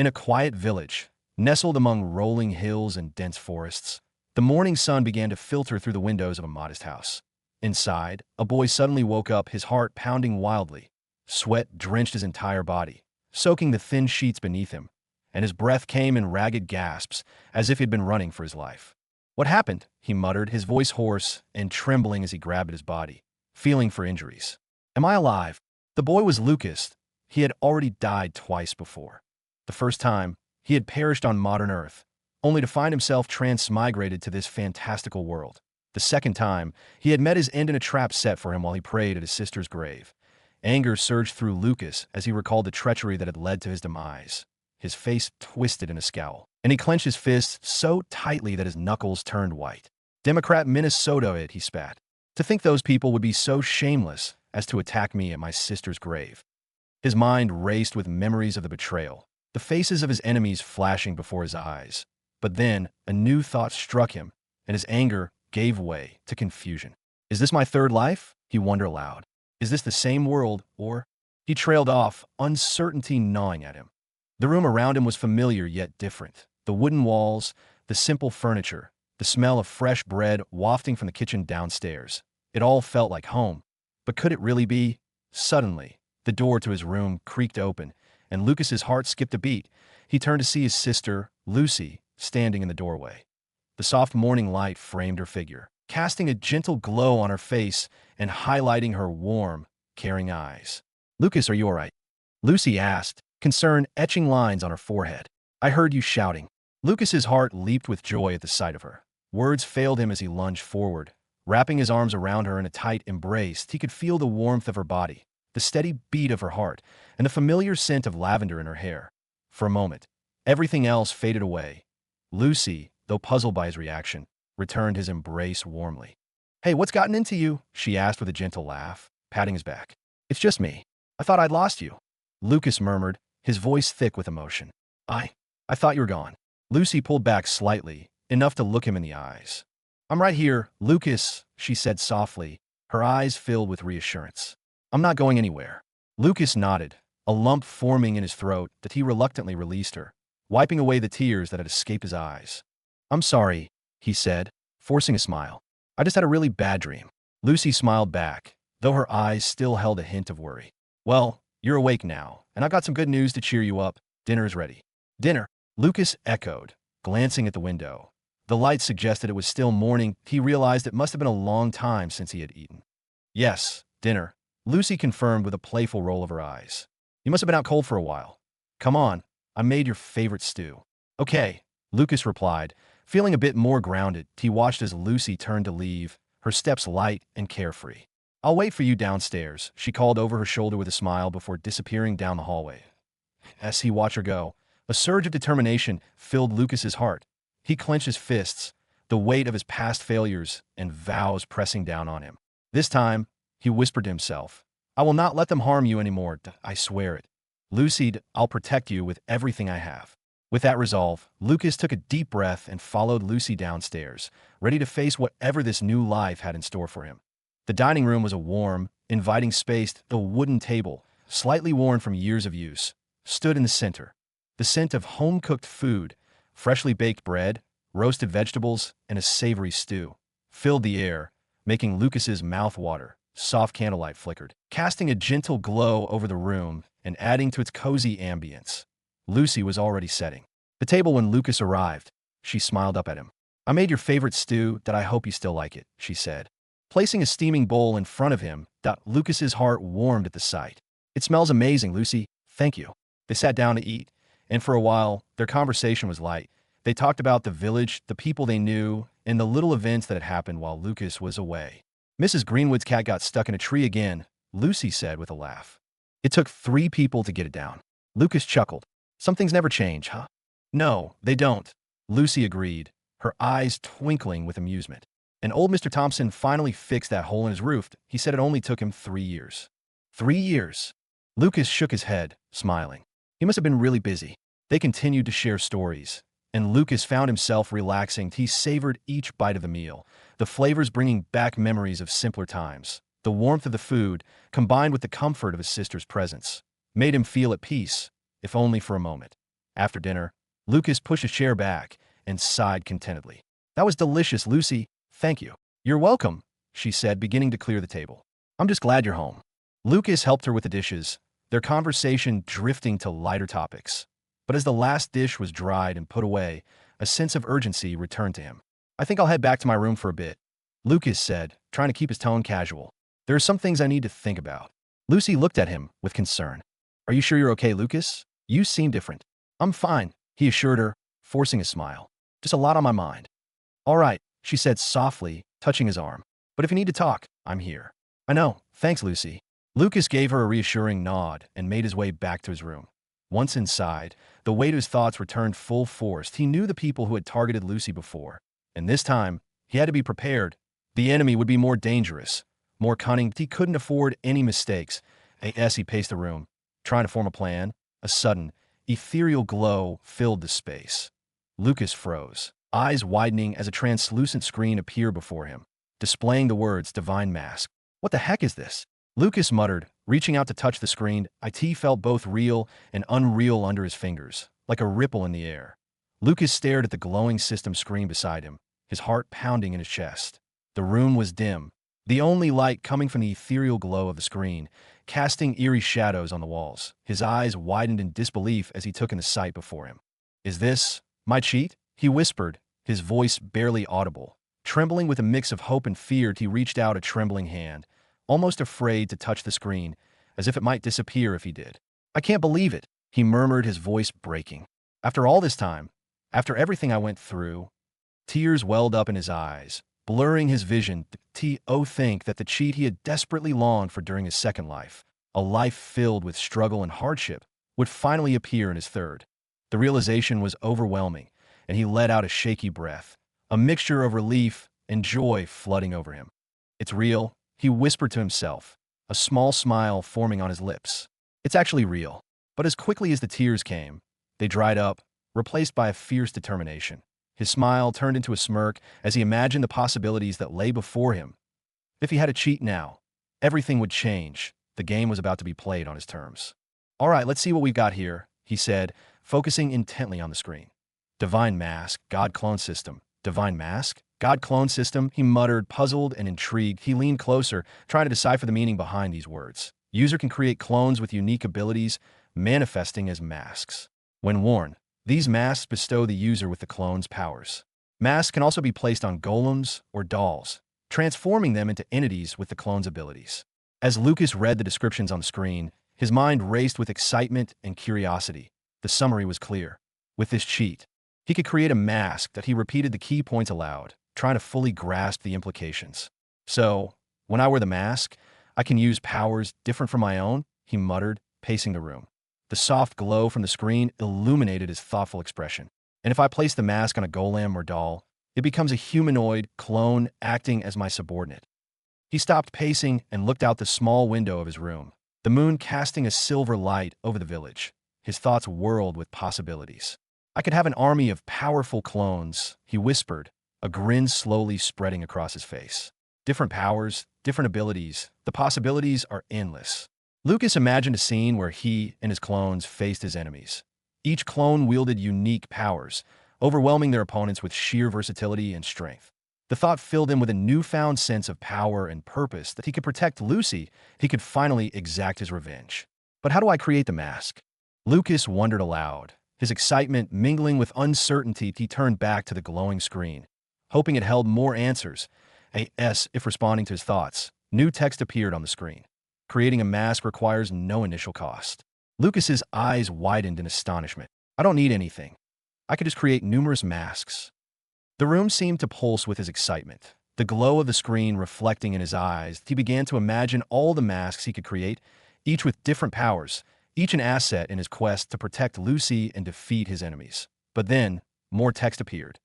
In a quiet village, nestled among rolling hills and dense forests, the morning sun began to filter through the windows of a modest house. Inside, a boy suddenly woke up, his heart pounding wildly. Sweat drenched his entire body, soaking the thin sheets beneath him, and his breath came in ragged gasps, as if he'd been running for his life. "What happened?" he muttered, his voice hoarse and trembling as he grabbed at his body, feeling for injuries. "Am I alive?" The boy was Lucas. He had already died twice before. The first time, he had perished on modern Earth, only to find himself transmigrated to this fantastical world. The second time, he had met his end in a trap set for him while he prayed at his sister's grave. Anger surged through Lucas as he recalled the treachery that had led to his demise. His face twisted in a scowl, and he clenched his fists so tightly that his knuckles turned white. "Democrat Minnesota," he spat. "To think those people would be so shameless as to attack me at my sister's grave." His mind raced with memories of the betrayal, the faces of his enemies flashing before his eyes. But then, a new thought struck him, and his anger gave way to confusion. "Is this my third life?" he wondered aloud. "Is this the same world, or—" He trailed off, uncertainty gnawing at him. The room around him was familiar yet different. The wooden walls, the simple furniture, the smell of fresh bread wafting from the kitchen downstairs. It all felt like home. But could it really be? Suddenly, the door to his room creaked open, and Lucas's heart skipped a beat. He turned to see his sister, Lucy, standing in the doorway. The soft morning light framed her figure, casting a gentle glow on her face and highlighting her warm, caring eyes. "Lucas, are you all right?" Lucy asked, concern etching lines on her forehead. "I heard you shouting." Lucas's heart leaped with joy at the sight of her. Words failed him as he lunged forward. Wrapping his arms around her in a tight embrace, he could feel the warmth of her body, the steady beat of her heart, and the familiar scent of lavender in her hair. For a moment, everything else faded away. Lucy, though puzzled by his reaction, returned his embrace warmly. "Hey, what's gotten into you?" she asked with a gentle laugh, patting his back. "It's just me. I thought I'd lost you." Lucas murmured, his voice thick with emotion. I thought you were gone." Lucy pulled back slightly, enough to look him in the eyes. "I'm right here, Lucas," she said softly, her eyes filled with reassurance. "I'm not going anywhere." Lucas nodded, a lump forming in his throat that he reluctantly released her, wiping away the tears that had escaped his eyes. "I'm sorry," he said, forcing a smile. "I just had a really bad dream." Lucy smiled back, though her eyes still held a hint of worry. "Well, you're awake now, and I've got some good news to cheer you up. Dinner is ready." "Dinner?" Lucas echoed, glancing at the window. The light suggested it was still morning. He realized it must have been a long time since he had eaten. "Yes, dinner," Lucy confirmed with a playful roll of her eyes. "You must have been out cold for a while. Come on, I made your favorite stew." "Okay," Lucas replied, feeling a bit more grounded. He watched as Lucy turned to leave, her steps light and carefree. "I'll wait for you downstairs," she called over her shoulder with a smile before disappearing down the hallway. As he watched her go, a surge of determination filled Lucas's heart. He clenched his fists, the weight of his past failures and vows pressing down on him. This time, he whispered to himself, "I will not let them harm you anymore, I swear it. Lucy, I'll protect you with everything I have." With that resolve, Lucas took a deep breath and followed Lucy downstairs, ready to face whatever this new life had in store for him. The dining room was a warm, inviting space. The wooden table, slightly worn from years of use, stood in the center. The scent of home-cooked food, freshly baked bread, roasted vegetables, and a savory stew, filled the air, making Lucas's mouth water. Soft candlelight flickered, casting a gentle glow over the room and adding to its cozy ambience. Lucy was already setting the table when Lucas arrived. She smiled up at him. "I made your favorite stew, that I hope you still like it," she said. Placing a steaming bowl in front of him, Lucas's heart warmed at the sight. "It smells amazing, Lucy. Thank you." They sat down to eat, and for a while, their conversation was light. They talked about the village, the people they knew, and the little events that had happened while Lucas was away. "Mrs. Greenwood's cat got stuck in a tree again," Lucy said with a laugh. "It took 3 people to get it down." Lucas chuckled. "Some things never change, huh?" "No, they don't," Lucy agreed, her eyes twinkling with amusement. "And old Mr. Thompson finally fixed that hole in his roof. He said it only took him 3 years." 3 years? Lucas shook his head, smiling. He must have been really busy. They continued to share stories, and Lucas found himself relaxing. He savored each bite of the meal, the flavors bringing back memories of simpler times. The warmth of the food, combined with the comfort of his sister's presence, made him feel at peace, if only for a moment. After dinner, Lucas pushed his chair back and sighed contentedly. "That was delicious, Lucy. Thank you." "You're welcome," she said, beginning to clear the table. "I'm just glad you're home." Lucas helped her with the dishes, their conversation drifting to lighter topics. But as the last dish was dried and put away, a sense of urgency returned to him. "I think I'll head back to my room for a bit," Lucas said, trying to keep his tone casual. "There are some things I need to think about." Lucy looked at him with concern. "Are you sure you're okay, Lucas? You seem different." "I'm fine," he assured her, forcing a smile. "Just a lot on my mind." "All right," she said softly, touching his arm. "But if you need to talk, I'm here." "I know. Thanks, Lucy." Lucas gave her a reassuring nod and made his way back to his room. Once inside, the weight of his thoughts returned full force. He knew the people who had targeted Lucy before, and this time, he had to be prepared. The enemy would be more dangerous, more cunning. He couldn't afford any mistakes. As he paced the room, trying to form a plan, a sudden, ethereal glow filled the space. Lucas froze, eyes widening as a translucent screen appeared before him, displaying the words "Divine Mask." "What the heck is this?" Lucas muttered, reaching out to touch the screen. It felt both real and unreal under his fingers, like a ripple in the air. Lucas stared at the glowing system screen beside him, his heart pounding in his chest. The room was dim, the only light coming from the ethereal glow of the screen, casting eerie shadows on the walls. His eyes widened in disbelief as he took in the sight before him. "Is this my cheat?" he whispered, his voice barely audible. Trembling with a mix of hope and fear, he reached out a trembling hand, almost afraid to touch the screen, as if it might disappear if he did. "I can't believe it," he murmured, his voice breaking. "After all this time, after everything I went through." Tears welled up in his eyes, blurring his vision. Think that the cheat he had desperately longed for during his second life, a life filled with struggle and hardship, would finally appear in his third. The realization was overwhelming, and he let out a shaky breath, a mixture of relief and joy flooding over him. "It's real," he whispered to himself, a small smile forming on his lips. "It's actually real." But as quickly as the tears came, they dried up, replaced by a fierce determination. His smile turned into a smirk as he imagined the possibilities that lay before him. If he had to cheat now, everything would change. The game was about to be played on his terms. "All right, let's see what we've got here," he said, focusing intently on the screen. "Divine Mask, God Clone System. Divine Mask? God Clone System," he muttered, puzzled and intrigued. He leaned closer, trying to decipher the meaning behind these words. User can create clones with unique abilities, manifesting as masks. When worn, these masks bestow the user with the clone's powers. Masks can also be placed on golems or dolls, transforming them into entities with the clone's abilities. As Lucas read the descriptions on the screen, his mind raced with excitement and curiosity. The summary was clear. With this cheat, he could create a mask that he repeated the key points aloud, trying to fully grasp the implications. "So, when I wear the mask, I can use powers different from my own," he muttered, pacing the room. The soft glow from the screen illuminated his thoughtful expression. "And if I place the mask on a golem or doll, it becomes a humanoid clone acting as my subordinate." He stopped pacing and looked out the small window of his room, the moon casting a silver light over the village. His thoughts whirled with possibilities. "I could have an army of powerful clones," he whispered, a grin slowly spreading across his face. "Different powers, different abilities. The possibilities are endless." Lucas imagined a scene where he and his clones faced his enemies. Each clone wielded unique powers, overwhelming their opponents with sheer versatility and strength. The thought filled him with a newfound sense of power and purpose. That he could protect Lucy, he could finally exact his revenge. "But how do I create the mask?" Lucas wondered aloud, his excitement mingling with uncertainty. He turned back to the glowing screen, hoping it held more answers. If responding to his thoughts, new text appeared on the screen. "Creating a mask requires no initial cost." Lucas's eyes widened in astonishment. "I don't need anything. I could just create numerous masks." The room seemed to pulse with his excitement, the glow of the screen reflecting in his eyes. He began to imagine all the masks he could create, each with different powers, each an asset in his quest to protect Lucy and defeat his enemies. But then, more text appeared.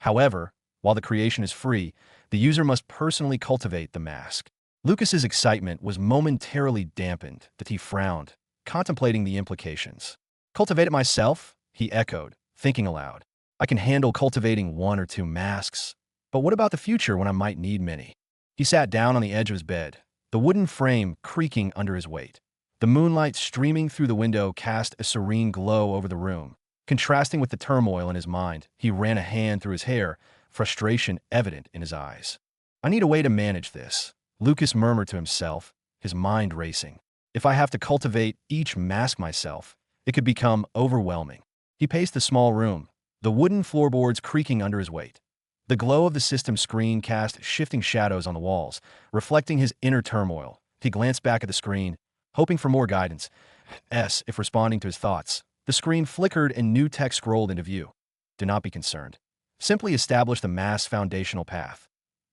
"However, while the creation is free, the user must personally cultivate the mask." Lucas's excitement was momentarily dampened. That he frowned, contemplating the implications. "Cultivate it myself?" he echoed, thinking aloud. "I can handle cultivating one or two masks. But what about the future when I might need many?" He sat down on the edge of his bed, the wooden frame creaking under his weight. The moonlight streaming through the window cast a serene glow over the room, Contrasting with the turmoil in his mind, he ran a hand through his hair, frustration evident in his eyes. I need a way to manage this, Lucas murmured to himself, his mind racing. If I have to cultivate each mask myself, it could become overwhelming. He paced the small room, the wooden floorboards creaking under his weight. The glow of the system screen cast shifting shadows on the walls, reflecting his inner turmoil. He glanced back at the screen, hoping for more guidance. If responding to his thoughts, the screen flickered and new text scrolled into view. Do not be concerned. Simply establish the mask's foundational path.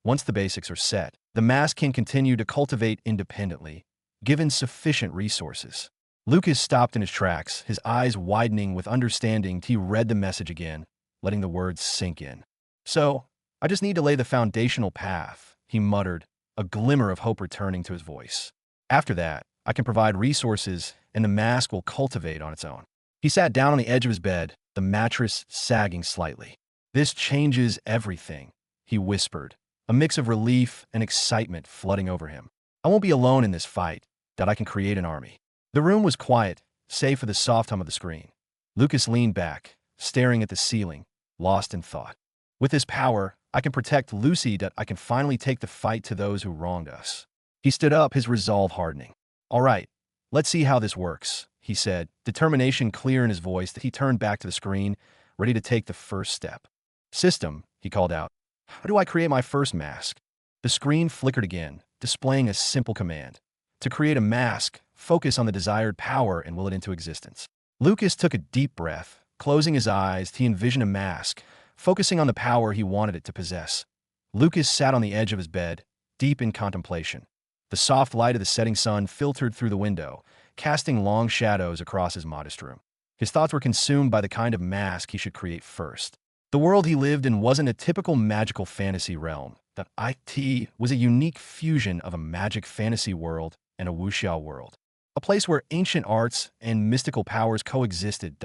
Once the basics are set, the mask can continue to cultivate independently, given sufficient resources. Lucas stopped in his tracks, his eyes widening with understanding. He read the message again, letting the words sink in. So, I just need to lay the foundational path, he muttered, a glimmer of hope returning to his voice. After that, I can provide resources and the mask will cultivate on its own. He sat down on the edge of his bed, the mattress sagging slightly. This changes everything, he whispered, a mix of relief and excitement flooding over him. I won't be alone in this fight, that I can create an army. The room was quiet, save for the soft hum of the screen. Lucas leaned back, staring at the ceiling, lost in thought. With this power, I can protect Lucy. That I can finally take the fight to those who wronged us. He stood up, his resolve hardening. All right, let's see how this works, he said, determination clear in his voice. That he turned back to the screen, ready to take the first step. System, he called out. How do I create my first mask? The screen flickered again, displaying a simple command. To create a mask, focus on the desired power and will it into existence. Lucas took a deep breath. Closing his eyes, he envisioned a mask, focusing on the power he wanted it to possess. Lucas sat on the edge of his bed, deep in contemplation. The soft light of the setting sun filtered through the window, casting long shadows across his modest room. His thoughts were consumed by the kind of mask he should create first. The world he lived in wasn't a typical magical fantasy realm. The IT was a unique fusion of a magic fantasy world and a wuxia world. A place where ancient arts and mystical powers coexisted.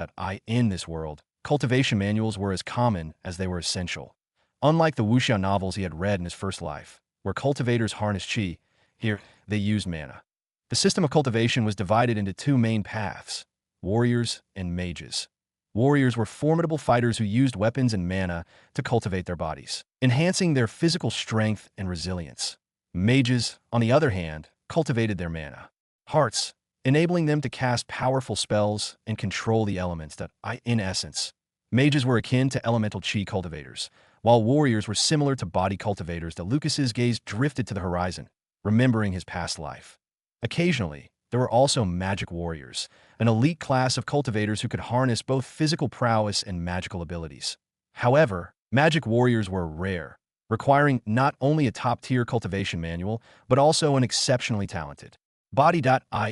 In this world, cultivation manuals were as common as they were essential. Unlike the wuxia novels he had read in his first life, where cultivators harnessed qi, here they used mana. The system of cultivation was divided into two main paths, warriors and mages. Warriors were formidable fighters who used weapons and mana to cultivate their bodies, enhancing their physical strength and resilience. Mages, on the other hand, cultivated their mana, hearts, enabling them to cast powerful spells and control the elements. In essence, mages were akin to elemental qi cultivators, while warriors were similar to body cultivators. Lucas's gaze drifted to the horizon, remembering his past life. Occasionally, there were also magic warriors, an elite class of cultivators who could harness both physical prowess and magical abilities. However, magic warriors were rare, requiring not only a top-tier cultivation manual, but also an exceptionally talented body.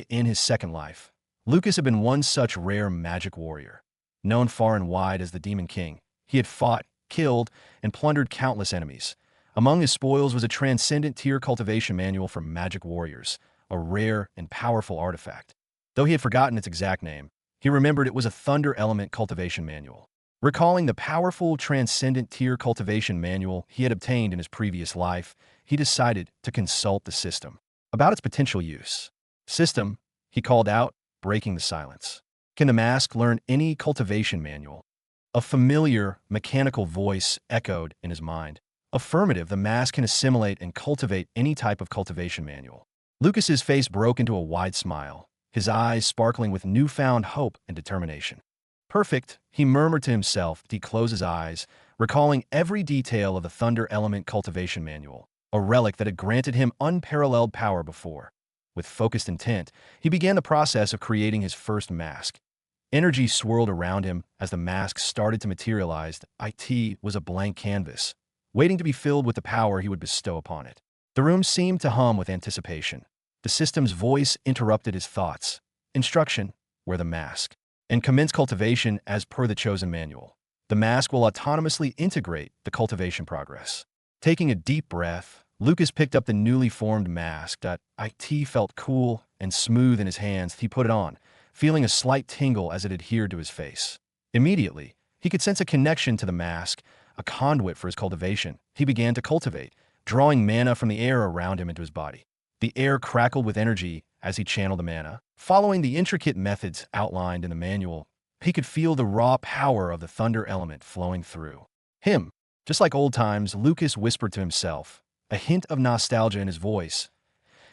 In his second life, Lucas had been one such rare magic warrior. Known far and wide as the Demon King, he had fought, killed, and plundered countless enemies. Among his spoils was a transcendent tier cultivation manual for magic warriors, a rare and powerful artifact. Though he had forgotten its exact name, he remembered it was a Thunder Element cultivation manual. Recalling the powerful transcendent tier cultivation manual he had obtained in his previous life, he decided to consult the system about its potential use. System, he called out, breaking the silence. Can the mask learn any cultivation manual? A familiar, mechanical voice echoed in his mind. Affirmative, the mask can assimilate and cultivate any type of cultivation manual. Lucas's face broke into a wide smile, his eyes sparkling with newfound hope and determination. Perfect, he murmured to himself. He closed his eyes, recalling every detail of the Thunder Element cultivation manual, a relic that had granted him unparalleled power before. With focused intent, he began the process of creating his first mask. Energy swirled around him as the mask started to materialize. It was a blank canvas, waiting to be filled with the power he would bestow upon it. The room seemed to hum with anticipation. The system's voice interrupted his thoughts. Instruction, wear the mask, and commence cultivation as per the chosen manual. The mask will autonomously integrate the cultivation progress. Taking a deep breath, Lucas picked up the newly formed mask. It felt cool and smooth in his hands. He put it on, feeling a slight tingle as it adhered to his face. Immediately, he could sense a connection to the mask, a conduit for his cultivation. He began to cultivate, drawing mana from the air around him into his body. The air crackled with energy as he channeled the mana, following the intricate methods outlined in the manual. He could feel the raw power of the thunder element flowing through him. Just like old times, Lucas whispered to himself, a hint of nostalgia in his voice.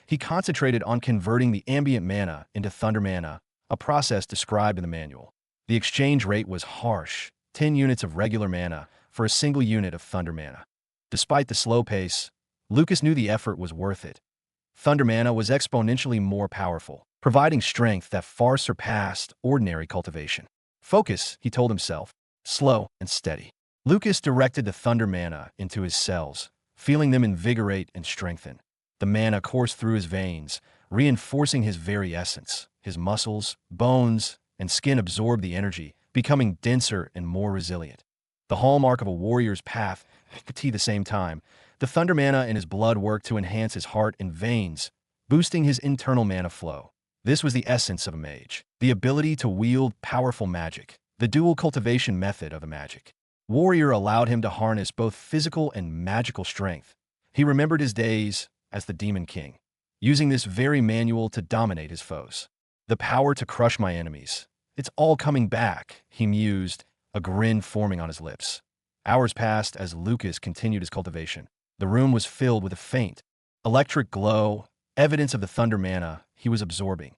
He concentrated on converting the ambient mana into thunder mana, a process described in the manual. The exchange rate was harsh, 10 units of regular mana for a single unit of thunder mana. Despite the slow pace, Lucas knew the effort was worth it. Thunder mana was exponentially more powerful, providing strength that far surpassed ordinary cultivation. Focus, he told himself, slow and steady. Lucas directed the thunder mana into his cells, feeling them invigorate and strengthen. The mana coursed through his veins, reinforcing his very essence. His muscles, bones, and skin absorbed the energy, becoming denser and more resilient. The hallmark of a warrior's path, at the same time, the thunder mana in his blood worked to enhance his heart and veins, boosting his internal mana flow. This was the essence of a mage, the ability to wield powerful magic, the dual cultivation method of a magic. Warrior allowed him to harness both physical and magical strength. He remembered his days as the Demon King, using this very manual to dominate his foes. The power to crush my enemies. It's all coming back, he mused, a grin forming on his lips. Hours passed as Lucas continued his cultivation. The room was filled with a faint, electric glow, evidence of the thunder mana he was absorbing.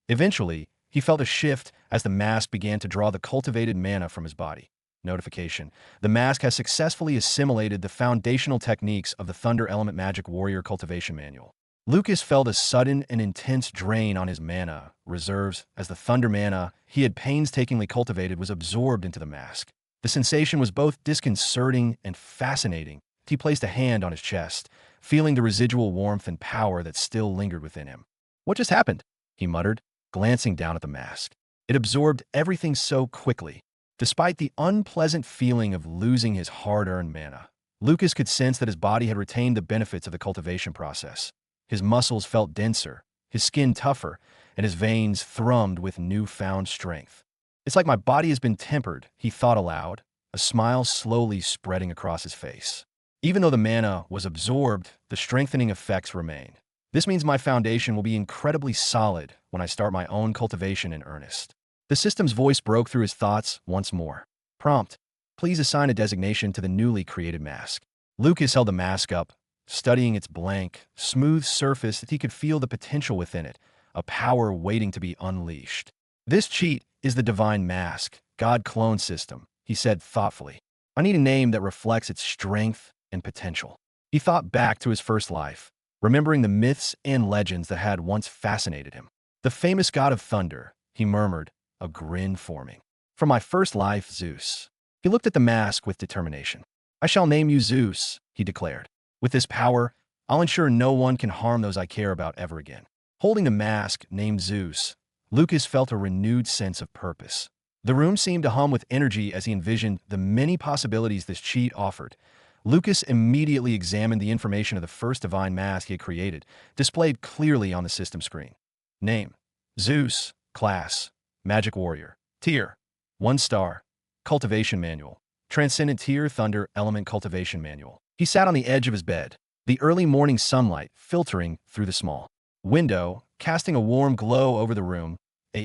Eventually, he felt a shift as the mask began to draw the cultivated mana from his body. Notification. The mask has successfully assimilated the foundational techniques of the Thunder Element Magic Warrior Cultivation Manual. Lucas felt a sudden and intense drain on his mana reserves as the thunder mana he had painstakingly cultivated was absorbed into the mask. The sensation was both disconcerting and fascinating. He placed a hand on his chest, feeling the residual warmth and power that still lingered within him. "What just happened?" he muttered, glancing down at the mask. It absorbed everything so quickly. Despite the unpleasant feeling of losing his hard-earned mana, Lucas could sense that his body had retained the benefits of the cultivation process. His muscles felt denser, his skin tougher, and his veins thrummed with newfound strength. "It's like my body has been tempered," he thought aloud, a smile slowly spreading across his face. Even though the mana was absorbed, the strengthening effects remained. This means my foundation will be incredibly solid when I start my own cultivation in earnest. The system's voice broke through his thoughts once more. Prompt: please assign a designation to the newly created mask. Lucas held the mask up, studying its blank, smooth surface that he could feel the potential within it, a power waiting to be unleashed. "This cheat is the Divine Mask, God Clone System," he said thoughtfully. "I need a name that reflects its strength and potential." He thought back to his first life, remembering the myths and legends that had once fascinated him. "The famous god of thunder," he murmured, a grin forming. "From my first life, Zeus." He looked at the mask with determination. "I shall name you Zeus," he declared. "With this power, I'll ensure no one can harm those I care about ever again." Holding the mask named Zeus, Lucas felt a renewed sense of purpose. The room seemed to hum with energy as he envisioned the many possibilities this cheat offered. Lucas immediately examined the information of the first divine mask he had created, displayed clearly on the system screen. Name: Zeus. Class: Magic Warrior. Tier: 1 star. Cultivation Manual. Transcendent Tier Thunder Element Cultivation Manual. He sat on the edge of his bed, the early morning sunlight filtering through the small window, casting a warm glow over the room.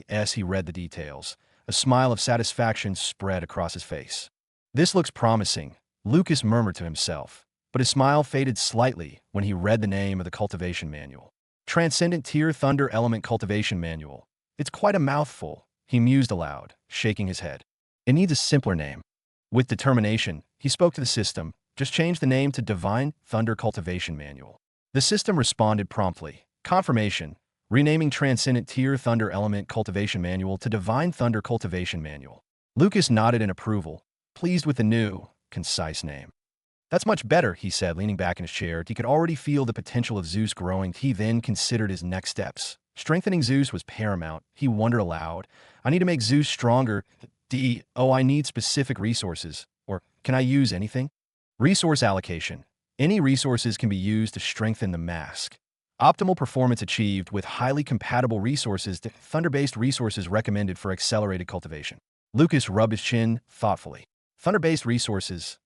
As he read the details, a smile of satisfaction spread across his face. "This looks promising," Lucas murmured to himself, but his smile faded slightly when he read the name of the cultivation manual. Transcendent Tier Thunder Element Cultivation Manual. "It's quite a mouthful," he mused aloud, shaking his head. "It needs a simpler name." With determination, he spoke to the system. "Just change the name to Divine Thunder Cultivation Manual." The system responded promptly. Confirmation: renaming Transcendent Tier Thunder Element Cultivation Manual to Divine Thunder Cultivation Manual. Lucas nodded in approval, pleased with the new, concise name. "That's much better," he said, leaning back in his chair. He could already feel the potential of Zeus growing. He then considered his next steps. Strengthening Zeus was paramount. He wondered aloud, "I need to make Zeus stronger. I need specific resources. Or can I use anything?" Resource allocation. Any resources can be used to strengthen the mask. Optimal performance achieved with highly compatible resources. Thunder-based resources recommended for accelerated cultivation. Lucas rubbed his chin thoughtfully. Thunder-based resources.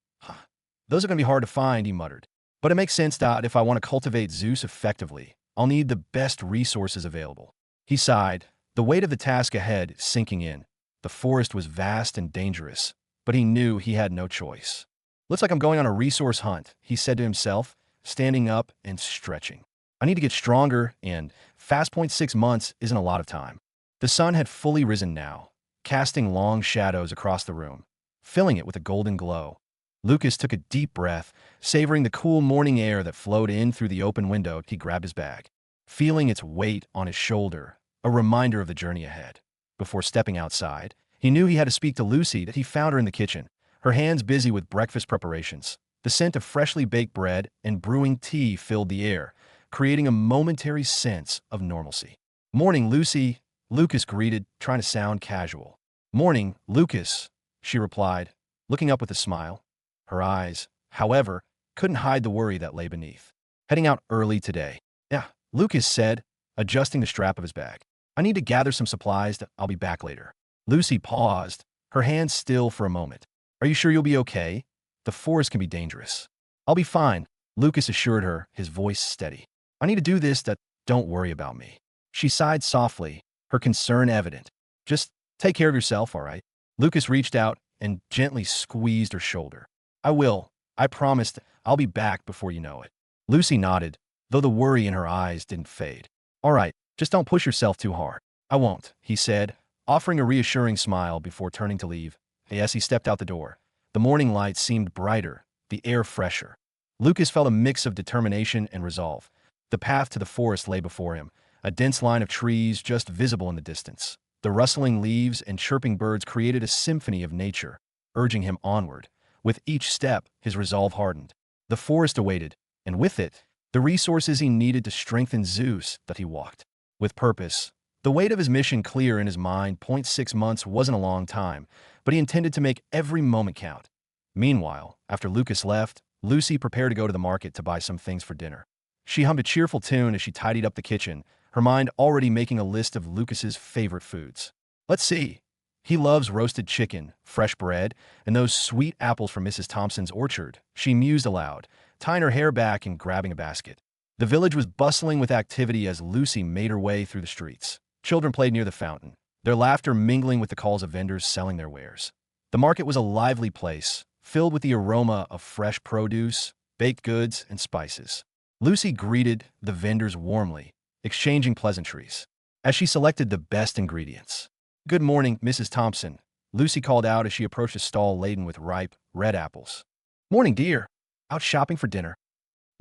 Those are going to be hard to find, he muttered. "But it makes sense that if I want to cultivate Zeus effectively, I'll need the best resources available." He sighed, the weight of the task ahead sinking in. The forest was vast and dangerous, but he knew he had no choice. "Looks like I'm going on a resource hunt," he said to himself, standing up and stretching. "I need to get stronger, and fast 6 months isn't a lot of time." The sun had fully risen now, casting long shadows across the room, filling it with a golden glow. Lucas took a deep breath, savoring the cool morning air that flowed in through the open window. He grabbed his bag, feeling its weight on his shoulder, a reminder of the journey ahead. Before stepping outside, he knew he had to speak to Lucy. That he found her in the kitchen, her hands busy with breakfast preparations. The scent of freshly baked bread and brewing tea filled the air, creating a momentary sense of normalcy. "Morning, Lucy," Lucas greeted, trying to sound casual. "Morning, Lucas," she replied, looking up with a smile. Her eyes, however, couldn't hide the worry that lay beneath. "Heading out early today." "Yeah," Lucas said, adjusting the strap of his bag. "I need to gather some supplies. I'll be back later." Lucy paused, her hands still for a moment. "Are you sure you'll be okay? The forest can be dangerous." "I'll be fine," Lucas assured her, his voice steady. "I need to do this. Don't worry about me." She sighed softly, her concern evident. "Just take care of yourself, all right?" Lucas reached out and gently squeezed her shoulder. "I will. I promised. I'll be back before you know it." Lucy nodded, though the worry in her eyes didn't fade. "All right, just don't push yourself too hard." "I won't," he said, offering a reassuring smile before turning to leave. As he stepped out the door, the morning light seemed brighter, the air fresher. Lucas felt a mix of determination and resolve. The path to the forest lay before him, a dense line of trees just visible in the distance. The rustling leaves and chirping birds created a symphony of nature, urging him onward. With each step, his resolve hardened. The forest awaited, and with it, the resources he needed to strengthen Zeus. That he walked with purpose. The weight of his mission clear in his mind. 6 months wasn't a long time, but he intended to make every moment count. Meanwhile, after Lucas left, Lucy prepared to go to the market to buy some things for dinner. She hummed a cheerful tune as she tidied up the kitchen, her mind already making a list of Lucas's favorite foods. "Let's see. He loves roasted chicken, fresh bread, and those sweet apples from Mrs. Thompson's orchard," she mused aloud, tying her hair back and grabbing a basket. The village was bustling with activity as Lucy made her way through the streets. Children played near the fountain, their laughter mingling with the calls of vendors selling their wares. The market was a lively place, filled with the aroma of fresh produce, baked goods, and spices. Lucy greeted the vendors warmly, exchanging pleasantries as she selected the best ingredients. "Good morning, Mrs. Thompson," Lucy called out as she approached a stall laden with ripe, red apples. "Morning, dear. Out shopping for dinner?"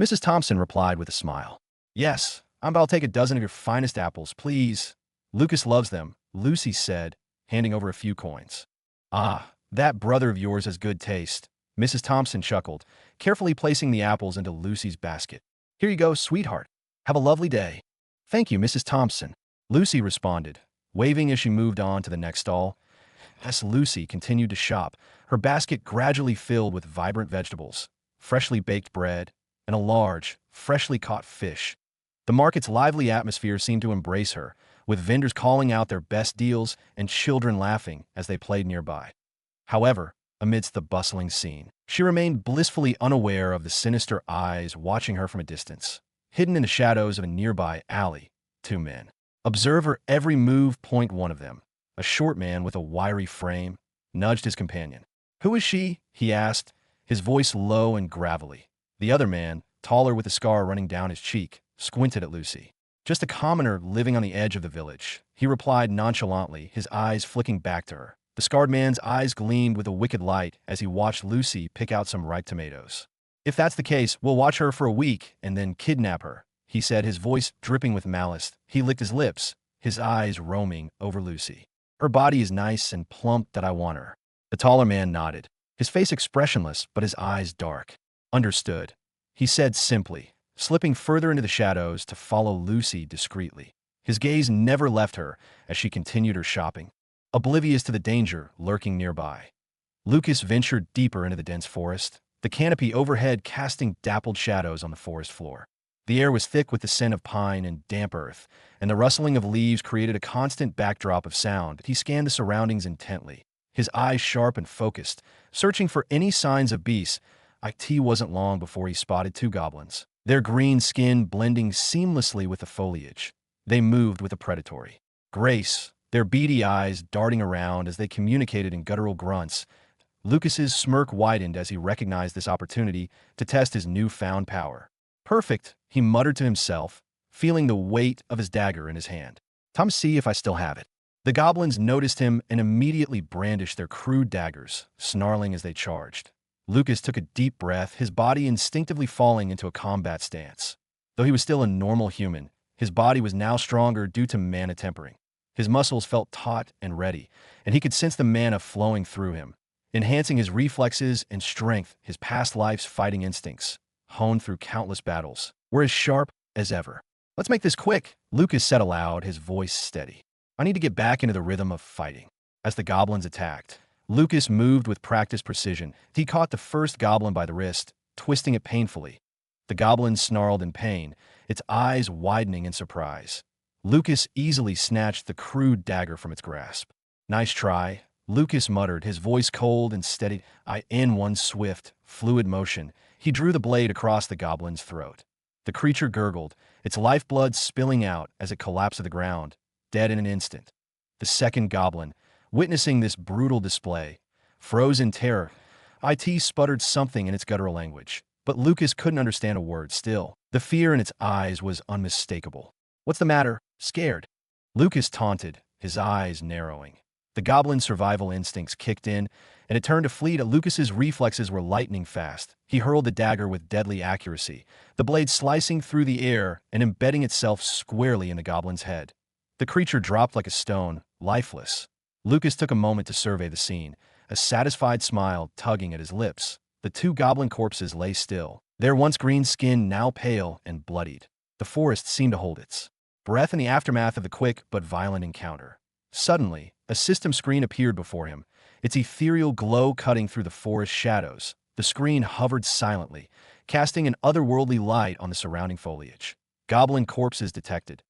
Mrs. Thompson replied with a smile. "Yes, I'm about to take a dozen of your finest apples, please." "Lucas loves them," Lucy said, handing over a few coins. "Ah, that brother of yours has good taste," Mrs. Thompson chuckled, carefully placing the apples into Lucy's basket. "Here you go, sweetheart. Have a lovely day." "Thank you, Mrs. Thompson," Lucy responded, waving as she moved on to the next stall. As Lucy continued to shop, her basket gradually filled with vibrant vegetables, freshly baked bread, and a large, freshly caught fish. The market's lively atmosphere seemed to embrace her, with vendors calling out their best deals and children laughing as they played nearby. However, amidst the bustling scene, she remained blissfully unaware of the sinister eyes watching her from a distance. Hidden in the shadows of a nearby alley, 2 men. Observe her every move. One of them, a short man with a wiry frame, nudged his companion. "Who is she?" he asked, his voice low and gravelly. The other man, taller with a scar running down his cheek, squinted at Lucy. "Just a commoner living on the edge of the village," he replied nonchalantly, his eyes flicking back to her. The scarred man's eyes gleamed with a wicked light as he watched Lucy pick out some ripe tomatoes. "If that's the case, we'll watch her for a week and then kidnap her," he said, his voice dripping with malice. He licked his lips, his eyes roaming over Lucy. "Her body is nice and plump. That I want her." The taller man nodded, his face expressionless but his eyes dark. "Understood," he said simply, slipping further into the shadows to follow Lucy discreetly. His gaze never left her as she continued her shopping, oblivious to the danger lurking nearby. Lucas ventured deeper into the dense forest, the canopy overhead casting dappled shadows on the forest floor. The air was thick with the scent of pine and damp earth, and the rustling of leaves created a constant backdrop of sound. He scanned the surroundings intently, his eyes sharp and focused, searching for any signs of beasts. It wasn't long before he spotted 2 goblins, their green skin blending seamlessly with the foliage. They moved with a predatory grace, their beady eyes darting around as they communicated in guttural grunts. Lucas's smirk widened as he recognized this opportunity to test his newfound power. Perfect, he muttered to himself, feeling the weight of his dagger in his hand. Time to see if I still have it. The goblins noticed him and immediately brandished their crude daggers, snarling as they charged. Lucas took a deep breath, his body instinctively falling into a combat stance. Though he was still a normal human, his body was now stronger due to mana tempering. His muscles felt taut and ready, and he could sense the mana flowing through him, enhancing his reflexes and strength. His past life's fighting instincts, honed through countless battles, were as sharp as ever. Let's make this quick, Lucas said aloud, his voice steady. I need to get back into the rhythm of fighting. As the goblins attacked, Lucas moved with practiced precision. He caught the first goblin by the wrist, twisting it painfully. The goblin snarled in pain, its eyes widening in surprise. Lucas easily snatched the crude dagger from its grasp. Nice try, Lucas muttered, his voice cold and steady. In one swift, fluid motion, he drew the blade across the goblin's throat. The creature gurgled, its lifeblood spilling out as it collapsed to the ground, dead in an instant. The second goblin, witnessing this brutal display, froze in terror. It sputtered something in its guttural language, but Lucas couldn't understand a word. Still, the fear in its eyes was unmistakable. What's the matter? Scared? Lucas taunted, his eyes narrowing. The goblin's survival instincts kicked in, and it turned to flee. Lucas's reflexes were lightning fast. He hurled the dagger with deadly accuracy, the blade slicing through the air and embedding itself squarely in the goblin's head. The creature dropped like a stone, lifeless. Lucas took a moment to survey the scene, a satisfied smile tugging at his lips. The two goblin corpses lay still, their once green skin now pale and bloodied. The forest seemed to hold its breath in the aftermath of the quick but violent encounter. Suddenly, a system screen appeared before him, its ethereal glow cutting through the forest shadows. The screen hovered silently, casting an otherworldly light on the surrounding foliage. Goblin corpses detected.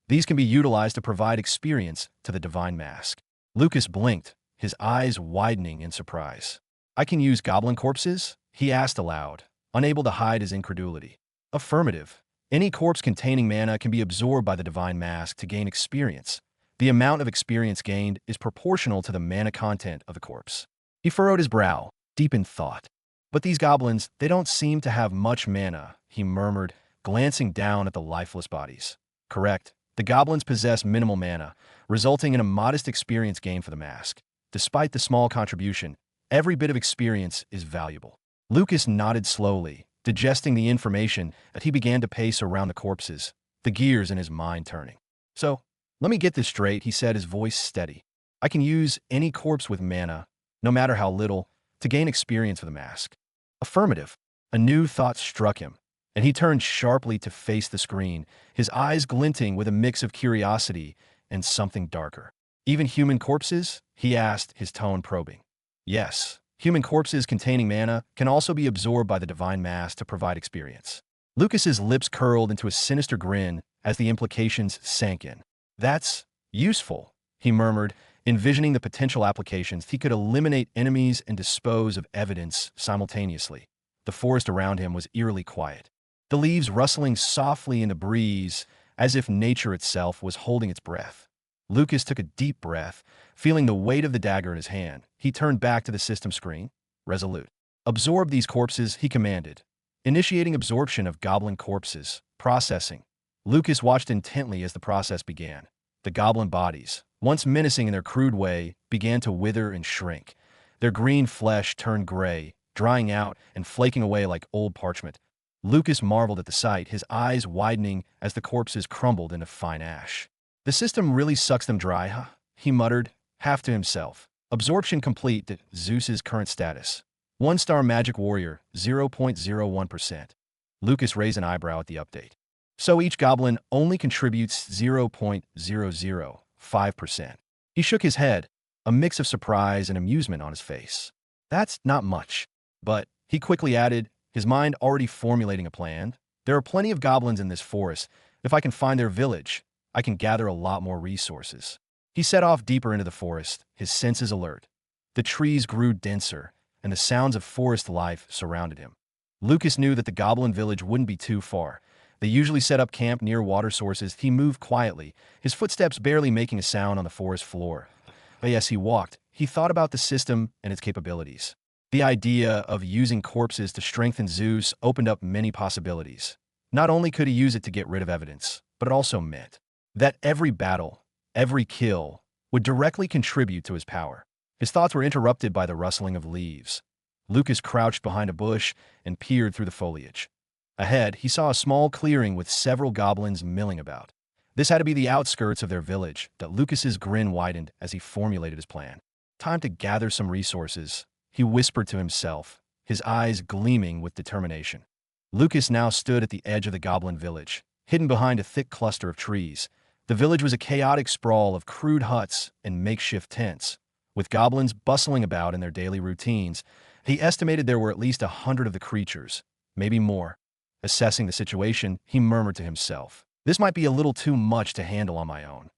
These can be utilized to provide experience to the divine mask. Lucas blinked, his eyes widening in surprise. I can use goblin corpses? He asked aloud, unable to hide his incredulity. Affirmative. Any corpse containing mana can be absorbed by the divine mask to gain experience. The amount of experience gained is proportional to the mana content of the corpse. He furrowed his brow, deep in thought. But these goblins, they don't seem to have much mana, he murmured, glancing down at the lifeless bodies. Correct. The goblins possess minimal mana, resulting in a modest experience gain for the mask. Despite the small contribution, every bit of experience is valuable. Lucas nodded slowly, digesting the information as he began to pace around the corpses, the gears in his mind turning. So, let me get this straight, he said, his voice steady. I can use any corpse with mana, no matter how little, to gain experience for the mask. Affirmative. A new thought struck him, and he turned sharply to face the screen, his eyes glinting with a mix of curiosity and something darker. Even human corpses? He asked, his tone probing. Yes, human corpses containing mana can also be absorbed by the divine mask to provide experience. Lucas's lips curled into a sinister grin as the implications sank in. That's useful, he murmured, envisioning the potential applications. He could eliminate enemies and dispose of evidence simultaneously. The forest around him was eerily quiet, the leaves rustling softly in the breeze as if nature itself was holding its breath. Lucas took a deep breath, feeling the weight of the dagger in his hand. He turned back to the system screen, resolute. Absorb these corpses, he commanded. Initiating absorption of goblin corpses. Processing. Lucas watched intently as the process began. The goblin bodies, once menacing in their crude way, began to wither and shrink. Their green flesh turned gray, drying out and flaking away like old parchment. Lucas marveled at the sight, his eyes widening as the corpses crumbled into fine ash. The system really sucks them dry, huh? He muttered, half to himself. Absorption complete. Zeus's current status. 1-star magic warrior, 0.01%. Lucas raised an eyebrow at the update. So each goblin only contributes 0.005%. He shook his head, a mix of surprise and amusement on his face. That's not much. But, he quickly added, his mind already formulating a plan. There are plenty of goblins in this forest. If I can find their village, I can gather a lot more resources. He set off deeper into the forest, his senses alert. The trees grew denser, and the sounds of forest life surrounded him. Lucas knew that the goblin village wouldn't be too far. They usually set up camp near water sources. He moved quietly, his footsteps barely making a sound on the forest floor. But as he walked, he thought about the system and its capabilities. The idea of using corpses to strengthen Zeus opened up many possibilities. Not only could he use it to get rid of evidence, but it also meant that every battle, every kill, would directly contribute to his power. His thoughts were interrupted by the rustling of leaves. Lucas crouched behind a bush and peered through the foliage. Ahead, he saw a small clearing with several goblins milling about. This had to be the outskirts of their village. That Lucas's grin widened as he formulated his plan. Time to gather some resources, he whispered to himself, his eyes gleaming with determination. Lucas now stood at the edge of the goblin village, hidden behind a thick cluster of trees. The village was a chaotic sprawl of crude huts and makeshift tents. With goblins bustling about in their daily routines, he estimated there were at least 100 of the creatures, maybe more. Assessing the situation, he murmured to himself, "This might be a little too much to handle on my own."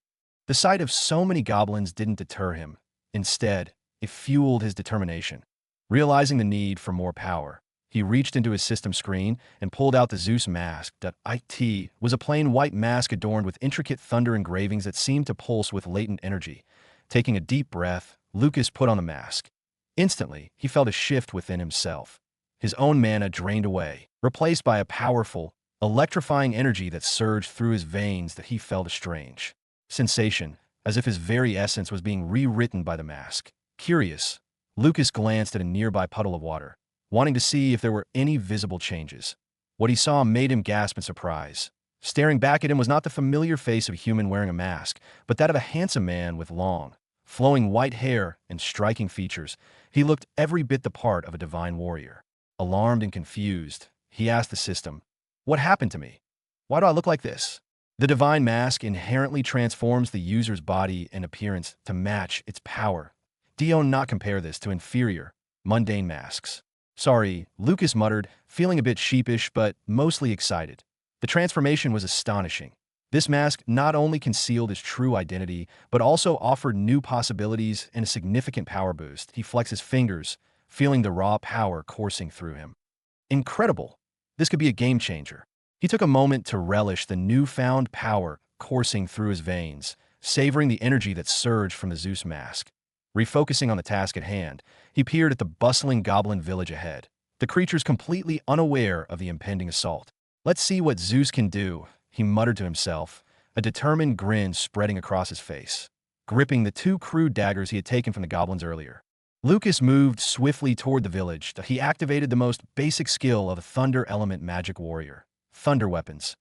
The sight of so many goblins didn't deter him. Instead, it fueled his determination. Realizing the need for more power, he reached into his system screen and pulled out the Zeus mask. It was a plain white mask adorned with intricate thunder engravings that seemed to pulse with latent energy. Taking a deep breath, Lucas put on the mask. Instantly, he felt a shift within himself. His own mana drained away, replaced by a powerful, electrifying energy that surged through his veins. That he felt a strange sensation, as if his very essence was being rewritten by the mask. Curious, Lucas glanced at a nearby puddle of water, wanting to see if there were any visible changes. What he saw made him gasp in surprise. Staring back at him was not the familiar face of a human wearing a mask, but that of a handsome man with long, flowing white hair and striking features. He looked every bit the part of a divine warrior. Alarmed and confused, he asked the system, "What happened to me? Why do I look like this?" The divine mask inherently transforms the user's body and appearance to match its power. Do not compare this to inferior, mundane masks. "Sorry," Lucas muttered, feeling a bit sheepish but mostly excited. The transformation was astonishing. This mask not only concealed his true identity, but also offered new possibilities and a significant power boost. He flexed his fingers, feeling the raw power coursing through him. Incredible! This could be a game changer. He took a moment to relish the newfound power coursing through his veins, savoring the energy that surged from the Zeus mask. Refocusing on the task at hand, he peered at the bustling goblin village ahead, the creatures completely unaware of the impending assault. "Let's see what Zeus can do," he muttered to himself, a determined grin spreading across his face. Gripping the two crude daggers he had taken from the goblins earlier, Lucas moved swiftly toward the village. He activated the most basic skill of a thunder element magic warrior: thunder weapons.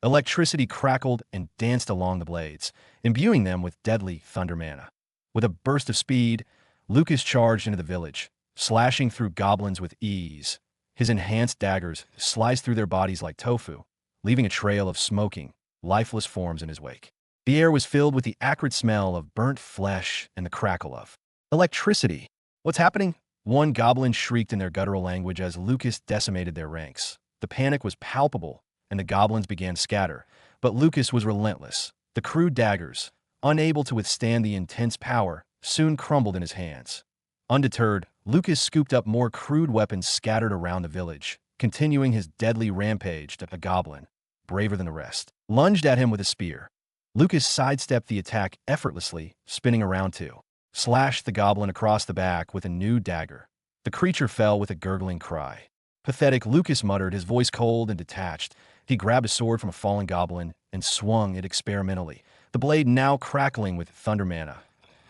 Electricity crackled and danced along the blades, imbuing them with deadly thunder mana. With a burst of speed, Lucas charged into the village, slashing through goblins with ease. His enhanced daggers sliced through their bodies like tofu, leaving a trail of smoking, lifeless forms in his wake. The air was filled with the acrid smell of burnt flesh and the crackle of electricity. "What's happening?" One goblin shrieked in their guttural language as Lucas decimated their ranks. The panic was palpable, and the goblins began to scatter, but Lucas was relentless. The crude daggers, unable to withstand the intense power, soon crumbled in his hands. Undeterred, Lucas scooped up more crude weapons scattered around the village, continuing his deadly rampage. A goblin, braver than the rest, lunged at him with a spear. Lucas sidestepped the attack effortlessly, spinning around to slash the goblin across the back with a new dagger. The creature fell with a gurgling cry. "Pathetic," Lucas muttered, his voice cold and detached. He grabbed a sword from a fallen goblin and swung it experimentally, the blade now crackling with thunder mana.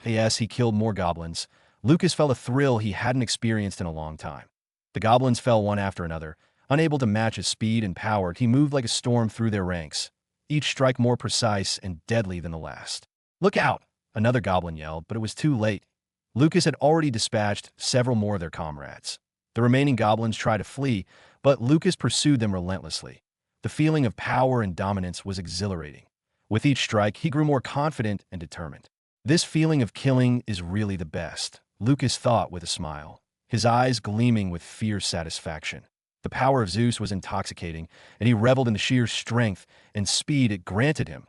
Yes, he killed more goblins. Lucas felt a thrill he hadn't experienced in a long time. The goblins fell one after another. Unable to match his speed and power, he moved like a storm through their ranks, each strike more precise and deadly than the last. "Look out!" another goblin yelled, but it was too late. Lucas had already dispatched several more of their comrades. The remaining goblins tried to flee, but Lucas pursued them relentlessly. The feeling of power and dominance was exhilarating. With each strike, he grew more confident and determined. "This feeling of killing is really the best," Lucas thought with a smile, his eyes gleaming with fierce satisfaction. The power of Zeus was intoxicating, and he reveled in the sheer strength and speed it granted him.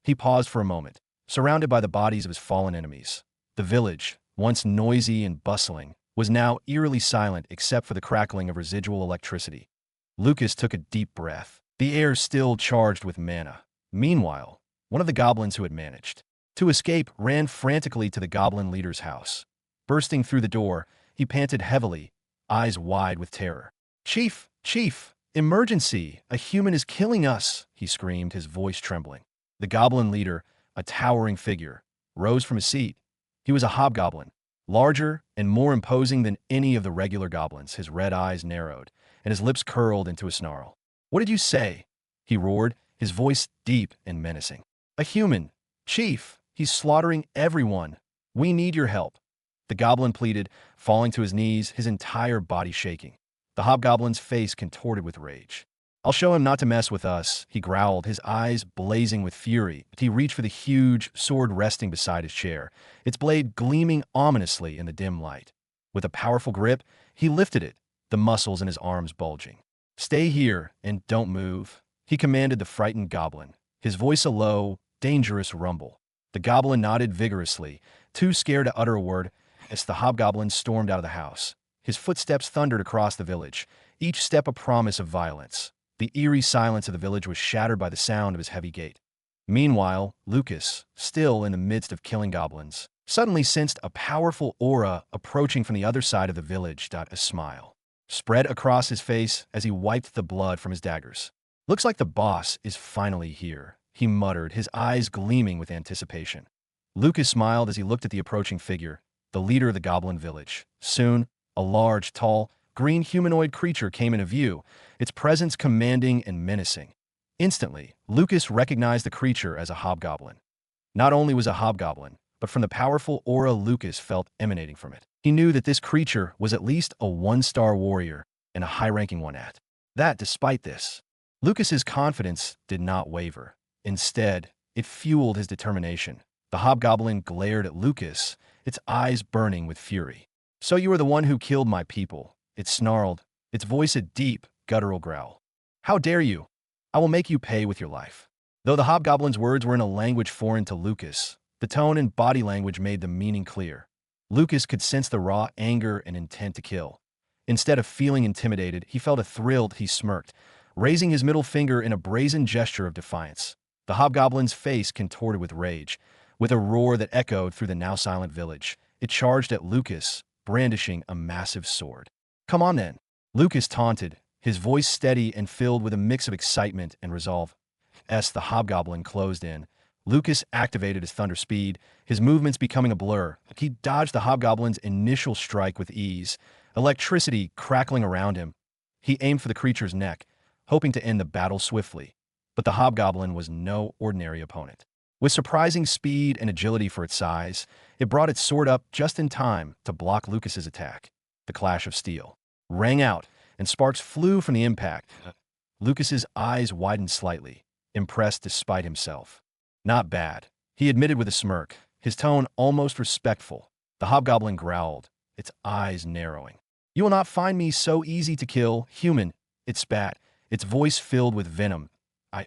He paused for a moment, surrounded by the bodies of his fallen enemies. The village, once noisy and bustling, was now eerily silent except for the crackling of residual electricity. Lucas took a deep breath. the air still charged with mana. Meanwhile, one of the goblins who had managed to escape ran frantically to the goblin leader's house. Bursting through the door, he panted heavily, eyes wide with terror. "Chief! Chief! Emergency! A human is killing us!" he screamed, his voice trembling. The goblin leader, a towering figure, rose from his seat. He was a hobgoblin, larger and more imposing than any of the regular goblins. His red eyes narrowed, and his lips curled into a snarl. "What did you say?" he roared, his voice deep and menacing. "A human! Chief! He's slaughtering everyone! We need your help!" The goblin pleaded, falling to his knees, his entire body shaking. The hobgoblin's face contorted with rage. "I'll show him not to mess with us," he growled, his eyes blazing with fury. He reached for the huge sword resting beside his chair, its blade gleaming ominously in the dim light. With a powerful grip, he lifted it, the muscles in his arms bulging. "Stay here and don't move," he commanded the frightened goblin, his voice a low, dangerous rumble. The goblin nodded vigorously, too scared to utter a word, as the hobgoblin stormed out of the house. His footsteps thundered across the village, each step a promise of violence. The eerie silence of the village was shattered by the sound of his heavy gait. Meanwhile, Lucas, still in the midst of killing goblins, suddenly sensed a powerful aura approaching from the other side of the village. A smile spread across his face as he wiped the blood from his daggers. "Looks like the boss is finally here," he muttered, his eyes gleaming with anticipation. Lucas smiled as he looked at the approaching figure, the leader of the goblin village. Soon, a large, tall, green humanoid creature came into view, its presence commanding and menacing. Instantly, Lucas recognized the creature as a hobgoblin. Not only was a hobgoblin, but from the powerful aura Lucas felt emanating from it, he knew that this creature was at least a one-star warrior and a high-ranking one at that. Despite this, Lucas's confidence did not waver. Instead, it fueled his determination. The hobgoblin glared at Lucas, its eyes burning with fury. "So you are the one who killed my people," it snarled, its voice a deep, guttural growl. "How dare you? I will make you pay with your life." Though the hobgoblin's words were in a language foreign to Lucas, the tone and body language made the meaning clear. Lucas could sense the raw anger and intent to kill. Instead of feeling intimidated, he felt a thrill. He smirked, raising his middle finger in a brazen gesture of defiance. The hobgoblin's face contorted with rage. With a roar that echoed through the now-silent village, it charged at Lucas, brandishing a massive sword. "Come on then," Lucas taunted, his voice steady and filled with a mix of excitement and resolve. As the hobgoblin closed in, Lucas activated his thunder speed, his movements becoming a blur. He dodged the hobgoblin's initial strike with ease, electricity crackling around him. He aimed for the creature's neck, hoping to end the battle swiftly. But the hobgoblin was no ordinary opponent. With surprising speed and agility for its size, it brought its sword up just in time to block Lucas's attack. The clash of steel rang out, and sparks flew from the impact. Lucas's eyes widened slightly, impressed despite himself. "Not bad," he admitted with a smirk, his tone almost respectful. The hobgoblin growled, its eyes narrowing. "You will not find me so easy to kill, human," it spat, its voice filled with venom.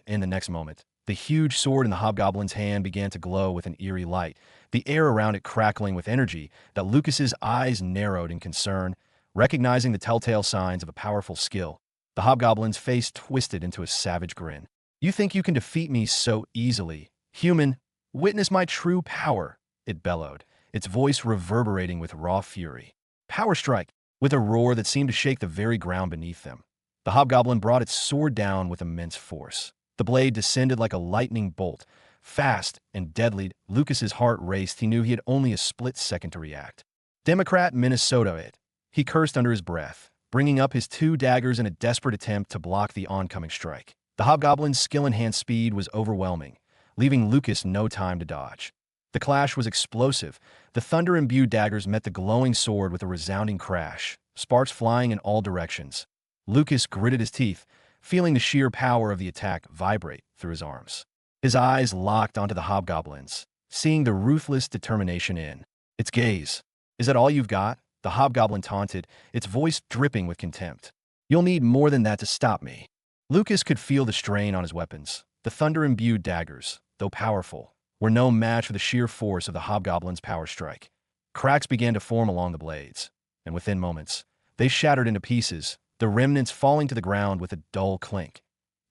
In the next moment, the huge sword in the hobgoblin's hand began to glow with an eerie light, the air around it crackling with energy. That Lucas's eyes narrowed in concern, recognizing the telltale signs of a powerful skill. The hobgoblin's face twisted into a savage grin. "You think you can defeat me so easily, human? Witness my true power," it bellowed, its voice reverberating with raw fury. "Power strike!" With a roar that seemed to shake the very ground beneath them, the hobgoblin brought its sword down with immense force. The blade descended like a lightning bolt, fast and deadly. Lucas's heart raced. He knew he had only a split second to react. "Democrat Minnesota it," he cursed under his breath, bringing up his two daggers in a desperate attempt to block the oncoming strike. The hobgoblin's skill-enhanced speed was overwhelming, leaving Lucas no time to dodge. The clash was explosive. The thunder-imbued daggers met the glowing sword with a resounding crash, sparks flying in all directions. Lucas gritted his teeth, feeling the sheer power of the attack vibrate through his arms. His eyes locked onto the hobgoblin's, seeing the ruthless determination in its gaze. "Is that all you've got?" the hobgoblin taunted, its voice dripping with contempt. "You'll need more than that to stop me." Lucas could feel the strain on his weapons. The thunder-imbued daggers, though powerful, were no match for the sheer force of the hobgoblin's power strike. Cracks began to form along the blades, and within moments, they shattered into pieces, the remnants falling to the ground with a dull clink.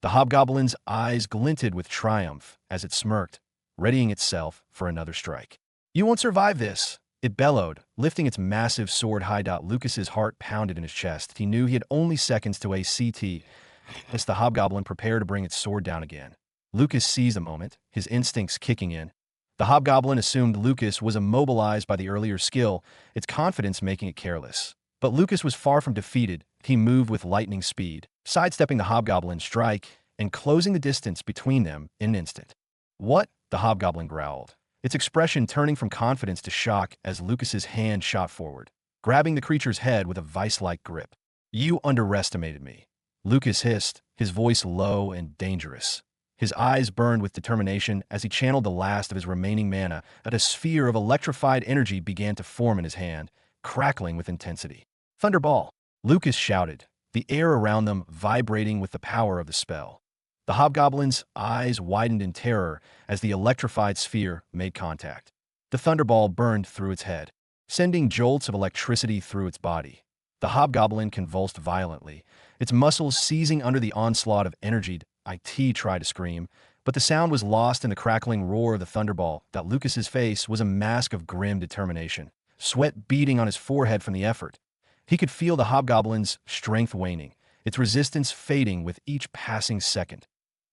The hobgoblin's eyes glinted with triumph as it smirked, readying itself for another strike. "You won't survive this," it bellowed, lifting its massive sword high. Lucas's heart pounded in his chest. He knew he had only seconds to ACT as the hobgoblin prepared to bring its sword down again. Lucas seized the moment, his instincts kicking in. The hobgoblin assumed Lucas was immobilized by the earlier skill, its confidence making it careless. But Lucas was far from defeated. He moved with lightning speed, sidestepping the hobgoblin's strike and closing the distance between them in an instant. "What?" the hobgoblin growled, its expression turning from confidence to shock as Lucas's hand shot forward, grabbing the creature's head with a vice-like grip. "You underestimated me," Lucas hissed, his voice low and dangerous. His eyes burned with determination as he channeled the last of his remaining mana, and a sphere of electrified energy began to form in his hand, crackling with intensity. "Thunderball!" Lucas shouted, the air around them vibrating with the power of the spell. The hobgoblin's eyes widened in terror as the electrified sphere made contact. The thunderball burned through its head, sending jolts of electricity through its body. The hobgoblin convulsed violently, its muscles seizing under the onslaught of energy. It tried to scream, but the sound was lost in the crackling roar of the thunderball. Lucas's face was a mask of grim determination, sweat beading on his forehead from the effort. He could feel the hobgoblin's strength waning, its resistance fading with each passing second.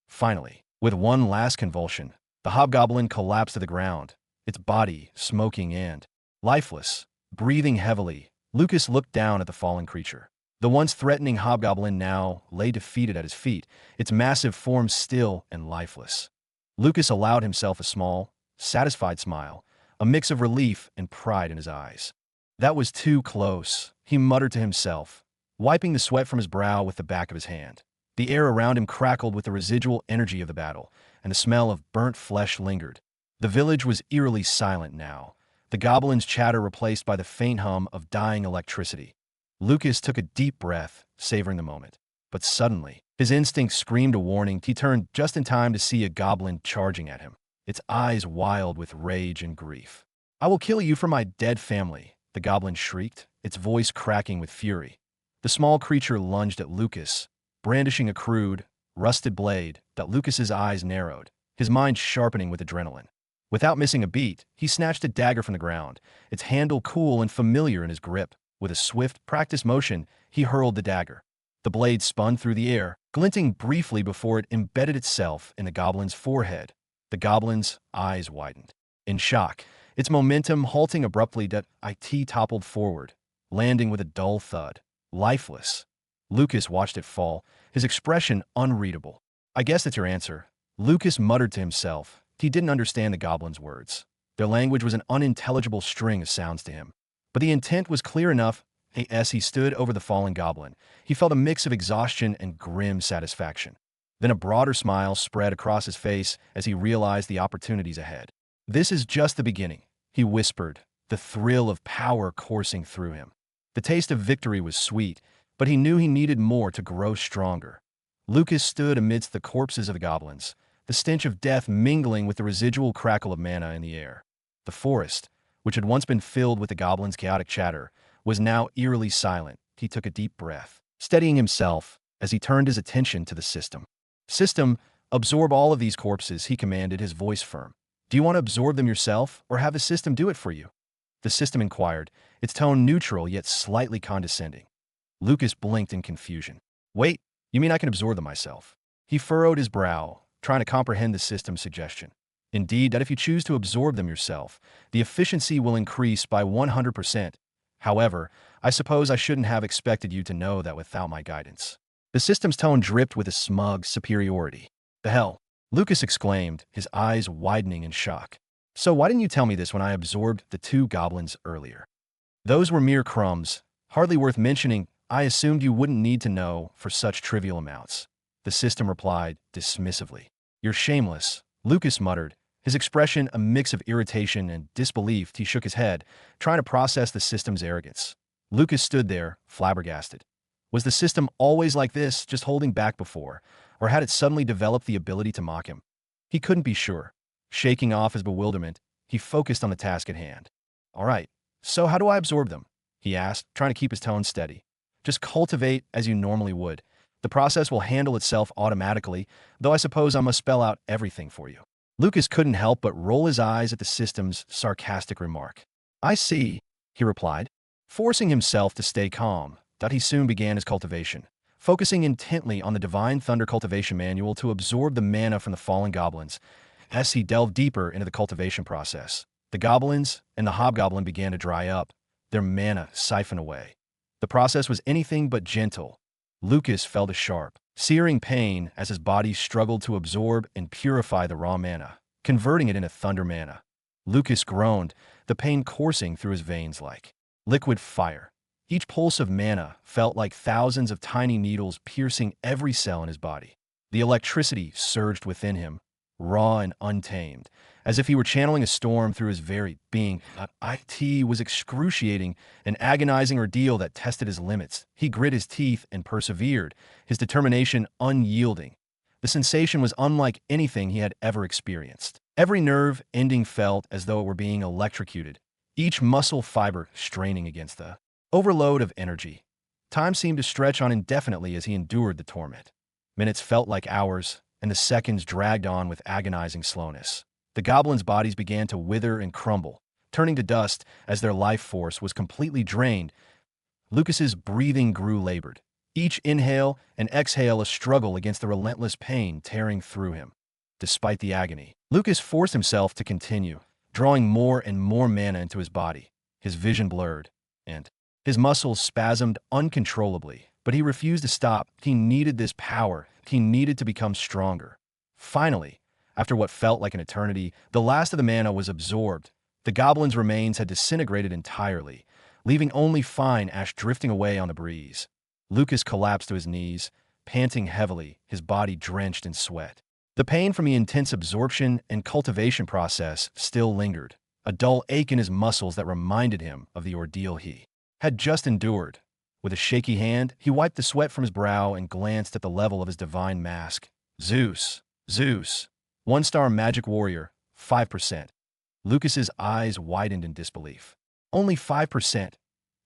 Finally, with one last convulsion, the hobgoblin collapsed to the ground, its body smoking and lifeless. Breathing heavily, Lucas looked down at the fallen creature. The once threatening hobgoblin now lay defeated at his feet, its massive form still and lifeless. Lucas allowed himself a small, satisfied smile, a mix of relief and pride in his eyes. "That was too close," he muttered to himself, wiping the sweat from his brow with the back of his hand. The air around him crackled with the residual energy of the battle, and the smell of burnt flesh lingered. The village was eerily silent now, the goblin's chatter replaced by the faint hum of dying electricity. Lucas took a deep breath, savoring the moment. But suddenly, his instinct screamed a warning. He turned just in time to see a goblin charging at him, its eyes wild with rage and grief. "I will kill you for my dead family," the goblin shrieked, its voice cracking with fury. The small creature lunged at Lucas, brandishing a crude, rusted blade. Lucas's eyes narrowed, his mind sharpening with adrenaline. Without missing a beat, he snatched a dagger from the ground, its handle cool and familiar in his grip. With a swift, practiced motion, he hurled the dagger. The blade spun through the air, glinting briefly before it embedded itself in the goblin's forehead. The goblin's eyes widened. In shock, its momentum halting abruptly, It toppled forward, landing with a dull thud. Lifeless. Lucas watched it fall, his expression unreadable. "I guess that's your answer," Lucas muttered to himself. He didn't understand the goblin's words. Their language was an unintelligible string of sounds to him. But the intent was clear enough. As he stood over the fallen goblin, he felt a mix of exhaustion and grim satisfaction. Then a broader smile spread across his face as he realized the opportunities ahead. "This is just the beginning," he whispered, the thrill of power coursing through him. The taste of victory was sweet, but he knew he needed more to grow stronger. Lucas stood amidst the corpses of the goblins, the stench of death mingling with the residual crackle of mana in the air. The forest, which had once been filled with the goblin's chaotic chatter, was now eerily silent. He took a deep breath, steadying himself as he turned his attention to the system. "System, absorb all of these corpses," he commanded, his voice firm. "Do you want to absorb them yourself, or have the system do it for you?" The system inquired, its tone neutral yet slightly condescending. Lucas blinked in confusion. "Wait, you mean I can absorb them myself?" He furrowed his brow, trying to comprehend the system's suggestion. "Indeed, that if you choose to absorb them yourself, the efficiency will increase by 100%. However, I suppose I shouldn't have expected you to know that without my guidance." The system's tone dripped with a smug superiority. "The hell?" Lucas exclaimed, his eyes widening in shock. "So why didn't you tell me this when I absorbed the two goblins earlier?" "Those were mere crumbs, hardly worth mentioning. I assumed you wouldn't need to know for such trivial amounts," the system replied dismissively. "You're shameless," Lucas muttered, his expression a mix of irritation and disbelief. He shook his head, trying to process the system's arrogance. Lucas stood there, flabbergasted. Was the system always like this, just holding back before, or had it suddenly developed the ability to mock him? He couldn't be sure. Shaking off his bewilderment, he focused on the task at hand. "All right, so how do I absorb them?" he asked, trying to keep his tone steady. "Just cultivate as you normally would. The process will handle itself automatically, though I suppose I must spell out everything for you." Lucas couldn't help but roll his eyes at the system's sarcastic remark. "I see," he replied, forcing himself to stay calm. He soon began his cultivation, focusing intently on the Divine Thunder Cultivation Manual to absorb the mana from the fallen goblins. As he delved deeper into the cultivation process, the goblins and the hobgoblin began to dry up, their mana siphoned away. The process was anything but gentle. Lucas felt a sharp, searing pain as his body struggled to absorb and purify the raw mana, converting it into thunder mana. Lucas groaned, the pain coursing through his veins like liquid fire. Each pulse of mana felt like thousands of tiny needles piercing every cell in his body. The electricity surged within him, raw and untamed, as if he were channeling a storm through his very being. It was excruciating, an agonizing ordeal that tested his limits. He grit his teeth and persevered, his determination unyielding. The sensation was unlike anything he had ever experienced. Every nerve ending felt as though it were being electrocuted, each muscle fiber straining against the overload of energy. Time seemed to stretch on indefinitely as he endured the torment. Minutes felt like hours, and the seconds dragged on with agonizing slowness. The goblins' bodies began to wither and crumble, turning to dust as their life force was completely drained. Lucas's breathing grew labored, each inhale and exhale a struggle against the relentless pain tearing through him. Despite the agony, Lucas forced himself to continue, drawing more and more mana into his body. His vision blurred, and his muscles spasmed uncontrollably, but he refused to stop. He needed this power. He needed to become stronger. Finally, after what felt like an eternity, the last of the mana was absorbed. The goblin's remains had disintegrated entirely, leaving only fine ash drifting away on the breeze. Lucas collapsed to his knees, panting heavily, his body drenched in sweat. The pain from the intense absorption and cultivation process still lingered, a dull ache in his muscles that reminded him of the ordeal he had just endured. With a shaky hand, he wiped the sweat from his brow and glanced at the level of his divine mask. Zeus. 1-star magic warrior, 5%. Lucas's eyes widened in disbelief. Only 5%?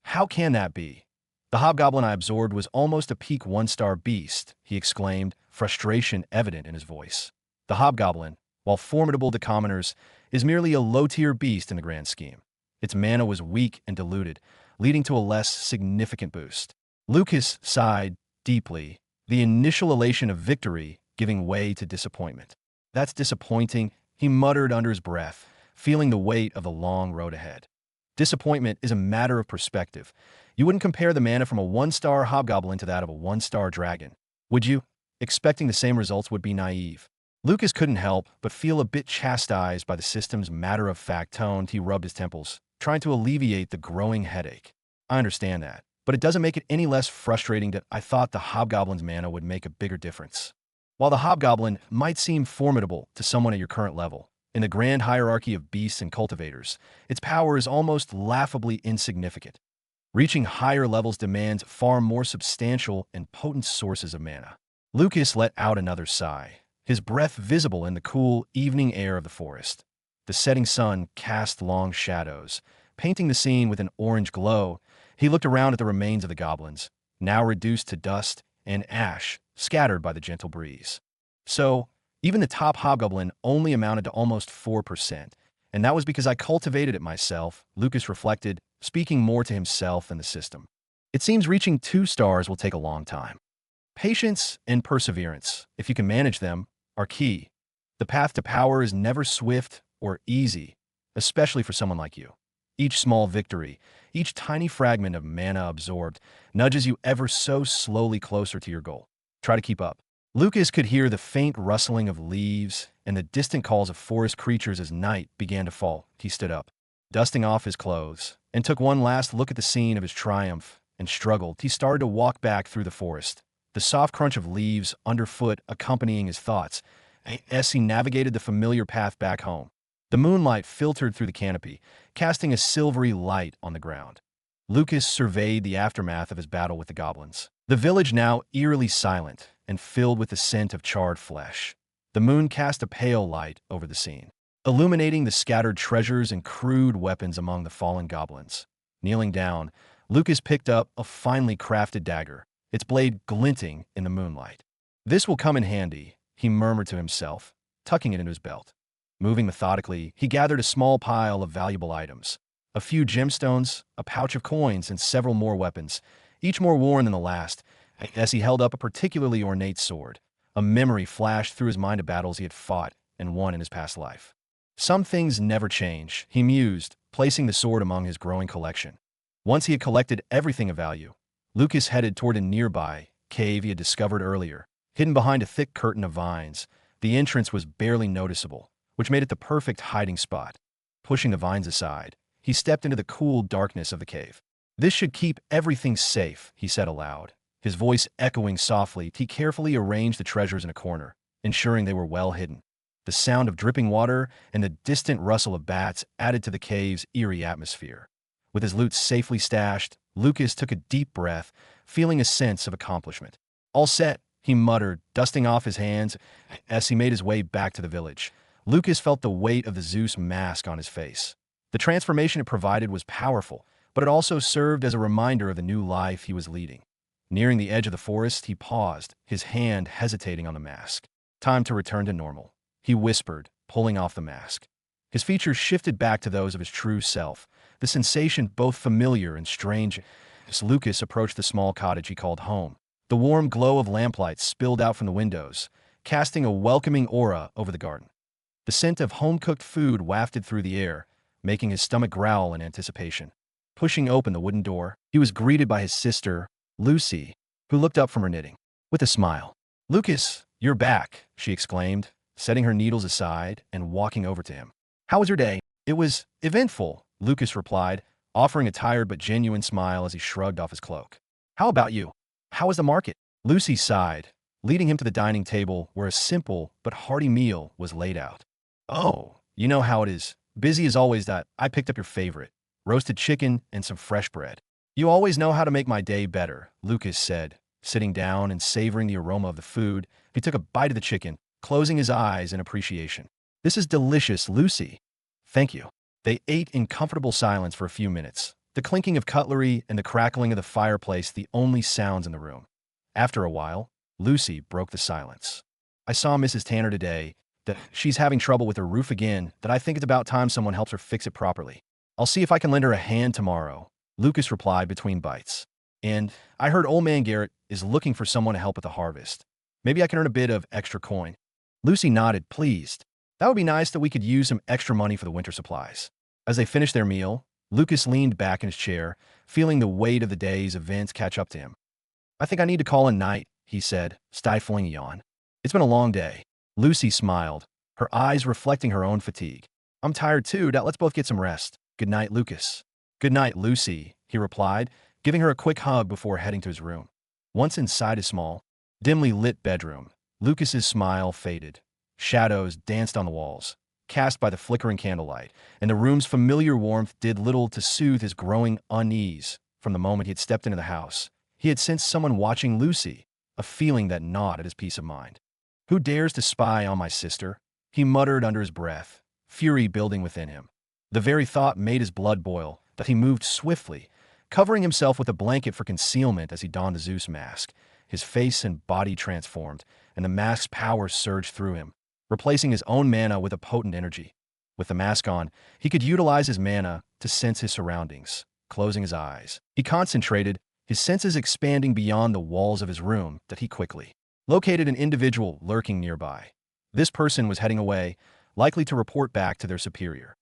How can that be? The hobgoblin I absorbed was almost a peak 1-star beast, he exclaimed, frustration evident in his voice. The hobgoblin, while formidable to commoners, is merely a low-tier beast in the grand scheme. Its mana was weak and diluted, leading to a less significant boost. Lucas sighed deeply, the initial elation of victory giving way to disappointment. "That's disappointing," he muttered under his breath, feeling the weight of the long road ahead. Disappointment is a matter of perspective. You wouldn't compare the mana from a 1-star hobgoblin to that of a 1-star dragon, would you? Expecting the same results would be naive. Lucas couldn't help but feel a bit chastised by the system's matter-of-fact tone. He rubbed his temples, trying to alleviate the growing headache. "I understand that, but it doesn't make it any less frustrating that I thought the hobgoblin's mana would make a bigger difference." While the hobgoblin might seem formidable to someone at your current level, in the grand hierarchy of beasts and cultivators, its power is almost laughably insignificant. Reaching higher levels demands far more substantial and potent sources of mana. Lucas let out another sigh, his breath visible in the cool evening air of the forest. The setting sun cast long shadows, painting the scene with an orange glow. He looked around at the remains of the goblins, now reduced to dust and ash, scattered by the gentle breeze. So, even the top hobgoblin only amounted to almost 4%, and that was because I cultivated it myself, Lucas reflected, speaking more to himself than the system. It seems reaching 2 stars will take a long time. Patience and perseverance, if you can manage them, are key. The path to power is never swift or easy, especially for someone like you. Each small victory, each tiny fragment of mana absorbed, nudges you ever so slowly closer to your goal. Try to keep up. Lucas could hear the faint rustling of leaves and the distant calls of forest creatures as night began to fall. He stood up, dusting off his clothes, and took one last look at the scene of his triumph and struggled. He started to walk back through the forest, the soft crunch of leaves underfoot accompanying his thoughts as he navigated the familiar path back home. The moonlight filtered through the canopy, casting a silvery light on the ground. Lucas surveyed the aftermath of his battle with the goblins. The village now eerily silent and filled with the scent of charred flesh. The moon cast a pale light over the scene, illuminating the scattered treasures and crude weapons among the fallen goblins. Kneeling down, Lucas picked up a finely crafted dagger, its blade glinting in the moonlight. "This will come in handy," he murmured to himself, tucking it into his belt. Moving methodically, he gathered a small pile of valuable items. A few gemstones, a pouch of coins, and several more weapons, each more worn than the last. As he held up a particularly ornate sword, a memory flashed through his mind of battles he had fought and won in his past life. Some things never change, he mused, placing the sword among his growing collection. Once he had collected everything of value, Lucas headed toward a nearby cave he had discovered earlier. Hidden behind a thick curtain of vines, the entrance was barely noticeable, which made it the perfect hiding spot. Pushing the vines aside, he stepped into the cool darkness of the cave. "This should keep everything safe," he said aloud, his voice echoing softly. He carefully arranged the treasures in a corner, ensuring they were well hidden. The sound of dripping water and the distant rustle of bats added to the cave's eerie atmosphere. With his loot safely stashed, Lucas took a deep breath, feeling a sense of accomplishment. "All set," he muttered, dusting off his hands as he made his way back to the village. Lucas felt the weight of the Zeus mask on his face. The transformation it provided was powerful, but it also served as a reminder of the new life he was leading. Nearing the edge of the forest, he paused, his hand hesitating on the mask. "Time to return to normal," he whispered, pulling off the mask. His features shifted back to those of his true self, the sensation both familiar and strange. As Lucas approached the small cottage he called home, the warm glow of lamplight spilled out from the windows, casting a welcoming aura over the garden. The scent of home-cooked food wafted through the air, making his stomach growl in anticipation. Pushing open the wooden door, he was greeted by his sister, Lucy, who looked up from her knitting. With a smile, "Lucas, you're back," she exclaimed, setting her needles aside and walking over to him. "How was your day?" "It was eventful," Lucas replied, offering a tired but genuine smile as he shrugged off his cloak. "How about you? How was the market?" Lucy sighed, leading him to the dining table where a simple but hearty meal was laid out. "Oh, you know how it is. Busy as always. That I picked up your favorite, roasted chicken and some fresh bread." "You always know how to make my day better," Lucas said, sitting down and savoring the aroma of the food. He took a bite of the chicken, closing his eyes in appreciation. "This is delicious, Lucy." "Thank you." They ate in comfortable silence for a few minutes, the clinking of cutlery and the crackling of the fireplace the only sounds in the room. After a while, Lucy broke the silence. "I saw Mrs. Tanner today. That she's having trouble with her roof again, that I think it's about time someone helps her fix it properly. I'll see if I can lend her a hand tomorrow," Lucas replied between bites. "And I heard old man Garrett is looking for someone to help with the harvest. Maybe I can earn a bit of extra coin." Lucy nodded, pleased. "That would be nice that we could use some extra money for the winter supplies." As they finished their meal, Lucas leaned back in his chair, feeling the weight of the day's events catch up to him. "I think I need to call a night," he said, stifling a yawn. "It's been a long day." Lucy smiled, her eyes reflecting her own fatigue. "I'm tired too. Let's both get some rest. Good night, Lucas." "Good night, Lucy," he replied, giving her a quick hug before heading to his room. Once inside his small, dimly lit bedroom, Lucas's smile faded. Shadows danced on the walls, cast by the flickering candlelight, and the room's familiar warmth did little to soothe his growing unease. From the moment he had stepped into the house, he had sensed someone watching Lucy, a feeling that gnawed at his peace of mind. "Who dares to spy on my sister?" he muttered under his breath, fury building within him. The very thought made his blood boil, that he moved swiftly, covering himself with a blanket for concealment as he donned the Zeus mask. His face and body transformed, and the mask's power surged through him, replacing his own mana with a potent energy. With the mask on, he could utilize his mana to sense his surroundings. Closing his eyes, he concentrated, his senses expanding beyond the walls of his room that he quickly located an individual lurking nearby. This person was heading away, likely to report back to their superior.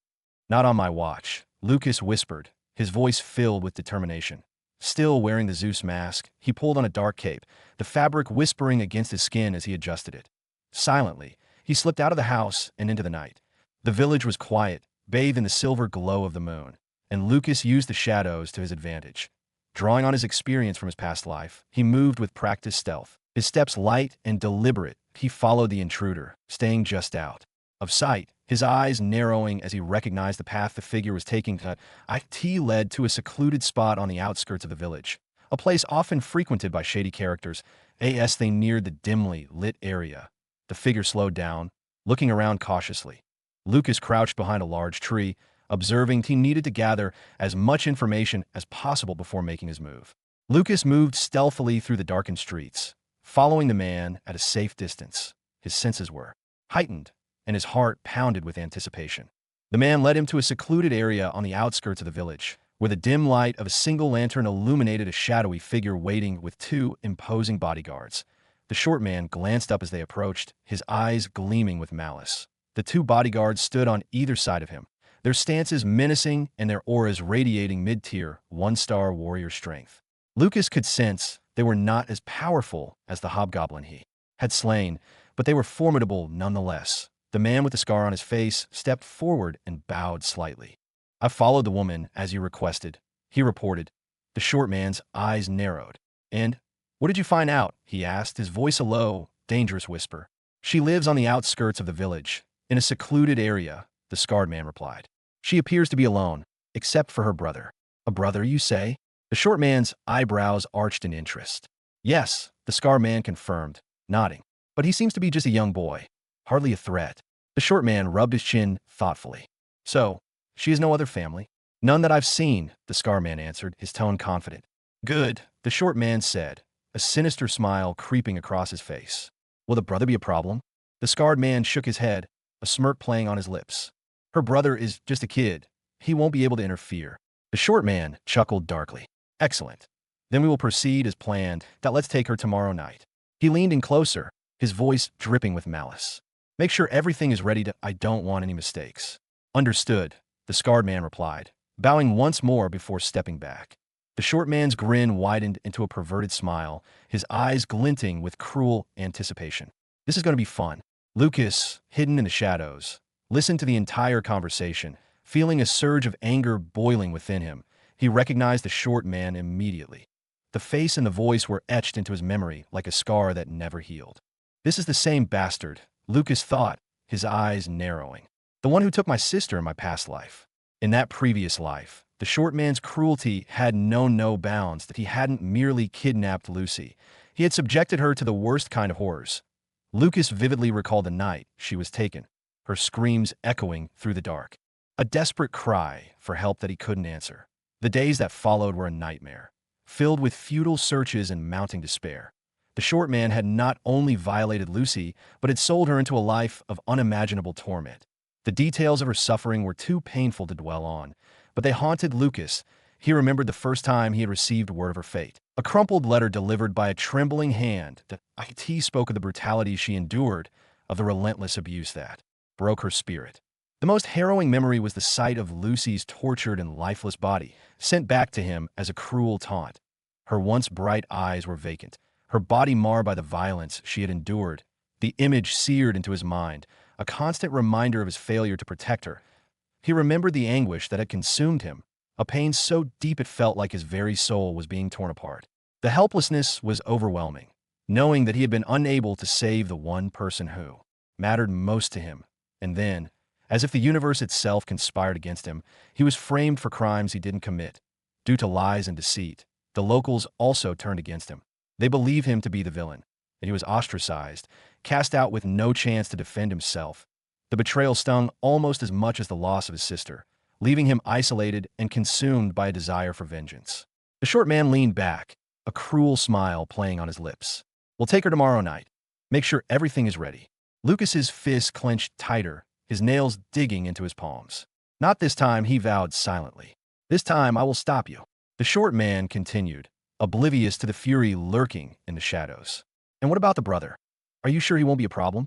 "Not on my watch," Lucas whispered, his voice filled with determination. Still wearing the Zeus mask, he pulled on a dark cape, the fabric whispering against his skin as he adjusted it. Silently, he slipped out of the house and into the night. The village was quiet, bathed in the silver glow of the moon, and Lucas used the shadows to his advantage. Drawing on his experience from his past life, he moved with practiced stealth. His steps light and deliberate, he followed the intruder, staying just out of sight, his eyes narrowing as he recognized the path the figure was taking. It led to a secluded spot on the outskirts of the village, a place often frequented by shady characters. As they neared the dimly lit area, the figure slowed down, looking around cautiously. Lucas crouched behind a large tree, observing he needed to gather as much information as possible before making his move. Lucas moved stealthily through the darkened streets, following the man at a safe distance. His senses were heightened, and his heart pounded with anticipation. The man led him to a secluded area on the outskirts of the village, where the dim light of a single lantern illuminated a shadowy figure waiting with two imposing bodyguards. The short man glanced up as they approached, his eyes gleaming with malice. The two bodyguards stood on either side of him, their stances menacing and their auras radiating mid-tier, one-star warrior strength. Lucas could sense they were not as powerful as the hobgoblin he had slain, but they were formidable nonetheless. The man with the scar on his face stepped forward and bowed slightly. "I followed the woman, as you requested," he reported. The short man's eyes narrowed. "And what did you find out?" he asked, his voice a low, dangerous whisper. "She lives on the outskirts of the village, in a secluded area," the scarred man replied. "She appears to be alone, except for her brother." "A brother, you say?" The short man's eyebrows arched in interest. "Yes," the scarred man confirmed, nodding. "But he seems to be just a young boy. Hardly a threat." The short man rubbed his chin thoughtfully. "So, she has no other family?" "None that I've seen," the scarred man answered, his tone confident. "Good," the short man said, a sinister smile creeping across his face. "Will the brother be a problem?" The scarred man shook his head, a smirk playing on his lips. "Her brother is just a kid. He won't be able to interfere." The short man chuckled darkly. "Excellent. Then we will proceed as planned. Let's take her tomorrow night." He leaned in closer, his voice dripping with malice. "Make sure everything is ready. I don't want any mistakes." "Understood," the scarred man replied, bowing once more before stepping back. The short man's grin widened into a perverted smile, his eyes glinting with cruel anticipation. "This is going to be fun." Lucas, hidden in the shadows, listened to the entire conversation, feeling a surge of anger boiling within him. He recognized the short man immediately. The face and the voice were etched into his memory like a scar that never healed. "This is the same bastard," Lucas thought, his eyes narrowing. "The one who took my sister in my past life." In that previous life, the short man's cruelty had known no bounds. That he hadn't merely kidnapped Lucy. He had subjected her to the worst kind of horrors. Lucas vividly recalled the night she was taken, her screams echoing through the dark. A desperate cry for help that he couldn't answer. The days that followed were a nightmare, filled with futile searches and mounting despair. The short man had not only violated Lucy, but had sold her into a life of unimaginable torment. The details of her suffering were too painful to dwell on, but they haunted Lucas. He remembered the first time he had received word of her fate. A crumpled letter delivered by a trembling hand. It spoke of the brutality she endured, of the relentless abuse that broke her spirit. The most harrowing memory was the sight of Lucy's tortured and lifeless body, sent back to him as a cruel taunt. Her once bright eyes were vacant, her body marred by the violence she had endured. The image seared into his mind, a constant reminder of his failure to protect her. He remembered the anguish that had consumed him, a pain so deep it felt like his very soul was being torn apart. The helplessness was overwhelming, knowing that he had been unable to save the one person who mattered most to him. And then, as if the universe itself conspired against him, he was framed for crimes he didn't commit. Due to lies and deceit, the locals also turned against him. They believed him to be the villain, and he was ostracized, cast out with no chance to defend himself. The betrayal stung almost as much as the loss of his sister, leaving him isolated and consumed by a desire for vengeance. The short man leaned back, a cruel smile playing on his lips. "We'll take her tomorrow night. Make sure everything is ready." Lucas's fist clenched tighter, his nails digging into his palms. "Not this time," he vowed silently. "This time I will stop you." The short man continued, oblivious to the fury lurking in the shadows. "And what about the brother? Are you sure he won't be a problem?"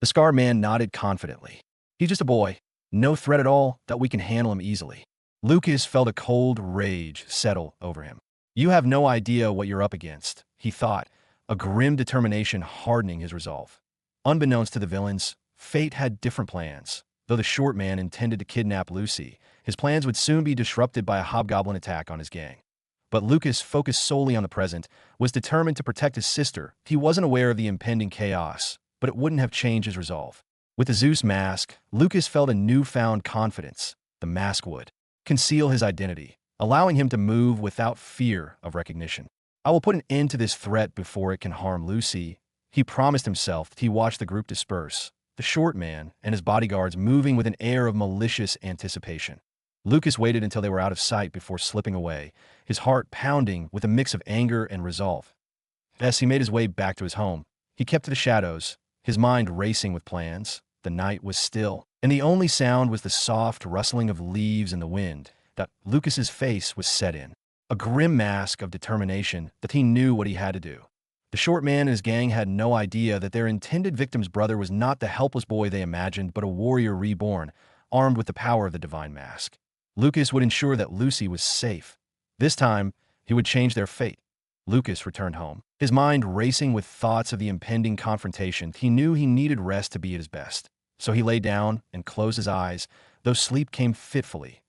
The scarred man nodded confidently. "He's just a boy. No threat at all. That we can handle him easily." Lucas felt a cold rage settle over him. "You have no idea what you're up against," he thought, a grim determination hardening his resolve. Unbeknownst to the villains, fate had different plans. Though the short man intended to kidnap Lucy, his plans would soon be disrupted by a hobgoblin attack on his gang. But Lucas, focused solely on the present, was determined to protect his sister. He wasn't aware of the impending chaos, but it wouldn't have changed his resolve. With the Zeus mask, Lucas felt a newfound confidence. The mask would conceal his identity, allowing him to move without fear of recognition. "I will put an end to this threat before it can harm Lucy," he promised himself. He watched the group disperse, the short man and his bodyguards moving with an air of malicious anticipation. Lucas waited until they were out of sight before slipping away, his heart pounding with a mix of anger and resolve. As he made his way back to his home, he kept to the shadows, his mind racing with plans. The night was still, and the only sound was the soft rustling of leaves in the wind. That Lucas's face was set in, a grim mask of determination that he knew what he had to do. The short man and his gang had no idea that their intended victim's brother was not the helpless boy they imagined, but a warrior reborn, armed with the power of the divine mask. Lucas would ensure that Lucy was safe. This time, he would change their fate. Lucas returned home, his mind racing with thoughts of the impending confrontation. He knew he needed rest to be at his best. So he lay down and closed his eyes, though sleep came fitfully.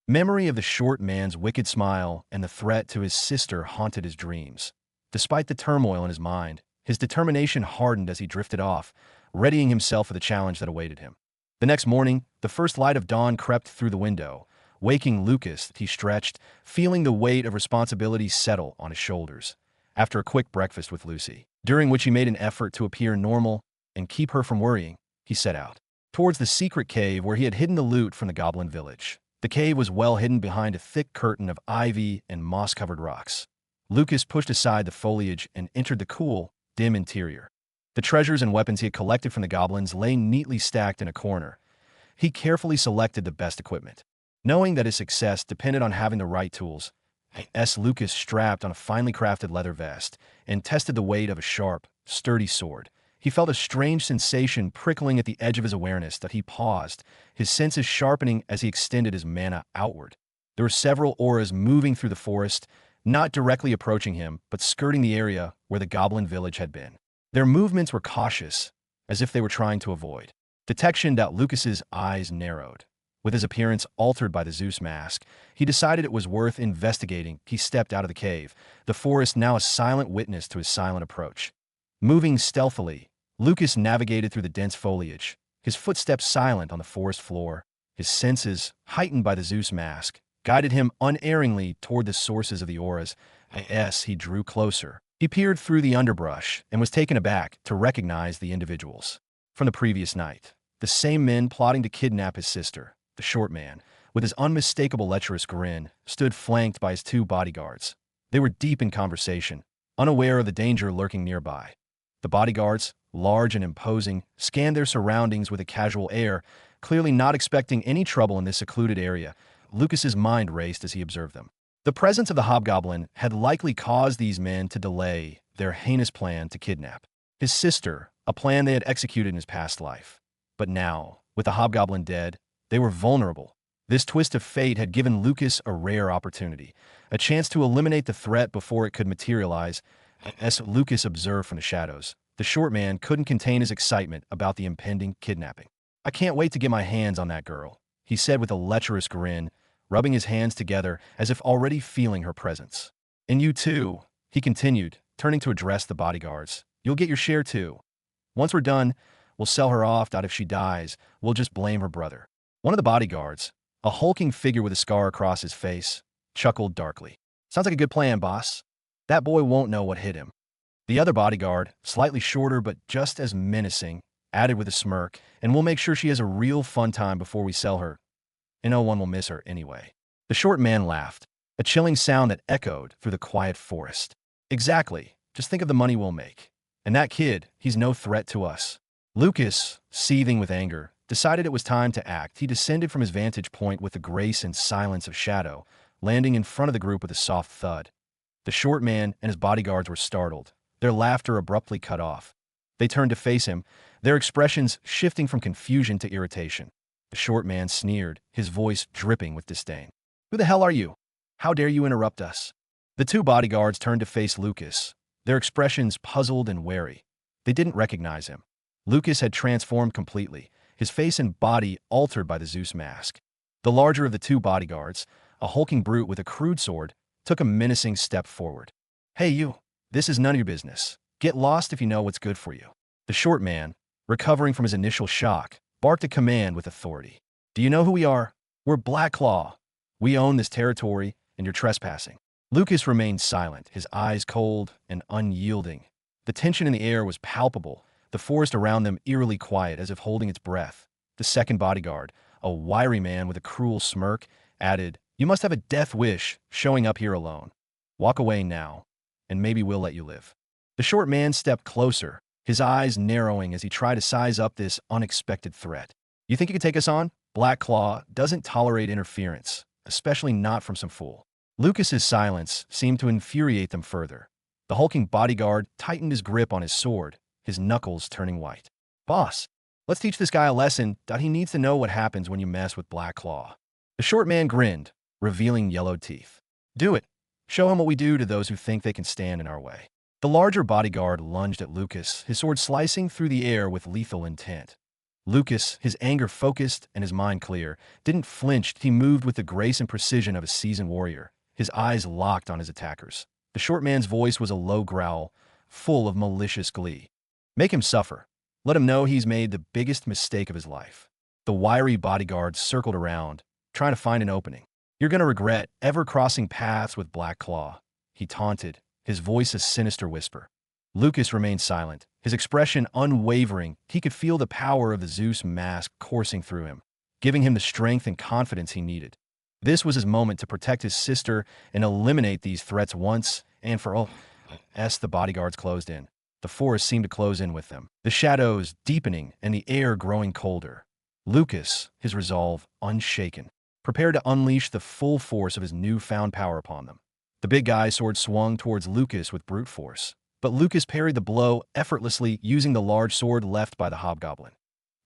Memory of the short man's wicked smile and the threat to his sister haunted his dreams. Despite the turmoil in his mind, his determination hardened as he drifted off, readying himself for the challenge that awaited him. The next morning, the first light of dawn crept through the window. Waking Lucas, he stretched, feeling the weight of responsibility settle on his shoulders. After a quick breakfast with Lucy, during which he made an effort to appear normal and keep her from worrying, he set out towards the secret cave where he had hidden the loot from the goblin village. The cave was well hidden behind a thick curtain of ivy and moss-covered rocks. Lucas pushed aside the foliage and entered the cool, dim interior. The treasures and weapons he had collected from the goblins lay neatly stacked in a corner. He carefully selected the best equipment. Knowing that his success depended on having the right tools, Lucas strapped on a finely crafted leather vest and tested the weight of a sharp, sturdy sword. He felt a strange sensation prickling at the edge of his awareness that he paused, his senses sharpening as he extended his mana outward. There were several auras moving through the forest, not directly approaching him, but skirting the area where the goblin village had been. Their movements were cautious, as if they were trying to avoid detection. Lucas's eyes narrowed. With his appearance altered by the Zeus mask, he decided it was worth investigating. He stepped out of the cave, the forest now a silent witness to his silent approach. Moving stealthily, Lucas navigated through the dense foliage, his footsteps silent on the forest floor. His senses, heightened by the Zeus mask, guided him unerringly toward the sources of the auras. As he drew closer, he peered through the underbrush and was taken aback to recognize the individuals from the previous night. The same men plotting to kidnap his sister. The short man, with his unmistakable lecherous grin, stood flanked by his two bodyguards. They were deep in conversation, unaware of the danger lurking nearby. The bodyguards, large and imposing, scanned their surroundings with a casual air, clearly not expecting any trouble in this secluded area. Lucas's mind raced as he observed them. The presence of the hobgoblin had likely caused these men to delay their heinous plan to kidnap his sister, a plan they had executed in his past life. But now, with the hobgoblin dead, they were vulnerable. This twist of fate had given Lucas a rare opportunity, a chance to eliminate the threat before it could materialize. As Lucas observed from the shadows, the short man couldn't contain his excitement about the impending kidnapping. "I can't wait to get my hands on that girl," he said with a lecherous grin, rubbing his hands together as if already feeling her presence. "And you too," he continued, turning to address the bodyguards. "You'll get your share too. Once we're done, we'll sell her off. If she dies, we'll just blame her brother." One of the bodyguards, a hulking figure with a scar across his face, chuckled darkly. "Sounds like a good plan, boss. That boy won't know what hit him." The other bodyguard, slightly shorter but just as menacing, added with a smirk, "And we'll make sure she has a real fun time before we sell her. And no one will miss her anyway." The short man laughed, a chilling sound that echoed through the quiet forest. "Exactly. Just think of the money we'll make. And that kid, he's no threat to us." Lucas, seething with anger, decided it was time to act. He descended from his vantage point with the grace and silence of shadow, landing in front of the group with a soft thud. The short man and his bodyguards were startled, their laughter abruptly cut off. They turned to face him, their expressions shifting from confusion to irritation. The short man sneered, his voice dripping with disdain. "Who the hell are you? How dare you interrupt us?" The two bodyguards turned to face Lucas, their expressions puzzled and wary. They didn't recognize him. Lucas had transformed completely, his face and body altered by the Zeus mask. The larger of the two bodyguards, a hulking brute with a crude sword, took a menacing step forward. "Hey you, this is none of your business. Get lost if you know what's good for you." The short man, recovering from his initial shock, barked a command with authority. "Do you know who we are? We're Black Claw. We own this territory, and you're trespassing." Lucas remained silent, his eyes cold and unyielding. The tension in the air was palpable, the forest around them eerily quiet as if holding its breath. The second bodyguard, a wiry man with a cruel smirk, added, "You must have a death wish showing up here alone. Walk away now, and maybe we'll let you live." The short man stepped closer, his eyes narrowing as he tried to size up this unexpected threat. "You think you could take us on?" Black Claw doesn't tolerate interference, especially not from some fool. Lucas's silence seemed to infuriate them further. The hulking bodyguard tightened his grip on his sword, his knuckles turning white. "Boss, let's teach this guy a lesson. He needs to know what happens when you mess with Black Claw." The short man grinned, revealing yellow teeth. "Do it. Show him what we do to those who think they can stand in our way." The larger bodyguard lunged at Lucas, his sword slicing through the air with lethal intent. Lucas, his anger focused and his mind clear, didn't flinch. He moved with the grace and precision of a seasoned warrior, his eyes locked on his attackers. The short man's voice was a low growl, full of malicious glee. "Make him suffer. Let him know he's made the biggest mistake of his life." The wiry bodyguard circled around, trying to find an opening. "You're going to regret ever crossing paths with Black Claw," he taunted, his voice a sinister whisper. Lucas remained silent, his expression unwavering. He could feel the power of the Zeus mask coursing through him, giving him the strength and confidence he needed. This was his moment to protect his sister and eliminate these threats once and for all. As the bodyguards closed in, the forest seemed to close in with them, the shadows deepening and the air growing colder. Lucas, his resolve unshaken, prepared to unleash the full force of his newfound power upon them. The big guy's sword swung towards Lucas with brute force, but Lucas parried the blow effortlessly using the large sword left by the hobgoblin.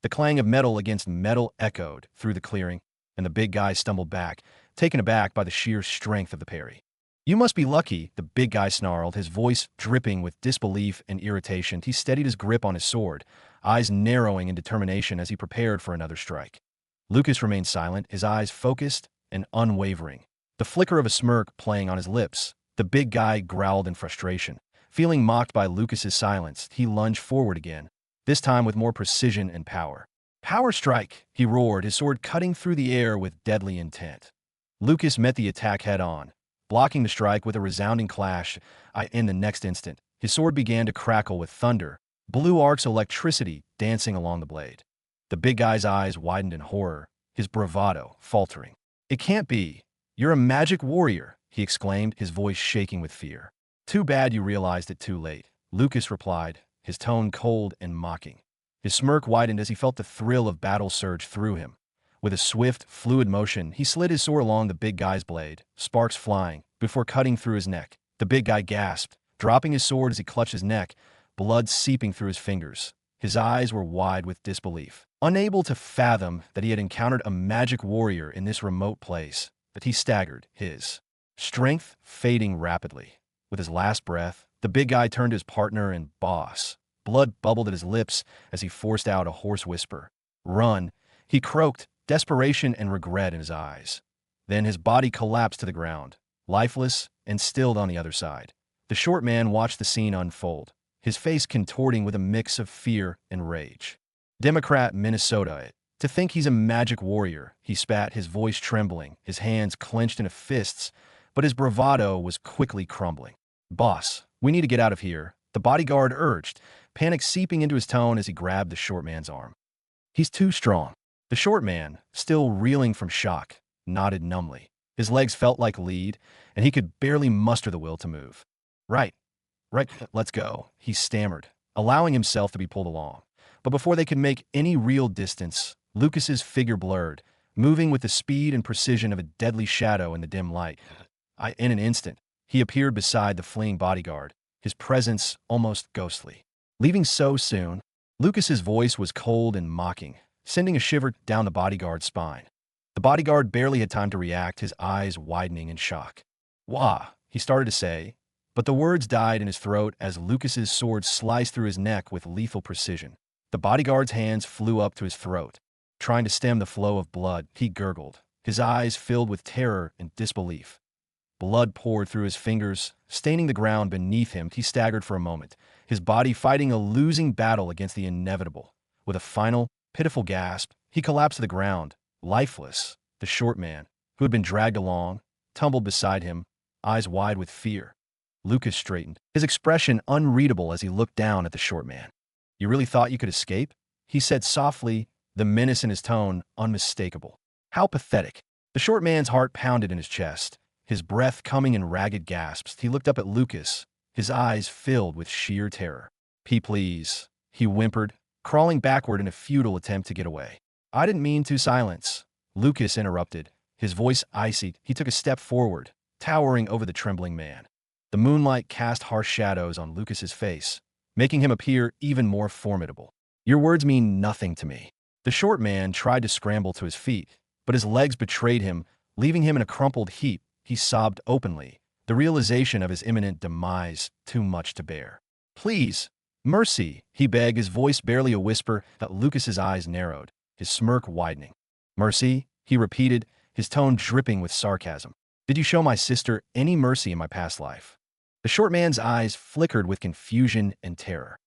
The clang of metal against metal echoed through the clearing, and the big guy stumbled back, taken aback by the sheer strength of the parry. "You must be lucky," the big guy snarled, his voice dripping with disbelief and irritation. He steadied his grip on his sword, eyes narrowing in determination as he prepared for another strike. Lucas remained silent, his eyes focused and unwavering, the flicker of a smirk playing on his lips. The big guy growled in frustration. Feeling mocked by Lucas's silence, he lunged forward again, this time with more precision and power. "Power strike!" he roared, his sword cutting through the air with deadly intent. Lucas met the attack head-on, blocking the strike with a resounding clash. In the next instant, his sword began to crackle with thunder, blue arcs of electricity dancing along the blade. The big guy's eyes widened in horror, his bravado faltering. "It can't be. You're a magic warrior," he exclaimed, his voice shaking with fear. "Too bad you realized it too late," Lucas replied, his tone cold and mocking. His smirk widened as he felt the thrill of battle surge through him. With a swift, fluid motion, he slid his sword along the big guy's blade, sparks flying, before cutting through his neck. The big guy gasped, dropping his sword as he clutched his neck, blood seeping through his fingers. His eyes were wide with disbelief, unable to fathom that he had encountered a magic warrior in this remote place. But he staggered, his strength fading rapidly. With his last breath, the big guy turned to his partner and boss. Blood bubbled at his lips as he forced out a hoarse whisper. "Run!" he croaked, desperation and regret in his eyes. Then his body collapsed to the ground, lifeless and stilled on the other side. The short man watched the scene unfold, his face contorting with a mix of fear and rage. "Democrat, Minnesota. To think he's a magic warrior," he spat, his voice trembling, his hands clenched into fists, but his bravado was quickly crumbling. "Boss, we need to get out of here," the bodyguard urged, panic seeping into his tone as he grabbed the short man's arm. "He's too strong." The short man, still reeling from shock, nodded numbly. His legs felt like lead, and he could barely muster the will to move. Right, let's go," he stammered, allowing himself to be pulled along. But before they could make any real distance, Lucas's figure blurred, moving with the speed and precision of a deadly shadow in the dim light. In an instant, he appeared beside the fleeing bodyguard, his presence almost ghostly. "Leaving so soon?" Lucas's voice was cold and mocking, sending a shiver down the bodyguard's spine. The bodyguard barely had time to react, his eyes widening in shock. "Wah," he started to say, but the words died in his throat as Lucas's sword sliced through his neck with lethal precision. The bodyguard's hands flew up to his throat. Trying to stem the flow of blood, he gurgled, his eyes filled with terror and disbelief. Blood poured through his fingers, staining the ground beneath him. He staggered for a moment, his body fighting a losing battle against the inevitable. With a final, pitiful gasp, he collapsed to the ground, lifeless. The short man, who had been dragged along, tumbled beside him, eyes wide with fear. Lucas straightened, his expression unreadable as he looked down at the short man. "You really thought you could escape?" he said softly, the menace in his tone unmistakable. "How pathetic." The short man's heart pounded in his chest, his breath coming in ragged gasps. He looked up at Lucas, his eyes filled with sheer terror. Please, he whimpered, crawling backward in a futile attempt to get away. I didn't mean to silence. Lucas interrupted, his voice icy. He took a step forward, towering over the trembling man. The moonlight cast harsh shadows on Lucas's face, making him appear even more formidable. Your words mean nothing to me. The short man tried to scramble to his feet, but his legs betrayed him, leaving him in a crumpled heap. He sobbed openly, the realization of his imminent demise too much to bear. Please, mercy, he begged, his voice barely a whisper. That Lucas's eyes narrowed, his smirk widening. Mercy, he repeated, his tone dripping with sarcasm. Did you show my sister any mercy in my past life? The short man's eyes flickered with confusion and terror.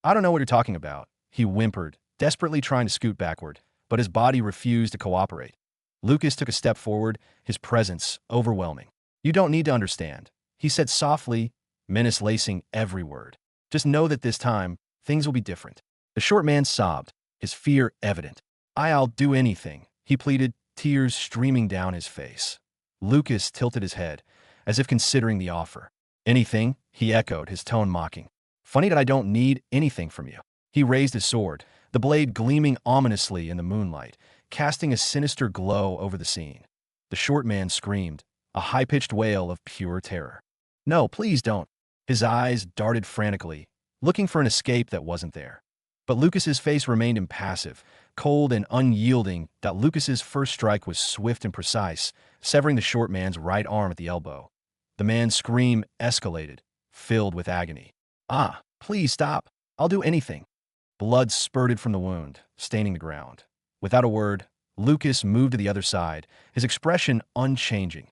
I don't know what you're talking about, he whimpered, desperately trying to scoot backward, but his body refused to cooperate. Lucas took a step forward, his presence overwhelming. You don't need to understand, he said softly, menace lacing every word. Just know that this time, things will be different. The short man sobbed, his fear evident. I'll do anything, he pleaded, tears streaming down his face. Lucas tilted his head, as if considering the offer. Anything, he echoed, his tone mocking. Funny that I don't need anything from you. He raised his sword, the blade gleaming ominously in the moonlight, casting a sinister glow over the scene. The short man screamed, a high-pitched wail of pure terror. No, please don't. His eyes darted frantically, looking for an escape that wasn't there. But Lucas's face remained impassive, cold and unyielding. That Lucas's first strike was swift and precise, severing the short man's right arm at the elbow. The man's scream escalated, filled with agony. Ah, please stop. I'll do anything. Blood spurted from the wound, staining the ground. Without a word, Lucas moved to the other side, his expression unchanging.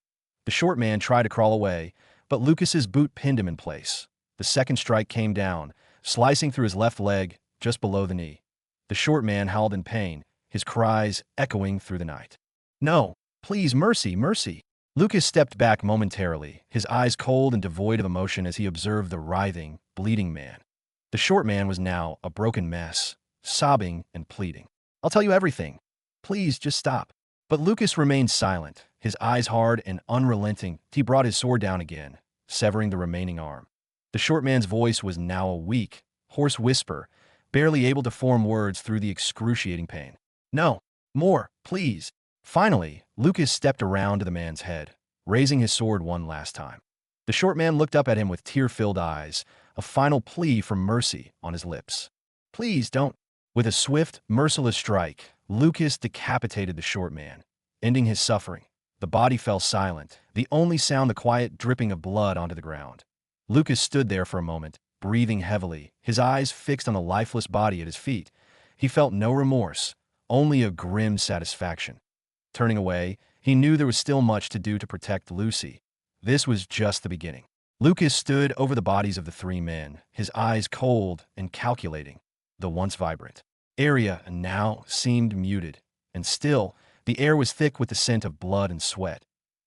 The short man tried to crawl away, but Lucas's boot pinned him in place. The second strike came down, slicing through his left leg, just below the knee. The short man howled in pain, his cries echoing through the night. No, please, mercy, mercy. Lucas stepped back momentarily, his eyes cold and devoid of emotion as he observed the writhing, bleeding man. The short man was now a broken mess, sobbing and pleading. I'll tell you everything. Please, just stop. But Lucas remained silent, his eyes hard and unrelenting. He brought his sword down again, severing the remaining arm. The short man's voice was now a weak, hoarse whisper, barely able to form words through the excruciating pain. No, more, please. Finally, Lucas stepped around to the man's head, raising his sword one last time. The short man looked up at him with tear-filled eyes, a final plea for mercy on his lips. Please don't. With a swift, merciless strike, Lucas decapitated the short man, ending his suffering. The body fell silent, the only sound the quiet dripping of blood onto the ground. Lucas stood there for a moment, breathing heavily, his eyes fixed on the lifeless body at his feet. He felt no remorse, only a grim satisfaction. Turning away, he knew there was still much to do to protect Lucy. This was just the beginning. Lucas stood over the bodies of the three men, his eyes cold and calculating. The once vibrant area now seemed muted, and still, the air was thick with the scent of blood and sweat.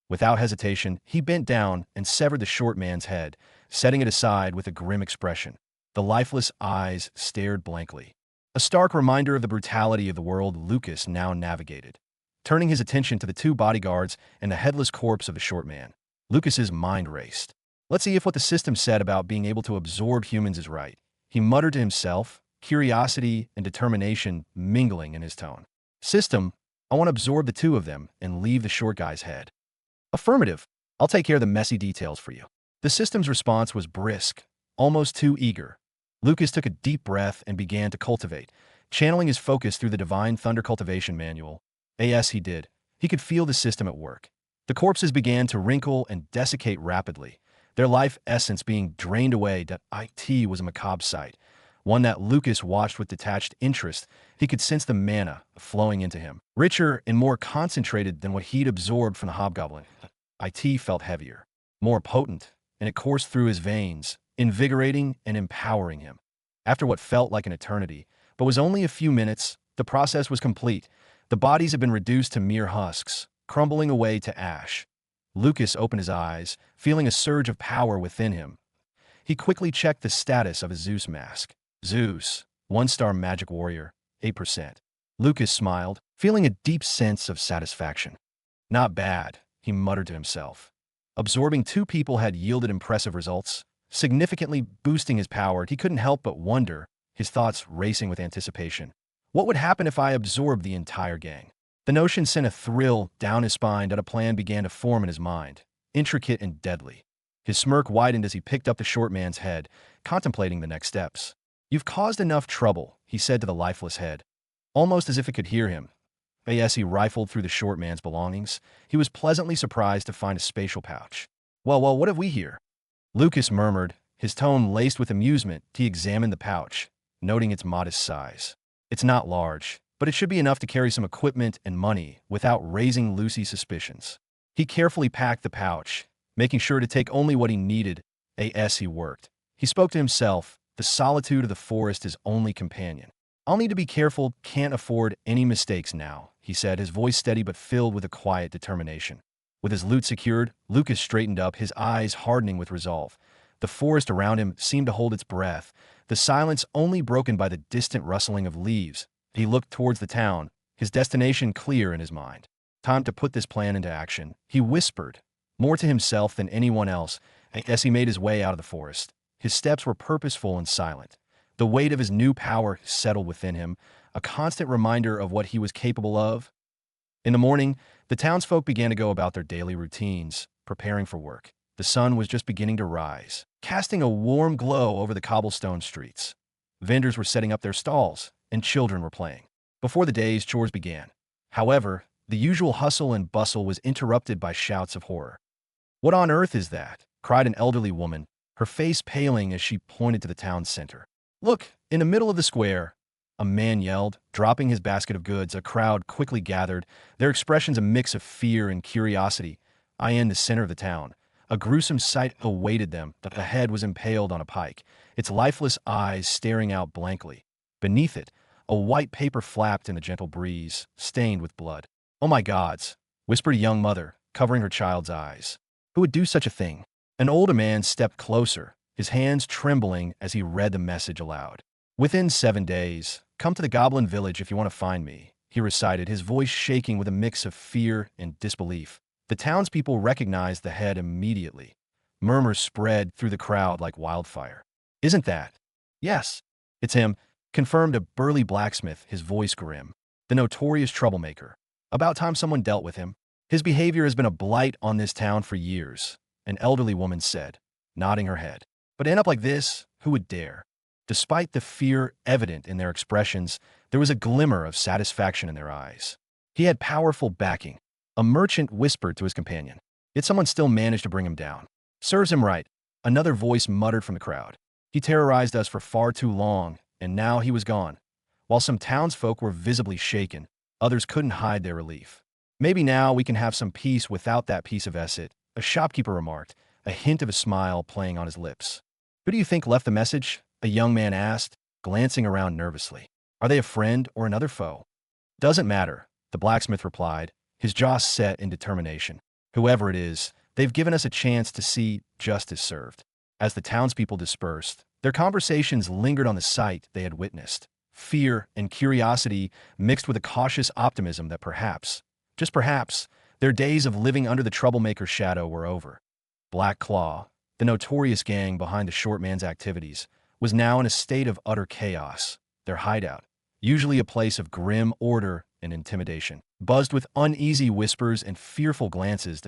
Without hesitation, he bent down and severed the short man's head, setting it aside with a grim expression. The lifeless eyes stared blankly. A stark reminder of the brutality of the world Lucas now navigated. Turning his attention to the two bodyguards and the headless corpse of the short man, Lucas's mind raced. Let's see if what the system said about being able to absorb humans is right. He muttered to himself, curiosity and determination mingling in his tone. System, I want to absorb the two of them and leave the short guy's head. Affirmative. I'll take care of the messy details for you. The system's response was brisk, almost too eager. Lucas took a deep breath and began to cultivate, channeling his focus through the Divine Thunder Cultivation Manual. Yes, he did. He could feel the system at work. The corpses began to wrinkle and desiccate rapidly, their life essence being drained away. It was a macabre sight, one that Lucas watched with detached interest. He could sense the mana flowing into him, richer and more concentrated than what he'd absorbed from the hobgoblin. It felt heavier, more potent, and it coursed through his veins, invigorating and empowering him. After what felt like an eternity, but was only a few minutes, the process was complete. The bodies had been reduced to mere husks, crumbling away to ash. Lucas opened his eyes, feeling a surge of power within him. He quickly checked the status of his Zeus mask. Zeus, 1-star magic warrior, 8%. Lucas smiled, feeling a deep sense of satisfaction. Not bad, he muttered to himself. Absorbing 2 people had yielded impressive results, significantly boosting his power. He couldn't help but wonder, his thoughts racing with anticipation. What would happen if I absorbed the entire gang? The notion sent a thrill down his spine that a plan began to form in his mind, intricate and deadly. His smirk widened as he picked up the short man's head, contemplating the next steps. You've caused enough trouble, he said to the lifeless head, almost as if it could hear him. As he rifled through the short man's belongings, he was pleasantly surprised to find a spatial pouch. Well, what have we here? Lucas murmured, his tone laced with amusement. He examined the pouch, noting its modest size. It's not large, but it should be enough to carry some equipment and money without raising Lucy's suspicions. He carefully packed the pouch, making sure to take only what he needed as he worked. He spoke to himself, the solitude of the forest his only companion. I'll need to be careful, can't afford any mistakes now, he said, his voice steady but filled with a quiet determination. With his loot secured, Lucas straightened up, his eyes hardening with resolve. The forest around him seemed to hold its breath, the silence only broken by the distant rustling of leaves. He looked towards the town, his destination clear in his mind. Time to put this plan into action, he whispered, more to himself than anyone else, as he made his way out of the forest. His steps were purposeful and silent. The weight of his new power settled within him, a constant reminder of what he was capable of. In the morning, the townsfolk began to go about their daily routines, preparing for work. The sun was just beginning to rise, casting a warm glow over the cobblestone streets. Vendors were setting up their stalls, and children were playing. Before the day's chores began, however, the usual hustle and bustle was interrupted by shouts of horror. "What on earth is that?" cried an elderly woman, her face paling as she pointed to the town center. "Look, in the middle of the square," a man yelled, dropping his basket of goods. A crowd quickly gathered, their expressions a mix of fear and curiosity. In the center of the town, a gruesome sight awaited them. The head was impaled on a pike, its lifeless eyes staring out blankly. Beneath it, a white paper flapped in the gentle breeze, stained with blood. "Oh my gods," whispered a young mother, covering her child's eyes. "Who would do such a thing?" An older man stepped closer, his hands trembling as he read the message aloud. "Within 7 days, come to the Goblin Village if you want to find me," he recited, his voice shaking with a mix of fear and disbelief. The townspeople recognized the head immediately. Murmurs spread through the crowd like wildfire. "Isn't that?" "Yes, it's him," confirmed a burly blacksmith, his voice grim. "The notorious troublemaker. About time someone dealt with him. His behavior has been a blight on this town for years," an elderly woman said, nodding her head. "But to end up like this, who would dare?" Despite the fear evident in their expressions, there was a glimmer of satisfaction in their eyes. He had powerful backing. A merchant whispered to his companion. Yet someone still managed to bring him down. "Serves him right," another voice muttered from the crowd. "He terrorized us for far too long, and now he was gone." While some townsfolk were visibly shaken, others couldn't hide their relief. "Maybe now we can have some peace without that piece of Esset," a shopkeeper remarked, a hint of a smile playing on his lips. "Who do you think left the message?" a young man asked, glancing around nervously. "Are they a friend or another foe?" "Doesn't matter," the blacksmith replied, his jaw set in determination. "Whoever it is, they've given us a chance to see justice served." As the townspeople dispersed, their conversations lingered on the sight they had witnessed. Fear and curiosity mixed with a cautious optimism that perhaps, just perhaps, their days of living under the troublemaker's shadow were over. Black Claw, the notorious gang behind the short man's activities, was now in a state of utter chaos. Their hideout, usually a place of grim order and intimidation, buzzed with uneasy whispers and fearful glances.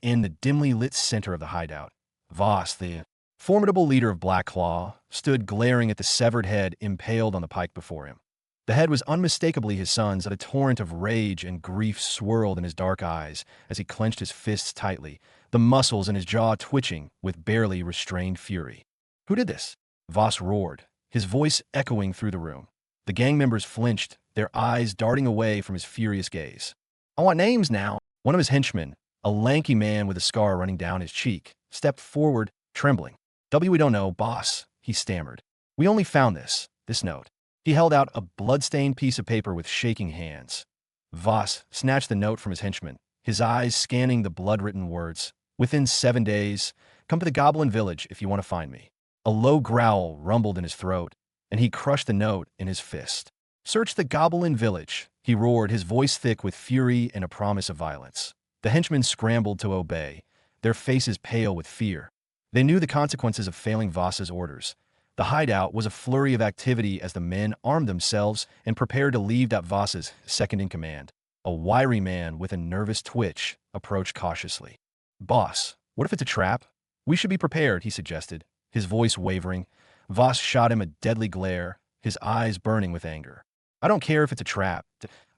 In the dimly lit center of the hideout, Voss, the formidable leader of Black Claw, stood glaring at the severed head impaled on the pike before him. The head was unmistakably his son's, and a torrent of rage and grief swirled in his dark eyes as he clenched his fists tightly, the muscles in his jaw twitching with barely restrained fury. "Who did this?" Voss roared, his voice echoing through the room. The gang members flinched, their eyes darting away from his furious gaze. "I want names now." One of his henchmen, a lanky man with a scar running down his cheek, stepped forward, trembling. "We don't know, boss," he stammered. "We only found this note." He held out a blood-stained piece of paper with shaking hands. Voss snatched the note from his henchman, his eyes scanning the blood-written words. "Within 7 days, come to the Goblin Village if you want to find me." A low growl rumbled in his throat, and he crushed the note in his fist. "Search the Goblin Village," he roared, his voice thick with fury and a promise of violence. The henchmen scrambled to obey, their faces pale with fear. They knew the consequences of failing Voss's orders. The hideout was a flurry of activity as the men armed themselves and prepared to leave Voss's second-in-command. A wiry man with a nervous twitch approached cautiously. "Boss, what if it's a trap? We should be prepared," he suggested, his voice wavering. Voss shot him a deadly glare, his eyes burning with anger. "I don't care if it's a trap.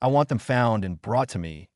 I want them found and brought to me.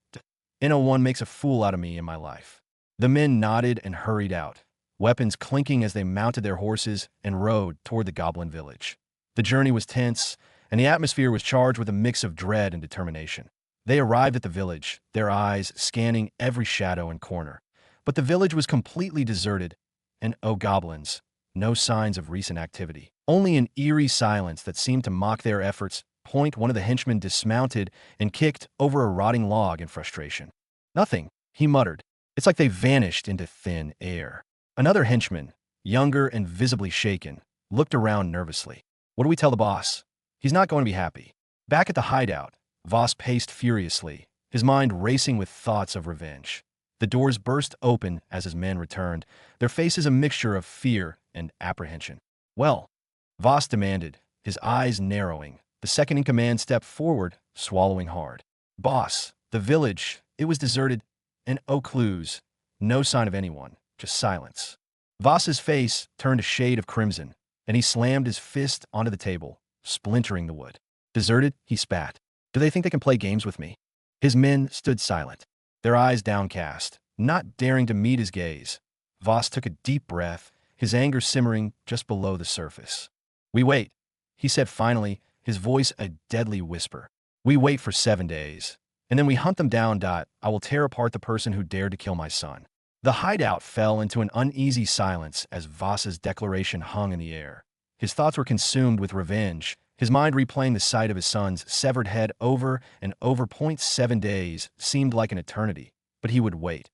No one makes a fool out of me in my life." The men nodded and hurried out, weapons clinking as they mounted their horses and rode toward the goblin village. The journey was tense, and the atmosphere was charged with a mix of dread and determination. They arrived at the village, their eyes scanning every shadow and corner. But the village was completely deserted, and goblins, no signs of recent activity. Only an eerie silence that seemed to mock their efforts. One of the henchmen dismounted and kicked over a rotting log in frustration. "Nothing," he muttered. "It's like they vanished into thin air." Another henchman, younger and visibly shaken, looked around nervously. "What do we tell the boss? He's not going to be happy." Back at the hideout, Voss paced furiously, his mind racing with thoughts of revenge. The doors burst open as his men returned, their faces a mixture of fear and apprehension. "Well?" Voss demanded, his eyes narrowing. The second-in-command stepped forward, swallowing hard. "Boss, the village, it was deserted, and clues. No sign of anyone, just silence." Voss's face turned a shade of crimson, and he slammed his fist onto the table, splintering the wood. "Deserted?" he spat. "Do they think they can play games with me?" His men stood silent, their eyes downcast, not daring to meet his gaze. Voss took a deep breath, his anger simmering just below the surface. "We wait," he said finally, his voice a deadly whisper. "We wait for 7 days, and then we hunt them down. I will tear apart the person who dared to kill my son." The hideout fell into an uneasy silence as Voss's declaration hung in the air. His thoughts were consumed with revenge, his mind replaying the sight of his son's severed head over and over. 7 days seemed like an eternity, but he would wait.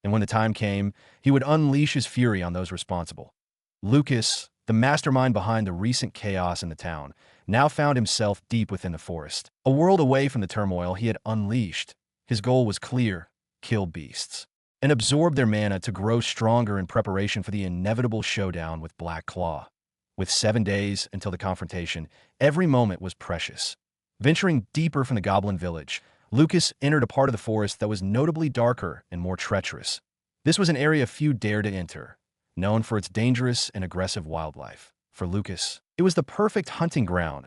And when the time came, he would unleash his fury on those responsible. Lucas, the mastermind behind the recent chaos in the town, now found himself deep within the forest. A world away from the turmoil he had unleashed. His goal was clear: kill beasts and absorb their mana to grow stronger in preparation for the inevitable showdown with Black Claw. With 7 days until the confrontation, every moment was precious. Venturing deeper from the goblin village, Lucas entered a part of the forest that was notably darker and more treacherous. This was an area few dared to enter, known for its dangerous and aggressive wildlife. For Lucas, it was the perfect hunting ground.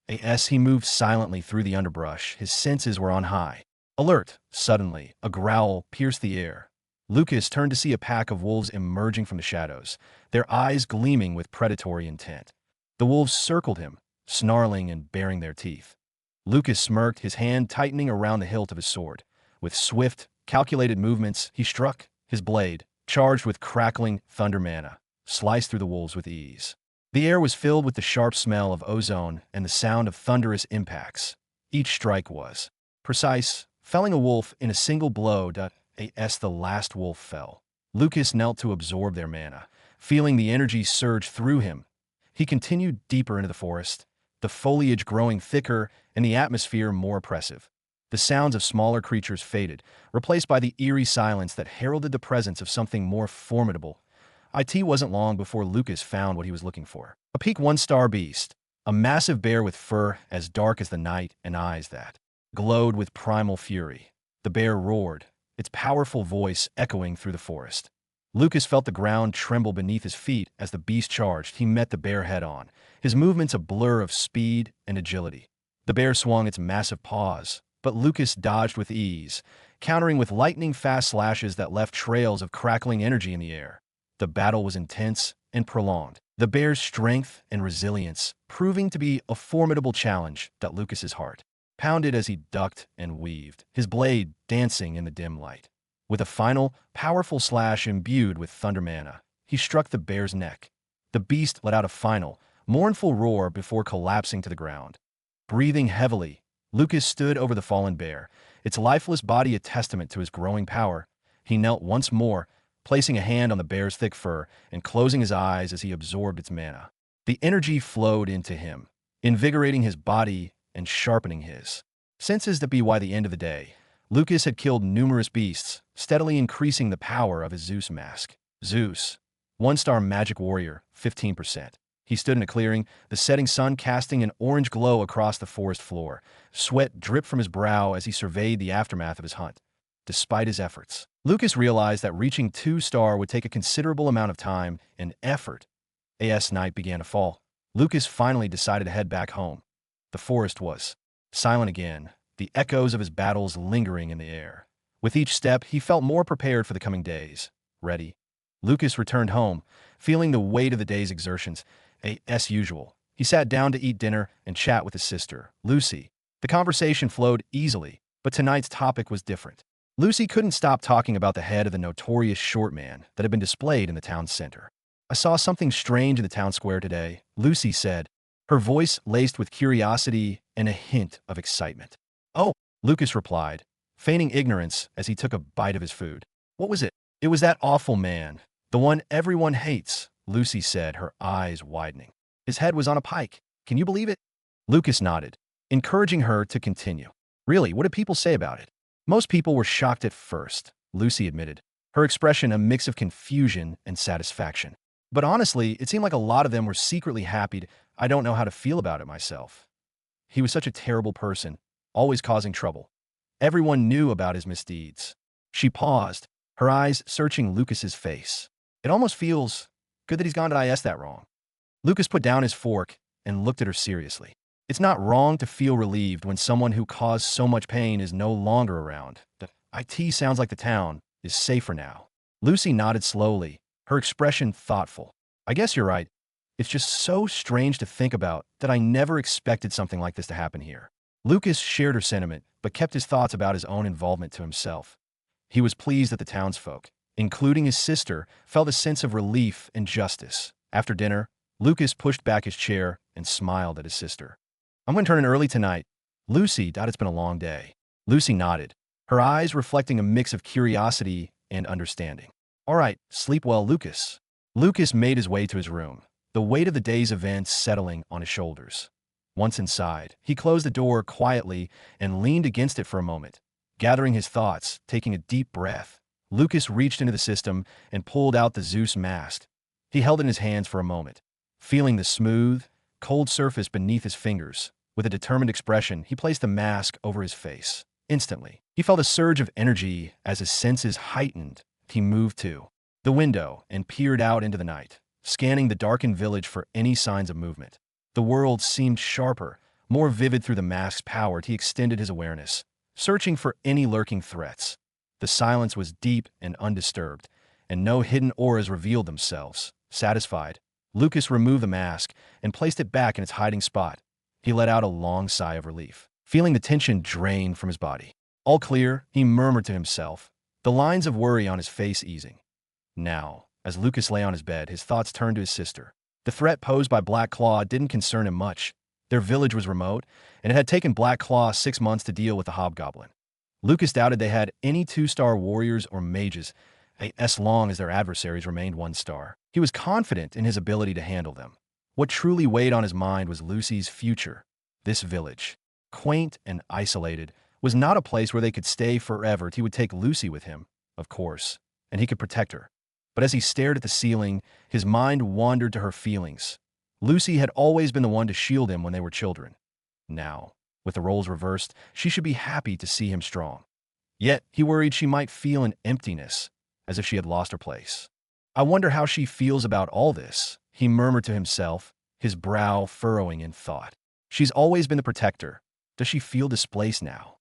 As he moved silently through the underbrush, his senses were on high. Alert! Suddenly, a growl pierced the air. Lucas turned to see a pack of wolves emerging from the shadows, their eyes gleaming with predatory intent. The wolves circled him, snarling and baring their teeth. Lucas smirked, his hand tightening around the hilt of his sword. With swift, calculated movements, he struck. His blade, charged with crackling thunder mana, sliced through the wolves with ease. The air was filled with the sharp smell of ozone and the sound of thunderous impacts. Each strike was precise, felling a wolf in a single blow. As the last wolf fell, Lucas knelt to absorb their mana, feeling the energy surge through him. He continued deeper into the forest, the foliage growing thicker and the atmosphere more oppressive. The sounds of smaller creatures faded, replaced by the eerie silence that heralded the presence of something more formidable. It wasn't long before Lucas found what he was looking for. A peak 1-star beast, a massive bear with fur as dark as the night and eyes that glowed with primal fury. The bear roared, its powerful voice echoing through the forest. Lucas felt the ground tremble beneath his feet as the beast charged. He met the bear head-on, his movements a blur of speed and agility. The bear swung its massive paws, but Lucas dodged with ease, countering with lightning-fast slashes that left trails of crackling energy in the air. The battle was intense and prolonged, the bear's strength and resilience proving to be a formidable challenge that Lucas's heart pounded as he ducked and weaved, his blade dancing in the dim light. With a final, powerful slash imbued with thunder mana, he struck the bear's neck. The beast let out a final, mournful roar before collapsing to the ground. Breathing heavily, Lucas stood over the fallen bear, its lifeless body a testament to his growing power. He knelt once more, placing a hand on the bear's thick fur and closing his eyes as he absorbed its mana. The energy flowed into him, invigorating his body and sharpening his senses. By the end of the day, Lucas had killed numerous beasts, steadily increasing the power of his Zeus mask. Zeus, 1-star magic warrior, 15%. He stood in a clearing, the setting sun casting an orange glow across the forest floor. Sweat dripped from his brow as he surveyed the aftermath of his hunt. Despite his efforts, Lucas realized that reaching 2-star would take a considerable amount of time and effort. As night began to fall, Lucas finally decided to head back home. The forest was silent again, the echoes of his battles lingering in the air. With each step, he felt more prepared for the coming days. Ready. Lucas returned home, feeling the weight of the day's exertions. As usual, he sat down to eat dinner and chat with his sister, Lucy. The conversation flowed easily, but tonight's topic was different. Lucy couldn't stop talking about the head of the notorious short man that had been displayed in the town center. "I saw something strange in the town square today," Lucy said, her voice laced with curiosity and a hint of excitement. "Oh," Lucas replied, feigning ignorance as he took a bite of his food. "What was it?" "It was that awful man, the one everyone hates," Lucy said, her eyes widening. "His head was on a pike. Can you believe it?" Lucas nodded, encouraging her to continue. "Really, what did people say about it?" "Most people were shocked at first," Lucy admitted, her expression a mix of confusion and satisfaction. "But honestly, it seemed like a lot of them were secretly happy. I don't know how to feel about it myself. He was such a terrible person, always causing trouble. Everyone knew about his misdeeds." She paused, her eyes searching Lucas's face. "It almost feels good that he's gone. Did I ask that wrong?" Lucas put down his fork and looked at her seriously. "It's not wrong to feel relieved when someone who caused so much pain is no longer around. The IT sounds like the town is safer now." Lucy nodded slowly, her expression thoughtful. "I guess you're right. It's just so strange to think about that I never expected something like this to happen here." Lucas shared her sentiment, but kept his thoughts about his own involvement to himself. He was pleased that the townsfolk, including his sister, felt a sense of relief and justice. After dinner, Lucas pushed back his chair and smiled at his sister. "I'm going to turn in early tonight." "Lucy, it's been a long day." Lucy nodded, her eyes reflecting a mix of curiosity and understanding. "All right, sleep well, Lucas." Lucas made his way to his room, the weight of the day's events settling on his shoulders. Once inside, he closed the door quietly and leaned against it for a moment. Gathering his thoughts, taking a deep breath, Lucas reached into the system and pulled out the Zeus mask. He held it in his hands for a moment, feeling the smooth, cold surface beneath his fingers. With a determined expression, he placed the mask over his face. Instantly, he felt a surge of energy as his senses heightened. He moved to the window and peered out into the night, scanning the darkened village for any signs of movement. The world seemed sharper, more vivid through the mask's power. He extended his awareness, searching for any lurking threats. The silence was deep and undisturbed, and no hidden auras revealed themselves. Satisfied, Lucas removed the mask and placed it back in its hiding spot. He let out a long sigh of relief, feeling the tension drain from his body. "All clear," he murmured to himself, the lines of worry on his face easing. Now, as Lucas lay on his bed, his thoughts turned to his sister. The threat posed by Black Claw didn't concern him much. Their village was remote, and it had taken Black Claw 6 months to deal with the hobgoblin. Lucas doubted they had any 2-star warriors or mages, as long as their adversaries remained 1-star. He was confident in his ability to handle them. What truly weighed on his mind was Lucy's future. This village, quaint and isolated, was not a place where they could stay forever. He would take Lucy with him, of course, and he could protect her. But as he stared at the ceiling, his mind wandered to her feelings. Lucy had always been the one to shield him when they were children. Now, with the roles reversed, she should be happy to see him strong. Yet, he worried she might feel an emptiness, as if she had lost her place. "I wonder how she feels about all this," he murmured to himself, his brow furrowing in thought. "She's always been the protector. Does she feel displaced now?"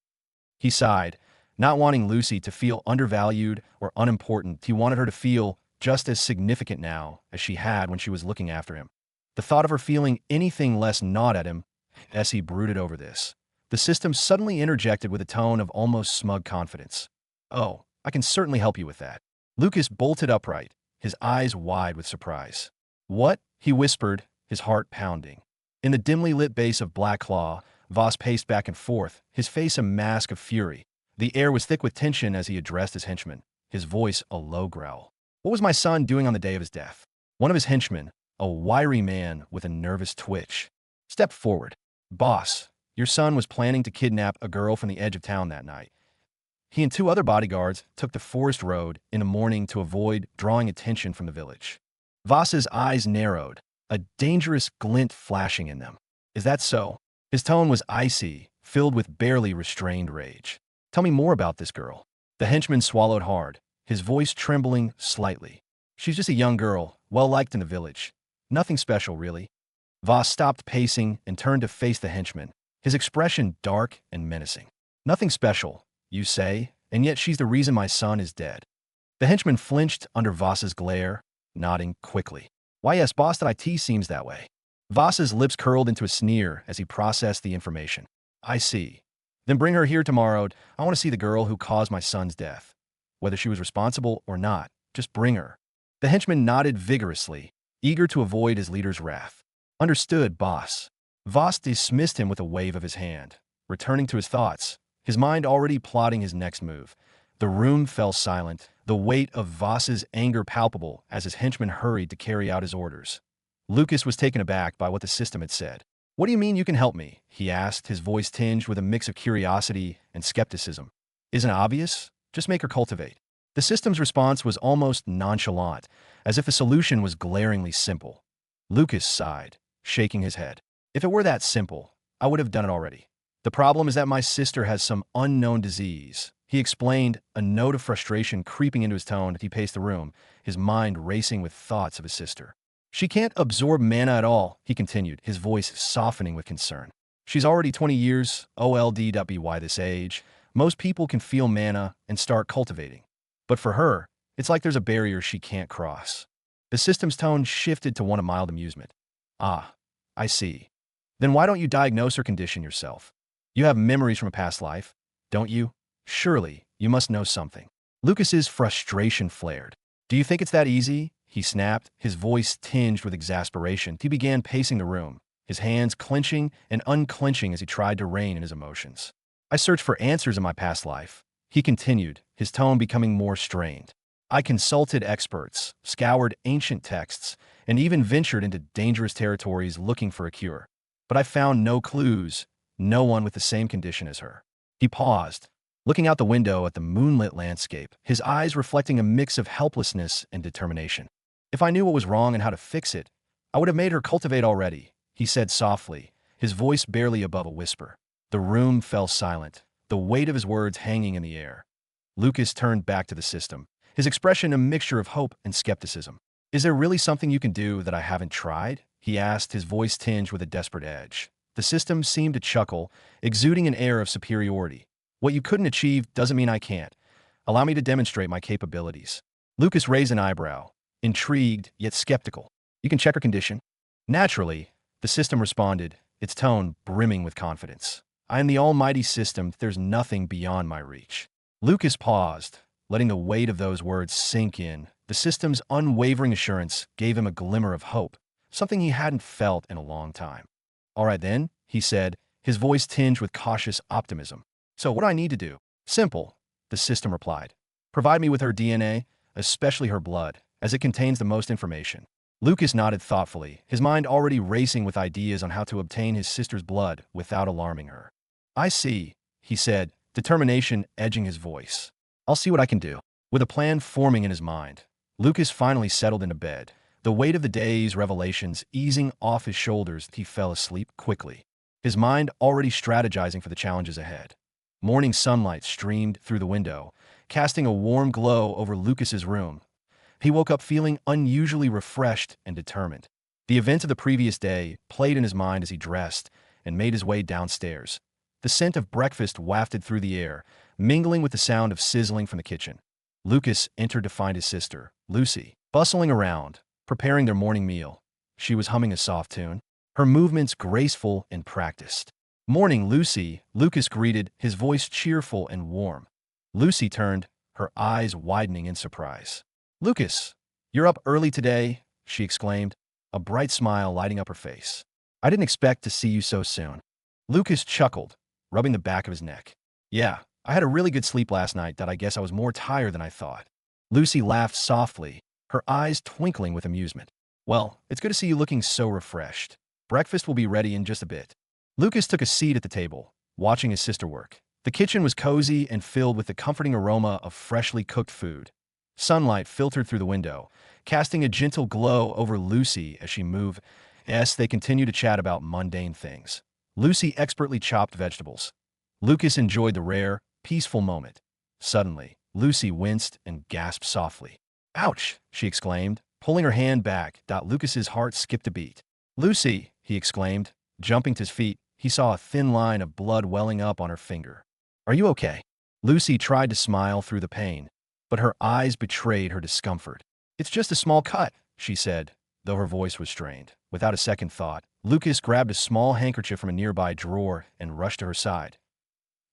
He sighed, not wanting Lucy to feel undervalued or unimportant. He wanted her to feel just as significant now as she had when she was looking after him. The thought of her feeling anything less gnawed at him as he brooded over this. The system suddenly interjected with a tone of almost smug confidence. "Oh, I can certainly help you with that." Lucas bolted upright, his eyes wide with surprise. "What?" he whispered, his heart pounding. In the dimly lit base of Black Claw, Voss paced back and forth, his face a mask of fury. The air was thick with tension as he addressed his henchman, his voice a low growl. "What was my son doing on the day of his death?" One of his henchmen, a wiry man with a nervous twitch, stepped forward. "Boss, your son was planning to kidnap a girl from the edge of town that night. He and two other bodyguards took the forest road in the morning to avoid drawing attention from the village. Voss's eyes narrowed, a dangerous glint flashing in them. Is that so? His tone was icy, filled with barely restrained rage. Tell me more about this girl. The henchman swallowed hard, his voice trembling slightly. She's just a young girl, well-liked in the village. Nothing special, really. Voss stopped pacing and turned to face the henchman, his expression dark and menacing. Nothing special, you say, and yet she's the reason my son is dead. The henchman flinched under Voss's glare, nodding quickly. Why, yes, boss, that IT seems that way. Voss's lips curled into a sneer as he processed the information. I see. Then bring her here tomorrow. I want to see the girl who caused my son's death. Whether she was responsible or not, just bring her. The henchman nodded vigorously, eager to avoid his leader's wrath. Understood, boss. Voss dismissed him with a wave of his hand, returning to his thoughts, his mind already plotting his next move. The room fell silent, the weight of Voss's anger palpable as his henchman hurried to carry out his orders. Lucas was taken aback by what the system had said. What do you mean you can help me? He asked, his voice tinged with a mix of curiosity and skepticism. Isn't it obvious? Just make her cultivate. The system's response was almost nonchalant, as if the solution was glaringly simple. Lucas sighed, shaking his head. If it were that simple, I would have done it already. The problem is that my sister has some unknown disease, he explained, a note of frustration creeping into his tone as he paced the room, his mind racing with thoughts of his sister. She can't absorb mana at all, he continued, his voice softening with concern. She's already 20 years old by this age. Most people can feel mana and start cultivating. But for her, it's like there's a barrier she can't cross. The system's tone shifted to one of mild amusement. Ah, I see. Then why don't you diagnose her condition yourself? You have memories from a past life, don't you? Surely, you must know something. Lucas's frustration flared. Do you think it's that easy? He snapped, his voice tinged with exasperation. He began pacing the room, his hands clenching and unclenching as he tried to rein in his emotions. I searched for answers in my past life, he continued, his tone becoming more strained. I consulted experts, scoured ancient texts, and even ventured into dangerous territories looking for a cure. But I found no clues, no one with the same condition as her. He paused, looking out the window at the moonlit landscape, his eyes reflecting a mix of helplessness and determination. If I knew what was wrong and how to fix it, I would have made her cultivate already, he said softly, his voice barely above a whisper. The room fell silent, the weight of his words hanging in the air. Lucas turned back to the system, his expression a mixture of hope and skepticism. Is there really something you can do that I haven't tried? He asked, his voice tinged with a desperate edge. The system seemed to chuckle, exuding an air of superiority. What you couldn't achieve doesn't mean I can't. Allow me to demonstrate my capabilities. Lucas raised an eyebrow, intrigued yet skeptical. You can check her condition. Naturally, the system responded, its tone brimming with confidence. I am the almighty system, there's nothing beyond my reach. Lucas paused, letting the weight of those words sink in. The system's unwavering assurance gave him a glimmer of hope, something he hadn't felt in a long time. All right then, he said, his voice tinged with cautious optimism. So what do I need to do? Simple, the system replied. Provide me with her DNA, especially her blood, as it contains the most information. Lucas nodded thoughtfully, his mind already racing with ideas on how to obtain his sister's blood without alarming her. I see, he said, determination edging his voice. I'll see what I can do. With a plan forming in his mind, Lucas finally settled into bed. The weight of the day's revelations easing off his shoulders, he fell asleep quickly, his mind already strategizing for the challenges ahead. Morning sunlight streamed through the window, casting a warm glow over Lucas's room. He woke up feeling unusually refreshed and determined. The events of the previous day played in his mind as he dressed and made his way downstairs. The scent of breakfast wafted through the air, mingling with the sound of sizzling from the kitchen. Lucas entered to find his sister, Lucy, bustling around, preparing their morning meal. She was humming a soft tune, her movements graceful and practiced. Morning, Lucy, Lucas greeted, his voice cheerful and warm. Lucy turned, her eyes widening in surprise. Lucas, you're up early today, she exclaimed, a bright smile lighting up her face. I didn't expect to see you so soon. Lucas chuckled, rubbing the back of his neck. Yeah, I had a really good sleep last night that I guess I was more tired than I thought. Lucy laughed softly, her eyes twinkling with amusement. Well, it's good to see you looking so refreshed. Breakfast will be ready in just a bit. Lucas took a seat at the table, watching his sister work, The kitchen was cozy and filled with the comforting aroma of freshly cooked food. Sunlight filtered through the window, casting a gentle glow over Lucy as she moved. Yes, they continued to chat about mundane things. Lucy expertly chopped vegetables. Lucas enjoyed the rare, peaceful moment. Suddenly, Lucy winced and gasped softly. "Ouch!" she exclaimed, pulling her hand back. Lucas's heart skipped a beat. "Lucy!" he exclaimed. Jumping to his feet, he saw a thin line of blood welling up on her finger. "Are you okay?" Lucy tried to smile through the pain, but her eyes betrayed her discomfort. "It's just a small cut," she said, though her voice was strained. Without a second thought, Lucas grabbed a small handkerchief from a nearby drawer and rushed to her side.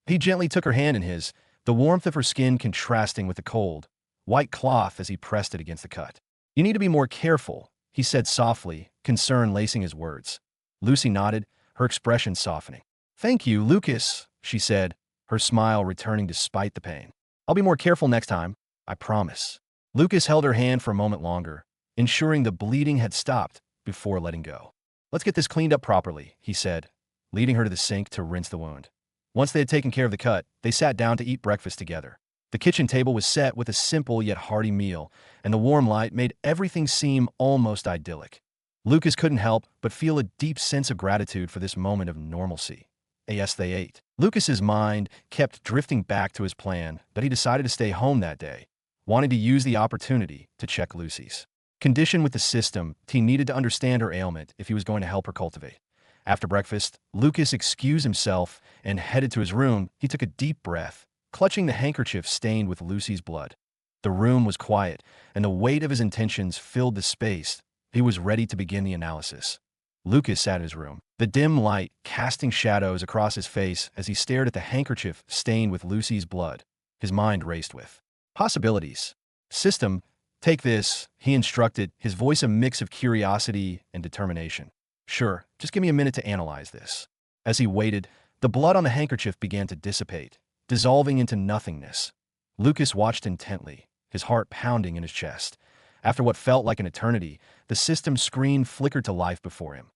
He gently took her hand in his, the warmth of her skin contrasting with the cold, white cloth as he pressed it against the cut. "You need to be more careful," he said softly, concern lacing his words. Lucy nodded, her expression softening. "Thank you, Lucas," she said, her smile returning despite the pain. "I'll be more careful next time, I promise." Lucas held her hand for a moment longer, ensuring the bleeding had stopped before letting go. "Let's get this cleaned up properly," he said, leading her to the sink to rinse the wound. Once they had taken care of the cut, they sat down to eat breakfast together. The kitchen table was set with a simple yet hearty meal, and the warm light made everything seem almost idyllic. Lucas couldn't help but feel a deep sense of gratitude for this moment of normalcy. Yes, they ate. Lucas's mind kept drifting back to his plan, but he decided to stay home that day, wanting to use the opportunity to check Lucy's condition with the system. He needed to understand her ailment if he was going to help her cultivate. After breakfast, Lucas excused himself and headed to his room. He took a deep breath, clutching the handkerchief stained with Lucy's blood. The room was quiet, and the weight of his intentions filled the space. He was ready to begin the analysis. Lucas sat in his room, the dim light casting shadows across his face as he stared at the handkerchief stained with Lucy's blood. His mind raced with possibilities. "System, take this," he instructed, his voice a mix of curiosity and determination. "Sure, just give me a minute to analyze this." As he waited, the blood on the handkerchief began to dissipate, dissolving into nothingness. Lucas watched intently, his heart pounding in his chest. After what felt like an eternity, the system screen flickered to life before him.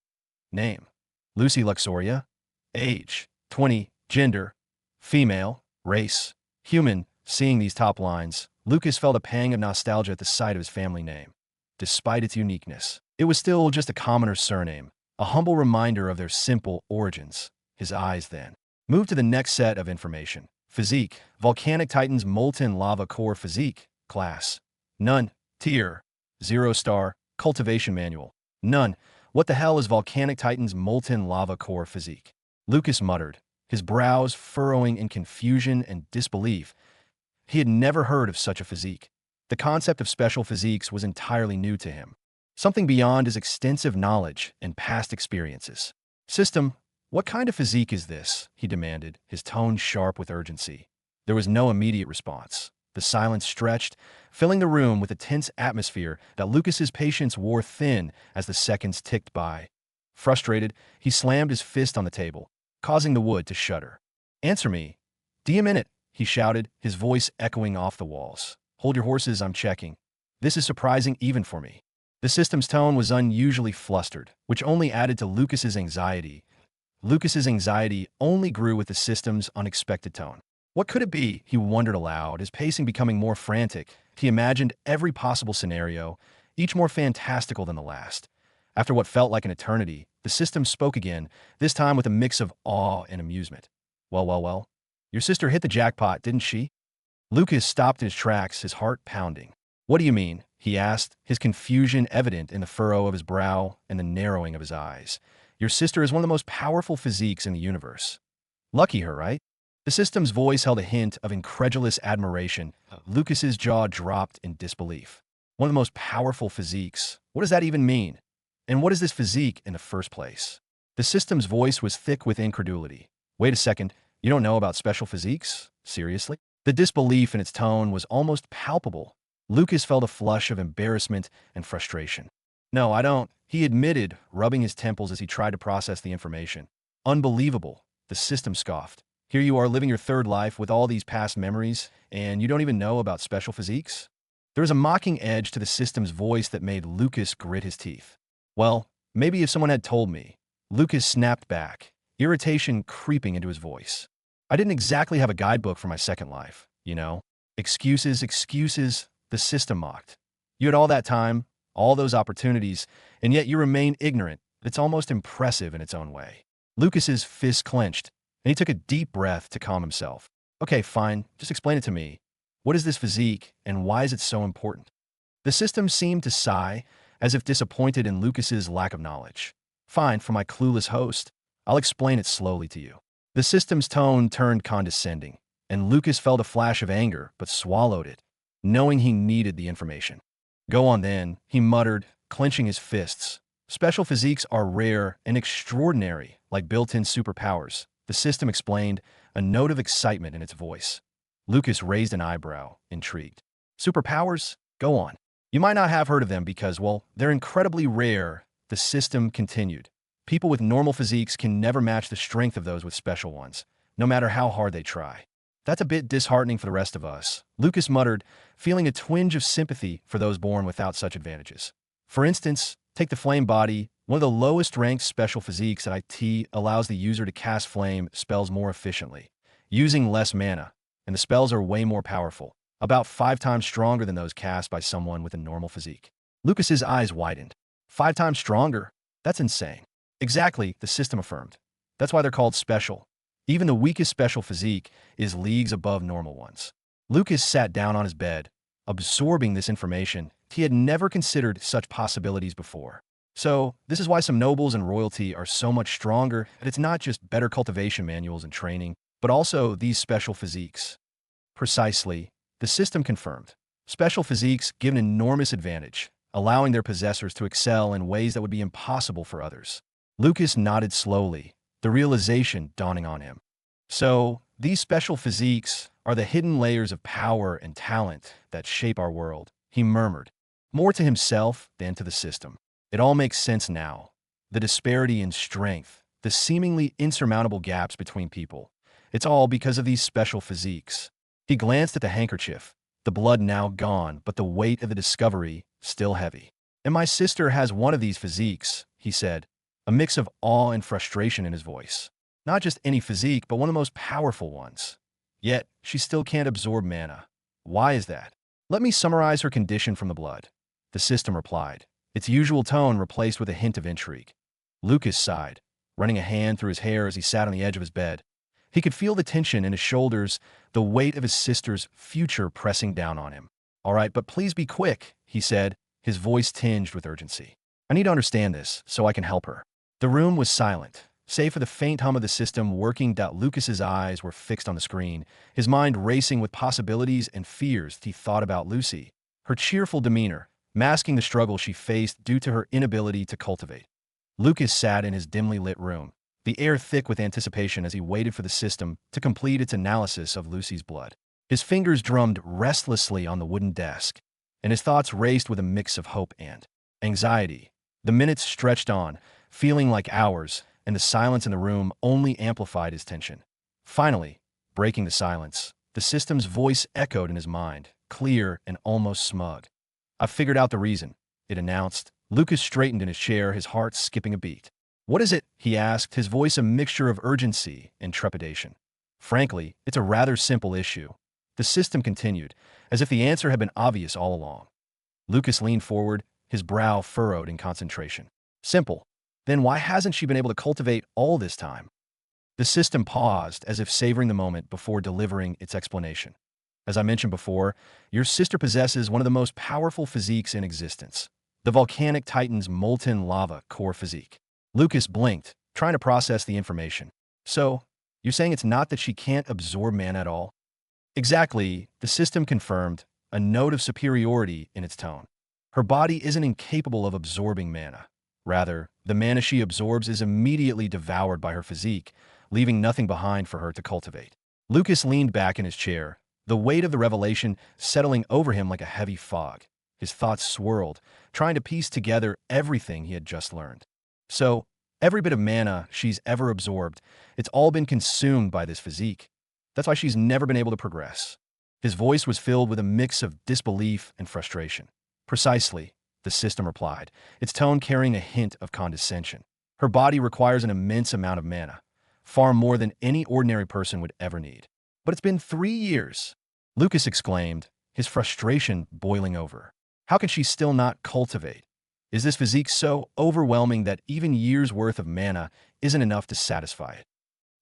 Name: Lucy Luxoria. Age: 20. Gender: female. Race: human. Seeing these top lines, Lucas felt a pang of nostalgia at the sight of his family name. Despite its uniqueness, it was still just a commoner surname, a humble reminder of their simple origins. His eyes then moved to the next set of information. Physique: Volcanic Titan's molten lava core physique. Class: none. Tier: 0-star. Cultivation manual: none. What the hell is Volcanic Titan's molten lava core physique? Lucas muttered, his brows furrowing in confusion and disbelief. He had never heard of such a physique. The concept of special physiques was entirely new to him, something beyond his extensive knowledge and past experiences. "System, what kind of physique is this?" he demanded, his tone sharp with urgency. There was no immediate response. The silence stretched, filling the room with a tense atmosphere that Lucas's patience wore thin as the seconds ticked by. Frustrated, he slammed his fist on the table, causing the wood to shudder. "Answer me. D a minute," he shouted, his voice echoing off the walls. "Hold your horses, I'm checking." This is surprising even for me. The system's tone was unusually flustered, which only added to Lucas's anxiety. Lucas's anxiety only grew with the system's unexpected tone. What could it be? He wondered aloud, his pacing becoming more frantic. He imagined every possible scenario, each more fantastical than the last. After what felt like an eternity, the system spoke again, this time with a mix of awe and amusement. Well. Your sister hit the jackpot, didn't she?" Lucas stopped in his tracks, his heart pounding. "What do you mean?" he asked, his confusion evident in the furrow of his brow and the narrowing of his eyes. "Your sister is one of the most powerful physiques in the universe. Lucky her, right?" The system's voice held a hint of incredulous admiration. Lucas's jaw dropped in disbelief. "One of the most powerful physiques? What does that even mean? And what is this physique in the first place?" The system's voice was thick with incredulity. "Wait a second, you don't know about special physiques? Seriously?" The disbelief in its tone was almost palpable. Lucas felt a flush of embarrassment and frustration. "No, I don't," he admitted, rubbing his temples as he tried to process the information. "Unbelievable," the system scoffed. "Here you are living your third life with all these past memories, and you don't even know about special physiques?" There was a mocking edge to the system's voice that made Lucas grit his teeth. "Well, maybe if someone had told me." Lucas snapped back, irritation creeping into his voice. I didn't exactly have a guidebook for my second life, you know? Excuses, excuses, the system mocked. You had all that time, all those opportunities, and yet you remain ignorant. It's almost impressive in its own way. Lucas's fist clenched, and he took a deep breath to calm himself. Okay, fine, just explain it to me. What is this physique, and why is it so important? The system seemed to sigh, as if disappointed in Lucas's lack of knowledge. Fine, for my clueless host, I'll explain it slowly to you. The system's tone turned condescending, and Lucas felt a flash of anger, but swallowed it, knowing he needed the information. Go on then, he muttered, clenching his fists. Special physiques are rare and extraordinary, like built-in superpowers, the system explained, a note of excitement in its voice. Lucas raised an eyebrow, intrigued. Superpowers? Go on. You might not have heard of them because, well, they're incredibly rare, the system continued. People with normal physiques can never match the strength of those with special ones, no matter how hard they try. That's a bit disheartening for the rest of us, Lucas muttered, feeling a twinge of sympathy for those born without such advantages. For instance, take the Flame Body, one of the lowest-ranked special physiques at IT allows the user to cast flame spells more efficiently, using less mana, and the spells are way more powerful, about 5 times stronger than those cast by someone with a normal physique. Lucas's eyes widened. 5 times stronger? That's insane. Exactly, the system affirmed. That's why they're called special. Even the weakest special physique is leagues above normal ones. Lucas sat down on his bed, absorbing this information. He had never considered such possibilities before. So, this is why some nobles and royalty are so much stronger, and it's not just better cultivation manuals and training, but also these special physiques. Precisely, the system confirmed. Special physiques give an enormous advantage, allowing their possessors to excel in ways that would be impossible for others. Lucas nodded slowly, the realization dawning on him. So, these special physiques are the hidden layers of power and talent that shape our world, he murmured, more to himself than to the system. It all makes sense now. The disparity in strength, the seemingly insurmountable gaps between people. It's all because of these special physiques. He glanced at the handkerchief, the blood now gone, but the weight of the discovery still heavy. And my sister has one of these physiques, he said, a mix of awe and frustration in his voice. Not just any physique, but one of the most powerful ones. Yet, she still can't absorb mana. Why is that? Let me summarize her condition from the blood. The system replied, its usual tone replaced with a hint of intrigue. Lucas sighed, running a hand through his hair as he sat on the edge of his bed. He could feel the tension in his shoulders, the weight of his sister's future pressing down on him. All right, but please be quick, he said, his voice tinged with urgency. I need to understand this so I can help her. The room was silent, save for the faint hum of the system working. Lucas's eyes were fixed on the screen, his mind racing with possibilities and fears. He thought about Lucy, her cheerful demeanor, masking the struggle she faced due to her inability to cultivate. Lucas sat in his dimly lit room, the air thick with anticipation as he waited for the system to complete its analysis of Lucy's blood. His fingers drummed restlessly on the wooden desk, and his thoughts raced with a mix of hope and anxiety. The minutes stretched on, feeling like hours, and the silence in the room only amplified his tension. Finally, breaking the silence, the system's voice echoed in his mind, clear and almost smug. I've figured out the reason, it announced. Lucas straightened in his chair, his heart skipping a beat. What is it? He asked, his voice a mixture of urgency and trepidation. Frankly, it's a rather simple issue. The system continued, as if the answer had been obvious all along. Lucas leaned forward, his brow furrowed in concentration. Simple. Then why hasn't she been able to cultivate all this time? The system paused, as if savoring the moment before delivering its explanation. As I mentioned before, your sister possesses one of the most powerful physiques in existence, the volcanic titan's molten lava core physique. Lucas blinked, trying to process the information. So, you're saying it's not that she can't absorb mana at all? Exactly, the system confirmed, a note of superiority in its tone. Her body isn't incapable of absorbing mana. Rather, the mana she absorbs is immediately devoured by her physique, leaving nothing behind for her to cultivate. Lucas leaned back in his chair, the weight of the revelation settling over him like a heavy fog. His thoughts swirled, trying to piece together everything he had just learned. So, every bit of mana she's ever absorbed, it's all been consumed by this physique. That's why she's never been able to progress. His voice was filled with a mix of disbelief and frustration. Precisely, the system replied, its tone carrying a hint of condescension. Her body requires an immense amount of mana, far more than any ordinary person would ever need. But it's been 3 years, Lucas exclaimed, his frustration boiling over. How can she still not cultivate? Is this physique so overwhelming that even years' worth of mana isn't enough to satisfy it?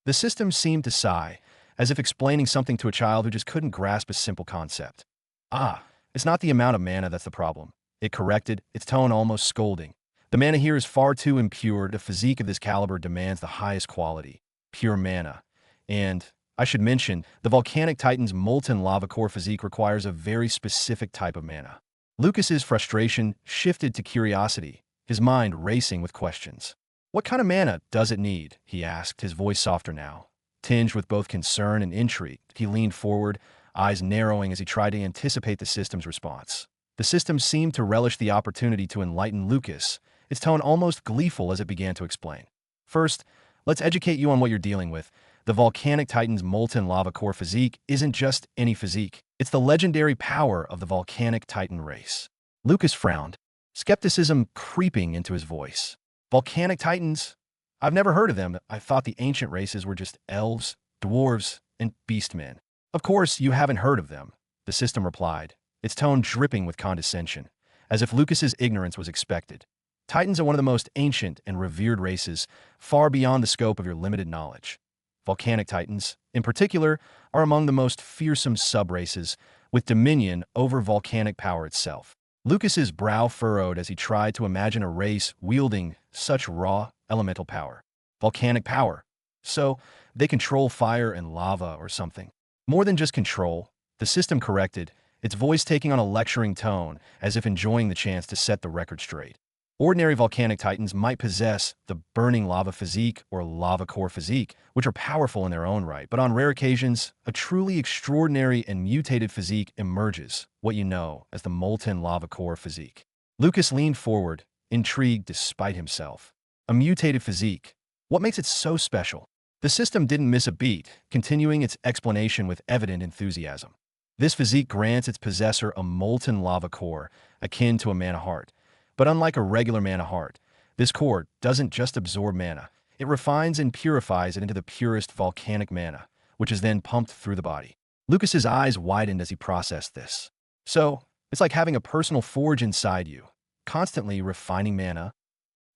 The system seemed to sigh, as if explaining something to a child who just couldn't grasp a simple concept. Ah, it's not the amount of mana that's the problem, it corrected, its tone almost scolding. The mana here is far too impure. A physique of this caliber demands the highest quality, pure mana. And, I should mention, the volcanic titan's molten lava core physique requires a very specific type of mana. Lucas's frustration shifted to curiosity, his mind racing with questions. What kind of mana does it need? He asked, his voice softer now. Tinged with both concern and intrigue, he leaned forward, eyes narrowing as he tried to anticipate the system's response. The system seemed to relish the opportunity to enlighten Lucas, its tone almost gleeful as it began to explain. First, let's educate you on what you're dealing with. The volcanic titan's molten lava core physique isn't just any physique. It's the legendary power of the volcanic titan race. Lucas frowned, skepticism creeping into his voice. Volcanic titans? I've never heard of them. I thought the ancient races were just elves, dwarves, and beastmen. Of course, you haven't heard of them, the system replied, its tone dripping with condescension, as if Lucas's ignorance was expected. Titans are one of the most ancient and revered races, far beyond the scope of your limited knowledge. Volcanic titans, in particular, are among the most fearsome sub-races, with dominion over volcanic power itself. Lucas's brow furrowed as he tried to imagine a race wielding such raw, elemental power. Volcanic power. So, they control fire and lava or something. More than just control, the system corrected, its voice taking on a lecturing tone, as if enjoying the chance to set the record straight. Ordinary volcanic titans might possess the burning lava physique or lava core physique, which are powerful in their own right, but on rare occasions, a truly extraordinary and mutated physique emerges, what you know as the molten lava core physique. Lucas leaned forward, intrigued despite himself. A mutated physique. What makes it so special? The system didn't miss a beat, continuing its explanation with evident enthusiasm. This physique grants its possessor a molten lava core, akin to a mana heart. But unlike a regular mana heart, this core doesn't just absorb mana. It refines and purifies it into the purest volcanic mana, which is then pumped through the body. Lucas's eyes widened as he processed this. So, it's like having a personal forge inside you, constantly refining mana.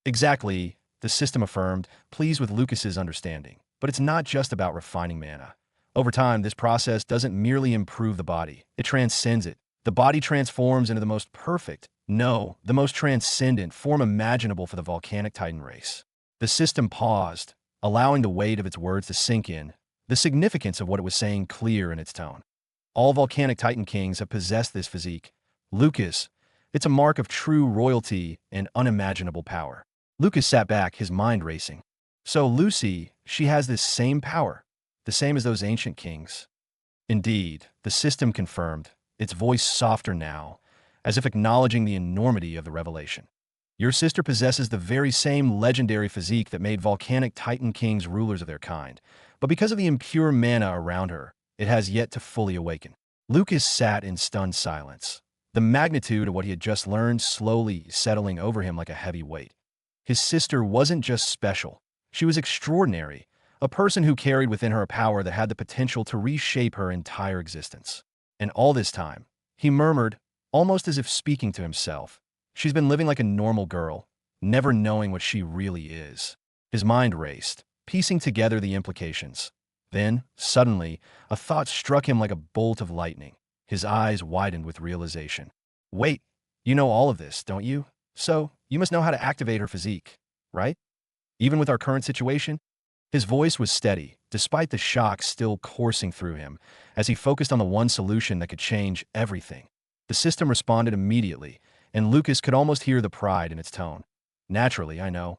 Exactly, the system affirmed, pleased with Lucas's understanding. But it's not just about refining mana. Over time, this process doesn't merely improve the body, it transcends it. The body transforms into the most perfect, no, the most transcendent form imaginable for the volcanic titan race. The system paused, allowing the weight of its words to sink in, the significance of what it was saying clear in its tone. All volcanic titan kings have possessed this physique. Lucas, it's a mark of true royalty and unimaginable power. Lucas sat back, his mind racing. So Lucy, she has this same power, the same as those ancient kings. Indeed, the system confirmed, its voice softer now, as if acknowledging the enormity of the revelation. Your sister possesses the very same legendary physique that made volcanic titan kings rulers of their kind, but because of the impure mana around her, it has yet to fully awaken. Lucas sat in stunned silence, the magnitude of what he had just learned slowly settling over him like a heavy weight. His sister wasn't just special, she was extraordinary, a person who carried within her a power that had the potential to reshape her entire existence. And all this time, he murmured, almost as if speaking to himself, she's been living like a normal girl, never knowing what she really is. His mind raced, piecing together the implications. Then, suddenly, a thought struck him like a bolt of lightning. His eyes widened with realization. Wait, you know all of this, don't you? So, you must know how to activate her physique, right? Even with our current situation? His voice was steady, despite the shock still coursing through him, as he focused on the one solution that could change everything. The system responded immediately, and Lucas could almost hear the pride in its tone. Naturally, I know.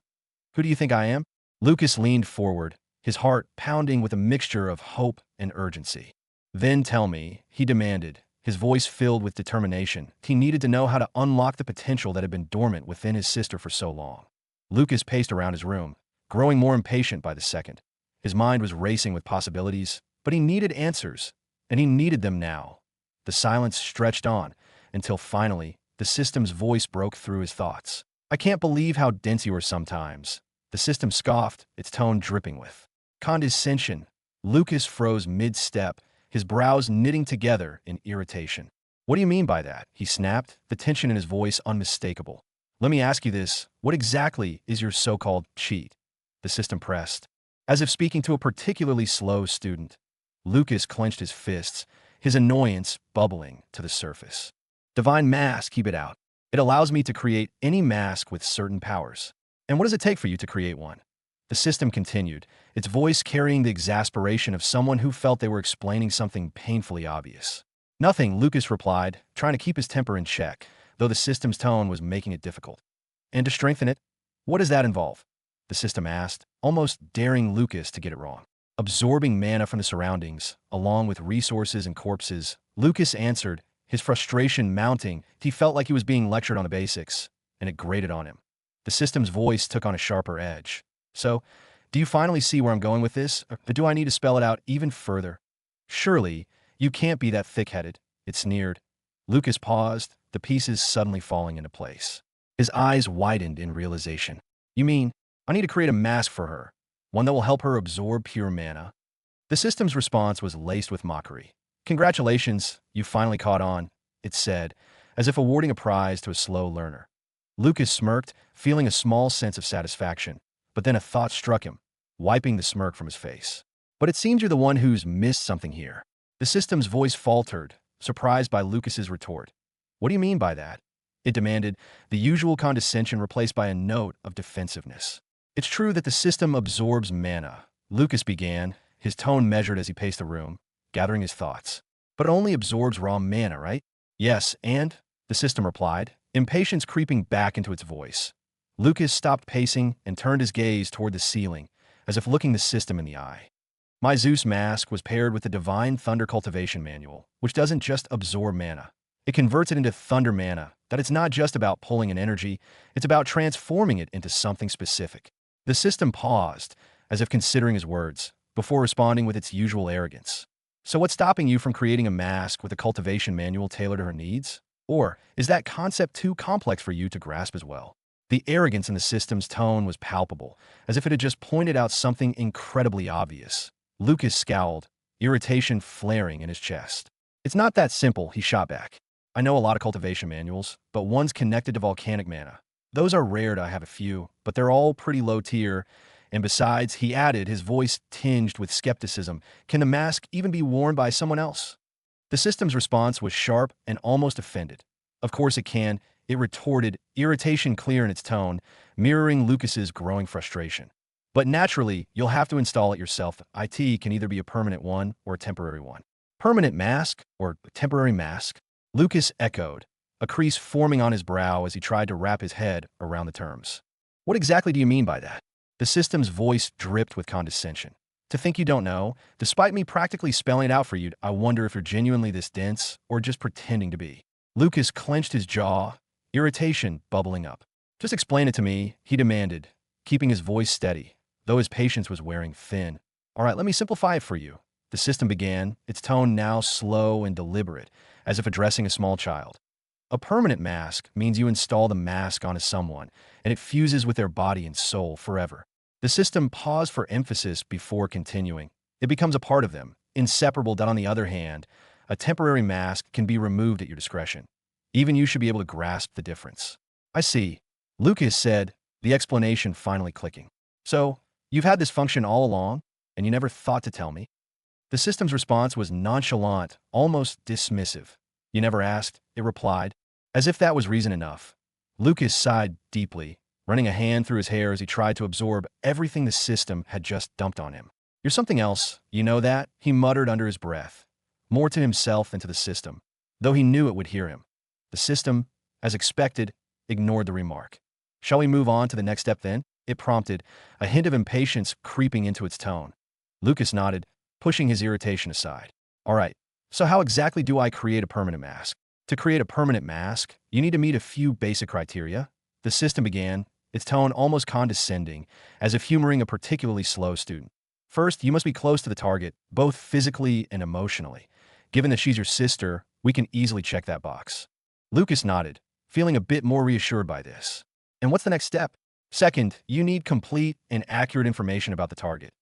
Who do you think I am? Lucas leaned forward, his heart pounding with a mixture of hope and urgency. Then tell me, he demanded, his voice filled with determination. He needed to know how to unlock the potential that had been dormant within his sister for so long. Lucas paced around his room, growing more impatient by the second. His mind was racing with possibilities, but he needed answers, and he needed them now. The silence stretched on, until finally, the system's voice broke through his thoughts. I can't believe how dense you are sometimes. The system scoffed, its tone dripping with Condescension. Lucas froze mid-step, his brows knitting together in irritation. What do you mean by that? He snapped, the tension in his voice unmistakable. Let me ask you this. What exactly is your so-called cheat? The system pressed, as if speaking to a particularly slow student. Lucas clenched his fists, his annoyance bubbling to the surface. Divine mask, keep it out. It allows me to create any mask with certain powers. And what does it take for you to create one? The system continued, its voice carrying the exasperation of someone who felt they were explaining something painfully obvious. Nothing, Lucas replied, trying to keep his temper in check, though the system's tone was making it difficult. And to strengthen it, what does that involve? The system asked, almost daring Lucas to get it wrong. Absorbing mana from the surroundings, along with resources and corpses, Lucas answered, his frustration mounting. He felt like he was being lectured on the basics, and it grated on him. The system's voice took on a sharper edge. So, do you finally see where I'm going with this, or do I need to spell it out even further? Surely, you can't be that thick-headed, it sneered. Lucas paused, the pieces suddenly falling into place. His eyes widened in realization. You mean, I need to create a mask for her, one that will help her absorb pure mana? The system's response was laced with mockery. Congratulations, you finally caught on, it said, as if awarding a prize to a slow learner. Lucas smirked, feeling a small sense of satisfaction, but then a thought struck him, wiping the smirk from his face. But it seems you're the one who's missed something here. The system's voice faltered, surprised by Lucas's retort. What do you mean by that? It demanded, the usual condescension replaced by a note of defensiveness. It's true that the system absorbs mana, Lucas began, his tone measured as he paced the room, gathering his thoughts. But it only absorbs raw mana, right? Yes, and, the system replied, impatience creeping back into its voice. Lucas stopped pacing and turned his gaze toward the ceiling, as if looking the system in the eye. My Zeus mask was paired with the Divine Thunder Cultivation Manual, which doesn't just absorb mana. It converts it into thunder mana, that it's not just about pulling an energy, it's about transforming it into something specific. The system paused, as if considering his words, before responding with its usual arrogance. So what's stopping you from creating a mask with a cultivation manual tailored to her needs? Or is that concept too complex for you to grasp as well? The arrogance in the system's tone was palpable, as if it had just pointed out something incredibly obvious. Lucas scowled, irritation flaring in his chest. It's not that simple, he shot back. I know a lot of cultivation manuals, but one's connected to volcanic mana. Those are rare. I have a few, but they're all pretty low tier. And besides, he added, his voice tinged with skepticism, can the mask even be worn by someone else? The system's response was sharp and almost offended. Of course it can, it retorted, irritation clear in its tone, mirroring Lucas's growing frustration. But naturally, you'll have to install it yourself. IT can either be a permanent one or a temporary one. Permanent mask or temporary mask? Lucas echoed, a crease forming on his brow as he tried to wrap his head around the terms. What exactly do you mean by that? The system's voice dripped with condescension. To think you don't know, despite me practically spelling it out for you, I wonder if you're genuinely this dense or just pretending to be. Lucas clenched his jaw, irritation bubbling up. Just explain it to me, he demanded, keeping his voice steady, though his patience was wearing thin. All right, let me simplify it for you. The system began, its tone now slow and deliberate, as if addressing a small child. A permanent mask means you install the mask onto someone, and it fuses with their body and soul forever. The system paused for emphasis before continuing. It becomes a part of them, inseparable. That on the other hand, a temporary mask can be removed at your discretion. Even you should be able to grasp the difference. I see, Lucas said, the explanation finally clicking. So, you've had this function all along, and you never thought to tell me? The system's response was nonchalant, almost dismissive. You never asked, it replied, as if that was reason enough. Lucas sighed deeply, running a hand through his hair as he tried to absorb everything the system had just dumped on him. You're something else, you know that? He muttered under his breath, more to himself than to the system, though he knew it would hear him. The system, as expected, ignored the remark. Shall we move on to the next step then? It prompted, a hint of impatience creeping into its tone. Lucas nodded, pushing his irritation aside. All right, so how exactly do I create a permanent mask? To create a permanent mask, you need to meet a few basic criteria. The system began, its tone almost condescending, as if humoring a particularly slow student. First, you must be close to the target, both physically and emotionally. Given that she's your sister, we can easily check that box. Lucas nodded, feeling a bit more reassured by this. And what's the next step? Second, you need complete and accurate information about the target.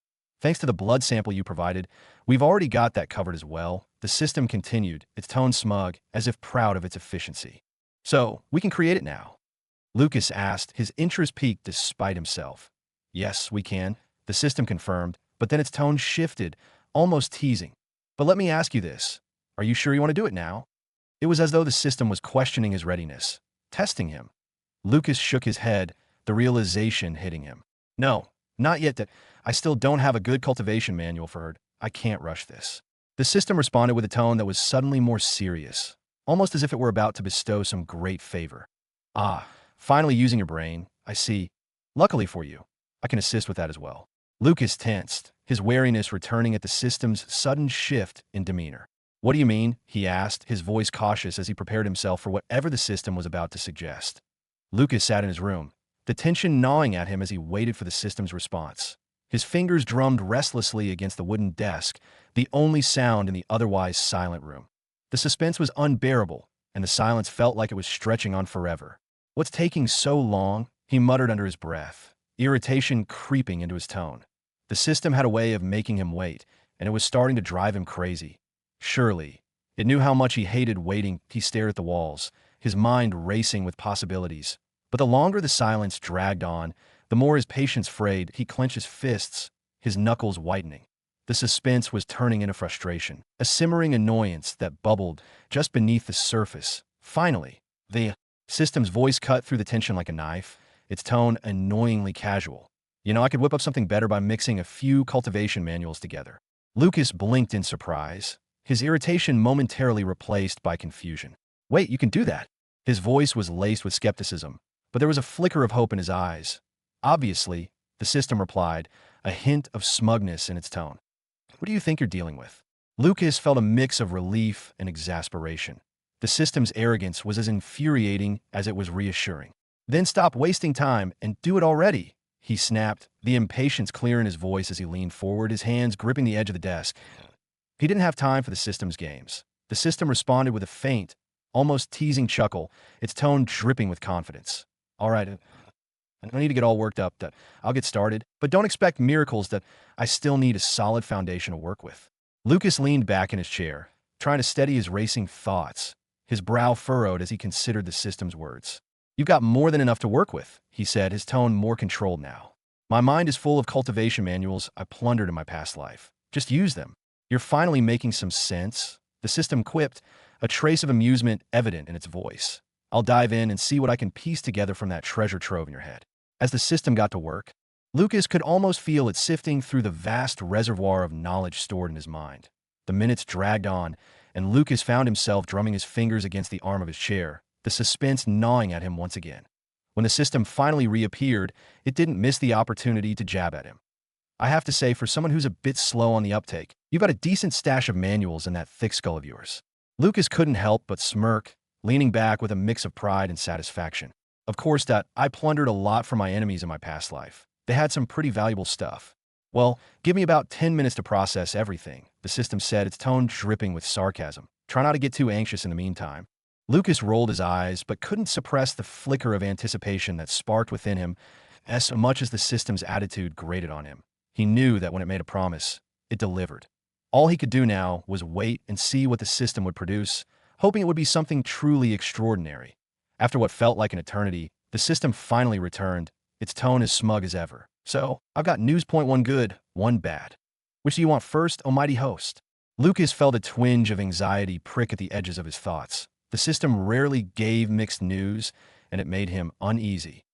Thanks to the blood sample you provided, we've already got that covered as well. The system continued, its tone smug, as if proud of its efficiency. So, we can create it now? Lucas asked, his interest piqued despite himself. Yes, we can, the system confirmed, but then its tone shifted, almost teasing. But let me ask you this. Are you sure you want to do it now? It was as though the system was questioning his readiness, testing him. Lucas shook his head, the realization hitting him. No, not yet. That I still don't have a good cultivation manual for her. I can't rush this. The system responded with a tone that was suddenly more serious, almost as if it were about to bestow some great favor. Ah, finally using your brain, I see. Luckily for you, I can assist with that as well. Lucas tensed, his wariness returning at the system's sudden shift in demeanor. What do you mean? He asked, his voice cautious as he prepared himself for whatever the system was about to suggest. Lucas sat in his room, the tension gnawing at him as he waited for the system's response. His fingers drummed restlessly against the wooden desk, the only sound in the otherwise silent room. The suspense was unbearable, and the silence felt like it was stretching on forever. What's taking so long? He muttered under his breath, irritation creeping into his tone. The system had a way of making him wait, and it was starting to drive him crazy. Surely, it knew how much he hated waiting. He stared at the walls, his mind racing with possibilities. But the longer the silence dragged on, the more his patience frayed. He clenched his fists, his knuckles whitening. The suspense was turning into frustration, a simmering annoyance that bubbled just beneath the surface. Finally, the system's voice cut through the tension like a knife, its tone annoyingly casual. I could whip up something better by mixing a few cultivation manuals together. Lucas blinked in surprise, his irritation momentarily replaced by confusion. Wait, you can do that? His voice was laced with skepticism, but there was a flicker of hope in his eyes. Obviously, the system replied, a hint of smugness in its tone. What do you think you're dealing with? Lucas felt a mix of relief and exasperation. The system's arrogance was as infuriating as it was reassuring. Then stop wasting time and do it already, he snapped, the impatience clear in his voice as he leaned forward, his hands gripping the edge of the desk. He didn't have time for the system's games. The system responded with a faint, almost teasing chuckle, its tone dripping with confidence. All right, I don't need to get all worked up. That I'll get started, but don't expect miracles. That I still need a solid foundation to work with. Lucas leaned back in his chair, trying to steady his racing thoughts, his brow furrowed as he considered the system's words. You've got more than enough to work with, he said, his tone more controlled now. My mind is full of cultivation manuals I plundered in my past life. Just use them. You're finally making some sense, the system quipped, a trace of amusement evident in its voice. I'll dive in and see what I can piece together from that treasure trove in your head. As the system got to work, Lucas could almost feel it sifting through the vast reservoir of knowledge stored in his mind. The minutes dragged on, and Lucas found himself drumming his fingers against the arm of his chair, the suspense gnawing at him once again. When the system finally reappeared, it didn't miss the opportunity to jab at him. I have to say, for someone who's a bit slow on the uptake, you've got a decent stash of manuals in that thick skull of yours. Lucas couldn't help but smirk, leaning back with a mix of pride and satisfaction. Of course, I plundered a lot from my enemies in my past life. They had some pretty valuable stuff. Well, give me about 10 minutes to process everything, the system said, its tone dripping with sarcasm. Try not to get too anxious in the meantime. Lucas rolled his eyes, but couldn't suppress the flicker of anticipation that sparked within him as much as the system's attitude grated on him. He knew that when it made a promise, it delivered. All he could do now was wait and see what the system would produce, hoping it would be something truly extraordinary. After what felt like an eternity, the system finally returned, its tone as smug as ever. So, I've got news point, one good, one bad. Which do you want first, almighty host? Lucas felt a twinge of anxiety prick at the edges of his thoughts. The system rarely gave mixed news, and it made him uneasy.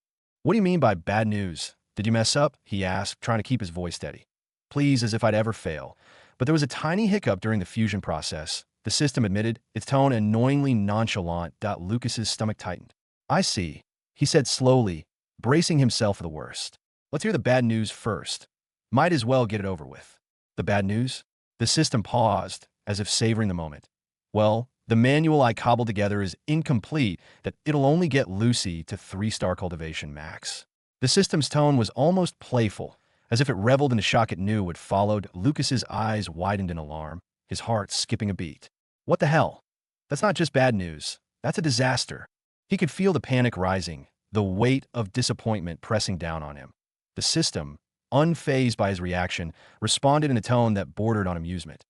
What do you mean by bad news? Did you mess up? He asked, trying to keep his voice steady. Please, as if I'd ever fail. But there was a tiny hiccup during the fusion process, the system admitted, its tone annoyingly nonchalant. Lucas's stomach tightened. I see, he said slowly, bracing himself for the worst. Let's hear the bad news first. Might as well get it over with. The bad news? The system paused, as if savoring the moment. Well, the manual I cobbled together is incomplete, that it'll only get Lucy to 3-star cultivation max. The system's tone was almost playful, as if it reveled in the shock it knew would follow. Lucas's eyes widened in alarm, his heart skipping a beat. What the hell? That's not just bad news. That's a disaster. He could feel the panic rising, the weight of disappointment pressing down on him. The system, unfazed by his reaction, responded in a tone that bordered on amusement.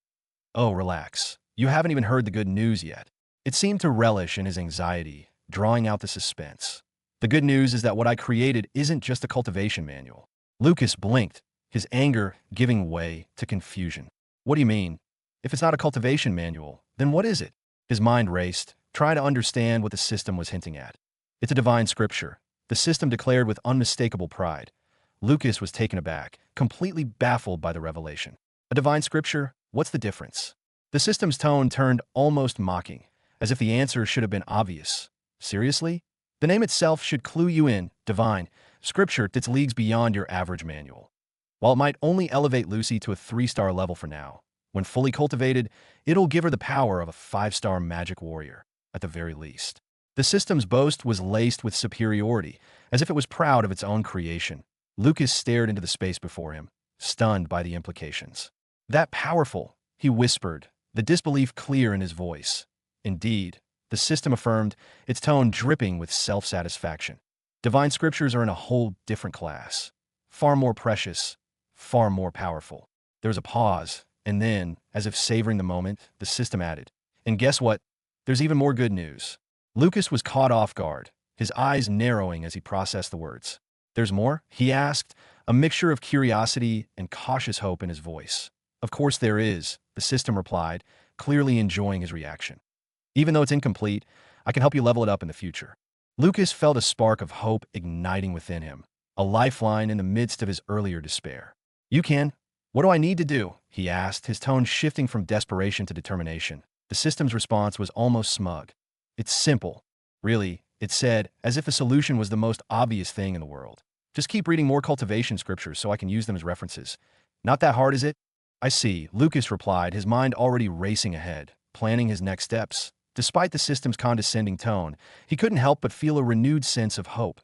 "Oh, relax. You haven't even heard the good news yet." It seemed to relish in his anxiety, drawing out the suspense. "The good news is that what I created isn't just a cultivation manual." Lucas blinked, his anger giving way to confusion. "What do you mean? If it's not a cultivation manual, then what is it?" His mind raced, trying to understand what the system was hinting at. "It's a divine scripture," the system declared with unmistakable pride. Lucas was taken aback, completely baffled by the revelation. "A divine scripture? What's the difference?" The system's tone turned almost mocking, as if the answer should have been obvious. "Seriously? The name itself should clue you in, divine scripture that's leagues beyond your average manual. While it might only elevate Lucy to a 3-star level for now, when fully cultivated, it'll give her the power of a 5-star magic warrior, at the very least." The system's boast was laced with superiority, as if it was proud of its own creation. Lucas stared into the space before him, stunned by the implications. "That powerful," he whispered, the disbelief clear in his voice. "Indeed," the system affirmed, its tone dripping with self-satisfaction. "Divine scriptures are in a whole different class. Far more precious, far more powerful." There was a pause, and then, as if savoring the moment, the system added, "And guess what? There's even more good news." Lucas was caught off guard, his eyes narrowing as he processed the words. "There's more?" he asked, a mixture of curiosity and cautious hope in his voice. "Of course there is," the system replied, clearly enjoying his reaction. "Even though it's incomplete, I can help you level it up in the future." Lucas felt a spark of hope igniting within him, a lifeline in the midst of his earlier despair. "You can. What do I need to do?" he asked, his tone shifting from desperation to determination. The system's response was almost smug. "It's simple. Really," it said, as if the solution was the most obvious thing in the world. "Just keep reading more cultivation scriptures so I can use them as references. Not that hard, is it?" "I see," Lucas replied, his mind already racing ahead, planning his next steps. Despite the system's condescending tone, he couldn't help but feel a renewed sense of hope.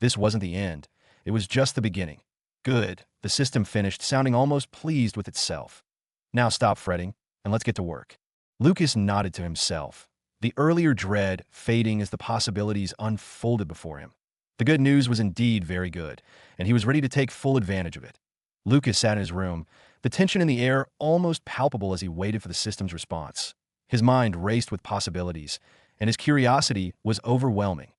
This wasn't the end. It was just the beginning. "Good," the system finished, sounding almost pleased with itself. "Now stop fretting, and let's get to work." Lucas nodded to himself, the earlier dread fading as the possibilities unfolded before him. The good news was indeed very good, and he was ready to take full advantage of it. Lucas sat in his room, the tension in the air almost palpable as he waited for the system's response. His mind raced with possibilities, and his curiosity was overwhelming.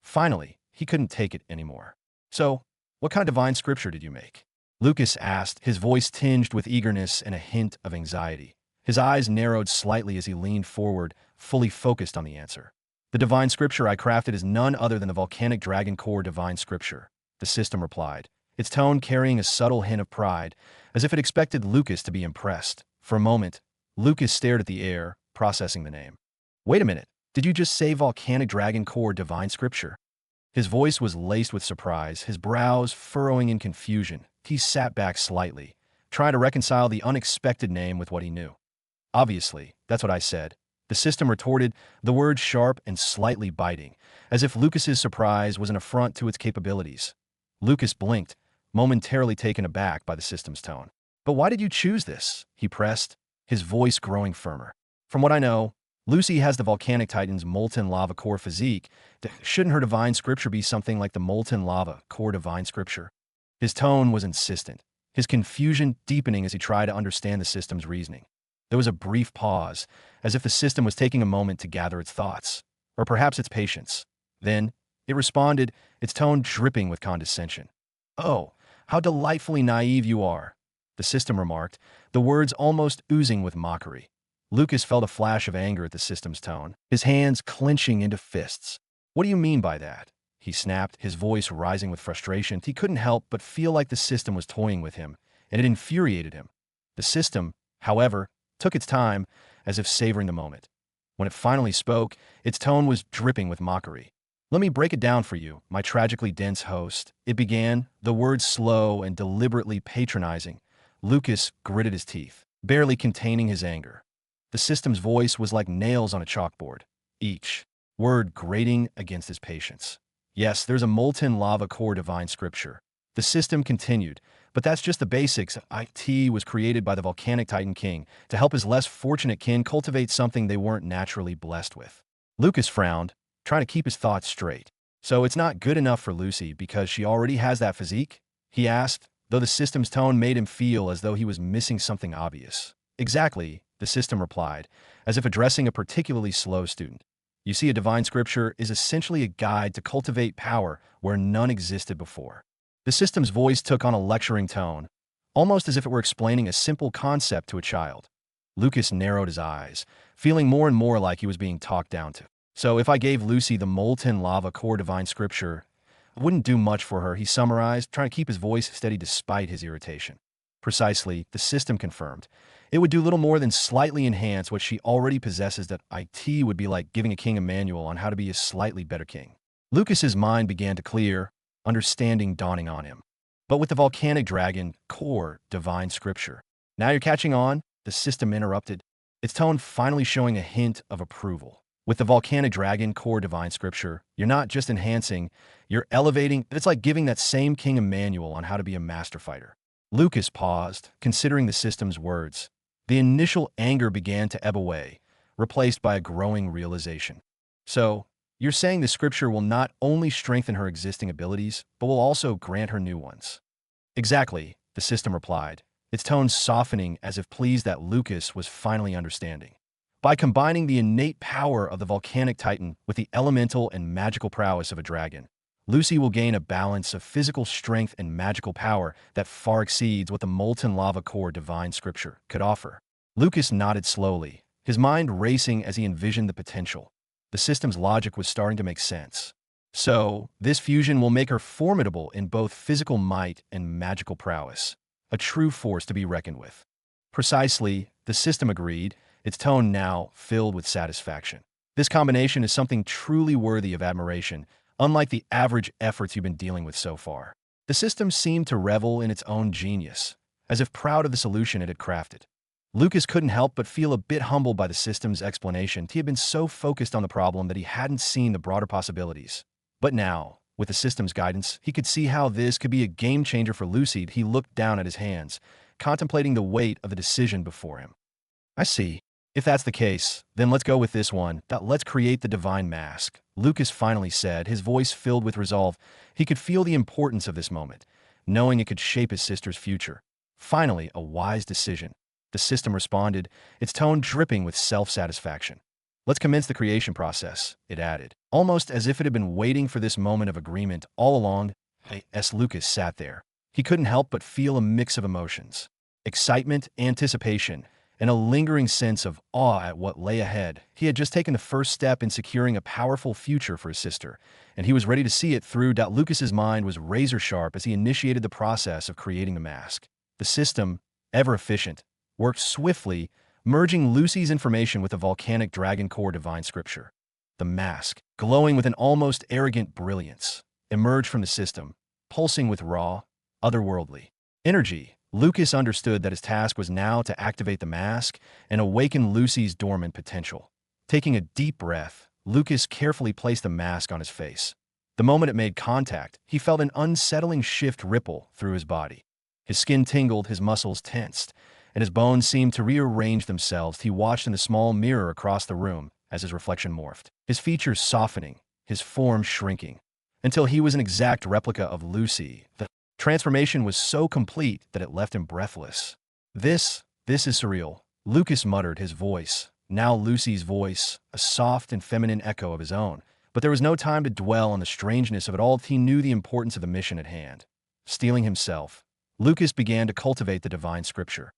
Finally, he couldn't take it anymore. "So, what kind of divine scripture did you make?" Lucas asked, his voice tinged with eagerness and a hint of anxiety. His eyes narrowed slightly as he leaned forward, fully focused on the answer. "The divine scripture I crafted is none other than the volcanic dragon core divine scripture," the system replied, its tone carrying a subtle hint of pride, as if it expected Lucas to be impressed. For a moment, Lucas stared at the air, processing the name. "Wait a minute, did you just say volcanic dragon core divine scripture?" His voice was laced with surprise, his brows furrowing in confusion. He sat back slightly, trying to reconcile the unexpected name with what he knew. "Obviously, that's what I said," the system retorted, the words sharp and slightly biting, as if Lucas's surprise was an affront to its capabilities. Lucas blinked, momentarily taken aback by the system's tone. "But why did you choose this?" he pressed, his voice growing firmer. "From what I know, Lucy has the volcanic titan's molten lava core physique. Shouldn't her divine scripture be something like the molten lava core divine scripture?" His tone was insistent, his confusion deepening as he tried to understand the system's reasoning. There was a brief pause, as if the system was taking a moment to gather its thoughts, or perhaps its patience. Then, it responded, its tone dripping with condescension. "Oh, how delightfully naive you are," the system remarked, the words almost oozing with mockery. Lucas felt a flash of anger at the system's tone, his hands clenching into fists. "What do you mean by that?" he snapped, his voice rising with frustration. He couldn't help but feel like the system was toying with him, and it infuriated him. The system, however, took its time, as if savoring the moment. When it finally spoke, its tone was dripping with mockery. "Let me break it down for you, my tragically dense host," it began, the words slow and deliberately patronizing. Lucas gritted his teeth, barely containing his anger. The system's voice was like nails on a chalkboard, each word grating against his patience. "Yes, there's a molten lava core divine scripture," the system continued, "but that's just the basics. It was created by the volcanic titan king to help his less fortunate kin cultivate something they weren't naturally blessed with." Lucas frowned, trying to keep his thoughts straight. "So it's not good enough for Lucy because she already has that physique?" he asked, though the system's tone made him feel as though he was missing something obvious. Exactly, the system replied, as if addressing a particularly slow student. You see, a divine scripture is essentially a guide to cultivate power where none existed before. The system's voice took on a lecturing tone, almost as if it were explaining a simple concept to a child. Lucas narrowed his eyes, feeling more and more like he was being talked down to. So if I gave Lucy the molten lava core divine scripture, it wouldn't do much for her, he summarized, trying to keep his voice steady despite his irritation. Precisely, the system confirmed. It would do little more than slightly enhance what she already possesses. That IT would be like giving a king a manual on how to be a slightly better king. Lucas's mind began to clear, understanding dawning on him. But with the volcanic dragon core divine scripture. Now you're catching on? The system interrupted, its tone finally showing a hint of approval. With the volcanic dragon core divine scripture, you're not just enhancing, you're elevating. It's like giving that same king a manual on how to be a master fighter. Lucas paused, considering the system's words. The initial anger began to ebb away, replaced by a growing realization. So, you're saying the scripture will not only strengthen her existing abilities, but will also grant her new ones. Exactly, the system replied, its tone softening as if pleased that Lucas was finally understanding. By combining the innate power of the volcanic titan with the elemental and magical prowess of a dragon, Lucy will gain a balance of physical strength and magical power that far exceeds what the molten lava core divine scripture could offer. Lucas nodded slowly, his mind racing as he envisioned the potential. The system's logic was starting to make sense. So, this fusion will make her formidable in both physical might and magical prowess, a true force to be reckoned with. Precisely, the system agreed, its tone now filled with satisfaction. This combination is something truly worthy of admiration, unlike the average efforts you've been dealing with so far. The system seemed to revel in its own genius, as if proud of the solution it had crafted. Lucas couldn't help but feel a bit humbled by the system's explanation. He had been so focused on the problem that he hadn't seen the broader possibilities. But now, with the system's guidance, he could see how this could be a game changer for Lucy. He looked down at his hands, contemplating the weight of the decision before him. I see. If that's the case, then let's go with this one. Let's create the divine mask, Lucas finally said, his voice filled with resolve. He could feel the importance of this moment, knowing it could shape his sister's future. Finally, a wise decision. The system responded, its tone dripping with self-satisfaction. Let's commence the creation process, it added, almost as if it had been waiting for this moment of agreement all along. As Lucas sat there, he couldn't help but feel a mix of emotions. Excitement, anticipation, and a lingering sense of awe at what lay ahead. He had just taken the first step in securing a powerful future for his sister, and he was ready to see it through. Lucas's mind was razor-sharp as he initiated the process of creating the mask. The system, ever efficient, worked swiftly, merging Lucy's information with the volcanic dragon core divine scripture. The mask, glowing with an almost arrogant brilliance, emerged from the system, pulsing with raw, otherworldly energy. Lucas understood that his task was now to activate the mask and awaken Lucy's dormant potential. Taking a deep breath, Lucas carefully placed the mask on his face. The moment it made contact, he felt an unsettling shift ripple through his body. His skin tingled, his muscles tensed, and his bones seemed to rearrange themselves. He watched in the small mirror across the room as his reflection morphed, his features softening, his form shrinking, until he was an exact replica of Lucy. The transformation was so complete that it left him breathless. This is surreal, Lucas muttered, his voice, now Lucy's voice, a soft and feminine echo of his own. But there was no time to dwell on the strangeness of it all. He knew the importance of the mission at hand. Steeling himself, Lucas began to cultivate the divine scripture.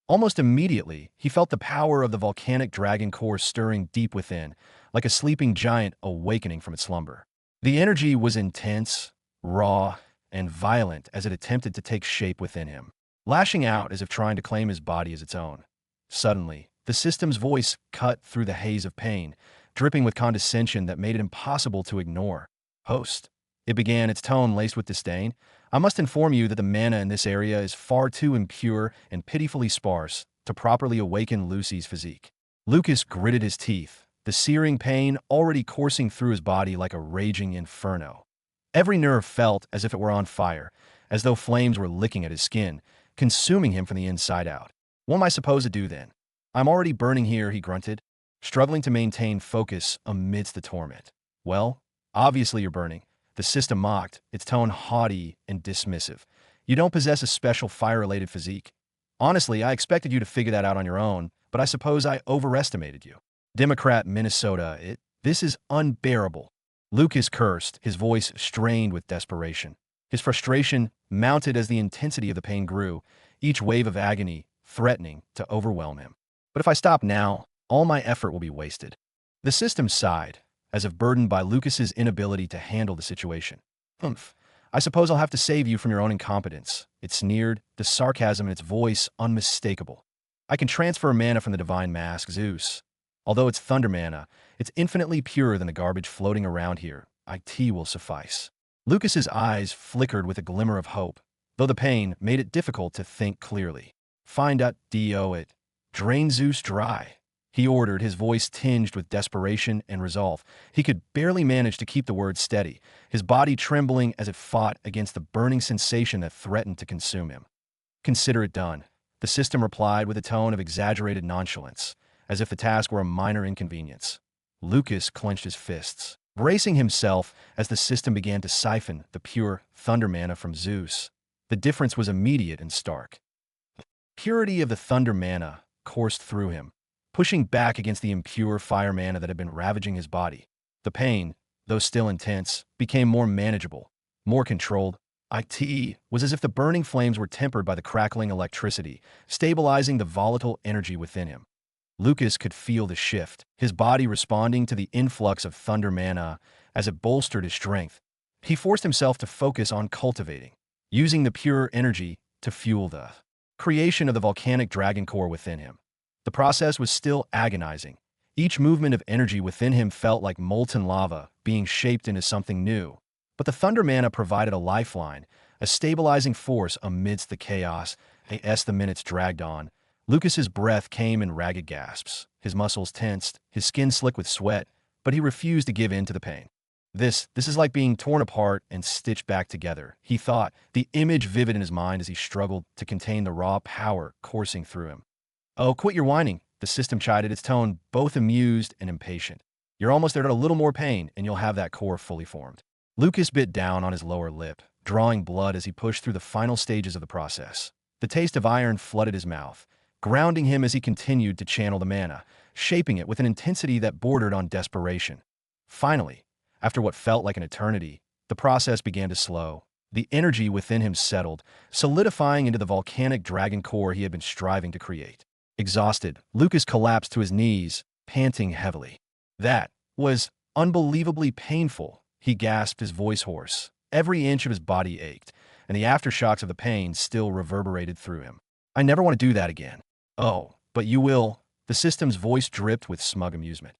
Almost immediately, he felt the power of the volcanic dragon core stirring deep within, like a sleeping giant awakening from its slumber. The energy was intense, raw, and violent as it attempted to take shape within him, lashing out as if trying to claim his body as its own. Suddenly, the system's voice cut through the haze of pain, dripping with condescension that made it impossible to ignore. Host, it began, its tone laced with disdain. I must inform you that the mana in this area is far too impure and pitifully sparse to properly awaken Lucy's physique. Lucas gritted his teeth, the searing pain already coursing through his body like a raging inferno. Every nerve felt as if it were on fire, as though flames were licking at his skin, consuming him from the inside out. What am I supposed to do then? I'm already burning here, he grunted, struggling to maintain focus amidst the torment. Well, obviously you're burning, the system mocked, its tone haughty and dismissive. You don't possess a special fire-related physique. Honestly, I expected you to figure that out on your own, but I suppose I overestimated you. Democrat, Minnesota, this is unbearable. Lucas cursed, his voice strained with desperation. His frustration mounted as the intensity of the pain grew, each wave of agony threatening to overwhelm him. But if I stop now, all my effort will be wasted. The system sighed, as if burdened by Lucas's inability to handle the situation. Humph. I suppose I'll have to save you from your own incompetence. It sneered, the sarcasm in its voice unmistakable. I can transfer mana from the divine mask, Zeus. Although it's thunder mana, it's infinitely purer than the garbage floating around here. IT will suffice. Lucas's eyes flickered with a glimmer of hope, though the pain made it difficult to think clearly. Find.do it. Drain Zeus dry, he ordered, his voice tinged with desperation and resolve. He could barely manage to keep the words steady, his body trembling as it fought against the burning sensation that threatened to consume him. Consider it done, the system replied with a tone of exaggerated nonchalance, as if the task were a minor inconvenience. Lucas clenched his fists, bracing himself as the system began to siphon the pure thunder mana from Zeus. The difference was immediate and stark. The purity of the thunder mana coursed through him, pushing back against the impure fire mana that had been ravaging his body. The pain, though still intense, became more manageable, more controlled. It was as if the burning flames were tempered by the crackling electricity, stabilizing the volatile energy within him. Lucas could feel the shift, his body responding to the influx of thunder mana as it bolstered his strength. He forced himself to focus on cultivating, using the pure energy to fuel the creation of the volcanic dragon core within him. The process was still agonizing. Each movement of energy within him felt like molten lava being shaped into something new. But the thunder mana provided a lifeline, a stabilizing force amidst the chaos. As the minutes dragged on, Lucas's breath came in ragged gasps. His muscles tensed, his skin slick with sweat, but he refused to give in to the pain. This is like being torn apart and stitched back together, he thought, the image vivid in his mind as he struggled to contain the raw power coursing through him. Oh, quit your whining, the system chided, its tone both amused and impatient. You're almost there to a little more pain, and you'll have that core fully formed. Lucas bit down on his lower lip, drawing blood as he pushed through the final stages of the process. The taste of iron flooded his mouth, grounding him as he continued to channel the mana, shaping it with an intensity that bordered on desperation. Finally, after what felt like an eternity, the process began to slow. The energy within him settled, solidifying into the volcanic dragon core he had been striving to create. Exhausted, Lucas collapsed to his knees, panting heavily. That was unbelievably painful, he gasped, his voice hoarse. Every inch of his body ached, and the aftershocks of the pain still reverberated through him. I never want to do that again. Oh, but you will. The system's voice dripped with smug amusement.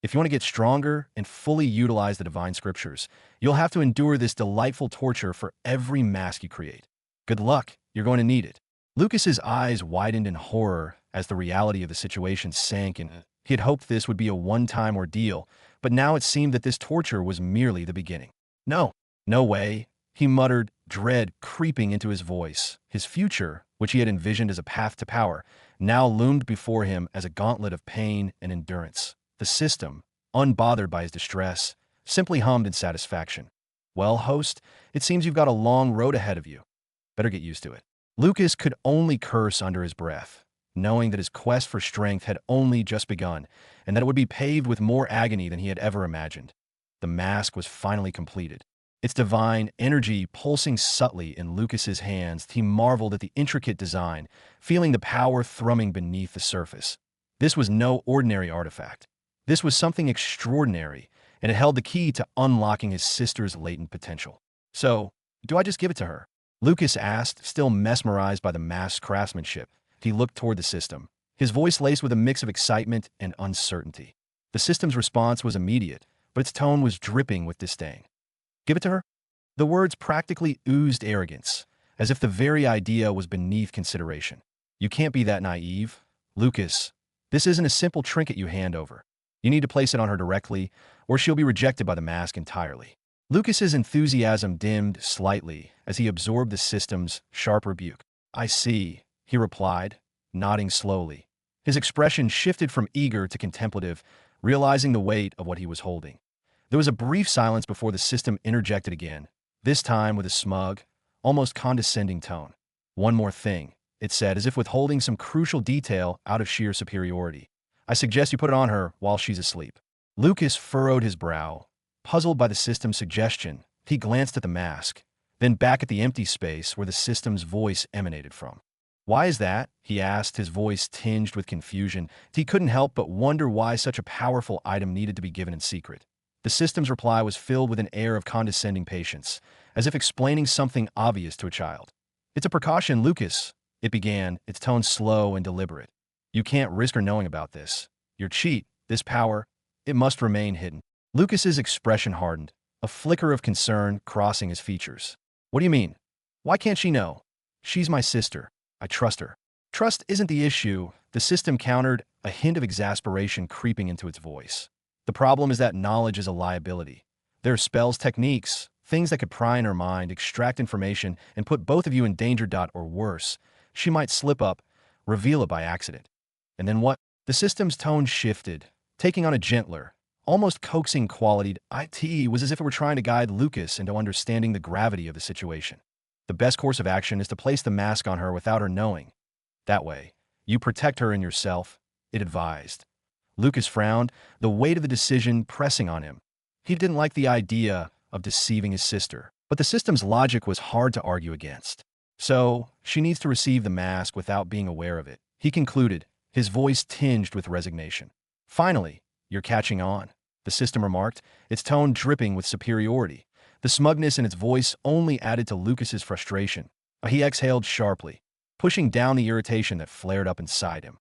If you want to get stronger and fully utilize the divine scriptures, you'll have to endure this delightful torture for every mask you create. Good luck, you're going to need it. Lucas's eyes widened in horror as the reality of the situation sank in. He had hoped this would be a one-time ordeal, but now it seemed that this torture was merely the beginning. No way, he muttered, dread creeping into his voice. His future, which he had envisioned as a path to power, now loomed before him as a gauntlet of pain and endurance. The system, unbothered by his distress, simply hummed in satisfaction. Well, host, it seems you've got a long road ahead of you. Better get used to it. Lucas could only curse under his breath, knowing that his quest for strength had only just begun, and that it would be paved with more agony than he had ever imagined. The mask was finally completed. Its divine energy pulsing subtly in Lucas's hands, he marveled at the intricate design, feeling the power thrumming beneath the surface. This was no ordinary artifact. This was something extraordinary, and it held the key to unlocking his sister's latent potential. So, do I just give it to her? Lucas asked, still mesmerized by the mask's craftsmanship. He looked toward the system, his voice laced with a mix of excitement and uncertainty. The system's response was immediate, but its tone was dripping with disdain. Give it to her? The words practically oozed arrogance, as if the very idea was beneath consideration. You can't be that naive. Lucas, this isn't a simple trinket you hand over. You need to place it on her directly, or she'll be rejected by the mask entirely. Lucas's enthusiasm dimmed slightly as he absorbed the system's sharp rebuke. I see, he replied, nodding slowly. His expression shifted from eager to contemplative, realizing the weight of what he was holding. There was a brief silence before the system interjected again, this time with a smug, almost condescending tone. "One more thing," it said, as if withholding some crucial detail out of sheer superiority. "I suggest you put it on her while she's asleep." Lucas furrowed his brow. Puzzled by the system's suggestion, he glanced at the mask, then back at the empty space where the system's voice emanated from. "Why is that?" he asked, his voice tinged with confusion. He couldn't help but wonder why such a powerful item needed to be given in secret. The system's reply was filled with an air of condescending patience, as if explaining something obvious to a child. "It's a precaution, Lucas," it began, its tone slow and deliberate. "You can't risk her knowing about this. Your cheat, this power, it must remain hidden." Lucas's expression hardened, a flicker of concern crossing his features. "What do you mean? Why can't she know? She's my sister. I trust her." "Trust isn't the issue," the system countered, a hint of exasperation creeping into its voice. "The problem is that knowledge is a liability. There are spells, techniques, things that could pry in her mind, extract information, and put both of you in danger. Or worse, she might slip up, reveal it by accident. And then what?" The system's tone shifted, taking on a gentler, almost coaxing quality. It was as if it were trying to guide Lucas into understanding the gravity of the situation. "The best course of action is to place the mask on her without her knowing. That way, you protect her and yourself," it advised. Lucas frowned, the weight of the decision pressing on him. He didn't like the idea of deceiving his sister, but the system's logic was hard to argue against. "So, she needs to receive the mask without being aware of it," he concluded, his voice tinged with resignation. "Finally, you're catching on," the system remarked, its tone dripping with superiority. The smugness in its voice only added to Lucas's frustration. He exhaled sharply, pushing down the irritation that flared up inside him.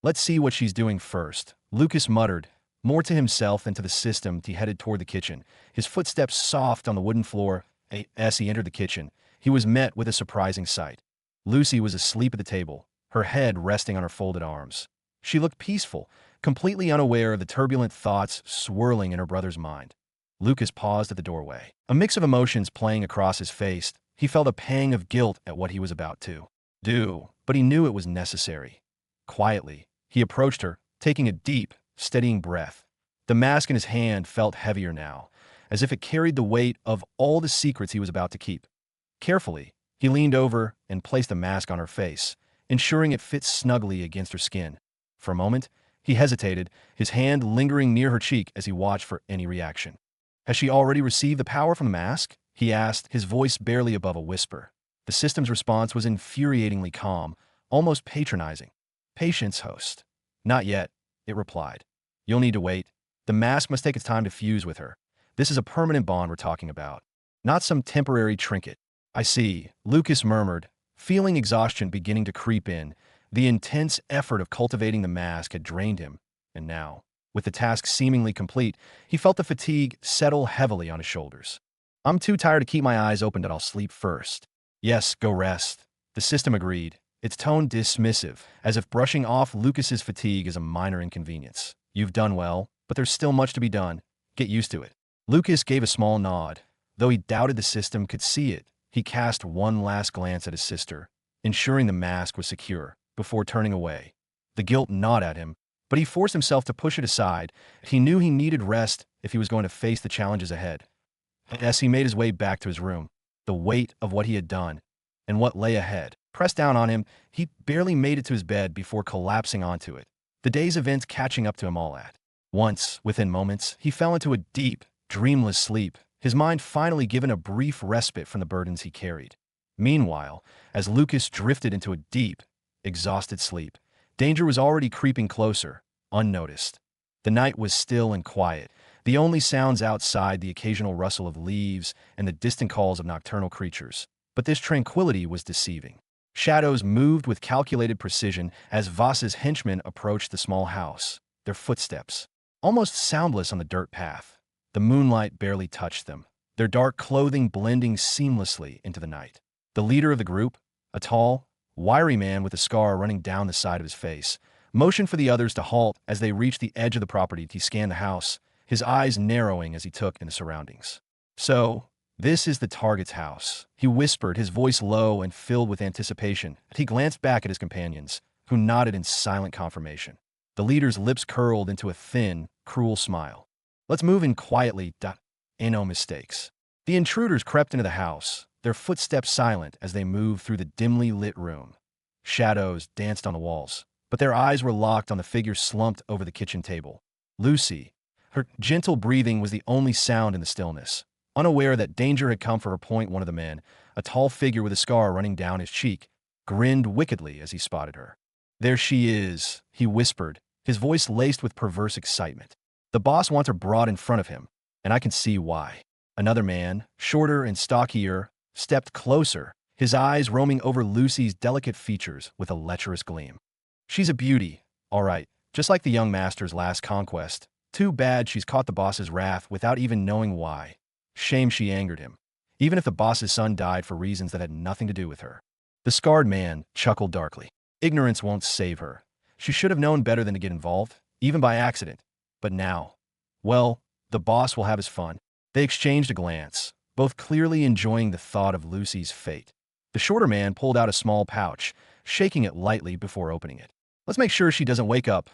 "Let's see what she's doing first," Lucas muttered, more to himself than to the system. He headed toward the kitchen, his footsteps soft on the wooden floor. As he entered the kitchen, he was met with a surprising sight. Lucy was asleep at the table, her head resting on her folded arms. She looked peaceful, completely unaware of the turbulent thoughts swirling in her brother's mind. Lucas paused at the doorway, a mix of emotions playing across his face. He felt a pang of guilt at what he was about to do, but he knew it was necessary. Quietly, he approached her, taking a deep, steadying breath. The mask in his hand felt heavier now, as if it carried the weight of all the secrets he was about to keep. Carefully, he leaned over and placed the mask on her face, ensuring it fit snugly against her skin. For a moment, he hesitated, his hand lingering near her cheek as he watched for any reaction. "Has she already received the power from the mask?" he asked, his voice barely above a whisper. The system's response was infuriatingly calm, almost patronizing. "Patience, host." "Not yet," it replied. "You'll need to wait. The mask must take its time to fuse with her. This is a permanent bond we're talking about, not some temporary trinket." "I see," Lucas murmured, feeling exhaustion beginning to creep in. The intense effort of cultivating the mask had drained him, and now, with the task seemingly complete, he felt the fatigue settle heavily on his shoulders. "I'm too tired to keep my eyes open, but I'll sleep first." "Yes, go rest," the system agreed, its tone dismissive, as if brushing off Lucas's fatigue as a minor inconvenience. "You've done well, but there's still much to be done. Get used to it." Lucas gave a small nod. Though he doubted the system could see it, he cast one last glance at his sister, ensuring the mask was secure, before turning away. The guilt gnawed at him, but he forced himself to push it aside. He knew he needed rest if he was going to face the challenges ahead. As he made his way back to his room, the weight of what he had done and what lay ahead pressed down on him. He barely made it to his bed before collapsing onto it, the day's events catching up to him all at once. Within moments, he fell into a deep, dreamless sleep, his mind finally given a brief respite from the burdens he carried. Meanwhile, as Lucas drifted into a deep, exhausted sleep, danger was already creeping closer, unnoticed. The night was still and quiet, the only sounds outside the occasional rustle of leaves and the distant calls of nocturnal creatures. But this tranquility was deceiving. Shadows moved with calculated precision as Voss's henchmen approached the small house, their footsteps almost soundless on the dirt path. The moonlight barely touched them, their dark clothing blending seamlessly into the night. The leader of the group, a tall, wiry man with a scar running down the side of his face, motioned for the others to halt as they reached the edge of the property. He scanned the house, his eyes narrowing as he took in the surroundings. "So, this is the target's house," he whispered, his voice low and filled with anticipation. He glanced back at his companions, who nodded in silent confirmation. The leader's lips curled into a thin, cruel smile. "Let's move in quietly, and no mistakes." The intruders crept into the house, their footsteps silent as they moved through the dimly lit room. Shadows danced on the walls, but their eyes were locked on the figure slumped over the kitchen table. Lucy. Her gentle breathing was the only sound in the stillness. Unaware that danger had come for her, one of the men, a tall figure with a scar running down his cheek, grinned wickedly as he spotted her. "There she is," he whispered, his voice laced with perverse excitement. "The boss wants her brought in front of him, and I can see why." Another man, shorter and stockier, stepped closer, his eyes roaming over Lucy's delicate features with a lecherous gleam. "She's a beauty, all right, just like the young master's last conquest. Too bad she's caught the boss's wrath without even knowing why. Shame she angered him, even if the boss's son died for reasons that had nothing to do with her." The scarred man chuckled darkly. "Ignorance won't save her. She should have known better than to get involved, even by accident. But now, well, the boss will have his fun." They exchanged a glance, both clearly enjoying the thought of Lucy's fate. The shorter man pulled out a small pouch, shaking it lightly before opening it. "Let's make sure she doesn't wake up.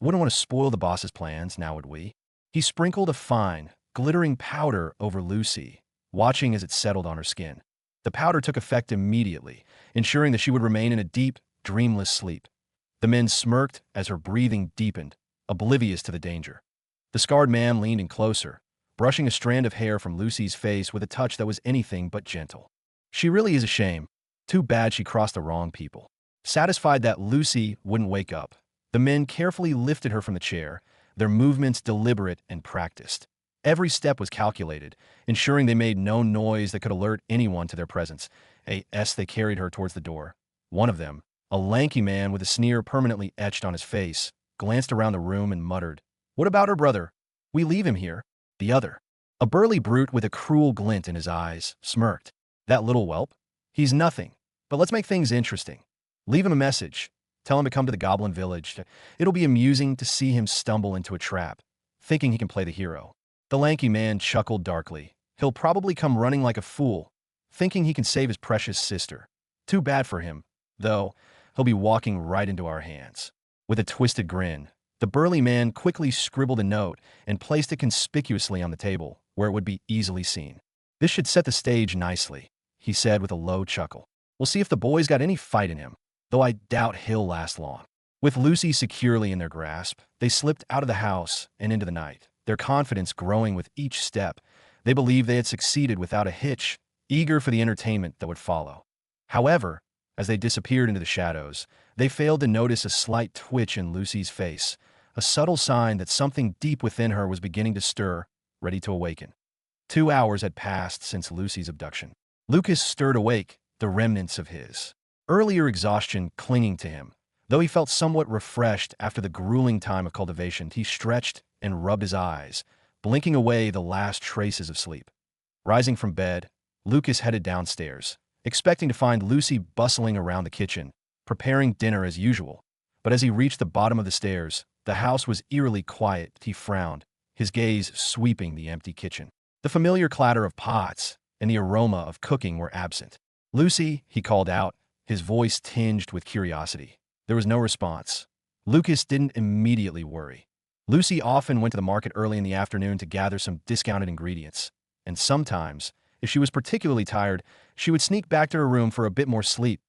Wouldn't want to spoil the boss's plans, now would we?" He sprinkled a fine, glittering powder over Lucy, watching as it settled on her skin. The powder took effect immediately, ensuring that she would remain in a deep, dreamless sleep. The men smirked as her breathing deepened, oblivious to the danger. The scarred man leaned in closer, brushing a strand of hair from Lucy's face with a touch that was anything but gentle. "She really is a shame. Too bad she crossed the wrong people." Satisfied that Lucy wouldn't wake up, the men carefully lifted her from the chair, their movements deliberate and practiced. Every step was calculated, ensuring they made no noise that could alert anyone to their presence. As they carried her towards the door, one of them, a lanky man with a sneer permanently etched on his face, glanced around the room and muttered, "What about her brother? We leave him here." The other, a burly brute with a cruel glint in his eyes, smirked. "That little whelp? He's nothing, but let's make things interesting. Leave him a message. Tell him to come to the Goblin Village. It'll be amusing to see him stumble into a trap, thinking he can play the hero." The lanky man chuckled darkly. "He'll probably come running like a fool, thinking he can save his precious sister. Too bad for him, though. He'll be walking right into our hands." With a twisted grin, the burly man quickly scribbled a note and placed it conspicuously on the table, where it would be easily seen. "This should set the stage nicely," he said with a low chuckle. "We'll see if the boy's got any fight in him, though I doubt he'll last long." With Lucy securely in their grasp, they slipped out of the house and into the night, their confidence growing with each step. They believed they had succeeded without a hitch, eager for the entertainment that would follow. However, as they disappeared into the shadows, they failed to notice a slight twitch in Lucy's face, a subtle sign that something deep within her was beginning to stir, ready to awaken. 2 hours had passed since Lucy's abduction. Lucas stirred awake, the remnants of his earlier exhaustion clinging to him. Though he felt somewhat refreshed after the grueling time of cultivation, he stretched and rubbed his eyes, blinking away the last traces of sleep. Rising from bed, Lucas headed downstairs, expecting to find Lucy bustling around the kitchen, preparing dinner as usual. But as he reached the bottom of the stairs, the house was eerily quiet. He frowned, his gaze sweeping the empty kitchen. The familiar clatter of pots and the aroma of cooking were absent. "Lucy," he called out, his voice tinged with curiosity. There was no response. Lucas didn't immediately worry. Lucy often went to the market early in the afternoon to gather some discounted ingredients, and sometimes, if she was particularly tired, she would sneak back to her room for a bit more sleep.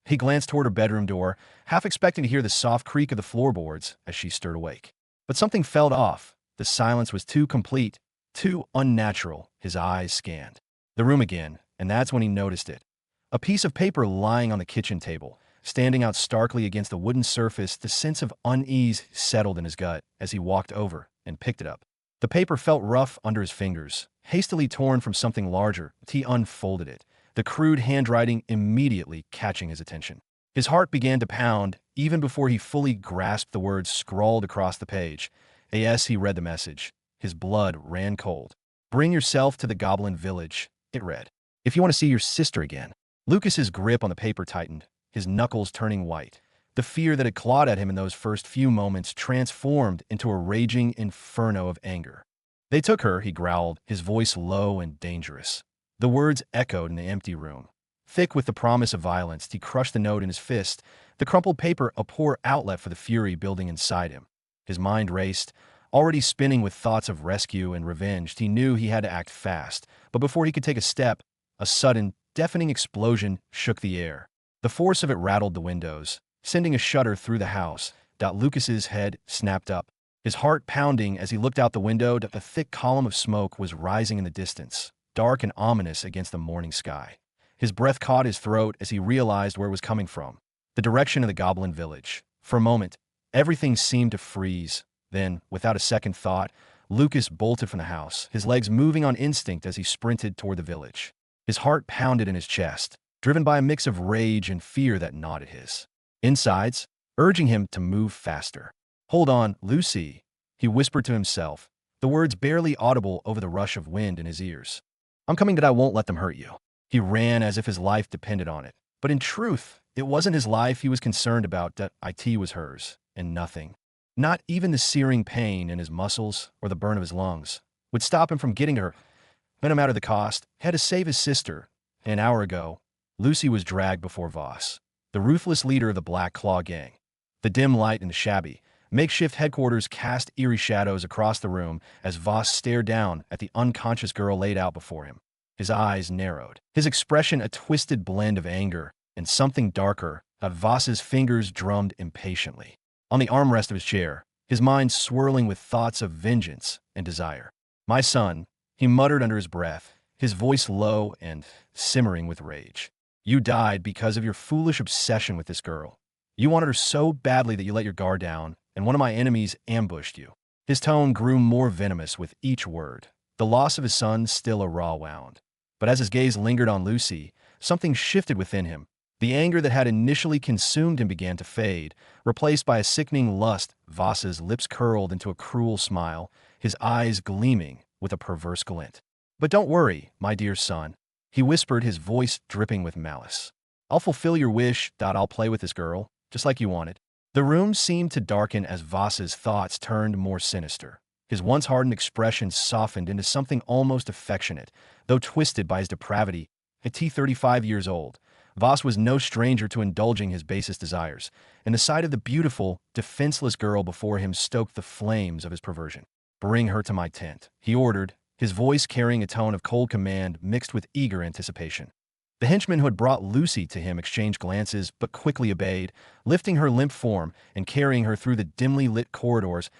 He glanced toward her bedroom door, half expecting to hear the soft creak of the floorboards as she stirred awake. But something felt off. The silence was too complete, too unnatural. His eyes scanned the room again, and that's when he noticed it. A piece of paper lying on the kitchen table, standing out starkly against the wooden surface. The sense of unease settled in his gut as he walked over and picked it up. The paper felt rough under his fingers, hastily torn from something larger. He unfolded it, the crude handwriting immediately catching his attention. His heart began to pound even before he fully grasped the words scrawled across the page. As he read the message, his blood ran cold. "Bring yourself to the Goblin Village," it read. "If you want to see your sister again." Lucas's grip on the paper tightened, his knuckles turning white. The fear that had clawed at him in those first few moments transformed into a raging inferno of anger. "They took her," he growled, his voice low and dangerous. The words echoed in the empty room. Thick with the promise of violence, he crushed the note in his fist, the crumpled paper a poor outlet for the fury building inside him. His mind raced, already spinning with thoughts of rescue and revenge. He knew he had to act fast, but before he could take a step, A sudden, deafening explosion shook the air. The force of it rattled the windows, sending a shudder through the house. Lucas's head snapped up, his heart pounding as he looked out the window. A thick column of smoke was rising in the distance, dark and ominous against the morning sky. His breath caught his throat as he realized where it was coming from. The direction of the goblin village. For a moment, everything seemed to freeze. Then, without a second thought, Lucas bolted from the house, his legs moving on instinct as he sprinted toward the village. His heart pounded in his chest, driven by a mix of rage and fear that gnawed at his insides, urging him to move faster. "Hold on, Lucy," he whispered to himself, the words barely audible over the rush of wind in his ears. "I'm coming, but I won't let them hurt you." He ran as if his life depended on it. But in truth, it wasn't his life he was concerned about. It was hers, and nothing, not even the searing pain in his muscles or the burn of his lungs, would stop him from getting to her. No matter the cost, he had to save his sister. An hour ago, Lucy was dragged before Voss, the ruthless leader of the Black Claw gang. The dim light in the shabby, makeshift headquarters cast eerie shadows across the room as Voss stared down at the unconscious girl laid out before him. His eyes narrowed, his expression a twisted blend of anger and something darker. Voss's fingers drummed impatiently on the armrest of his chair, his mind swirling with thoughts of vengeance and desire. "My son," he muttered under his breath, his voice low and simmering with rage. "You died because of your foolish obsession with this girl. You wanted her so badly that you let your guard down, and one of my enemies ambushed you." His tone grew more venomous with each word, the loss of his son still a raw wound. But as his gaze lingered on Lucy, something shifted within him. The anger that had initially consumed him began to fade, replaced by a sickening lust. Voss's lips curled into a cruel smile, his eyes gleaming with a perverse glint. "But don't worry, my dear son," he whispered, his voice dripping with malice. "I'll fulfill your wish. I'll play with this girl, just like you wanted." The room seemed to darken as Voss's thoughts turned more sinister. His once hardened expression softened into something almost affectionate, though twisted by his depravity. At 35 years old, Voss was no stranger to indulging his basest desires, and the sight of the beautiful, defenseless girl before him stoked the flames of his perversion. "Bring her to my tent," he ordered, his voice carrying a tone of cold command mixed with eager anticipation. The henchman who had brought Lucy to him exchanged glances but quickly obeyed, lifting her limp form and carrying her through the dimly lit corridors.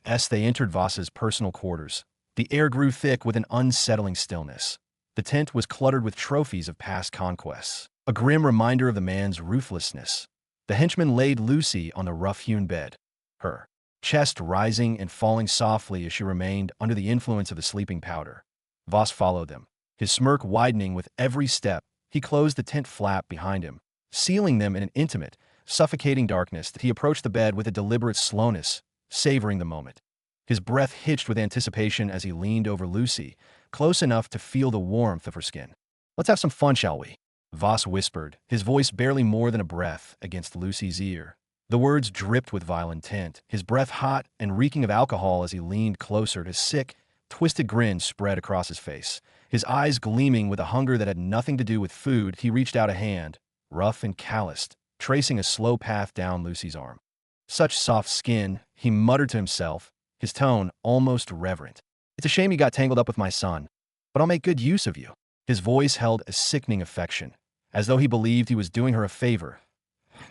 As they entered Voss's personal quarters, the air grew thick with an unsettling stillness. The tent was cluttered with trophies of past conquests, a grim reminder of the man's ruthlessness. The henchman laid Lucy on the rough-hewn bed, her chest rising and falling softly as she remained under the influence of the sleeping powder. Voss followed them, his smirk widening with every step. He closed the tent flap behind him, sealing them in an intimate, suffocating darkness. He approached the bed with a deliberate slowness, savoring the moment. His breath hitched with anticipation as he leaned over Lucy, close enough to feel the warmth of her skin. "Let's have some fun, shall we?" Voss whispered, his voice barely more than a breath against Lucy's ear. The words dripped with vile intent, his breath hot and reeking of alcohol as he leaned closer. His sick, twisted grin spread across his face, his eyes gleaming with a hunger that had nothing to do with food. He reached out a hand, rough and calloused, tracing a slow path down Lucy's arm. "Such soft skin," he muttered to himself, his tone almost reverent. "It's a shame you got tangled up with my son, but I'll make good use of you." His voice held a sickening affection, as though he believed he was doing her a favor.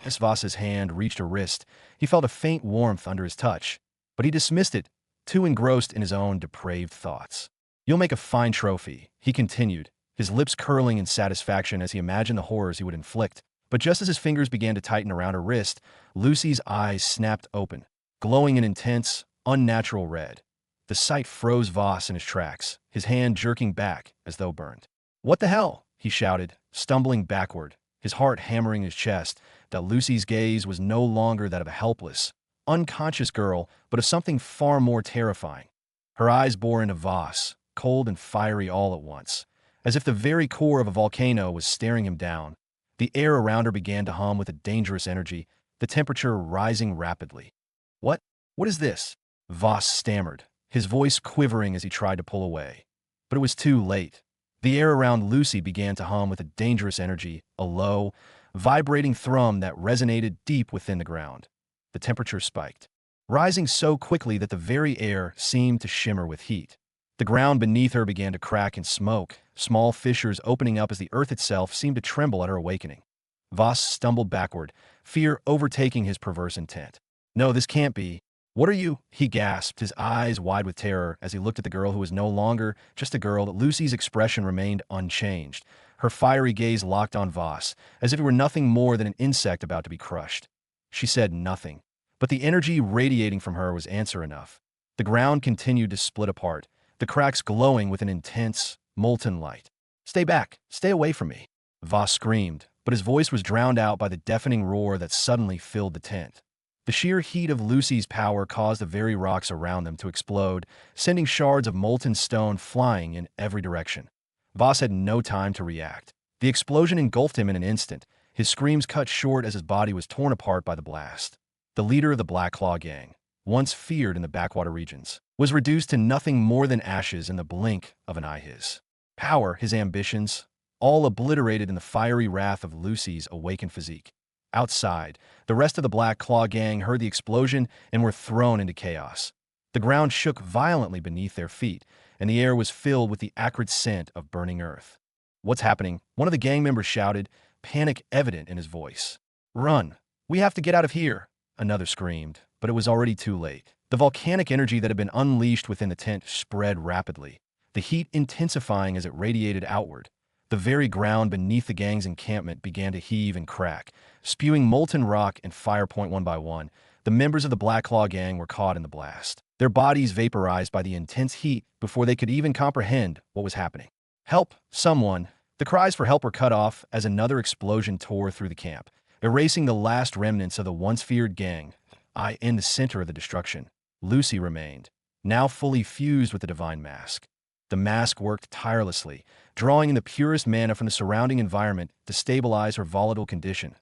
As Voss's hand reached her wrist, he felt a faint warmth under his touch, but he dismissed it, too engrossed in his own depraved thoughts. "You'll make a fine trophy," he continued, his lips curling in satisfaction as he imagined the horrors he would inflict. But just as his fingers began to tighten around her wrist, Lucy's eyes snapped open, glowing an intense, unnatural red. The sight froze Voss in his tracks, his hand jerking back as though burned. "What the hell?" he shouted, stumbling backward, his heart hammering his chest. That Lucy's gaze was no longer that of a helpless, unconscious girl, but of something far more terrifying. Her eyes bore into Voss, cold and fiery all at once, as if the very core of a volcano was staring him down. The air around her began to hum with a dangerous energy, the temperature rising rapidly. What is this?" Voss stammered, his voice quivering as he tried to pull away. But it was too late. The air around Lucy began to hum with a dangerous energy, a low, vibrating thrum that resonated deep within the ground. The temperature spiked, rising so quickly that the very air seemed to shimmer with heat. The ground beneath her began to crack and smoke, small fissures opening up as the earth itself seemed to tremble at her awakening. Voss stumbled backward, fear overtaking his perverse intent. "No, this can't be. What are you?" he gasped, his eyes wide with terror as he looked at the girl who was no longer just a girl. Lucy's expression remained unchanged, her fiery gaze locked on Voss, as if it were nothing more than an insect about to be crushed. She said nothing, but the energy radiating from her was answer enough. The ground continued to split apart, the cracks glowing with an intense, molten light. "Stay back! Stay away from me!" Voss screamed, but his voice was drowned out by the deafening roar that suddenly filled the tent. The sheer heat of Lucy's power caused the very rocks around them to explode, sending shards of molten stone flying in every direction. Voss had no time to react. The explosion engulfed him in an instant, his screams cut short as his body was torn apart by the blast. The leader of the Black Claw gang, once feared in the backwater regions, was reduced to nothing more than ashes in the blink of an eye. His power, his ambitions, all obliterated in the fiery wrath of Lucy's awakened physique. Outside, the rest of the Black Claw gang heard the explosion and were thrown into chaos. The ground shook violently beneath their feet, and the air was filled with the acrid scent of burning earth. "What's happening?" one of the gang members shouted, panic evident in his voice. "Run! We have to get out of here!" another screamed, but it was already too late. The volcanic energy that had been unleashed within the tent spread rapidly, the heat intensifying as it radiated outward. The very ground beneath the gang's encampment began to heave and crack, spewing molten rock and fire. One by one, the members of the Black Claw gang were caught in the blast, their bodies vaporized by the intense heat before they could even comprehend what was happening. "Help! Someone!" The cries for help were cut off as another explosion tore through the camp, erasing the last remnants of the once feared gang. In the center of the destruction, Lucy remained, now fully fused with the divine mask. The mask worked tirelessly, drawing in the purest mana from the surrounding environment to stabilize her volatile condition.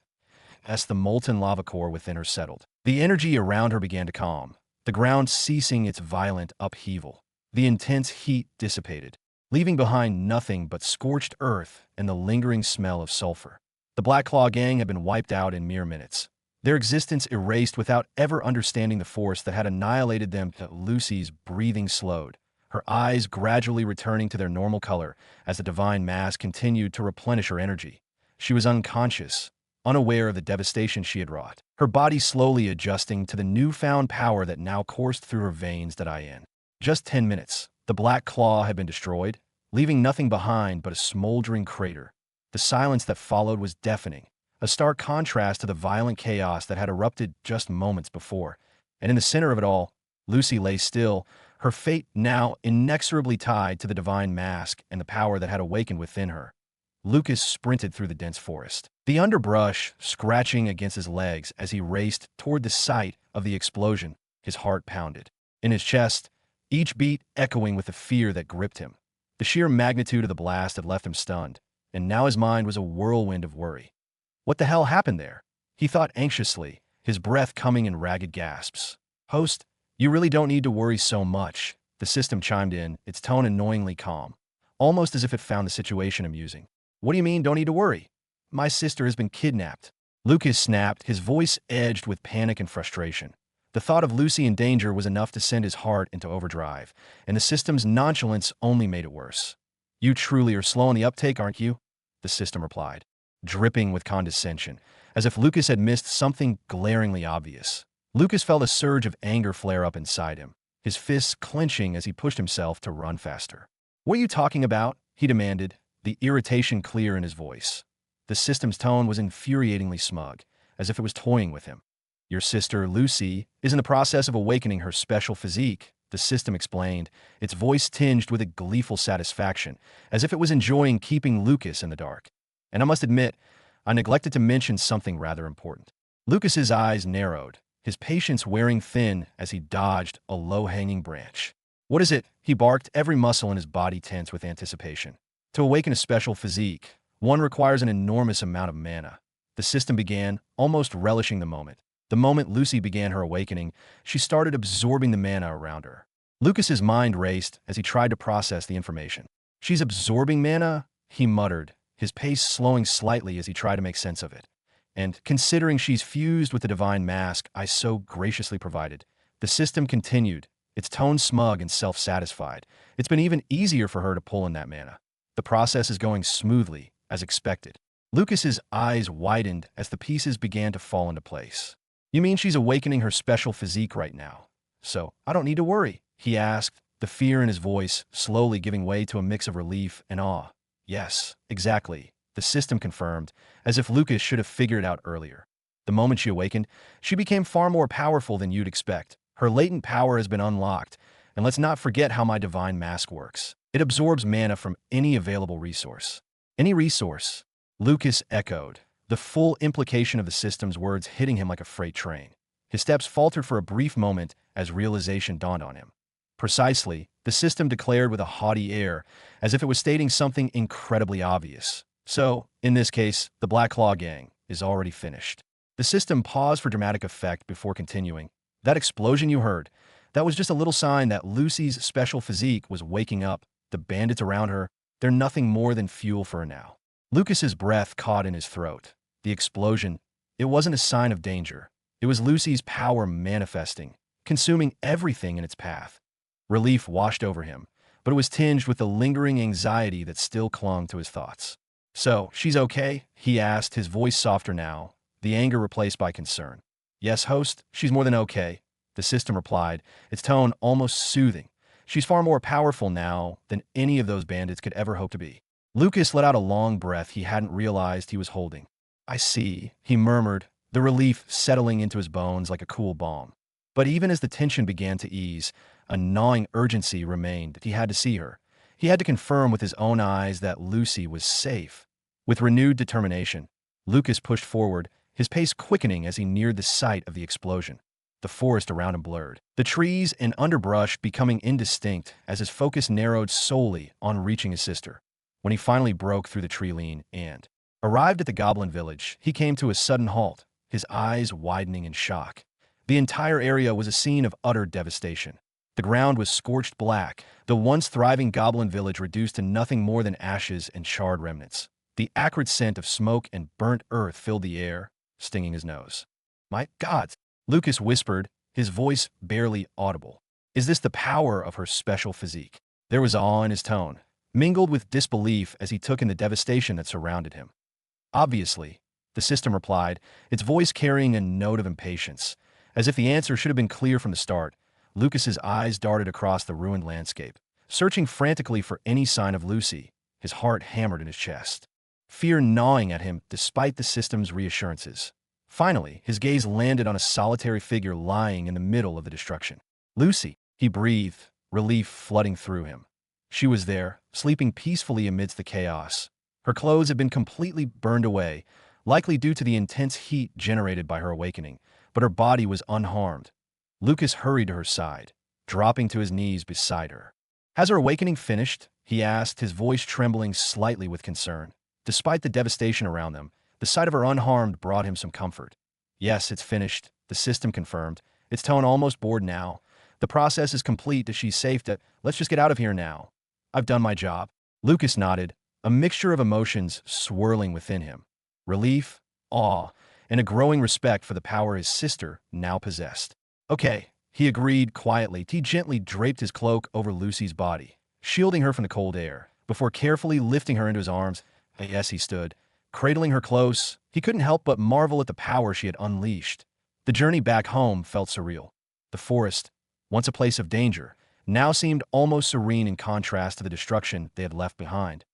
As the molten lava core within her settled, the energy around her began to calm, the ground ceasing its violent upheaval. The intense heat dissipated, leaving behind nothing but scorched earth and the lingering smell of sulfur. The Black Claw gang had been wiped out in mere minutes, their existence erased without ever understanding the force that had annihilated them. Lucy's breathing slowed, her eyes gradually returning to their normal color as the divine mask continued to replenish her energy. She was unconscious, unaware of the devastation she had wrought, her body slowly adjusting to the newfound power that now coursed through her veins. In just 10 minutes, the Black Claw had been destroyed, leaving nothing behind but a smoldering crater. The silence that followed was deafening, a stark contrast to the violent chaos that had erupted just moments before. And in the center of it all, Lucy lay still, her fate now inexorably tied to the divine mask and the power that had awakened within her. Lucas sprinted through the dense forest, the underbrush scratching against his legs as he raced toward the site of the explosion. His heart pounded in his chest, each beat echoing with the fear that gripped him. The sheer magnitude of the blast had left him stunned, and now his mind was a whirlwind of worry. What the hell happened there? He thought anxiously, his breath coming in ragged gasps. "Host, you really don't need to worry so much," the system chimed in, its tone annoyingly calm, almost as if it found the situation amusing. "What do you mean, don't need to worry? My sister has been kidnapped." Lucas snapped, his voice edged with panic and frustration. The thought of Lucy in danger was enough to send his heart into overdrive, and the system's nonchalance only made it worse. "You truly are slow on the uptake, aren't you?" the system replied, dripping with condescension, as if Lucas had missed something glaringly obvious. Lucas felt a surge of anger flare up inside him, his fists clenching as he pushed himself to run faster. "What are you talking about?" he demanded, the irritation clear in his voice. The system's tone was infuriatingly smug, as if it was toying with him. "Your sister, Lucy, is in the process of awakening her special physique," the system explained, its voice tinged with a gleeful satisfaction, as if it was enjoying keeping Lucas in the dark. "And I must admit, I neglected to mention something rather important." Lucas's eyes narrowed, his patience wearing thin as he dodged a low-hanging branch. "What is it?" he barked, every muscle in his body tense with anticipation. "To awaken a special physique, one requires an enormous amount of mana," the system began, almost relishing the moment. The moment Lucy began her awakening, she started absorbing the mana around her. Lucas's mind raced as he tried to process the information. "She's absorbing mana?" he muttered, his pace slowing slightly as he tried to make sense of it. "And considering she's fused with the divine mask I so graciously provided," the system continued, its tone smug and self-satisfied, "it's been even easier for her to pull in that mana." The process is going smoothly, as expected. Lucas's eyes widened as the pieces began to fall into place. You mean she's awakening her special physique right now? So, I don't need to worry, he asked, the fear in his voice slowly giving way to a mix of relief and awe. Yes, exactly, the system confirmed, as if Lucas should have figured it out earlier. The moment she awakened, she became far more powerful than you'd expect. Her latent power has been unlocked, and let's not forget how my divine mask works. It absorbs mana from any available resource. Any resource? Lucas echoed, the full implication of the system's words hitting him like a freight train. His steps faltered for a brief moment as realization dawned on him. Precisely, the system declared with a haughty air, as if it was stating something incredibly obvious. So, in this case, the Black Claw Gang is already finished. The system paused for dramatic effect before continuing. That explosion you heard, that was just a little sign that Lucy's special physique was waking up. The bandits around her, they're nothing more than fuel for her now. Lucas's breath caught in his throat. The explosion, it wasn't a sign of danger. It was Lucy's power manifesting, consuming everything in its path. Relief washed over him, but it was tinged with the lingering anxiety that still clung to his thoughts. So, she's okay? He asked, his voice softer now, the anger replaced by concern. Yes, host, she's more than okay, the system replied, its tone almost soothing. She's far more powerful now than any of those bandits could ever hope to be. Lucas let out a long breath he hadn't realized he was holding. I see, he murmured, the relief settling into his bones like a cool balm. But even as the tension began to ease, a gnawing urgency remained. He had to see her. He had to confirm with his own eyes that Lucy was safe. With renewed determination, Lucas pushed forward, his pace quickening as he neared the site of the explosion. The forest around him blurred, the trees and underbrush becoming indistinct as his focus narrowed solely on reaching his sister. When he finally broke through the tree line and arrived at the goblin village, he came to a sudden halt, his eyes widening in shock. The entire area was a scene of utter devastation. The ground was scorched black, the once thriving goblin village reduced to nothing more than ashes and charred remnants. The acrid scent of smoke and burnt earth filled the air, stinging his nose. My God, Lucas whispered, his voice barely audible. Is this the power of her special physique? There was awe in his tone, mingled with disbelief as he took in the devastation that surrounded him. Obviously, the system replied, its voice carrying a note of impatience. As if the answer should have been clear from the start, Lucas's eyes darted across the ruined landscape, searching frantically for any sign of Lucy, his heart hammered in his chest. Fear gnawing at him despite the system's reassurances. Finally, his gaze landed on a solitary figure lying in the middle of the destruction. Lucy, he breathed, relief flooding through him. She was there, sleeping peacefully amidst the chaos. Her clothes had been completely burned away, likely due to the intense heat generated by her awakening, but her body was unharmed. Lucas hurried to her side, dropping to his knees beside her. Has her awakening finished? He asked, his voice trembling slightly with concern. Despite the devastation around them, the sight of her unharmed brought him some comfort. Yes, it's finished, the system confirmed, its tone almost bored now. The process is complete, she's safe, let's just get out of here now. I've done my job. Lucas nodded, a mixture of emotions swirling within him. Relief, awe, and a growing respect for the power his sister now possessed. Okay, he agreed quietly. He gently draped his cloak over Lucy's body, shielding her from the cold air, before carefully lifting her into his arms. Yes, he stood, cradling her close. He couldn't help but marvel at the power she had unleashed. The journey back home felt surreal. The forest, once a place of danger, now seemed almost serene in contrast to the destruction they had left behind.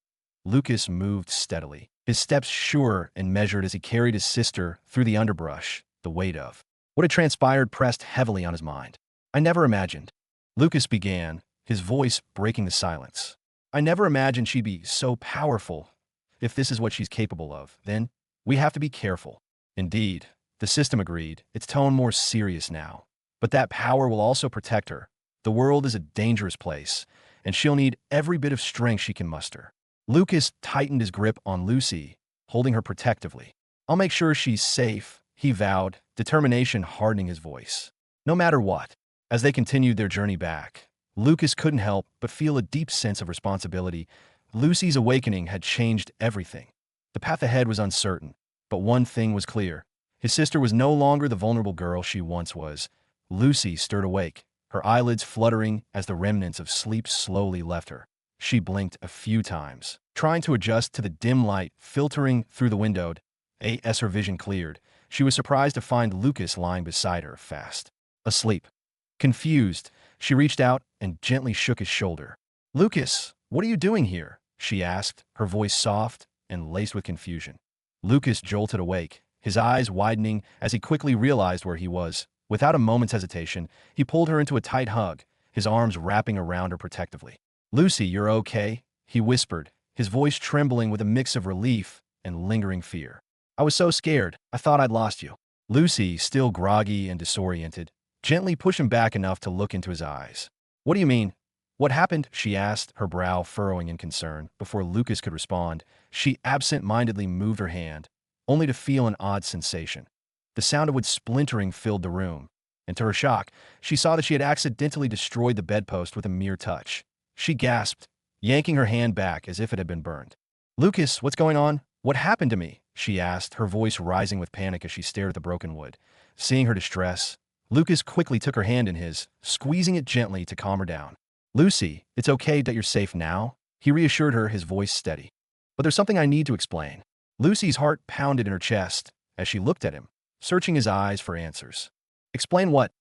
Lucas moved steadily, his steps sure and measured as he carried his sister through the underbrush, the weight of what had transpired pressed heavily on his mind. I never imagined, Lucas began, his voice breaking the silence. I never imagined she'd be so powerful. If this is what she's capable of, then we have to be careful. Indeed, the system agreed, its tone more serious now. But that power will also protect her. The world is a dangerous place, and she'll need every bit of strength she can muster. Lucas tightened his grip on Lucy, holding her protectively. I'll make sure she's safe, he vowed, determination hardening his voice. No matter what. As they continued their journey back, Lucas couldn't help but feel a deep sense of responsibility. Lucy's awakening had changed everything. The path ahead was uncertain, but one thing was clear. His sister was no longer the vulnerable girl she once was. Lucy stirred awake, her eyelids fluttering as the remnants of sleep slowly left her. She blinked a few times, trying to adjust to the dim light filtering through the window. As her vision cleared, she was surprised to find Lucas lying beside her, fast asleep. Confused, she reached out and gently shook his shoulder. "Lucas, what are you doing here?" she asked, her voice soft and laced with confusion. Lucas jolted awake, his eyes widening as he quickly realized where he was. Without a moment's hesitation, he pulled her into a tight hug, his arms wrapping around her protectively. "Lucy, you're okay?" he whispered, his voice trembling with a mix of relief and lingering fear. "I was so scared, I thought I'd lost you." Lucy, still groggy and disoriented, gently pushed him back enough to look into his eyes. "What do you mean? What happened?" she asked, her brow furrowing in concern. Before Lucas could respond, she absent-mindedly moved her hand, only to feel an odd sensation. The sound of wood splintering filled the room, and to her shock, she saw that she had accidentally destroyed the bedpost with a mere touch. She gasped, yanking her hand back as if it had been burned. "Lucas, what's going on? What happened to me?" she asked, her voice rising with panic as she stared at the broken wood. Seeing her distress, Lucas quickly took her hand in his, squeezing it gently to calm her down. "Lucy, it's okay that you're safe now," he reassured her, his voice steady. "But there's something I need to explain." Lucy's heart pounded in her chest as she looked at him, searching his eyes for answers. "Explain what?"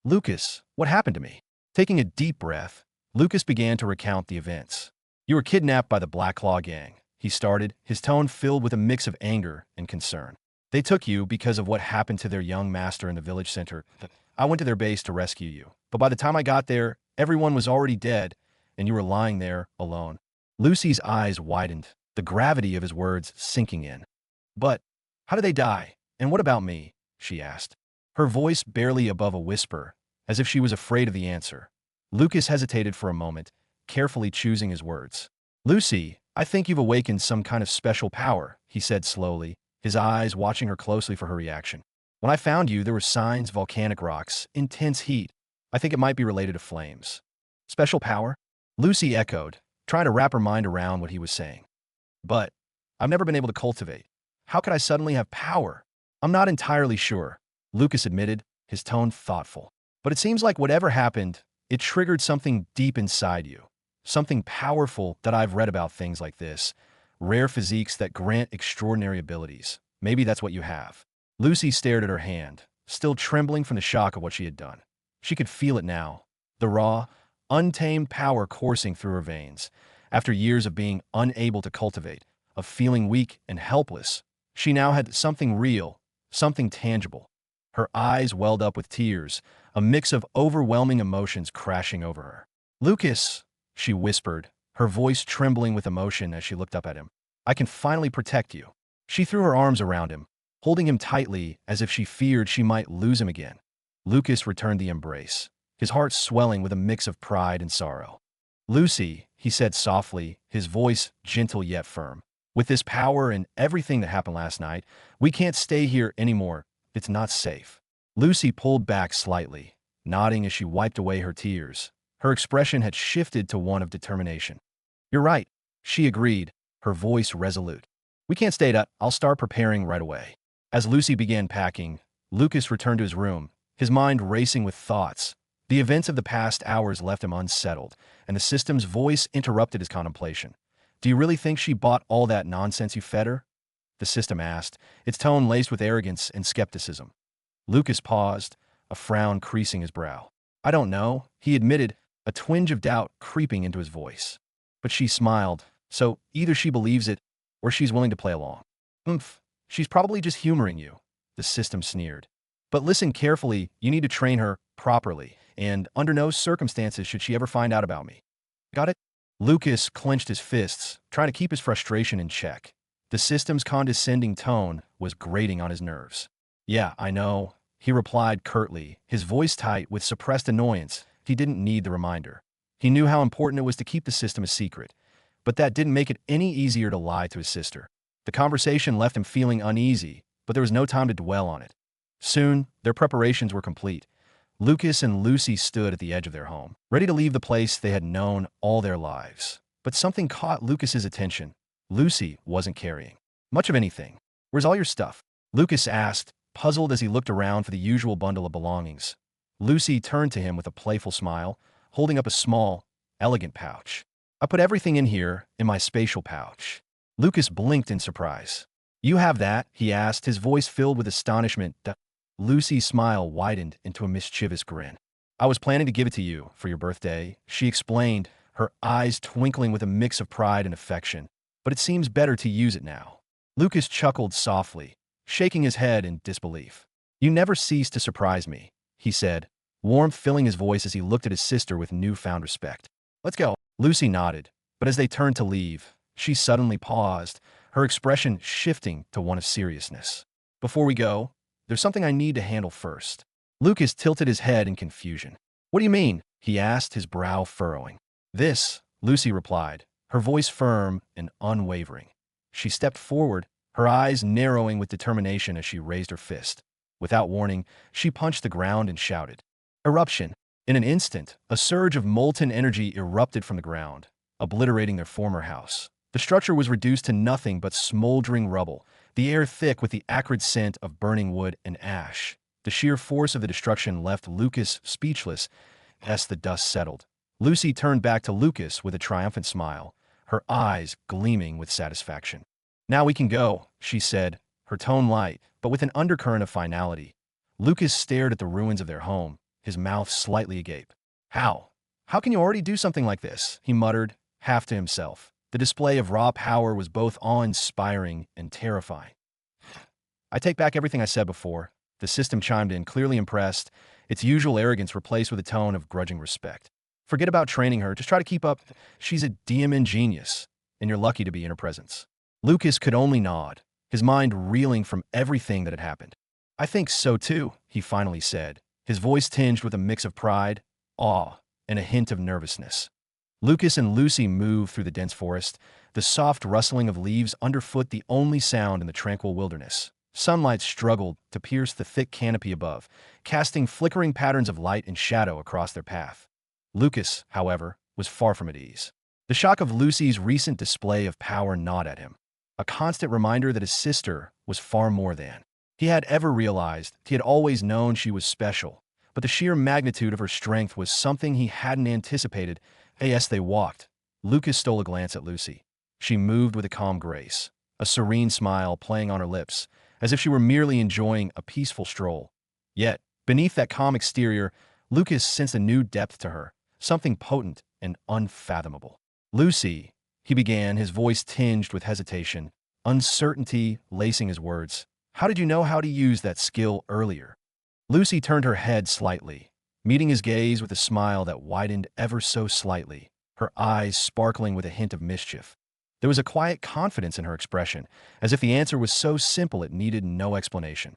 "Lucas, what happened to me?" Taking a deep breath, Lucas began to recount the events. "You were kidnapped by the Black Claw gang," he started, his tone filled with a mix of anger and concern. "They took you because of what happened to their young master in the village center. I went to their base to rescue you, but by the time I got there, everyone was already dead, and you were lying there alone." Lucy's eyes widened, the gravity of his words sinking in. "But how did they die? And what about me?" she asked, her voice barely above a whisper, as if she was afraid of the answer. Lucas hesitated for a moment, carefully choosing his words. "Lucy, I think you've awakened some kind of special power," he said slowly, his eyes watching her closely for her reaction. "When I found you, there were signs, volcanic rocks, intense heat. I think it might be related to flames." "Special power?" Lucy echoed, trying to wrap her mind around what he was saying. "But I've never been able to cultivate. How could I suddenly have power?" "I'm not entirely sure," Lucas admitted, his tone thoughtful. "But it seems like whatever happened, it triggered something deep inside you. Something powerful that I've read about things like this. Rare physiques that grant extraordinary abilities. Maybe that's what you have." Lucy stared at her hand, still trembling from the shock of what she had done. She could feel it now, the raw, untamed power coursing through her veins. After years of being unable to cultivate, of feeling weak and helpless, she now had something real, something tangible. Her eyes welled up with tears, a mix of overwhelming emotions crashing over her. "Lucas," she whispered, her voice trembling with emotion as she looked up at him. "I can finally protect you." She threw her arms around him, holding him tightly as if she feared she might lose him again. Lucas returned the embrace, his heart swelling with a mix of pride and sorrow. "Lucy," he said softly, his voice gentle yet firm. "With this power and everything that happened last night, we can't stay here anymore. It's not safe." Lucy pulled back slightly, nodding as she wiped away her tears. Her expression had shifted to one of determination. "You're right," she agreed, her voice resolute. "We can't stay. I'll start preparing right away." As Lucy began packing, Lucas returned to his room, his mind racing with thoughts. The events of the past hours left him unsettled, and the system's voice interrupted his contemplation. "Do you really think she bought all that nonsense you fed her?" the system asked, its tone laced with arrogance and skepticism. Lucas paused, a frown creasing his brow. "I don't know," he admitted, a twinge of doubt creeping into his voice. But she smiled, "So either she believes it, or she's willing to play along." "Oomph, she's probably just humoring you," the system sneered. "But listen carefully, you need to train her properly, and under no circumstances should she ever find out about me. Got it?" Lucas clenched his fists, trying to keep his frustration in check. The system's condescending tone was grating on his nerves. "Yeah, I know," he replied curtly, his voice tight with suppressed annoyance. He didn't need the reminder. He knew how important it was to keep the system a secret, but that didn't make it any easier to lie to his sister. The conversation left him feeling uneasy, but there was no time to dwell on it. Soon, their preparations were complete. Lucas and Lucy stood at the edge of their home, ready to leave the place they had known all their lives. But something caught Lucas's attention. Lucy wasn't carrying much of anything. "Where's all your stuff?" Lucas asked, puzzled as he looked around for the usual bundle of belongings. Lucy turned to him with a playful smile, holding up a small, elegant pouch. I put everything in here, in my spatial pouch. Lucas blinked in surprise. You have that? He asked, his voice filled with astonishment. Lucy's smile widened into a mischievous grin. I was planning to give it to you for your birthday, she explained, her eyes twinkling with a mix of pride and affection. But it seems better to use it now. Lucas chuckled softly, shaking his head in disbelief. You never cease to surprise me, he said, warmth filling his voice as he looked at his sister with newfound respect. Let's go. Lucy nodded, but as they turned to leave, she suddenly paused, her expression shifting to one of seriousness. Before we go, there's something I need to handle first. Lucas tilted his head in confusion. What do you mean? He asked, his brow furrowing. This, Lucy replied, her voice firm and unwavering. She stepped forward, her eyes narrowing with determination as she raised her fist. Without warning, she punched the ground and shouted. Eruption. In an instant, a surge of molten energy erupted from the ground, obliterating their former house. The structure was reduced to nothing but smoldering rubble, the air thick with the acrid scent of burning wood and ash. The sheer force of the destruction left Lucas speechless as the dust settled. Lucy turned back to Lucas with a triumphant smile, her eyes gleaming with satisfaction. Now we can go, she said, her tone light, but with an undercurrent of finality. Lucas stared at the ruins of their home, his mouth slightly agape. How? How can you already do something like this? He muttered, half to himself. The display of raw power was both awe-inspiring and terrifying. I take back everything I said before. The system chimed in, clearly impressed, its usual arrogance replaced with a tone of grudging respect. Forget about training her, just try to keep up. She's a DMN genius, and you're lucky to be in her presence. Lucas could only nod, his mind reeling from everything that had happened. I think so too, he finally said, his voice tinged with a mix of pride, awe, and a hint of nervousness. Lucas and Lucy moved through the dense forest, the soft rustling of leaves underfoot the only sound in the tranquil wilderness. Sunlight struggled to pierce the thick canopy above, casting flickering patterns of light and shadow across their path. Lucas, however, was far from at ease. The shock of Lucy's recent display of power gnawed at him, a constant reminder that his sister was far more than he had ever realized. He had always known she was special, but the sheer magnitude of her strength was something he hadn't anticipated. As they walked, Lucas stole a glance at Lucy. She moved with a calm grace, a serene smile playing on her lips, as if she were merely enjoying a peaceful stroll. Yet, beneath that calm exterior, Lucas sensed a new depth to her, something potent and unfathomable. Lucy, he began, his voice tinged with hesitation, uncertainty lacing his words. How did you know how to use that skill earlier? Lucy turned her head slightly, meeting his gaze with a smile that widened ever so slightly, her eyes sparkling with a hint of mischief. There was a quiet confidence in her expression, as if the answer was so simple it needed no explanation.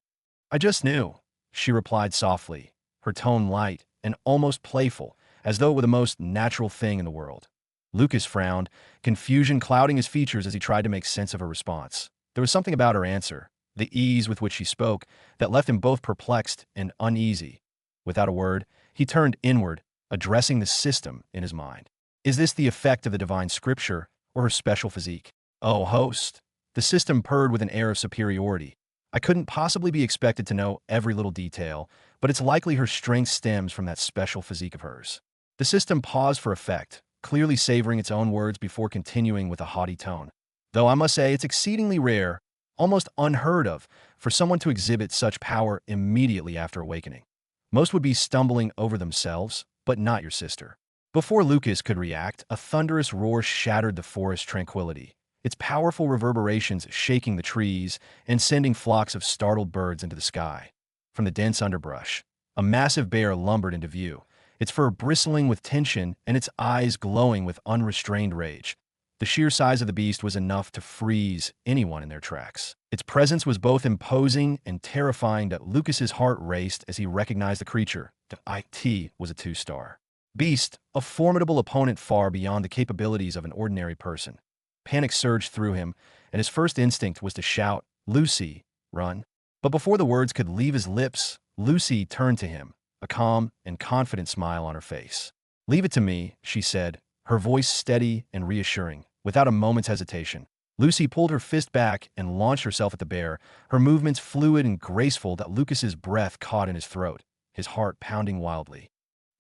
I just knew, she replied softly, her tone light and almost playful, as though it were the most natural thing in the world. Lucas frowned, confusion clouding his features as he tried to make sense of her response. There was something about her answer, the ease with which she spoke, that left him both perplexed and uneasy. Without a word, he turned inward, addressing the system in his mind. Is this the effect of the divine scripture, or her special physique? Oh, host. The system purred with an air of superiority. I couldn't possibly be expected to know every little detail, but it's likely her strength stems from that special physique of hers. The system paused for effect, clearly savoring its own words before continuing with a haughty tone. Though I must say it's exceedingly rare, almost unheard of, for someone to exhibit such power immediately after awakening. Most would be stumbling over themselves, but not your sister. Before Lucas could react, a thunderous roar shattered the forest's tranquility, its powerful reverberations shaking the trees and sending flocks of startled birds into the sky. From the dense underbrush, a massive bear lumbered into view, its fur bristling with tension and its eyes glowing with unrestrained rage. The sheer size of the beast was enough to freeze anyone in their tracks. Its presence was both imposing and terrifying that Lucas's heart raced as he recognized the creature. The IT was a 2-star. Beast, a formidable opponent far beyond the capabilities of an ordinary person. Panic surged through him, and his first instinct was to shout, "Lucy, run." But before the words could leave his lips, Lucy turned to him, a calm and confident smile on her face. "Leave it to me," she said, her voice steady and reassuring. Without a moment's hesitation, Lucy pulled her fist back and launched herself at the bear, her movements fluid and graceful that Lucas's breath caught in his throat, his heart pounding wildly.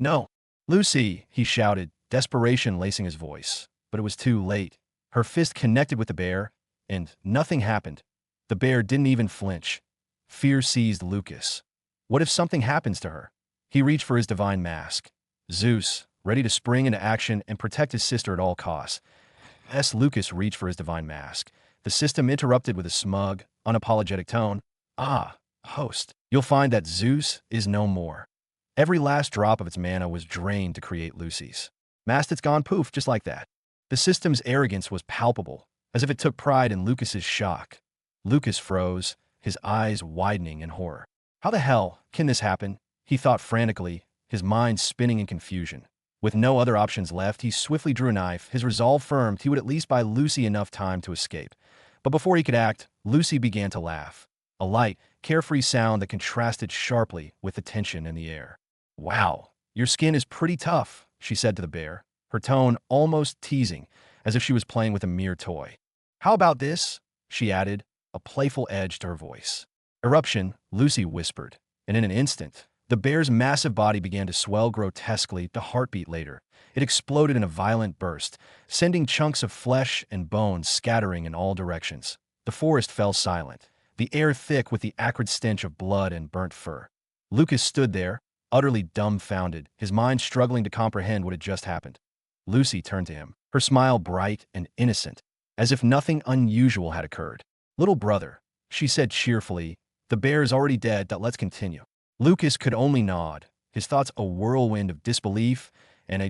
"No, Lucy," he shouted, desperation lacing his voice. but it was too late. Her fist connected with the bear, and nothing happened. The bear didn't even flinch. Fear seized Lucas. What if something happens to her? He reached for his divine mask. Zeus, ready to spring into action and protect his sister at all costs. Lucas reached for his divine mask. The system interrupted with a smug, unapologetic tone. Ah, host, you'll find that Zeus is no more. Every last drop of its mana was drained to create Lucy's. Mastod's gone poof just like that. The system's arrogance was palpable, as if it took pride in Lucas's shock. Lucas froze, his eyes widening in horror. How the hell can this happen? He thought frantically, his mind spinning in confusion. With no other options left, he swiftly drew a knife, his resolve firm he would at least buy Lucy enough time to escape. But before he could act, Lucy began to laugh. A light, carefree sound that contrasted sharply with the tension in the air. Wow, your skin is pretty tough, she said to the bear, her tone almost teasing, as if she was playing with a mere toy. How about this? She added, a playful edge to her voice. Eruption, Lucy whispered, and in an instant, the bear's massive body began to swell grotesquely to heartbeat later. It exploded in a violent burst, sending chunks of flesh and bones scattering in all directions. The forest fell silent, the air thick with the acrid stench of blood and burnt fur. Lucas stood there, utterly dumbfounded, his mind struggling to comprehend what had just happened. Lucy turned to him, her smile bright and innocent, as if nothing unusual had occurred. Little brother, she said cheerfully, the bear is already dead, let's continue. Lucas could only nod, his thoughts a whirlwind of disbelief and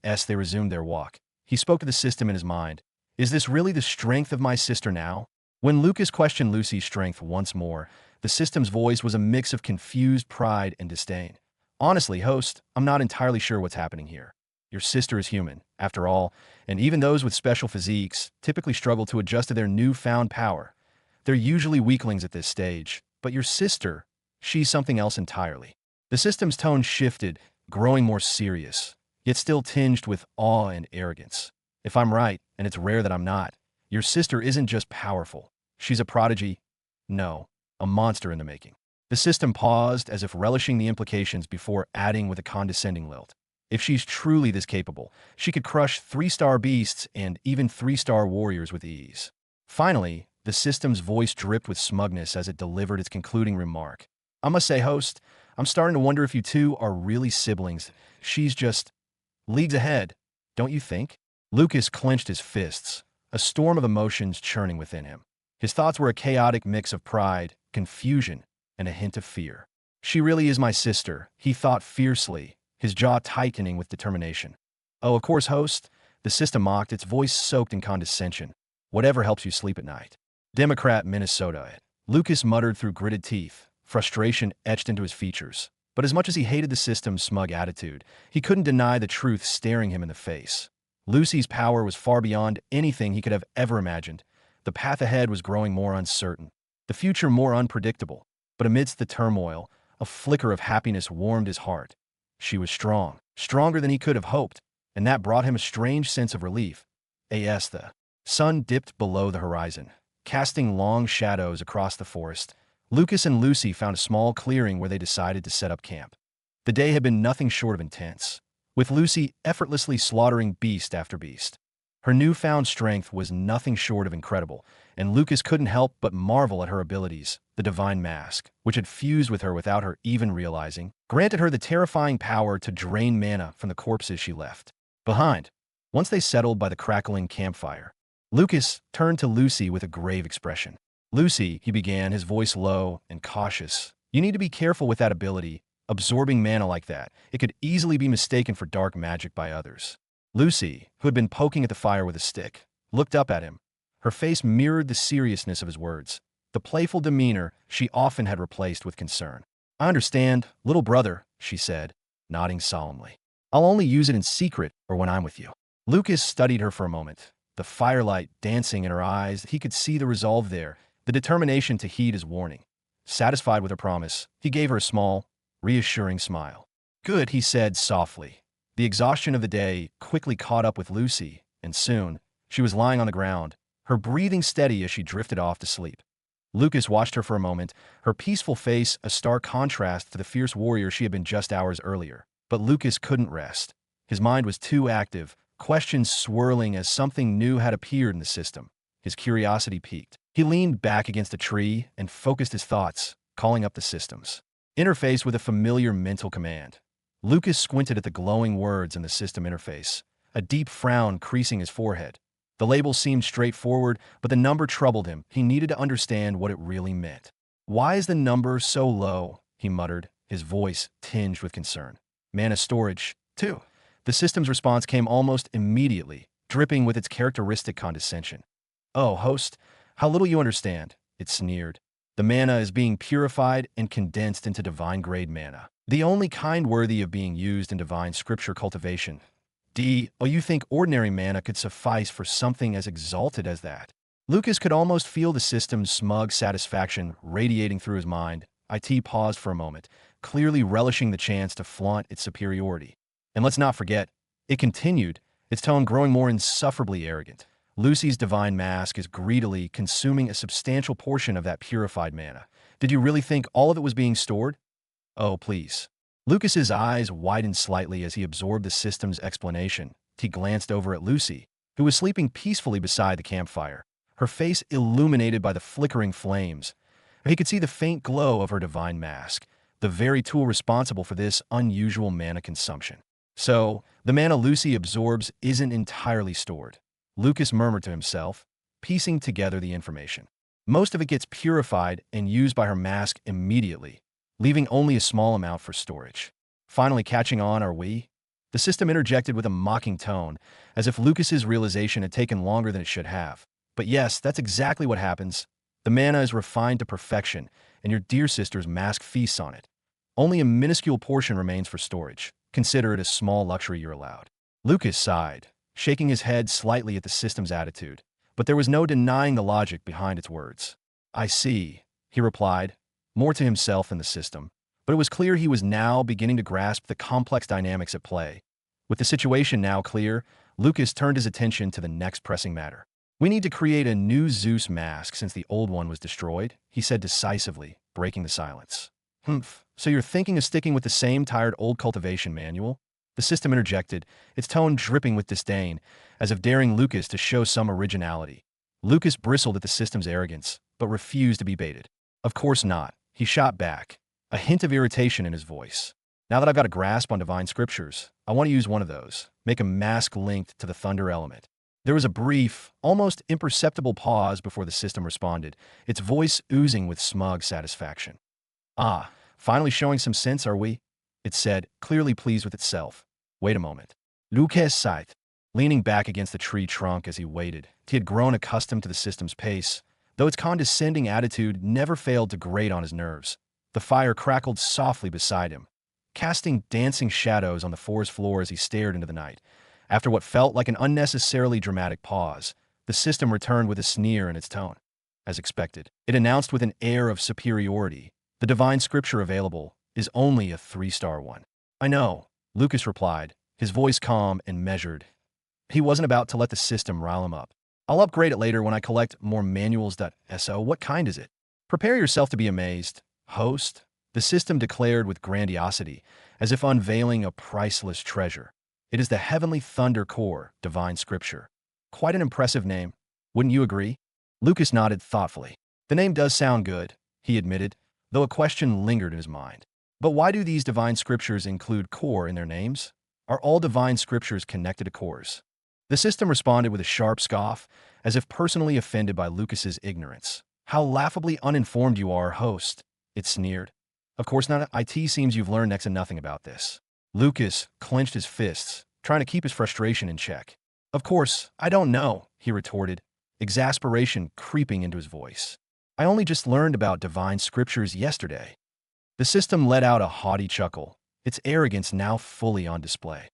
as they resumed their walk. He spoke to the system in his mind. Is this really the strength of my sister now? When Lucas questioned Lucy's strength once more, the system's voice was a mix of confused pride and disdain. Honestly, host, I'm not entirely sure what's happening here. Your sister is human, after all, and even those with special physiques typically struggle to adjust to their newfound power. They're usually weaklings at this stage, but your sister, she's something else entirely. The system's tone shifted, growing more serious, yet still tinged with awe and arrogance. If I'm right, and it's rare that I'm not, your sister isn't just powerful. She's a prodigy. No, a monster in the making. The system paused as if relishing the implications before adding with a condescending lilt. If she's truly this capable, she could crush 3-star beasts and even 3-star warriors with ease. Finally, the system's voice dripped with smugness as it delivered its concluding remark. I must say, host, I'm starting to wonder if you two are really siblings. She's just leagues ahead, don't you think? Lucas clenched his fists, a storm of emotions churning within him. His thoughts were a chaotic mix of pride, confusion, and a hint of fear. She really is my sister, he thought fiercely, his jaw tightening with determination. Oh, of course, host, the system mocked, its voice soaked in condescension. Whatever helps you sleep at night. Democrat, Minnesota. Lucas muttered through gritted teeth, frustration etched into his features. But as much as he hated the system's smug attitude, he couldn't deny the truth staring him in the face. Lucy's power was far beyond anything he could have ever imagined. The path ahead was growing more uncertain, the future more unpredictable. But amidst the turmoil, a flicker of happiness warmed his heart. She was strong, stronger than he could have hoped, and that brought him a strange sense of relief. The sun dipped below the horizon, casting long shadows across the forest. Lucas and Lucy found a small clearing where they decided to set up camp. The day had been nothing short of intense, with Lucy effortlessly slaughtering beast after beast. Her newfound strength was nothing short of incredible, and Lucas couldn't help but marvel at her abilities. The divine mask, which had fused with her without her even realizing, granted her the terrifying power to drain mana from the corpses she left behind. Once they settled by the crackling campfire, Lucas turned to Lucy with a grave expression. Lucy, he began, his voice low and cautious. You need to be careful with that ability. Absorbing mana like that, it could easily be mistaken for dark magic by others. Lucy, who had been poking at the fire with a stick, looked up at him. Her face mirrored the seriousness of his words, the playful demeanor she often had replaced with concern. I understand, little brother, she said, nodding solemnly. I'll only use it in secret or when I'm with you. Lucas studied her for a moment, the firelight dancing in her eyes. He could see the resolve there, the determination to heed his warning. Satisfied with her promise, he gave her a small, reassuring smile. Good, he said softly. The exhaustion of the day quickly caught up with Lucy, and soon, she was lying on the ground, her breathing steady as she drifted off to sleep. Lucas watched her for a moment, her peaceful face a stark contrast to the fierce warrior she had been just hours earlier. But Lucas couldn't rest. His mind was too active, questions swirling as something new had appeared in the system. His curiosity piqued. He leaned back against a tree and focused his thoughts, calling up the system's interface with a familiar mental command. Lucas squinted at the glowing words in the system interface, a deep frown creasing his forehead. The label seemed straightforward, but the number troubled him. He needed to understand what it really meant. "Why is the number so low?" he muttered, his voice tinged with concern. "Mana storage, too." The system's response came almost immediately, dripping with its characteristic condescension. "Oh, host, how little you understand," it sneered. "The mana is being purified and condensed into divine-grade mana, the only kind worthy of being used in divine scripture cultivation. You think ordinary mana could suffice for something as exalted as that?" Lucas could almost feel the system's smug satisfaction radiating through his mind. IT paused for a moment, clearly relishing the chance to flaunt its superiority. "And let's not forget," it continued, its tone growing more insufferably arrogant. "Lucy's divine mask is greedily consuming a substantial portion of that purified mana. Did you really think all of it was being stored?" "Oh, please." Lucas's eyes widened slightly as he absorbed the system's explanation. He glanced over at Lucy, who was sleeping peacefully beside the campfire, her face illuminated by the flickering flames. He could see the faint glow of her divine mask, the very tool responsible for this unusual mana consumption. "So, the mana Lucy absorbs isn't entirely stored," Lucas murmured to himself, piecing together the information. "Most of it gets purified and used by her mask immediately, leaving only a small amount for storage." "Finally catching on, are we?" The system interjected with a mocking tone, as if Lucas's realization had taken longer than it should have. "But yes, that's exactly what happens. The mana is refined to perfection, and your dear sister's mask feasts on it. Only a minuscule portion remains for storage. Consider it a small luxury you're allowed." Lucas sighed, shaking his head slightly at the system's attitude, but there was no denying the logic behind its words. "I see," he replied, more to himself than the system, but it was clear he was now beginning to grasp the complex dynamics at play. With the situation now clear, Lucas turned his attention to the next pressing matter. "We need to create a new Zeus mask since the old one was destroyed," he said decisively, breaking the silence. "Humph, so you're thinking of sticking with the same tired old cultivation manual?" The system interjected, its tone dripping with disdain, as if daring Lucas to show some originality. Lucas bristled at the system's arrogance, but refused to be baited. "Of course not," he shot back, a hint of irritation in his voice. "Now that I've got a grasp on divine scriptures, I want to use one of those, make a mask linked to the thunder element." There was a brief, almost imperceptible pause before the system responded, its voice oozing with smug satisfaction. "Ah, finally showing some sense, are we?" it said, clearly pleased with itself. "Wait a moment." Lucas sighed, leaning back against the tree trunk as he waited. He had grown accustomed to the system's pace, though its condescending attitude never failed to grate on his nerves. The fire crackled softly beside him, casting dancing shadows on the forest floor as he stared into the night. After what felt like an unnecessarily dramatic pause, the system returned with a sneer in its tone. As expected, it announced with an air of superiority, "The divine scripture available is only a 3-star one." "I know," Lucas replied, his voice calm and measured. He wasn't about to let the system rile him up. "I'll upgrade it later when I collect more manuals. So what kind is it?" "Prepare yourself to be amazed, host," the system declared with grandiosity, as if unveiling a priceless treasure. "It is the Heavenly Thunder Core, Divine Scripture." Quite an impressive name, wouldn't you agree? Lucas nodded thoughtfully. "The name does sound good," he admitted, though a question lingered in his mind. "But why do these divine scriptures include core in their names? Are all divine scriptures connected to cores?" The system responded with a sharp scoff, as if personally offended by Lucas's ignorance. "How laughably uninformed you are, host," it sneered. "Of course not. IT seems you've learned next to nothing about this." Lucas clenched his fists, trying to keep his frustration in check. "Of course, I don't know," he retorted, exasperation creeping into his voice. "I only just learned about divine scriptures yesterday." The system let out a haughty chuckle, its arrogance now fully on display.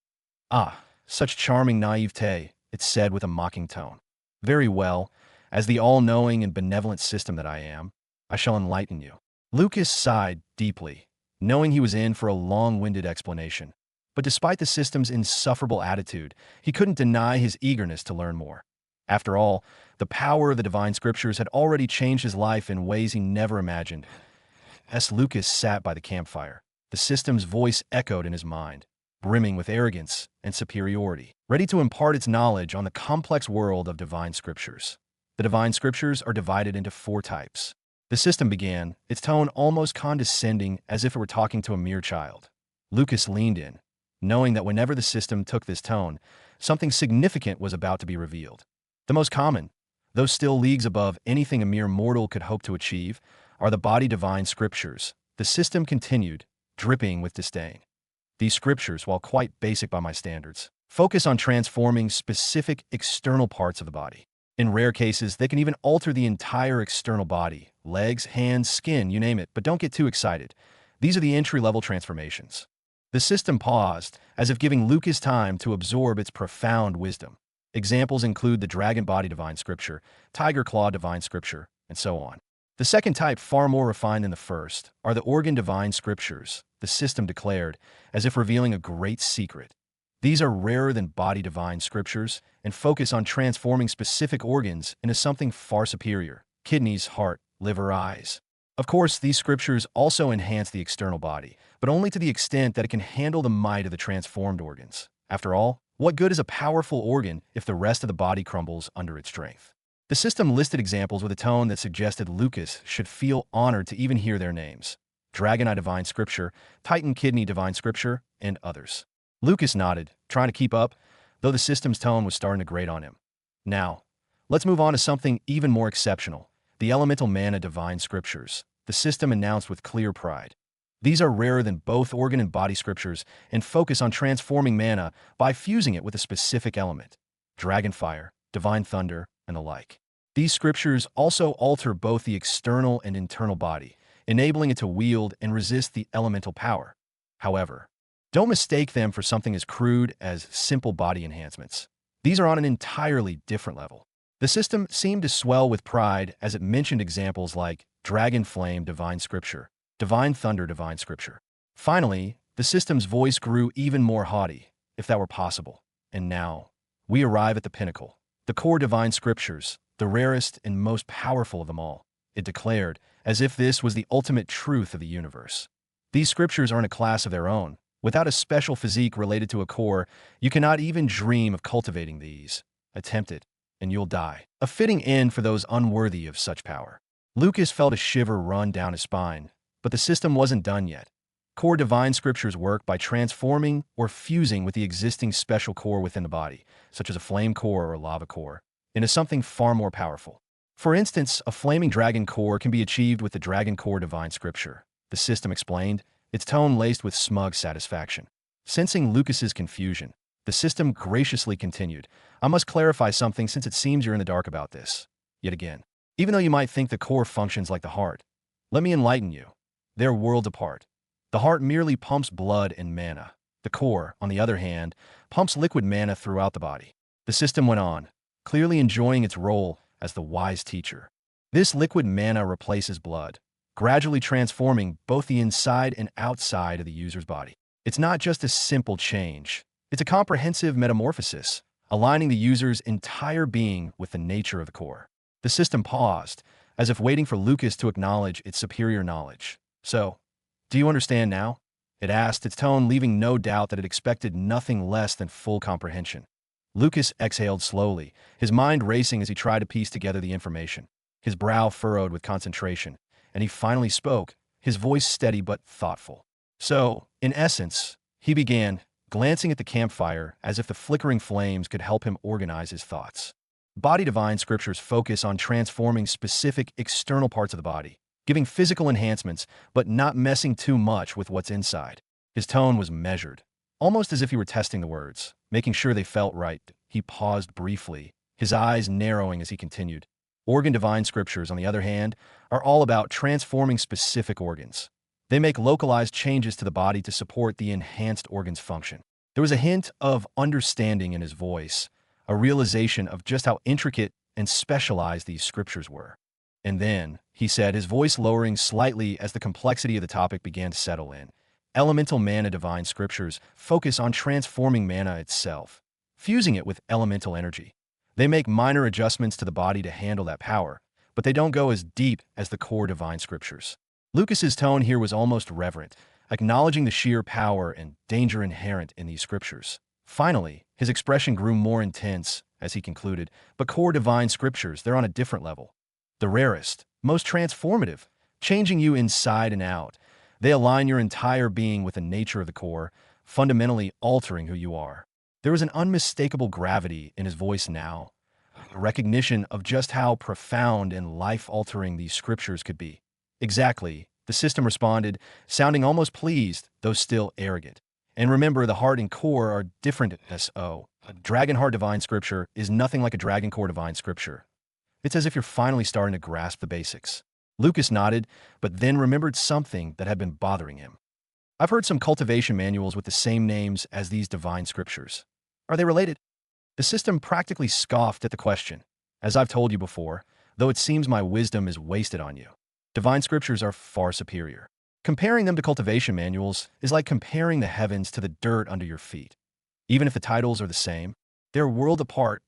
"Ah, such charming naivete," it said with a mocking tone. "Very well, as the all-knowing and benevolent system that I am, I shall enlighten you." Lucas sighed deeply, knowing he was in for a long-winded explanation. But despite the system's insufferable attitude, he couldn't deny his eagerness to learn more. After all, the power of the divine scriptures had already changed his life in ways he never imagined. As Lucas sat by the campfire, the system's voice echoed in his mind. brimming with arrogance and superiority, ready to impart its knowledge on the complex world of divine scriptures. The divine scriptures are divided into 4 types. The system began, its tone almost condescending, as if it were talking to a mere child. Lucas leaned in, knowing that whenever the system took this tone, something significant was about to be revealed. The most common, though still leagues above anything a mere mortal could hope to achieve, are the body divine scriptures. The system continued, dripping with disdain. These scriptures, while quite basic by my standards, focus on transforming specific external parts of the body. In rare cases, they can even alter the entire external body, legs, hands, skin, you name it, but don't get too excited. These are the entry-level transformations. The system paused, as if giving Lucas time to absorb its profound wisdom. Examples include the dragon body divine scripture, tiger claw divine scripture, and so on. The second type, far more refined than the first, are the organ divine scriptures, the system declared, as if revealing a great secret. These are rarer than body divine scriptures and focus on transforming specific organs into something far superior: kidneys, heart, liver, eyes. Of course, these scriptures also enhance the external body, but only to the extent that it can handle the might of the transformed organs. After all, what good is a powerful organ if the rest of the body crumbles under its strength? The system listed examples with a tone that suggested Lucas should feel honored to even hear their names: Dragon Eye Divine Scripture, Titan Kidney Divine Scripture, and others. Lucas nodded, trying to keep up, though the system's tone was starting to grate on him. Now, let's move on to something even more exceptional: the Elemental Mana Divine Scriptures, the system announced with clear pride. These are rarer than both organ and body scriptures and focus on transforming mana by fusing it with a specific element: Dragon Fire, Divine Thunder, and the like. These scriptures also alter both the external and internal body, enabling it to wield and resist the elemental power. However, don't mistake them for something as crude as simple body enhancements. These are on an entirely different level. The system seemed to swell with pride as it mentioned examples like Dragon Flame Divine Scripture, Divine Thunder Divine Scripture. Finally, the system's voice grew even more haughty, if that were possible. And now, we arrive at the pinnacle: the core divine scriptures, the rarest and most powerful of them all. It declared, as if this was the ultimate truth of the universe. These scriptures are in a class of their own. Without a special physique related to a core, you cannot even dream of cultivating these. Attempt it, and you'll die. A fitting end for those unworthy of such power. Lucas felt a shiver run down his spine, but the system wasn't done yet. Core divine scriptures work by transforming or fusing with the existing special core within the body, such as a flame core or a lava core, into something far more powerful. For instance, a flaming dragon core can be achieved with the Dragon Core Divine Scripture, the system explained, its tone laced with smug satisfaction. Sensing Lucas's confusion, the system graciously continued, "I must clarify something since it seems you're in the dark about this." Yet again, even though you might think the core functions like the heart, let me enlighten you. They're worlds apart. The heart merely pumps blood and mana. The core, on the other hand, pumps liquid mana throughout the body. The system went on, clearly enjoying its role as the wise teacher. This liquid mana replaces blood, gradually transforming both the inside and outside of the user's body. It's not just a simple change. It's a comprehensive metamorphosis, aligning the user's entire being with the nature of the core. The system paused, as if waiting for Lucas to acknowledge its superior knowledge. "So, do you understand now?" it asked, its tone leaving no doubt that it expected nothing less than full comprehension. Lucas exhaled slowly, his mind racing as he tried to piece together the information. His brow furrowed with concentration, and he finally spoke, his voice steady but thoughtful. "So, in essence," he began, glancing at the campfire as if the flickering flames could help him organize his thoughts. Body divine scriptures focus on transforming specific external parts of the body, giving physical enhancements, but not messing too much with what's inside. His tone was measured, almost as if he were testing the words, making sure they felt right. He paused briefly, his eyes narrowing as he continued. Organ divine scriptures, on the other hand, are all about transforming specific organs. They make localized changes to the body to support the enhanced organ's function. There was a hint of understanding in his voice, a realization of just how intricate and specialized these scriptures were. "And then," he said, his voice lowering slightly as the complexity of the topic began to settle in, "Elemental Mana Divine Scriptures focus on transforming mana itself, fusing it with elemental energy. They make minor adjustments to the body to handle that power, but they don't go as deep as the core divine scriptures." Lucas's tone here was almost reverent, acknowledging the sheer power and danger inherent in these scriptures. Finally, his expression grew more intense as he concluded, but core divine scriptures, they're on a different level. The rarest, most transformative, changing you inside and out. They align your entire being with the nature of the core, fundamentally altering who you are. There was an unmistakable gravity in his voice now, a recognition of just how profound and life-altering these scriptures could be. Exactly, the system responded, sounding almost pleased, though still arrogant. And remember, the heart and core are different. So, a dragon heart divine scripture is nothing like a dragon core divine scripture. It's as if you're finally starting to grasp the basics. Lucas nodded, but then remembered something that had been bothering him. I've heard some cultivation manuals with the same names as these divine scriptures. Are they related? The system practically scoffed at the question. As I've told you before, though it seems my wisdom is wasted on you, divine scriptures are far superior. Comparing them to cultivation manuals is like comparing the heavens to the dirt under your feet. Even if the titles are the same, they're a world apart.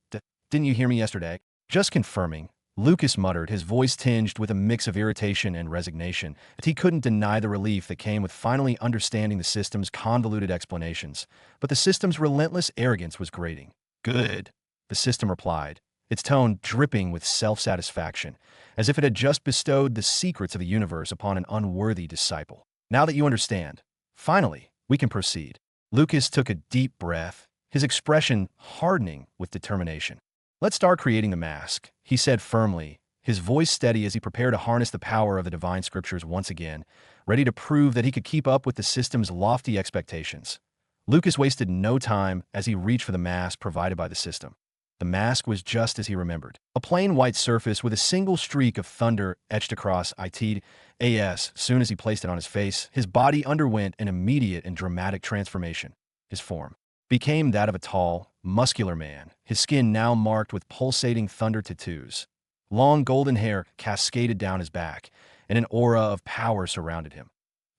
Didn't you hear me yesterday? Just confirming, Lucas muttered, his voice tinged with a mix of irritation and resignation, as he couldn't deny the relief that came with finally understanding the system's convoluted explanations. But the system's relentless arrogance was grating. Good, the system replied, its tone dripping with self-satisfaction, as if it had just bestowed the secrets of the universe upon an unworthy disciple. Now that you understand, finally, we can proceed. Lucas took a deep breath, his expression hardening with determination. Let's start creating the mask, he said firmly, his voice steady as he prepared to harness the power of the divine scriptures once again, ready to prove that he could keep up with the system's lofty expectations. Lucas wasted no time as he reached for the mask provided by the system. The mask was just as he remembered. A plain white surface with a single streak of thunder etched across it. As soon as he placed it on his face, his body underwent an immediate and dramatic transformation. His form became that of a tall, muscular man, his skin now marked with pulsating thunder tattoos. Long golden hair cascaded down his back, and an aura of power surrounded him.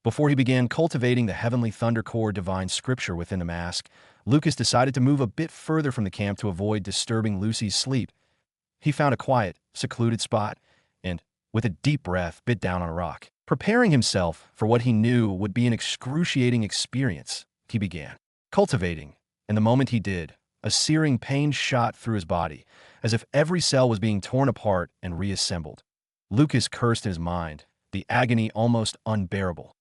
Before he began cultivating the heavenly thunder core divine scripture within the mask, Lucas decided to move a bit further from the camp to avoid disturbing Lucy's sleep. He found a quiet, secluded spot and, with a deep breath, bit down on a rock. Preparing himself for what he knew would be an excruciating experience, he began cultivating, and the moment he did, a searing pain shot through his body, as if every cell was being torn apart and reassembled. Lucas cursed in his mind, the agony almost unbearable.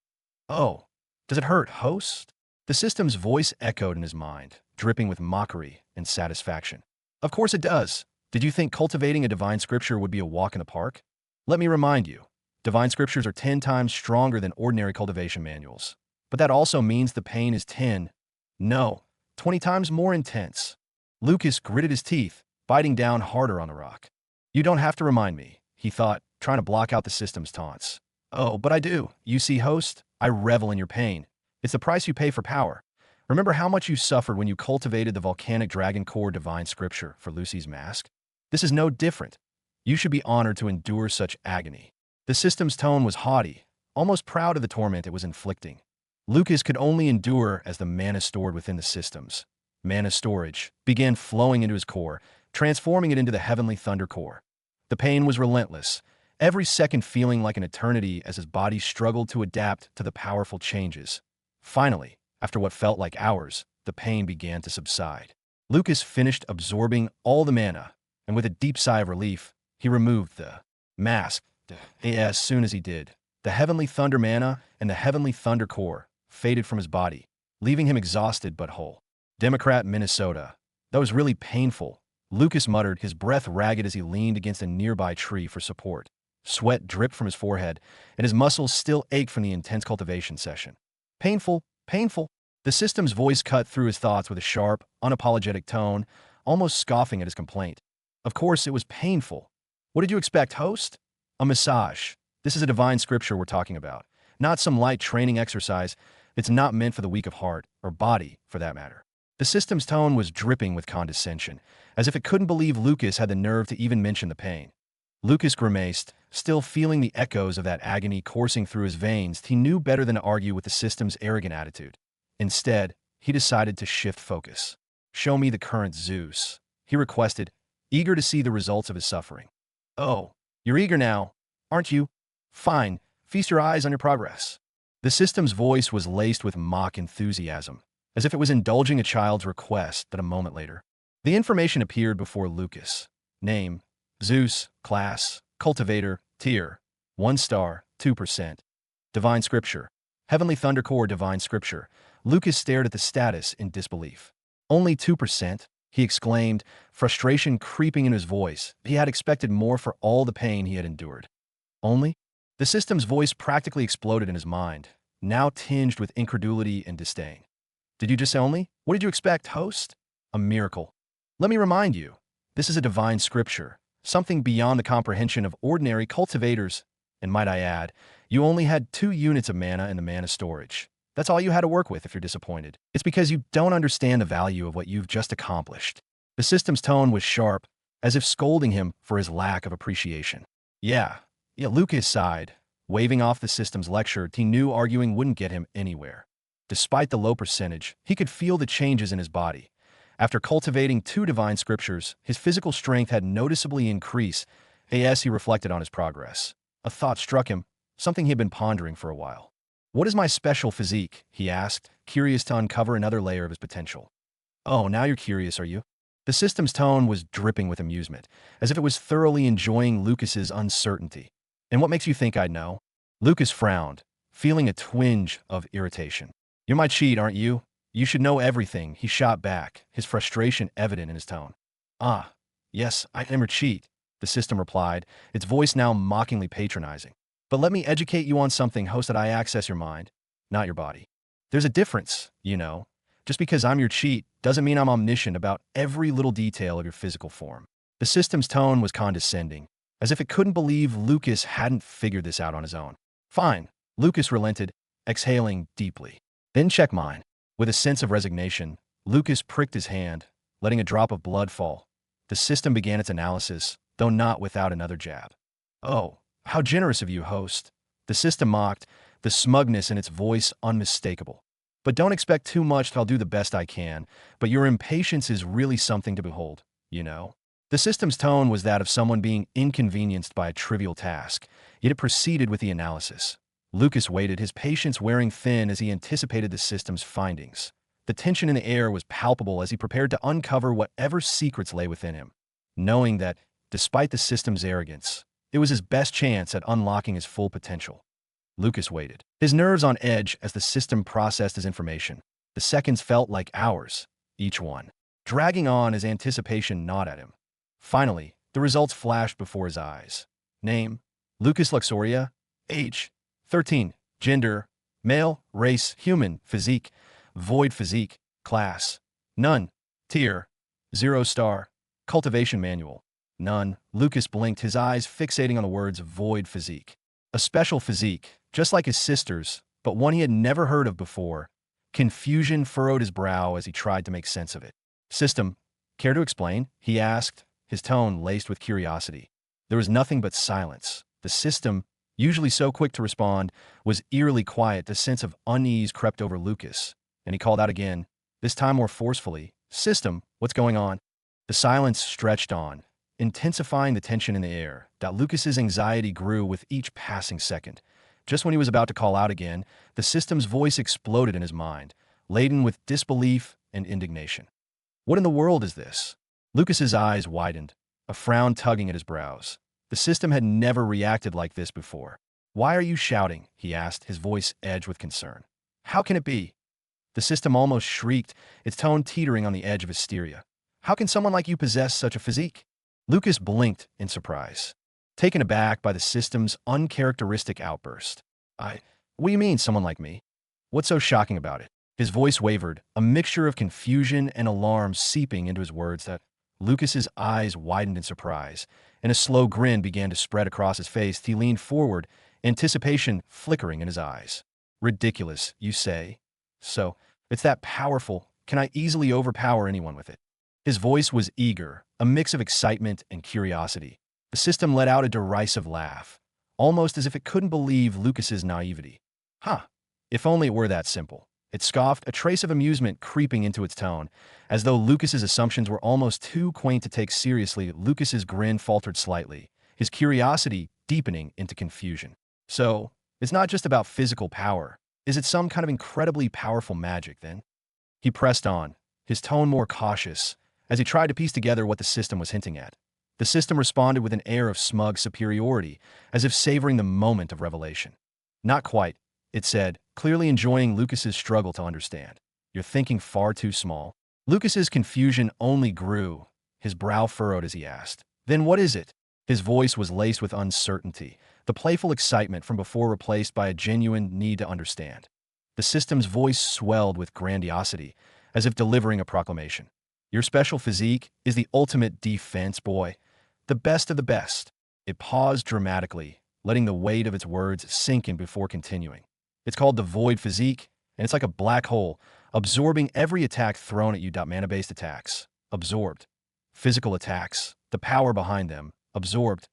Oh, does it hurt, host? The system's voice echoed in his mind, dripping with mockery and satisfaction. Of course it does. Did you think cultivating a divine scripture would be a walk in the park? Let me remind you, divine scriptures are 10 times stronger than ordinary cultivation manuals. But that also means the pain is 20 times more intense. Lucas gritted his teeth, biting down harder on the rock. You don't have to remind me, he thought, trying to block out the system's taunts. Oh, but I do. You see, host, I revel in your pain. It's the price you pay for power. Remember how much you suffered when you cultivated the volcanic dragon core divine scripture for Lucy's mask? This is no different. You should be honored to endure such agony. The system's tone was haughty, almost proud of the torment it was inflicting. Lucas could only endure as the mana stored within the systems. Mana storage began flowing into his core, transforming it into the heavenly thunder core. The pain was relentless, every second feeling like an eternity as his body struggled to adapt to the powerful changes. Finally, after what felt like hours, the pain began to subside. Lucas finished absorbing all the mana, and with a deep sigh of relief, he removed the mask. As soon as he did, the heavenly thunder mana and the heavenly thunder core faded from his body, leaving him exhausted but whole. Democrat, Minnesota. That was really painful, Lucas muttered, his breath ragged as he leaned against a nearby tree for support. Sweat dripped from his forehead, and his muscles still ached from the intense cultivation session. Painful, painful. The system's voice cut through his thoughts with a sharp, unapologetic tone, almost scoffing at his complaint. Of course it was painful. What did you expect, host? A massage. This is a divine scripture we're talking about, not some light training exercise. It's not meant for the weak of heart, or body, for that matter. The system's tone was dripping with condescension, as if it couldn't believe Lucas had the nerve to even mention the pain. Lucas grimaced, still feeling the echoes of that agony coursing through his veins. He knew better than to argue with the system's arrogant attitude. Instead, he decided to shift focus. Show me the current Zeus, he requested, eager to see the results of his suffering. Oh, you're eager now, aren't you? Fine, feast your eyes on your progress. The system's voice was laced with mock enthusiasm, as if it was indulging a child's request that a moment later. The information appeared before Lucas. Name, Zeus, class, cultivator, tier, 1 star, 2%. Divine Scripture. Heavenly Thundercore Divine Scripture. Lucas stared at the status in disbelief. Only 2%? He exclaimed, frustration creeping in his voice. He had expected more for all the pain he had endured. Only? The system's voice practically exploded in his mind, now tinged with incredulity and disdain. Did you just say only? What did you expect, host? A miracle. Let me remind you, this is a divine scripture, something beyond the comprehension of ordinary cultivators. And might I add, you only had 2 units of mana in the mana storage. That's all you had to work with if you're disappointed. It's because you don't understand the value of what you've just accomplished. The system's tone was sharp, as if scolding him for his lack of appreciation. Yeah, Lucas sighed, waving off the system's lecture. He knew arguing wouldn't get him anywhere. Despite the low percentage, he could feel the changes in his body. After cultivating 2 divine scriptures, his physical strength had noticeably increased. As he reflected on his progress, a thought struck him, something he had been pondering for a while. What is my special physique? He asked, curious to uncover another layer of his potential. Oh, now you're curious, are you? The system's tone was dripping with amusement, as if it was thoroughly enjoying Lucas's uncertainty. And what makes you think I'd know? Lucas frowned, feeling a twinge of irritation. You're my cheat, aren't you? You should know everything, he shot back, his frustration evident in his tone. Ah, yes, I am your cheat, the system replied, its voice now mockingly patronizing. But let me educate you on something, host, that I access your mind, not your body. There's a difference, you know. Just because I'm your cheat doesn't mean I'm omniscient about every little detail of your physical form. The system's tone was condescending, as if it couldn't believe Lucas hadn't figured this out on his own. Fine, Lucas relented, exhaling deeply. Then check mine. With a sense of resignation, Lucas pricked his hand, letting a drop of blood fall. The system began its analysis, though not without another jab. Oh, how generous of you, host. The system mocked, the smugness in its voice unmistakable. But don't expect too much, I'll do the best I can, but your impatience is really something to behold, you know. The system's tone was that of someone being inconvenienced by a trivial task, yet it proceeded with the analysis. Lucas waited, his patience wearing thin as he anticipated the system's findings. The tension in the air was palpable as he prepared to uncover whatever secrets lay within him, knowing that, despite the system's arrogance, it was his best chance at unlocking his full potential. Lucas waited, his nerves on edge as the system processed his information. The seconds felt like hours, each one, dragging on as anticipation gnawed at him. Finally, the results flashed before his eyes. Name, Lucas Luxoria. Age, 13. Gender, male. Race, human. Physique, void physique. Class, none. Tier, 0 star. Cultivation manual, none. Lucas blinked, his eyes fixating on the words void physique. A special physique, just like his sister's, but one he had never heard of before. Confusion furrowed his brow as he tried to make sense of it. System, care to explain? He asked, his tone laced with curiosity. There was nothing but silence. The system, usually so quick to respond, was eerily quiet. A sense of unease crept over Lucas, and he called out again, this time more forcefully, System, what's going on? The silence stretched on, intensifying the tension in the air. Lucas's anxiety grew with each passing second. Just when he was about to call out again, the system's voice exploded in his mind, laden with disbelief and indignation. What in the world is this? Lucas's eyes widened, a frown tugging at his brows. The system had never reacted like this before. Why are you shouting? He asked, his voice edged with concern. How can it be? The system almost shrieked, its tone teetering on the edge of hysteria. How can someone like you possess such a physique? Lucas blinked in surprise, taken aback by the system's uncharacteristic outburst. What do you mean, someone like me? What's so shocking about it? His voice wavered, a mixture of confusion and alarm seeping into his words. Lucas's eyes widened in surprise, and a slow grin began to spread across his face. He leaned forward, anticipation flickering in his eyes. Ridiculous, you say? So, it's that powerful. Can I easily overpower anyone with it? His voice was eager, a mix of excitement and curiosity. The system let out a derisive laugh, almost as if it couldn't believe Lucas's naivety. If only it were that simple. It scoffed, a trace of amusement creeping into its tone, as though Lucas's assumptions were almost too quaint to take seriously. Lucas's grin faltered slightly, his curiosity deepening into confusion. So, it's not just about physical power. Is it some kind of incredibly powerful magic, then? He pressed on, his tone more cautious, as he tried to piece together what the system was hinting at. The system responded with an air of smug superiority, as if savoring the moment of revelation. Not quite, it said, clearly enjoying Lucas's struggle to understand. You're thinking far too small. Lucas's confusion only grew, his brow furrowed as he asked, "Then what is it?" His voice was laced with uncertainty, the playful excitement from before replaced by a genuine need to understand. The system's voice swelled with grandiosity, as if delivering a proclamation. Your special physique is the ultimate defense, boy. The best of the best. It paused dramatically, letting the weight of its words sink in before continuing. It's called the Void Physique, and it's like a black hole, absorbing every attack thrown at you. Mana-based attacks. Absorbed. Physical attacks. The power behind them. Absorbed.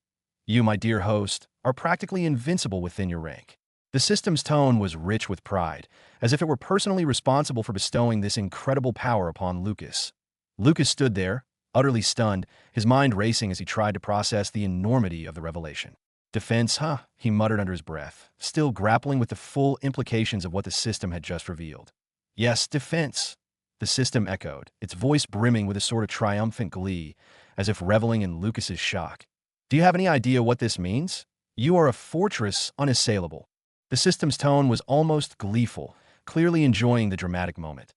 You, my dear host, are practically invincible within your rank. The system's tone was rich with pride, as if it were personally responsible for bestowing this incredible power upon Lucas. Lucas stood there, utterly stunned, his mind racing as he tried to process the enormity of the revelation. Defense, huh? He muttered under his breath, still grappling with the full implications of what the system had just revealed. Yes, defense, the system echoed, its voice brimming with a sort of triumphant glee, as if reveling in Lucas's shock. Do you have any idea what this means? You are a fortress unassailable. The system's tone was almost gleeful, clearly enjoying the dramatic moment.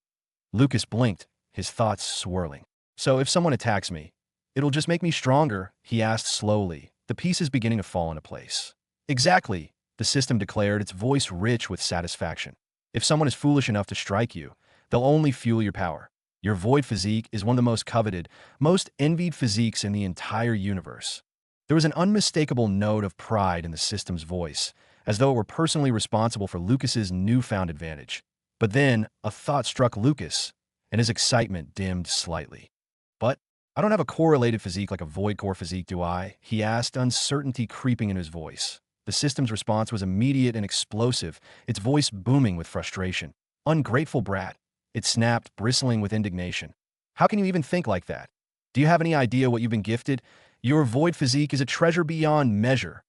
Lucas blinked, his thoughts swirling. So if someone attacks me, it'll just make me stronger, he asked slowly, the pieces beginning to fall into place. Exactly, the system declared, its voice rich with satisfaction. If someone is foolish enough to strike you, they'll only fuel your power. Your void physique is one of the most coveted, most envied physiques in the entire universe. There was an unmistakable note of pride in the system's voice, as though it were personally responsible for Lucas's newfound advantage. But then, a thought struck Lucas, and his excitement dimmed slightly. But I don't have a correlated physique like a void core physique, do I? He asked, uncertainty creeping in his voice. The system's response was immediate and explosive, its voice booming with frustration. Ungrateful brat. It snapped, bristling with indignation. How can you even think like that? Do you have any idea what you've been gifted? Your void physique is a treasure beyond measure.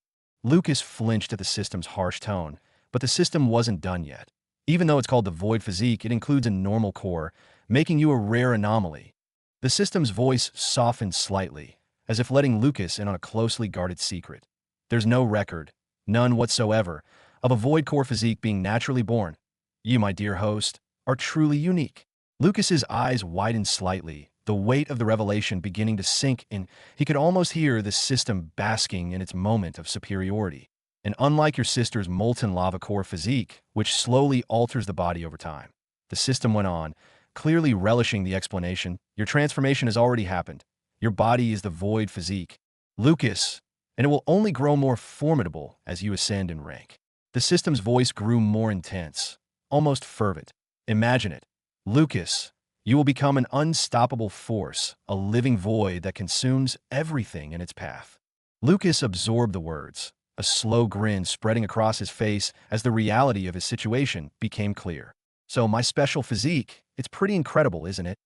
Lucas flinched at the system's harsh tone, but the system wasn't done yet. Even though it's called the void physique, it includes a normal core, making you a rare anomaly. The system's voice softened slightly, as if letting Lucas in on a closely guarded secret. There's no record, none whatsoever, of a void core physique being naturally born. You, my dear host, are truly unique. Lucas's eyes widened slightly, the weight of the revelation beginning to sink in. He could almost hear the system basking in its moment of superiority. And unlike your sister's molten lava core physique, which slowly alters the body over time, the system went on, clearly relishing the explanation. Your transformation has already happened. Your body is the void physique, Lucas, and it will only grow more formidable as you ascend in rank. The system's voice grew more intense, almost fervent. Imagine it. Lucas, you will become an unstoppable force, a living void that consumes everything in its path. Lucas absorbed the words, a slow grin spreading across his face as the reality of his situation became clear. So my special physique, it's pretty incredible, isn't it?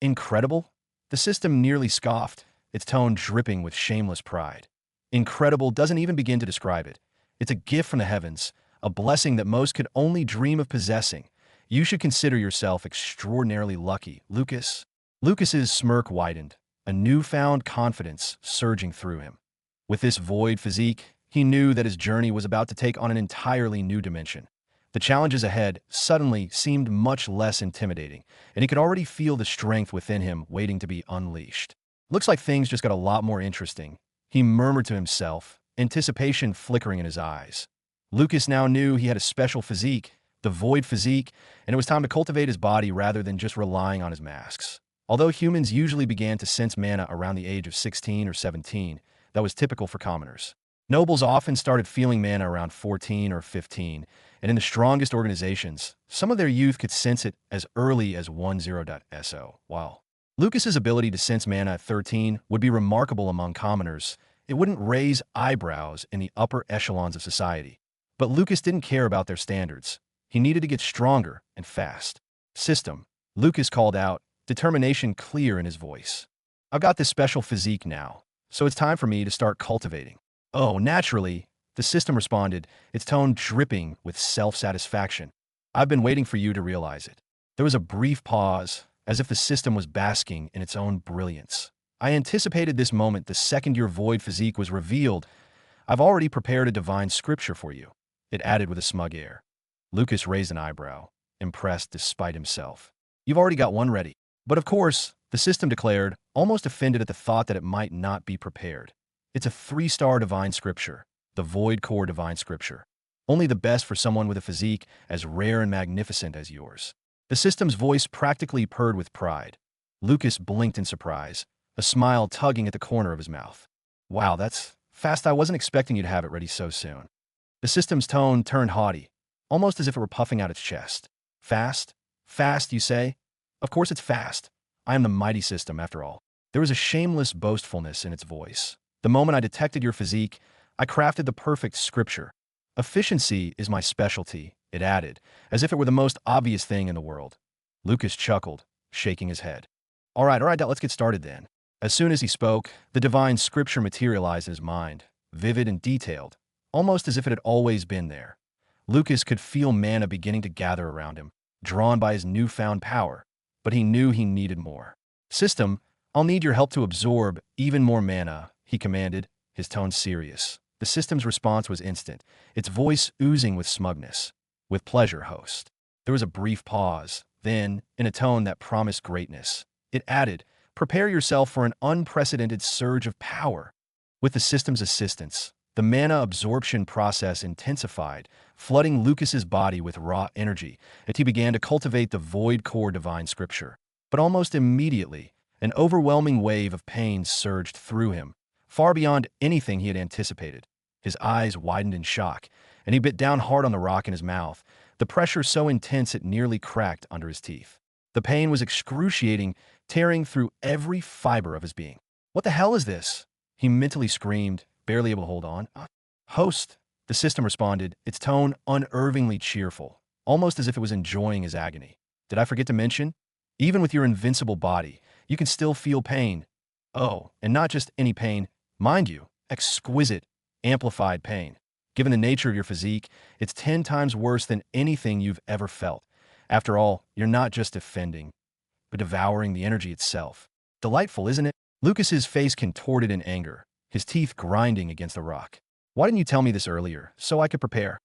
Incredible? The system nearly scoffed, its tone dripping with shameless pride. Incredible doesn't even begin to describe it. It's a gift from the heavens, a blessing that most could only dream of possessing. You should consider yourself extraordinarily lucky, Lucas. Lucas's smirk widened, a newfound confidence surging through him. With this void physique, he knew that his journey was about to take on an entirely new dimension. The challenges ahead suddenly seemed much less intimidating, and he could already feel the strength within him waiting to be unleashed. Looks like things just got a lot more interesting, he murmured to himself, anticipation flickering in his eyes. Lucas now knew he had a special physique, the void physique, and it was time to cultivate his body rather than just relying on his masks. Although humans usually began to sense mana around the age of 16 or 17, that was typical for commoners. Nobles often started feeling mana around 14 or 15, and in the strongest organizations, some of their youth could sense it as early as 10.so. While Lucas's ability to sense mana at 13 would be remarkable among commoners, it wouldn't raise eyebrows in the upper echelons of society. But Lucas didn't care about their standards. He needed to get stronger and fast. System, Lucas called out, determination clear in his voice. I've got this special physique now, so it's time for me to start cultivating. Oh, naturally, the system responded, its tone dripping with self-satisfaction. I've been waiting for you to realize it. There was a brief pause, as if the system was basking in its own brilliance. I anticipated this moment the second your void physique was revealed. I've already prepared a divine scripture for you, it added with a smug air. Lucas raised an eyebrow, impressed despite himself. You've already got one ready. But of course, the system declared, almost offended at the thought that it might not be prepared. It's a 3-star divine scripture, the Void Core divine scripture. Only the best for someone with a physique as rare and magnificent as yours. The system's voice practically purred with pride. Lucas blinked in surprise, a smile tugging at the corner of his mouth. Wow, that's fast. I wasn't expecting you to have it ready so soon. The system's tone turned haughty, almost as if it were puffing out its chest. Fast? Fast, you say? Of course it's fast. I am the mighty system, after all. There was a shameless boastfulness in its voice. The moment I detected your physique, I crafted the perfect scripture. Efficiency is my specialty, it added, as if it were the most obvious thing in the world. Lucas chuckled, shaking his head. All right, let's get started then. As soon as he spoke, the divine scripture materialized in his mind, vivid and detailed, almost as if it had always been there. Lucas could feel mana beginning to gather around him, drawn by his newfound power, but he knew he needed more. System, I'll need your help to absorb even more mana, he commanded, his tone serious. The system's response was instant, its voice oozing with smugness. With pleasure, host. There was a brief pause, then, in a tone that promised greatness, it added, prepare yourself for an unprecedented surge of power. With the system's assistance, the mana absorption process intensified, flooding Lucas's body with raw energy as he began to cultivate the Void Core divine scripture. But almost immediately, an overwhelming wave of pain surged through him, far beyond anything he had anticipated. His eyes widened in shock, and he bit down hard on the rock in his mouth, the pressure so intense it nearly cracked under his teeth. The pain was excruciating, tearing through every fiber of his being. What the hell is this? He mentally screamed, barely able to hold on. Host, the system responded, its tone unervingly cheerful, almost as if it was enjoying his agony. Did I forget to mention? Even with your invincible body, you can still feel pain. Oh, and not just any pain, mind you, exquisite, amplified pain. Given the nature of your physique, it's 10 times worse than anything you've ever felt. After all, you're not just defending, but devouring the energy itself. Delightful, isn't it? Lucas's face contorted in anger, his teeth grinding against the rock. Why didn't you tell me this earlier, so I could prepare?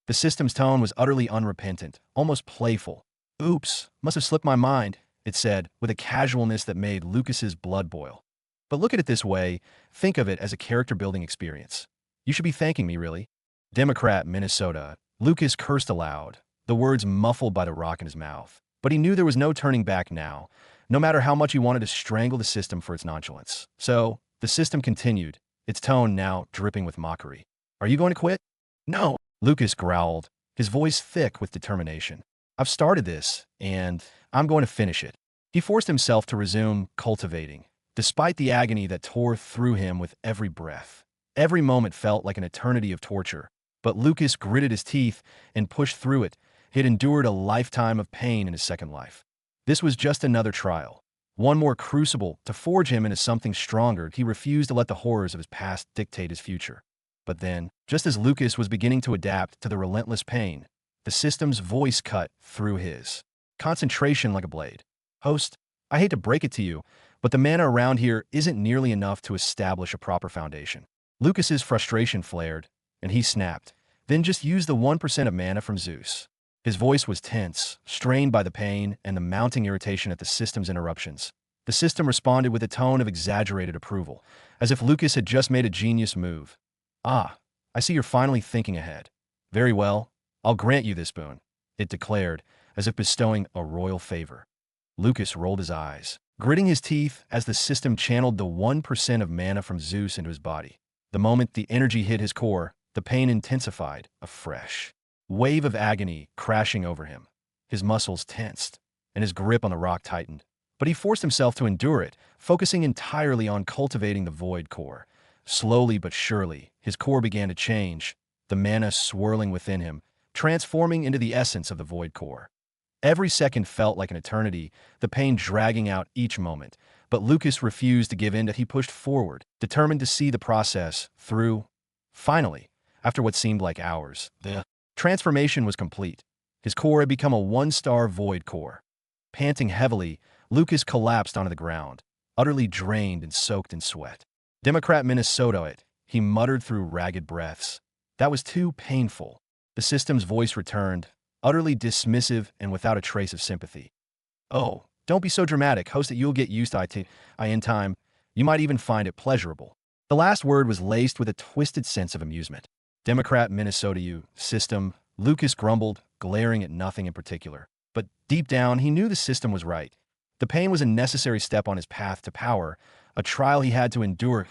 The system's tone was utterly unrepentant, almost playful. Oops, must have slipped my mind, it said, with a casualness that made Lucas's blood boil. But look at it this way, think of it as a character-building experience. You should be thanking me, really. Democrat, Minnesota. Lucas cursed aloud, the words muffled by the rock in his mouth. But he knew there was no turning back now, no matter how much he wanted to strangle the system for its nonchalance. So, the system continued, its tone now dripping with mockery. Are you going to quit? No, Lucas growled, his voice thick with determination. I've started this, and I'm going to finish it. He forced himself to resume cultivating, despite the agony that tore through him with every breath. Every moment felt like an eternity of torture, but Lucas gritted his teeth and pushed through it. He had endured a lifetime of pain in his second life. This was just another trial, one more crucible to forge him into something stronger. He refused to let the horrors of his past dictate his future. But then, just as Lucas was beginning to adapt to the relentless pain, the system's voice cut through his. Concentration like a blade. Host, I hate to break it to you, but the mana around here isn't nearly enough to establish a proper foundation. Lucas's frustration flared, and he snapped. Then just use the 1% of mana from Zeus. His voice was tense, strained by the pain and the mounting irritation at the system's interruptions. The system responded with a tone of exaggerated approval, as if Lucas had just made a genius move. Ah, I see you're finally thinking ahead. Very well, I'll grant you this boon, it declared, as if bestowing a royal favor. Lucas rolled his eyes, gritting his teeth as the system channeled the 1% of mana from Zeus into his body. The moment the energy hit his core, the pain intensified, a fresh wave of agony crashing over him. His muscles tensed, and his grip on the rock tightened. But he forced himself to endure it, focusing entirely on cultivating the Void Core. Slowly but surely, his core began to change, the mana swirling within him, transforming into the essence of the Void Core. Every second felt like an eternity, the pain dragging out each moment. But Lucas refused to give in, that he pushed forward, determined to see the process through. Finally, after what seemed like hours, the transformation was complete. His core had become a one-star void core. Panting heavily, Lucas collapsed onto the ground, utterly drained and soaked in sweat. Democrat Minnesota it, he muttered through ragged breaths. That was too painful. The system's voice returned, utterly dismissive and without a trace of sympathy. Oh, don't be so dramatic, host, that you'll get used to it in time. You might even find it pleasurable. The last word was laced with a twisted sense of amusement. Democrat Minnesota you, system, Lucas grumbled, glaring at nothing in particular. But deep down, he knew the system was right. The pain was a necessary step on his path to power, a trial he had to endure.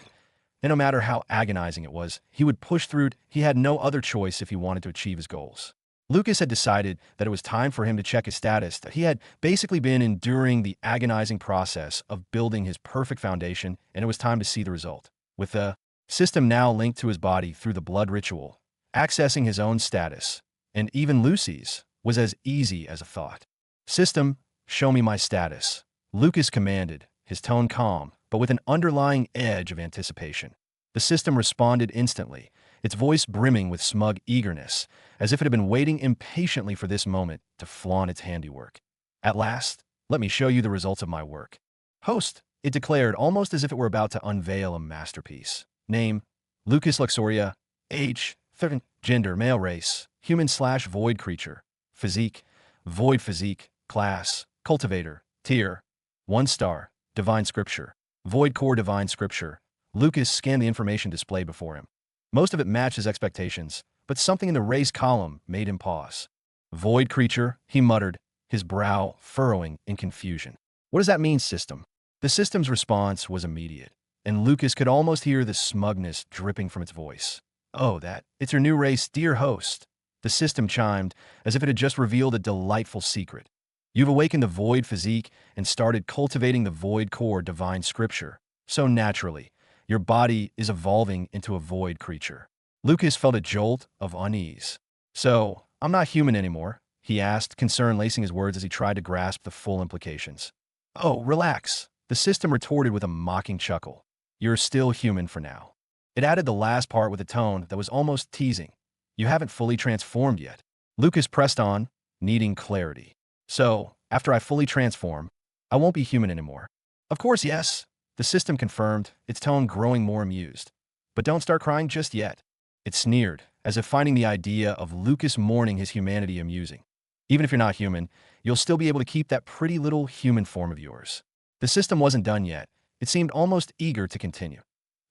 And no matter how agonizing it was, he would push through it. He had no other choice if he wanted to achieve his goals. Lucas had decided that it was time for him to check his status, that he had basically been enduring the agonizing process of building his perfect foundation, and it was time to see the result. With the system now linked to his body through the blood ritual, accessing his own status, and even Lucy's, was as easy as a thought. System, show me my status, Lucas commanded, his tone calm, but with an underlying edge of anticipation. The system responded instantly, its voice brimming with smug eagerness, as if it had been waiting impatiently for this moment to flaunt its handiwork. At last, let me show you the results of my work. Host, it declared, almost as if it were about to unveil a masterpiece. Name, Lucas Luxoria. Age, 30. Gender, male race, human/void creature. Physique, void physique. Class, cultivator. Tier, 1 star. Divine scripture. Void core divine scripture. Lucas scanned the information displayed before him. Most of it matched his expectations, but something in the race column made him pause. Void creature, he muttered, his brow furrowing in confusion. What does that mean, system? The system's response was immediate, and Lucas could almost hear the smugness dripping from its voice. Oh, it's your new race, dear host. The system chimed, as if it had just revealed a delightful secret. You've awakened the void physique and started cultivating the void core divine scripture. So naturally, your body is evolving into a void creature. Lucas felt a jolt of unease. So, I'm not human anymore, he asked, concern lacing his words as he tried to grasp the full implications. Oh, relax, the system retorted with a mocking chuckle. You're still human for now. It added the last part with a tone that was almost teasing. You haven't fully transformed yet. Lucas pressed on, needing clarity. So, after I fully transform, I won't be human anymore. Of course, yes, the system confirmed, its tone growing more amused. But don't start crying just yet. It sneered, as if finding the idea of Lucas mourning his humanity amusing. Even if you're not human, you'll still be able to keep that pretty little human form of yours. The system wasn't done yet. It seemed almost eager to continue.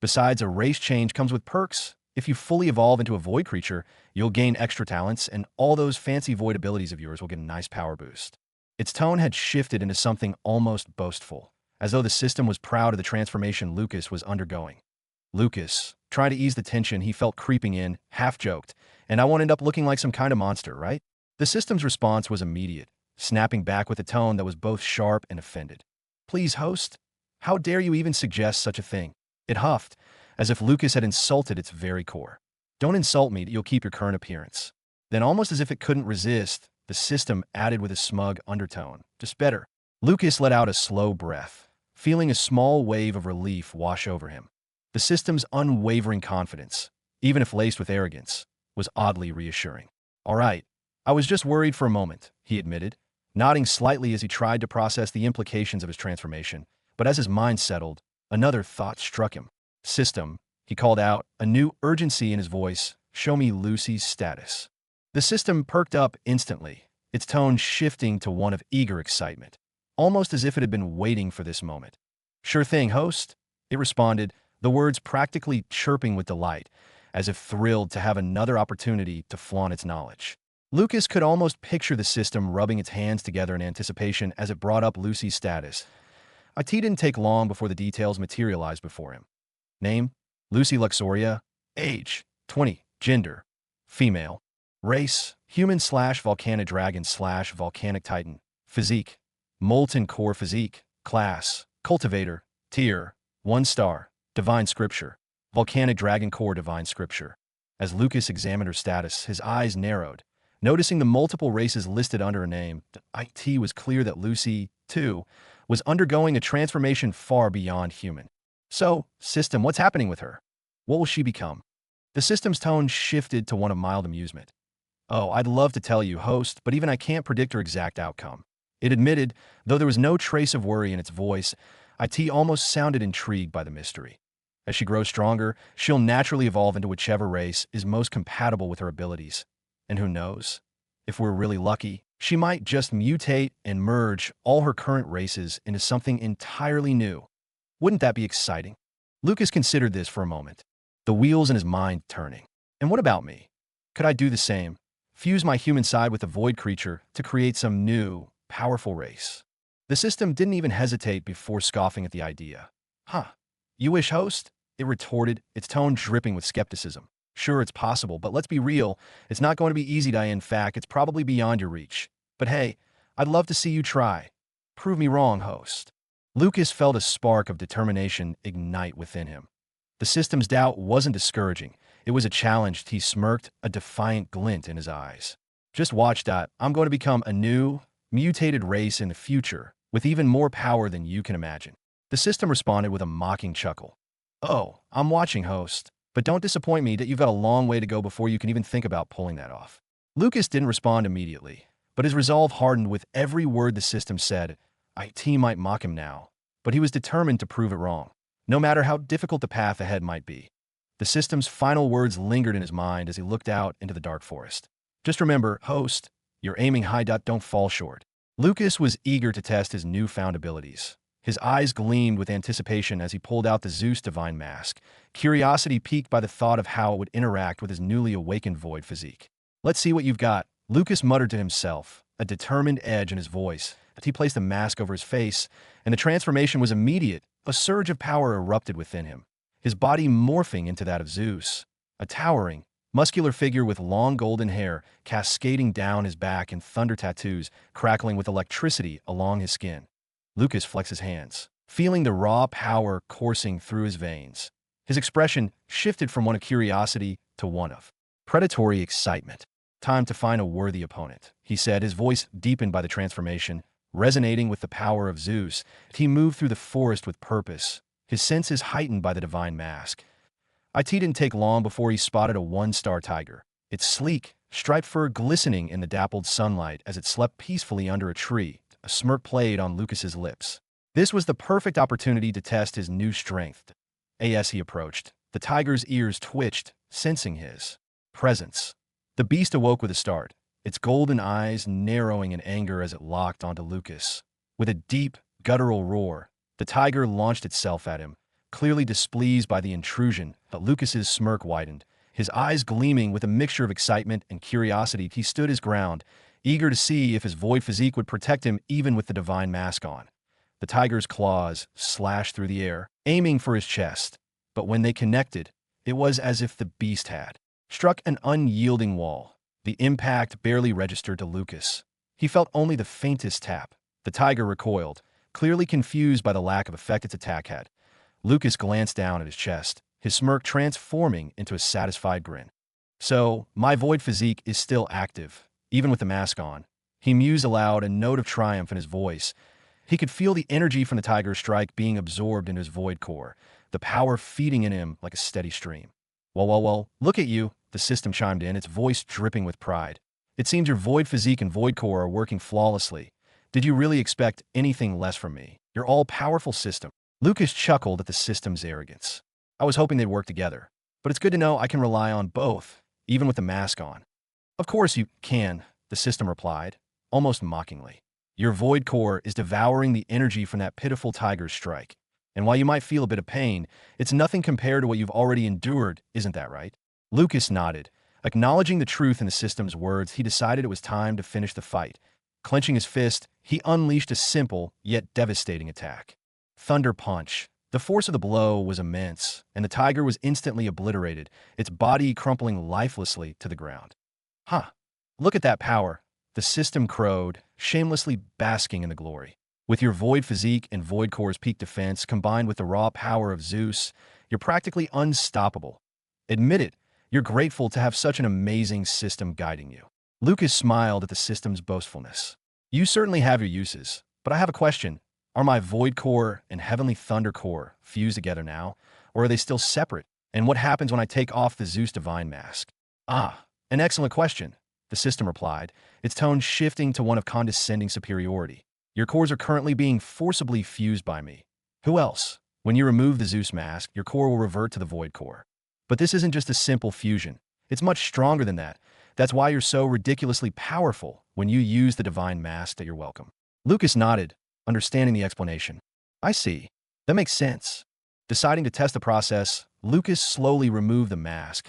Besides, a race change comes with perks. If you fully evolve into a void creature, you'll gain extra talents, and all those fancy void abilities of yours will get a nice power boost. Its tone had shifted into something almost boastful, as though the system was proud of the transformation Lucas was undergoing. Lucas, trying to ease the tension he felt creeping in, half-joked, and I won't end up looking like some kind of monster, right? The system's response was immediate, snapping back with a tone that was both sharp and offended. Please, host, how dare you even suggest such a thing? It huffed, as if Lucas had insulted its very core. Don't insult me, you'll keep your current appearance. Then, almost as if it couldn't resist, the system added with a smug undertone. Just better. Lucas let out a slow breath, feeling a small wave of relief wash over him. The system's unwavering confidence, even if laced with arrogance, was oddly reassuring. All right, I was just worried for a moment, he admitted, nodding slightly as he tried to process the implications of his transformation. But as his mind settled, another thought struck him. System, he called out, a new urgency in his voice. Show me Lucy's status. The system perked up instantly, its tone shifting to one of eager excitement, almost as if it had been waiting for this moment. Sure thing, host, it responded, the words practically chirping with delight, as if thrilled to have another opportunity to flaunt its knowledge. Lucas could almost picture the system rubbing its hands together in anticipation as it brought up Lucy's status. It didn't take long before the details materialized before him. Name, Lucy Luxoria. Age, 20. Gender, female. Race, human/volcanic dragon/volcanic titan. Physique, molten core physique. Class, cultivator. Tier, 1 star. Divine scripture, volcanic dragon core divine scripture. As Lucas examined her status, his eyes narrowed. Noticing the multiple races listed under her name, it was clear that Lucy, too, was undergoing a transformation far beyond human. So, system, what's happening with her? What will she become? The system's tone shifted to one of mild amusement. Oh, I'd love to tell you, host, but even I can't predict her exact outcome. It admitted, though there was no trace of worry in its voice, IT almost sounded intrigued by the mystery. As she grows stronger, she'll naturally evolve into whichever race is most compatible with her abilities. And who knows? If we're really lucky, she might just mutate and merge all her current races into something entirely new. Wouldn't that be exciting? Lucas considered this for a moment, the wheels in his mind turning. And what about me? Could I do the same? Fuse my human side with a void creature to create some new, powerful race? The system didn't even hesitate before scoffing at the idea. Huh. You wish, host? It retorted, its tone dripping with skepticism. Sure, it's possible, but let's be real. It's not going to be easy, in fact, it's probably beyond your reach. But hey, I'd love to see you try. Prove me wrong, host. Lucas felt a spark of determination ignite within him. The system's doubt wasn't discouraging. It was a challenge. He smirked, a defiant glint in his eyes. Just watch that. I'm going to become a new, mutated race in the future, with even more power than you can imagine. The system responded with a mocking chuckle. Oh, I'm watching, host. But don't disappoint me that you've got a long way to go before you can even think about pulling that off. Lucas didn't respond immediately, but his resolve hardened with every word the system said. IT might mock him now, but he was determined to prove it wrong, no matter how difficult the path ahead might be. The system's final words lingered in his mind as he looked out into the dark forest. Just remember, host, you're aiming high. Don't fall short. Lucas was eager to test his newfound abilities. His eyes gleamed with anticipation as he pulled out the Zeus divine mask, curiosity piqued by the thought of how it would interact with his newly awakened void physique. Let's see what you've got, Lucas muttered to himself, a determined edge in his voice. He placed the mask over his face, and the transformation was immediate. A surge of power erupted within him, his body morphing into that of Zeus, a towering, muscular figure with long golden hair cascading down his back and thunder tattoos crackling with electricity along his skin. Lucas flexed his hands, feeling the raw power coursing through his veins. His expression shifted from one of curiosity to one of predatory excitement. Time to find a worthy opponent, he said, his voice deepened by the transformation. Resonating with the power of Zeus, he moved through the forest with purpose, his senses heightened by the divine mask. IT didn't take long before he spotted a one-star tiger, its sleek, striped fur glistening in the dappled sunlight as it slept peacefully under a tree. A smirk played on Lucas's lips. This was the perfect opportunity to test his new strength. As he approached, the tiger's ears twitched, sensing his presence. The beast awoke with a start, its golden eyes narrowing in anger as it locked onto Lucas. With a deep, guttural roar, the tiger launched itself at him, clearly displeased by the intrusion. But Lucas's smirk widened, his eyes gleaming with a mixture of excitement and curiosity. He stood his ground, eager to see if his void physique would protect him even with the divine mask on. The tiger's claws slashed through the air, aiming for his chest. But when they connected, it was as if the beast had struck an unyielding wall. The impact barely registered to Lucas. He felt only the faintest tap. The tiger recoiled, clearly confused by the lack of effect its attack had. Lucas glanced down at his chest, his smirk transforming into a satisfied grin. So, my void physique is still active, even with the mask on. He mused aloud, a note of triumph in his voice. He could feel the energy from the tiger's strike being absorbed into his void core, the power feeding in him like a steady stream. Well, look at you, the system chimed in, its voice dripping with pride. It seems your void physique and void core are working flawlessly. Did you really expect anything less from me? Your all-powerful system. Lucas chuckled at the system's arrogance. I was hoping they'd work together, but it's good to know I can rely on both, even with the mask on. Of course you can, the system replied, almost mockingly. Your void core is devouring the energy from that pitiful tiger's strike. And while you might feel a bit of pain, it's nothing compared to what you've already endured, isn't that right? Lucas nodded. Acknowledging the truth in the system's words, he decided it was time to finish the fight. Clenching his fist, he unleashed a simple, yet devastating attack. Thunder Punch. The force of the blow was immense, and the tiger was instantly obliterated, its body crumpling lifelessly to the ground. Huh. Look at that power, the system crowed, shamelessly basking in the glory. With your void physique and void core's peak defense combined with the raw power of Zeus, you're practically unstoppable. Admit it, you're grateful to have such an amazing system guiding you. Lucas smiled at the system's boastfulness. You certainly have your uses, but I have a question. Are my void core and heavenly thunder core fused together now, or are they still separate? And what happens when I take off the Zeus divine mask? Ah, an excellent question. the system replied, its tone shifting to one of condescending superiority. Your cores are currently being forcibly fused by me. Who else? When you remove the Zeus mask, your core will revert to the Void core. But this isn't just a simple fusion. It's much stronger than that. That's why you're so ridiculously powerful when you use the divine mask at your welcome. Lucas nodded, understanding the explanation. I see. That makes sense. Deciding to test the process, Lucas slowly removed the mask.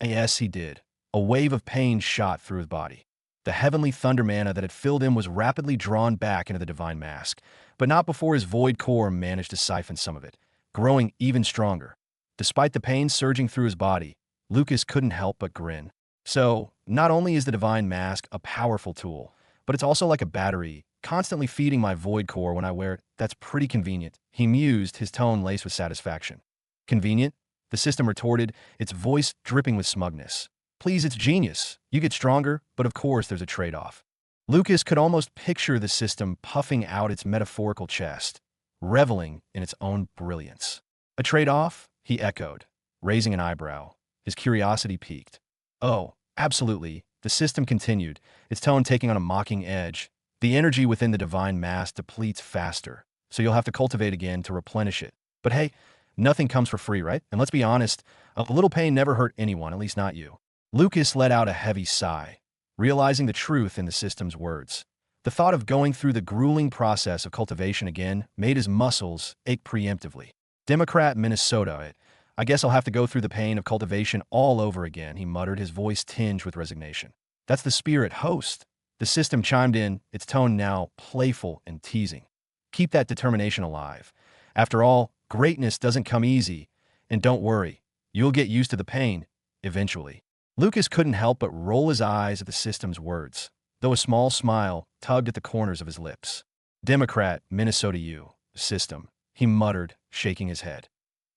And yes, he did. A wave of pain shot through his body. The heavenly thunder mana that had filled him was rapidly drawn back into the divine mask, but not before his void core managed to siphon some of it, growing even stronger. Despite the pain surging through his body, Lucas couldn't help but grin. So, not only is the divine mask a powerful tool, but it's also like a battery, constantly feeding my void core when I wear it. That's pretty convenient, he mused, his tone laced with satisfaction. Convenient? The system retorted, its voice dripping with smugness. Please, it's genius. You get stronger, but of course there's a trade-off. Lucas could almost picture the system puffing out its metaphorical chest, reveling in its own brilliance. A trade-off? He echoed, raising an eyebrow. His curiosity piqued. Oh, absolutely, the system continued, its tone taking on a mocking edge. The energy within the divine mass depletes faster, so you'll have to cultivate again to replenish it. But hey, nothing comes for free, right? And let's be honest, a little pain never hurt anyone, at least not you. Lucas let out a heavy sigh, realizing the truth in the system's words. The thought of going through the grueling process of cultivation again made his muscles ache preemptively. Democrat, Minnesota, I guess I'll have to go through the pain of cultivation all over again, he muttered, his voice tinged with resignation. That's the spirit, host. The system chimed in, its tone now playful and teasing. Keep that determination alive. After all, greatness doesn't come easy, and don't worry, you'll get used to the pain, eventually. Lucas couldn't help but roll his eyes at the system's words, though a small smile tugged at the corners of his lips. Democrat, Minnesota U, system, he muttered, shaking his head.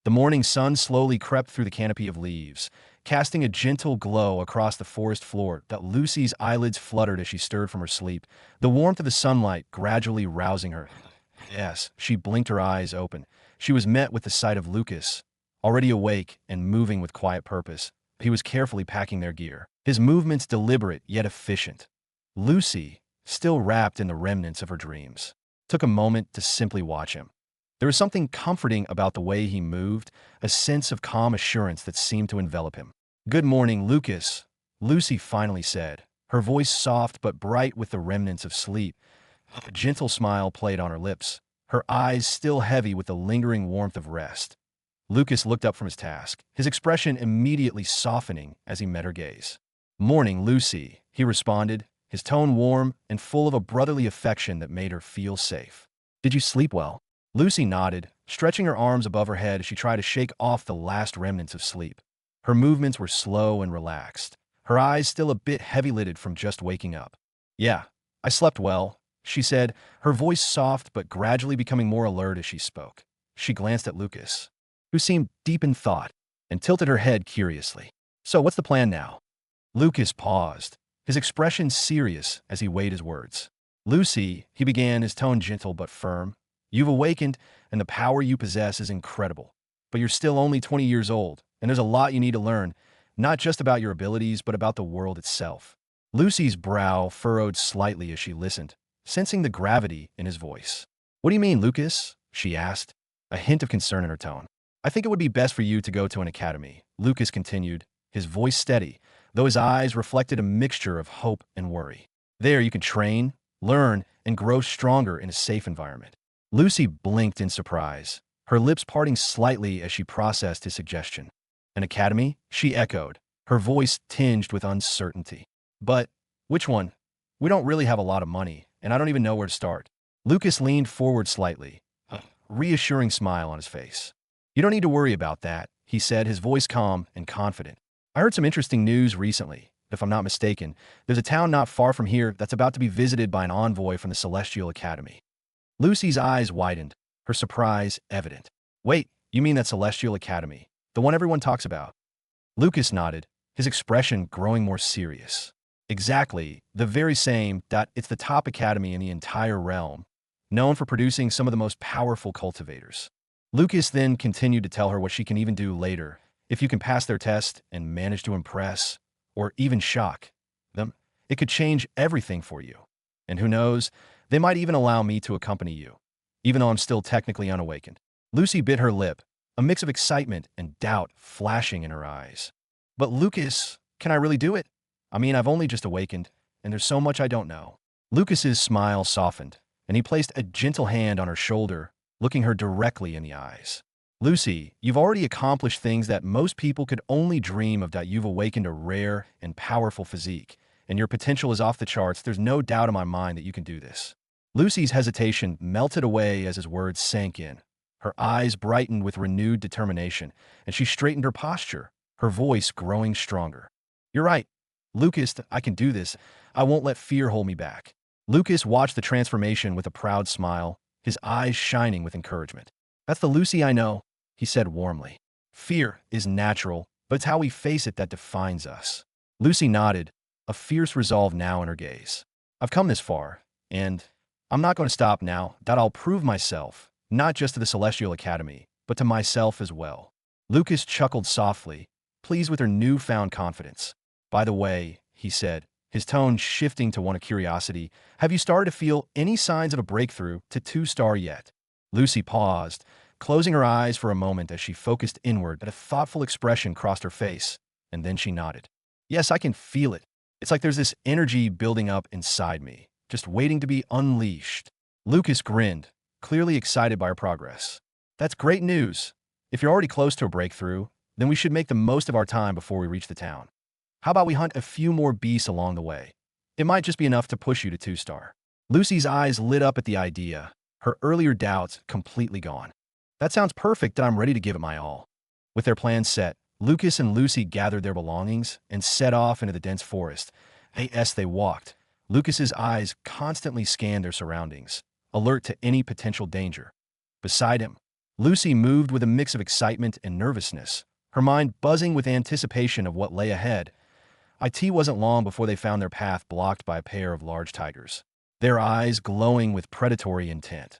The morning sun slowly crept through the canopy of leaves, casting a gentle glow across the forest floor that Lucy's eyelids fluttered as she stirred from her sleep, the warmth of the sunlight gradually rousing her. Yes, she blinked her eyes open. She was met with the sight of Lucas, already awake and moving with quiet purpose. He was carefully packing their gear, his movements deliberate yet efficient. Lucy, still wrapped in the remnants of her dreams, took a moment to simply watch him. There was something comforting about the way he moved, a sense of calm assurance that seemed to envelop him. Good morning, Lucas, Lucy finally said, her voice soft but bright with the remnants of sleep. A gentle smile played on her lips, her eyes still heavy with the lingering warmth of rest. Lucas looked up from his task, his expression immediately softening as he met her gaze. Morning, Lucy, he responded, his tone warm and full of a brotherly affection that made her feel safe. Did you sleep well? Lucy nodded, stretching her arms above her head as she tried to shake off the last remnants of sleep. Her movements were slow and relaxed, her eyes still a bit heavy-lidded from just waking up. Yeah, I slept well, she said, her voice soft but gradually becoming more alert as she spoke. She glanced at Lucas, who seemed deep in thought, and tilted her head curiously. So what's the plan now? Lucas paused, his expression serious as he weighed his words. Lucy, he began, his tone gentle but firm. You've awakened, and the power you possess is incredible. But you're still only 20 years old, and there's a lot you need to learn, not just about your abilities, but about the world itself. Lucy's brow furrowed slightly as she listened, sensing the gravity in his voice. What do you mean, Lucas? She asked, a hint of concern in her tone. I think it would be best for you to go to an academy, Lucas continued, his voice steady, though his eyes reflected a mixture of hope and worry. There you can train, learn, and grow stronger in a safe environment. Lucy blinked in surprise, her lips parting slightly as she processed his suggestion. An academy? She echoed, her voice tinged with uncertainty. But, which one? We don't really have a lot of money, and I don't even know where to start. Lucas leaned forward slightly, a reassuring smile on his face. You don't need to worry about that, he said, his voice calm and confident. I heard some interesting news recently. If I'm not mistaken, there's a town not far from here that's about to be visited by an envoy from the Celestial Academy. Lucy's eyes widened, her surprise evident. Wait, you mean that Celestial Academy, the one everyone talks about? Lucas nodded, his expression growing more serious. Exactly, the very same. It's the top academy in the entire realm, known for producing some of the most powerful cultivators. Lucas then continued to tell her what she can even do later, if you can pass their test and manage to impress, or even shock them. It could change everything for you. And who knows, they might even allow me to accompany you, even though I'm still technically unawakened. Lucy bit her lip, a mix of excitement and doubt flashing in her eyes. But Lucas, can I really do it? I mean, I've only just awakened, and there's so much I don't know. Lucas's smile softened, and he placed a gentle hand on her shoulder, looking her directly in the eyes. Lucy, you've already accomplished things that most people could only dream of. That you've awakened a rare and powerful physique, and your potential is off the charts. There's no doubt in my mind that you can do this. Lucy's hesitation melted away as his words sank in. Her eyes brightened with renewed determination, and she straightened her posture, her voice growing stronger. You're right, Lucas, I can do this. I won't let fear hold me back. Lucas watched the transformation with a proud smile, his eyes shining with encouragement. That's the Lucy I know, he said warmly. Fear is natural, but it's how we face it that defines us. Lucy nodded, a fierce resolve now in her gaze. I've come this far, and I'm not going to stop now. That I'll prove myself, not just to the Celestial Academy, but to myself as well. Lucas chuckled softly, pleased with her newfound confidence. By the way, he said, his tone shifting to one of curiosity, have you started to feel any signs of a breakthrough to 2-star yet? Lucy paused, closing her eyes for a moment as she focused inward, but a thoughtful expression crossed her face, and then she nodded. Yes, I can feel it. It's like there's this energy building up inside me, just waiting to be unleashed. Lucas grinned, clearly excited by her progress. That's great news. If you're already close to a breakthrough, then we should make the most of our time before we reach the town. How about we hunt a few more beasts along the way? It might just be enough to push you to 2-star. Lucy's eyes lit up at the idea, her earlier doubts completely gone. That sounds perfect, and I'm ready to give it my all. With their plans set, Lucas and Lucy gathered their belongings and set off into the dense forest. As they walked, Lucas's eyes constantly scanned their surroundings, alert to any potential danger. Beside him, Lucy moved with a mix of excitement and nervousness, her mind buzzing with anticipation of what lay ahead. It wasn't long before they found their path blocked by a pair of large tigers, their eyes glowing with predatory intent.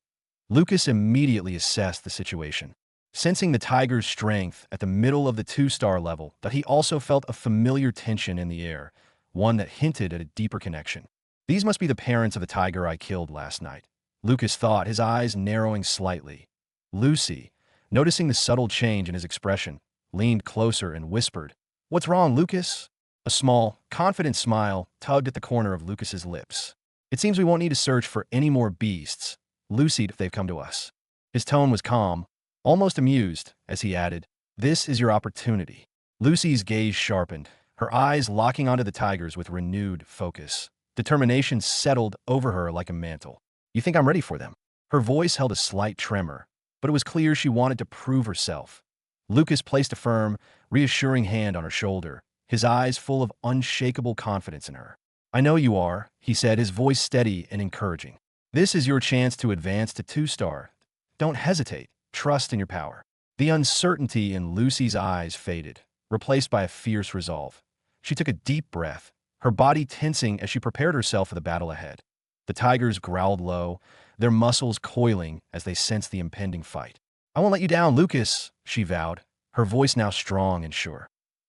Lucas immediately assessed the situation, sensing the tiger's strength at the middle of the 2-star level, but he also felt a familiar tension in the air, one that hinted at a deeper connection. These must be the parents of the tiger I killed last night, Lucas thought, his eyes narrowing slightly. Lucy, noticing the subtle change in his expression, leaned closer and whispered, "What's wrong, Lucas?" A small, confident smile tugged at the corner of Lucas's lips. "It seems we won't need to search for any more beasts, Lucy, if they've come to us." His tone was calm, almost amused, as he added, "This is your opportunity." Lucy's gaze sharpened, her eyes locking onto the tigers with renewed focus. Determination settled over her like a mantle. "You think I'm ready for them?" Her voice held a slight tremor, but it was clear she wanted to prove herself. Lucas placed a firm, reassuring hand on her shoulder, his eyes full of unshakable confidence in her. "I know you are," he said, his voice steady and encouraging. "This is your chance to advance to 2-star. Don't hesitate. Trust in your power." The uncertainty in Lucy's eyes faded, replaced by a fierce resolve. She took a deep breath, her body tensing as she prepared herself for the battle ahead. The tigers growled low, their muscles coiling as they sensed the impending fight. "I won't let you down, Lucas," she vowed, her voice now strong and sure.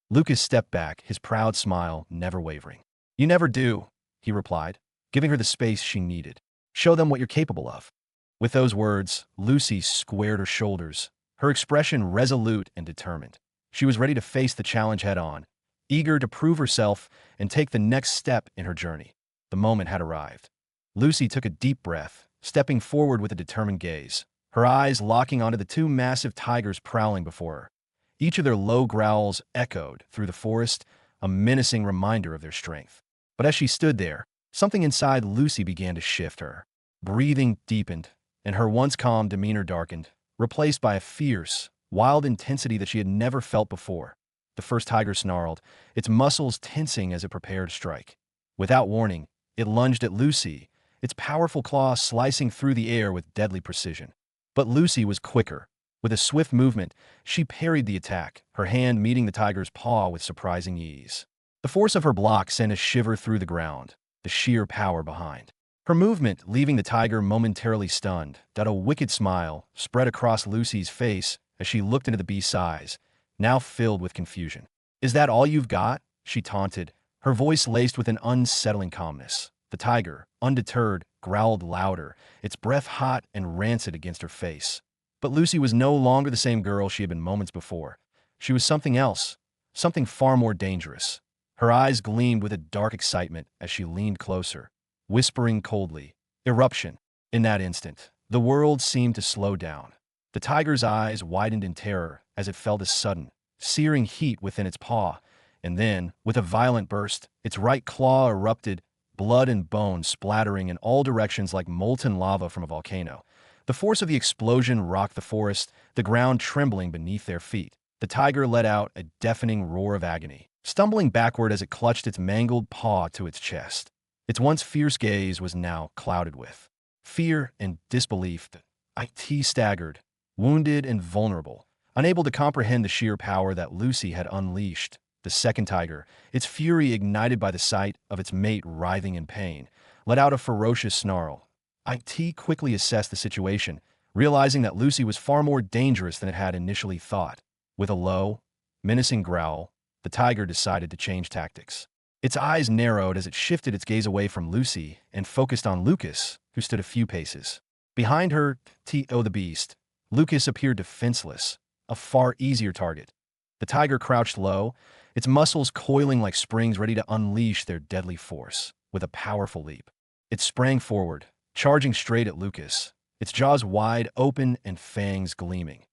Lucas stepped back, his proud smile never wavering. "You never do," he replied, giving her the space she needed. "Show them what you're capable of." With those words, Lucy squared her shoulders, her expression resolute and determined. She was ready to face the challenge head-on, eager to prove herself and take the next step in her journey. The moment had arrived. Lucy took a deep breath, stepping forward with a determined gaze, her eyes locking onto the two massive tigers prowling before her. Each of their low growls echoed through the forest, a menacing reminder of their strength. But as she stood there, something inside Lucy began to shift her. Breathing deepened, and her once calm demeanor darkened, replaced by a fierce, wild intensity that she had never felt before. The first tiger snarled, its muscles tensing as it prepared to strike. Without warning, it lunged at Lucy, its powerful claws slicing through the air with deadly precision. But Lucy was quicker. With a swift movement, she parried the attack, her hand meeting the tiger's paw with surprising ease. The force of her block sent a shiver through the ground, the sheer power behind. Her movement, leaving the tiger momentarily stunned, that a wicked smile spread across Lucy's face as she looked into the beast's eyes, now filled with confusion. "Is that all you've got?" she taunted, her voice laced with an unsettling calmness. The tiger, undeterred, growled louder, its breath hot and rancid against her face. But Lucy was no longer the same girl she had been moments before. She was something else, something far more dangerous. Her eyes gleamed with a dark excitement as she leaned closer, whispering coldly, "Eruption." In that instant, the world seemed to slow down. The tiger's eyes widened in terror as it felt a sudden, searing heat within its paw, and then, with a violent burst, its right claw erupted, blood and bone splattering in all directions like molten lava from a volcano. The force of the explosion rocked the forest, the ground trembling beneath their feet. The tiger let out a deafening roar of agony, stumbling backward as it clutched its mangled paw to its chest. Its once fierce gaze was now clouded with fear and disbelief. It staggered, wounded and vulnerable, unable to comprehend the sheer power that Lucy had unleashed. The second tiger, its fury ignited by the sight of its mate writhing in pain, let out a ferocious snarl. It quickly assessed the situation, realizing that Lucy was far more dangerous than it had initially thought. With a low, menacing growl, the tiger decided to change tactics. Its eyes narrowed as it shifted its gaze away from Lucy and focused on Lucas, who stood a few paces behind her. The beast. Lucas appeared defenseless, a far easier target. The tiger crouched low, its muscles coiling like springs ready to unleash their deadly force. With a powerful leap, it sprang forward, charging straight at Lucas, its jaws wide open and fangs gleaming.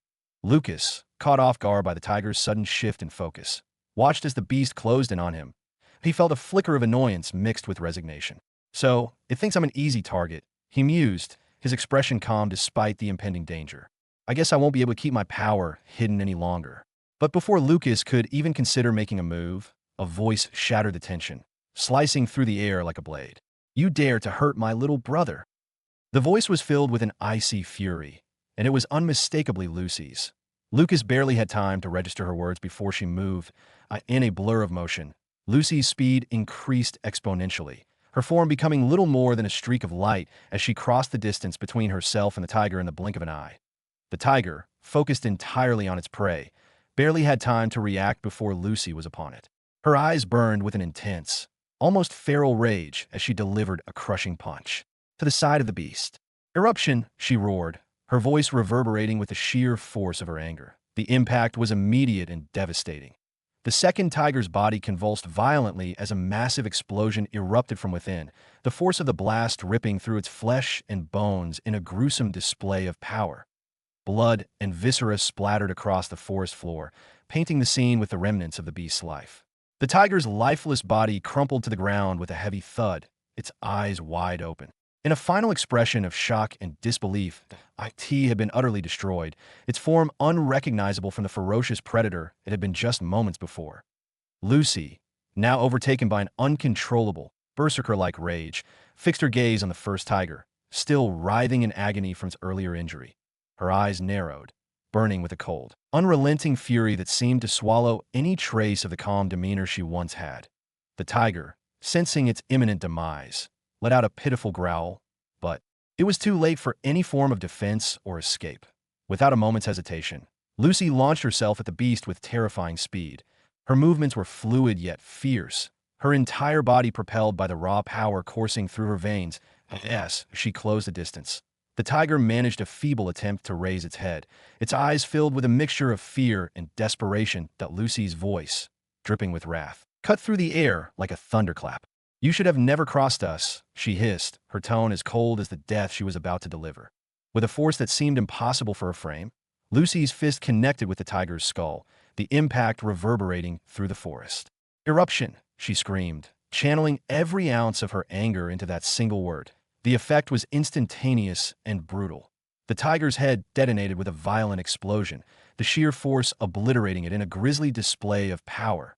Lucas, caught off guard by the tiger's sudden shift in focus, watched as the beast closed in on him. He felt a flicker of annoyance mixed with resignation. "So, it thinks I'm an easy target," he mused, his expression calm despite the impending danger. "I guess I won't be able to keep my power hidden any longer." But before Lucas could even consider making a move, a voice shattered the tension, slicing through the air like a blade. "You dare to hurt my little brother." The voice was filled with an icy fury, and it was unmistakably Lucy's. Lucas barely had time to register her words before she moved. In a blur of motion, Lucy's speed increased exponentially, her form becoming little more than a streak of light as she crossed the distance between herself and the tiger in the blink of an eye. The tiger, focused entirely on its prey, barely had time to react before Lucy was upon it. Her eyes burned with an intense, almost feral rage as she delivered a crushing punch to the side of the beast. "Eruption," she roared, her voice reverberating with the sheer force of her anger. The impact was immediate and devastating. The second tiger's body convulsed violently as a massive explosion erupted from within, the force of the blast ripping through its flesh and bones in a gruesome display of power. Blood and viscera splattered across the forest floor, painting the scene with the remnants of the beast's life. The tiger's lifeless body crumpled to the ground with a heavy thud, its eyes wide open. In a final expression of shock and disbelief, It had been utterly destroyed, its form unrecognizable from the ferocious predator it had been just moments before. Lucy, now overtaken by an uncontrollable, berserker-like rage, fixed her gaze on the first tiger, still writhing in agony from its earlier injury. Her eyes narrowed, burning with a cold, unrelenting fury that seemed to swallow any trace of the calm demeanor she once had. The tiger, sensing its imminent demise, let out a pitiful growl, but it was too late for any form of defense or escape. Without a moment's hesitation, Lucy launched herself at the beast with terrifying speed. Her movements were fluid yet fierce, her entire body propelled by the raw power coursing through her veins. As she closed the distance, the tiger managed a feeble attempt to raise its head, its eyes filled with a mixture of fear and desperation. That Lucy's voice, dripping with wrath, cut through the air like a thunderclap. "You should have never crossed us," she hissed, her tone as cold as the death she was about to deliver. With a force that seemed impossible for her frame, Lucy's fist connected with the tiger's skull, the impact reverberating through the forest. "Eruption," she screamed, channeling every ounce of her anger into that single word. The effect was instantaneous and brutal. The tiger's head detonated with a violent explosion, the sheer force obliterating it in a grisly display of power.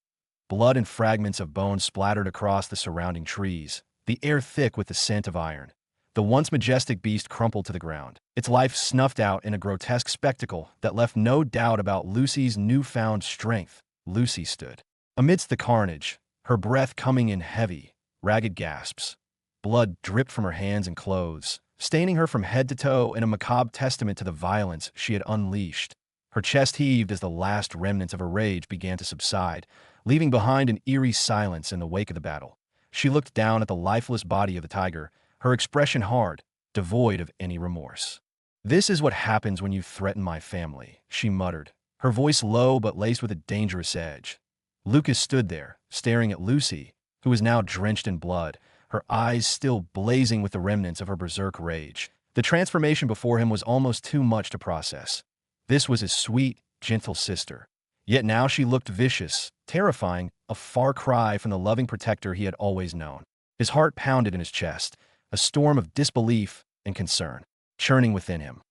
Blood and fragments of bone splattered across the surrounding trees, the air thick with the scent of iron. The once majestic beast crumpled to the ground, its life snuffed out in a grotesque spectacle that left no doubt about Lucy's newfound strength. Lucy stood amidst the carnage, her breath coming in heavy, ragged gasps. Blood dripped from her hands and clothes, staining her from head to toe in a macabre testament to the violence she had unleashed. Her chest heaved as the last remnants of her rage began to subside, leaving behind an eerie silence in the wake of the battle. She looked down at the lifeless body of the tiger, her expression hard, devoid of any remorse. "This is what happens when you threaten my family," she muttered, her voice low but laced with a dangerous edge. Lucas stood there, staring at Lucy, who was now drenched in blood, her eyes still blazing with the remnants of her berserk rage. The transformation before him was almost too much to process. This was his sweet, gentle sister. Yet now she looked vicious, terrifying, a far cry from the loving protector he had always known. His heart pounded in his chest, a storm of disbelief and concern churning within him.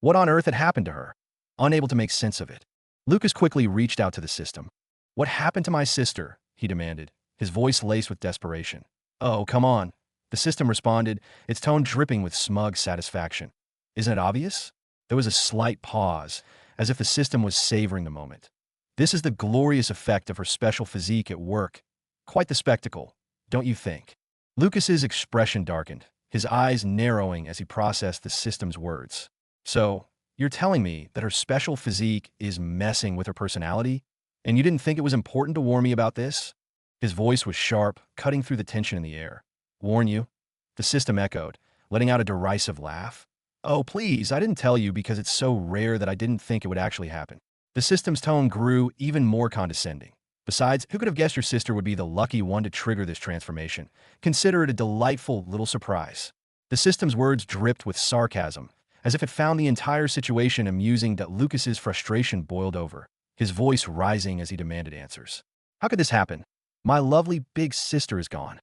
What on earth had happened to her? Unable to make sense of it, Lucas quickly reached out to the system. "What happened to my sister?" he demanded, his voice laced with desperation. "Oh, come on," the system responded, its tone dripping with smug satisfaction. "Isn't it obvious?" There was a slight pause, as if the system was savoring the moment. "This is the glorious effect of her special physique at work. Quite the spectacle, don't you think?" Lucas's expression darkened, his eyes narrowing as he processed the system's words. "So, you're telling me that her special physique is messing with her personality? And you didn't think it was important to warn me about this?" His voice was sharp, cutting through the tension in the air. "Warn you?" The system echoed, letting out a derisive laugh. "Oh, please, I didn't tell you because it's so rare that I didn't think it would actually happen." The system's tone grew even more condescending. "Besides, who could have guessed your sister would be the lucky one to trigger this transformation? Consider it a delightful little surprise." The system's words dripped with sarcasm, as if it found the entire situation amusing that Lucas's frustration boiled over, his voice rising as he demanded answers. "How could this happen? My lovely big sister is gone."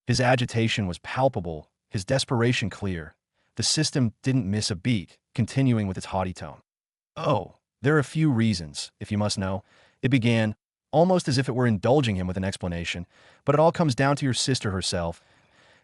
His agitation was palpable, his desperation clear. The system didn't miss a beat, continuing with its haughty tone. "Oh, there are a few reasons, if you must know," it began, almost as if it were indulging him with an explanation, "but it all comes down to your sister herself.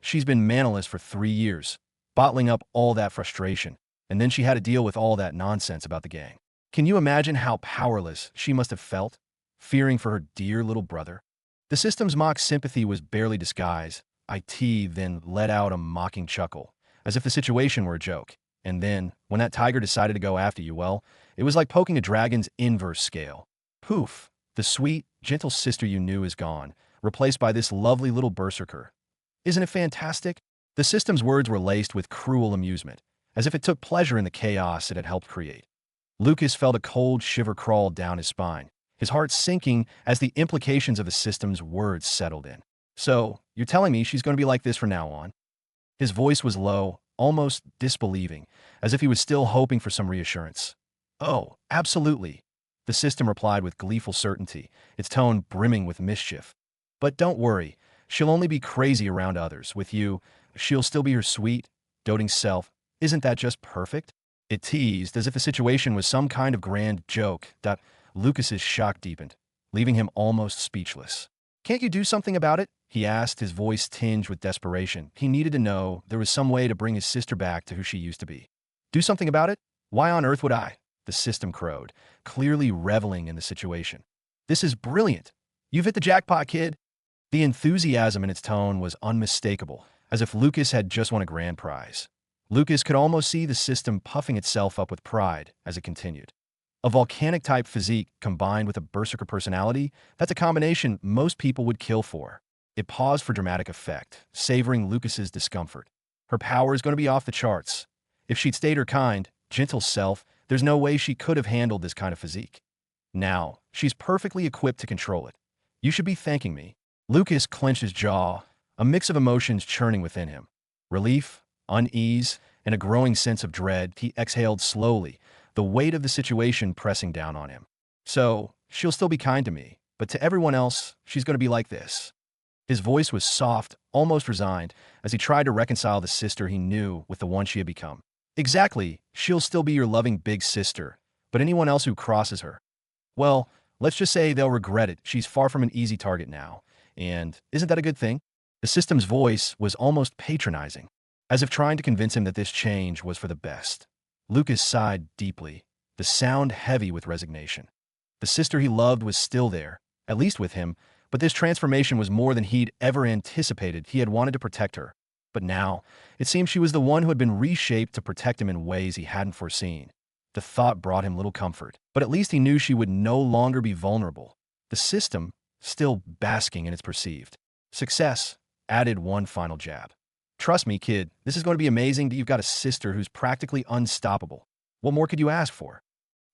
She's been mannerless for 3 years, bottling up all that frustration, and then she had to deal with all that nonsense about the gang. Can you imagine how powerless she must have felt, fearing for her dear little brother?" The system's mock sympathy was barely disguised. IT then let out a mocking chuckle, as if the situation were a joke. "And then, when that tiger decided to go after you, well, it was like poking a dragon's inverse scale. Poof, the sweet, gentle sister you knew is gone, replaced by this lovely little berserker. Isn't it fantastic?" The system's words were laced with cruel amusement, as if it took pleasure in the chaos it had helped create. Lucas felt a cold shiver crawl down his spine, his heart sinking as the implications of the system's words settled in. "So, you're telling me she's going to be like this from now on?" His voice was low, almost disbelieving, as if he was still hoping for some reassurance. "Oh, absolutely," the system replied with gleeful certainty, its tone brimming with mischief. "But don't worry, she'll only be crazy around others. With you, she'll still be her sweet, doting self. Isn't that just perfect?" It teased, as if the situation was some kind of grand joke. Lucas's shock deepened, leaving him almost speechless. "Can't you do something about it?" he asked, his voice tinged with desperation. He needed to know there was some way to bring his sister back to who she used to be. "Do something about it? Why on earth would I?" the system crowed, clearly reveling in the situation. "This is brilliant. You've hit the jackpot, kid." The enthusiasm in its tone was unmistakable, as if Lucas had just won a grand prize. Lucas could almost see the system puffing itself up with pride as it continued. A volcanic-type physique combined with a berserker personality, that's a combination most people would kill for. It paused for dramatic effect, savoring Lucas's discomfort. Her power is going to be off the charts. If she'd stayed her kind, gentle self, there's no way she could have handled this kind of physique. Now, she's perfectly equipped to control it. You should be thanking me. Lucas clenched his jaw, a mix of emotions churning within him. Relief, unease, and a growing sense of dread. He exhaled slowly, the weight of the situation pressing down on him. "So, she'll still be kind to me, but to everyone else, she's going to be like this." His voice was soft, almost resigned, as he tried to reconcile the sister he knew with the one she had become. "Exactly, she'll still be your loving big sister, but anyone else who crosses her, well, let's just say they'll regret it. She's far from an easy target now. And isn't that a good thing?" The system's voice was almost patronizing, as if trying to convince him that this change was for the best. Lucas sighed deeply, the sound heavy with resignation. The sister he loved was still there, at least with him, but this transformation was more than he'd ever anticipated. He had wanted to protect her, but now, it seemed she was the one who had been reshaped to protect him in ways he hadn't foreseen. The thought brought him little comfort, but at least he knew she would no longer be vulnerable. The system, still basking in its perceived success, added one final jab. Trust me, kid, this is going to be amazing that you've got a sister who's practically unstoppable. What more could you ask for?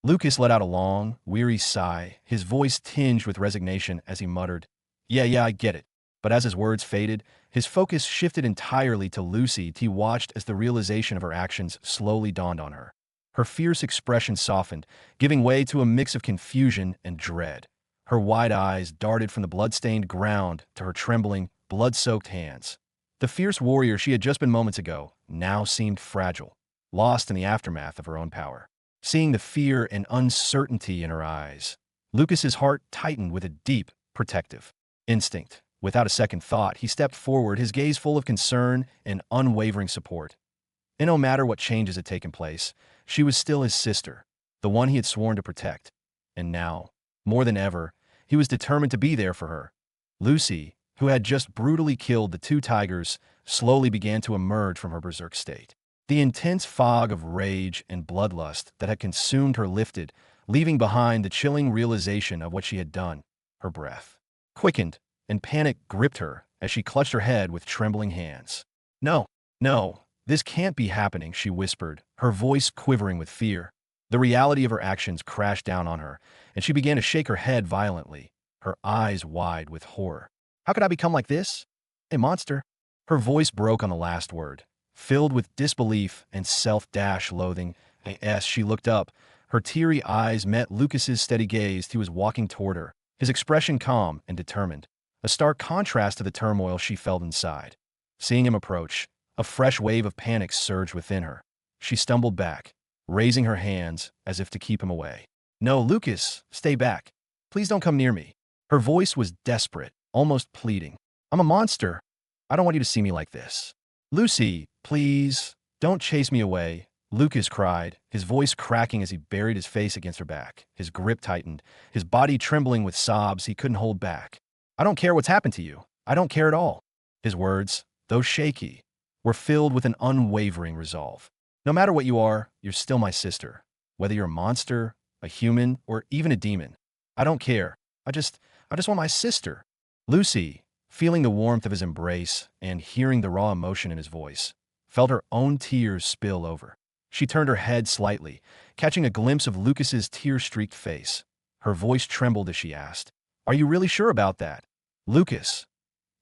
Lucas let out a long, weary sigh, his voice tinged with resignation as he muttered, Yeah, I get it. But as his words faded, his focus shifted entirely to Lucy. He watched as the realization of her actions slowly dawned on her. Her fierce expression softened, giving way to a mix of confusion and dread. Her wide eyes darted from the blood-stained ground to her trembling, blood-soaked hands. The fierce warrior she had just been moments ago now seemed fragile, lost in the aftermath of her own power. Seeing the fear and uncertainty in her eyes, Lucas's heart tightened with a deep, protective instinct. Without a second thought, he stepped forward, his gaze full of concern and unwavering support. And no matter what changes had taken place, she was still his sister, the one he had sworn to protect. And now, more than ever, he was determined to be there for her. Lucy, who had just brutally killed the two tigers, slowly began to emerge from her berserk state. The intense fog of rage and bloodlust that had consumed her lifted, leaving behind the chilling realization of what she had done. Her breath quickened, and panic gripped her as she clutched her head with trembling hands. No, this can't be happening, she whispered, her voice quivering with fear. The reality of her actions crashed down on her, and she began to shake her head violently, her eyes wide with horror. How could I become like this? A monster? Her voice broke on the last word, filled with disbelief and self-loathing. As she looked up, her teary eyes met Lucas's steady gaze. He was walking toward her, his expression calm and determined, a stark contrast to the turmoil she felt inside. Seeing him approach, a fresh wave of panic surged within her. She stumbled back, raising her hands as if to keep him away. No, Lucas, stay back. Please don't come near me. Her voice was desperate, almost pleading. I'm a monster. I don't want you to see me like this. Lucy, please, don't chase me away, Lucas cried, his voice cracking as he buried his face against her back. His grip tightened, his body trembling with sobs he couldn't hold back. I don't care what's happened to you. I don't care at all. His words, though shaky, were filled with an unwavering resolve. No matter what you are, you're still my sister. Whether you're a monster, a human, or even a demon. I don't care. I just want my sister. Lucy, feeling the warmth of his embrace and hearing the raw emotion in his voice, felt her own tears spill over. She turned her head slightly, catching a glimpse of Lucas's tear-streaked face. Her voice trembled as she asked, Are you really sure about that? Lucas.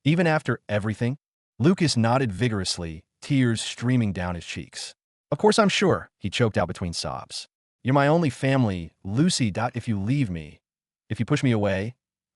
Even after everything? Lucas nodded vigorously, tears streaming down his cheeks. Of course I'm sure, he choked out between sobs. You're my only family, Lucy. If you leave me, if you push me away,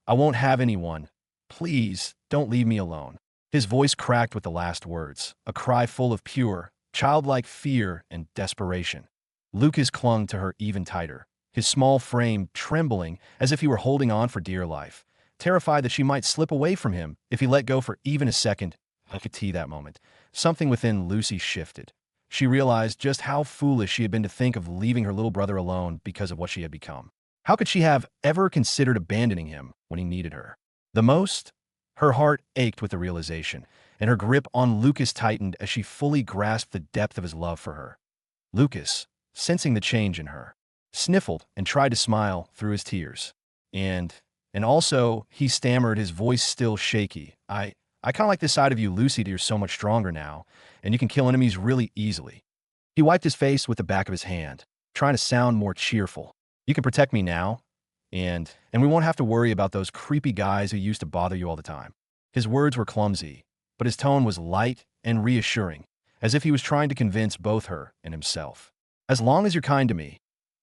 I won't have anyone. Please, don't leave me alone. His voice cracked with the last words, a cry full of pure, childlike fear and desperation. Lucas clung to her even tighter, his small frame trembling as if he were holding on for dear life, terrified that she might slip away from him if he let go for even a second. I could see that moment. Something within Lucy shifted. She realized just how foolish she had been to think of leaving her little brother alone because of what she had become. How could she have ever considered abandoning him when he needed her the most? Her heart ached with the realization, and her grip on Lucas tightened as she fully grasped the depth of his love for her. Lucas, sensing the change in her, sniffled and tried to smile through his tears. And also, he stammered, his voice still shaky. I kind of like this side of you, Lucy. You're so much stronger now, and you can kill enemies really easily. He wiped his face with the back of his hand, trying to sound more cheerful. You can protect me now, and we won't have to worry about those creepy guys who used to bother you all the time. His words were clumsy, but his tone was light and reassuring, as if he was trying to convince both her and himself. As long as you're kind to me,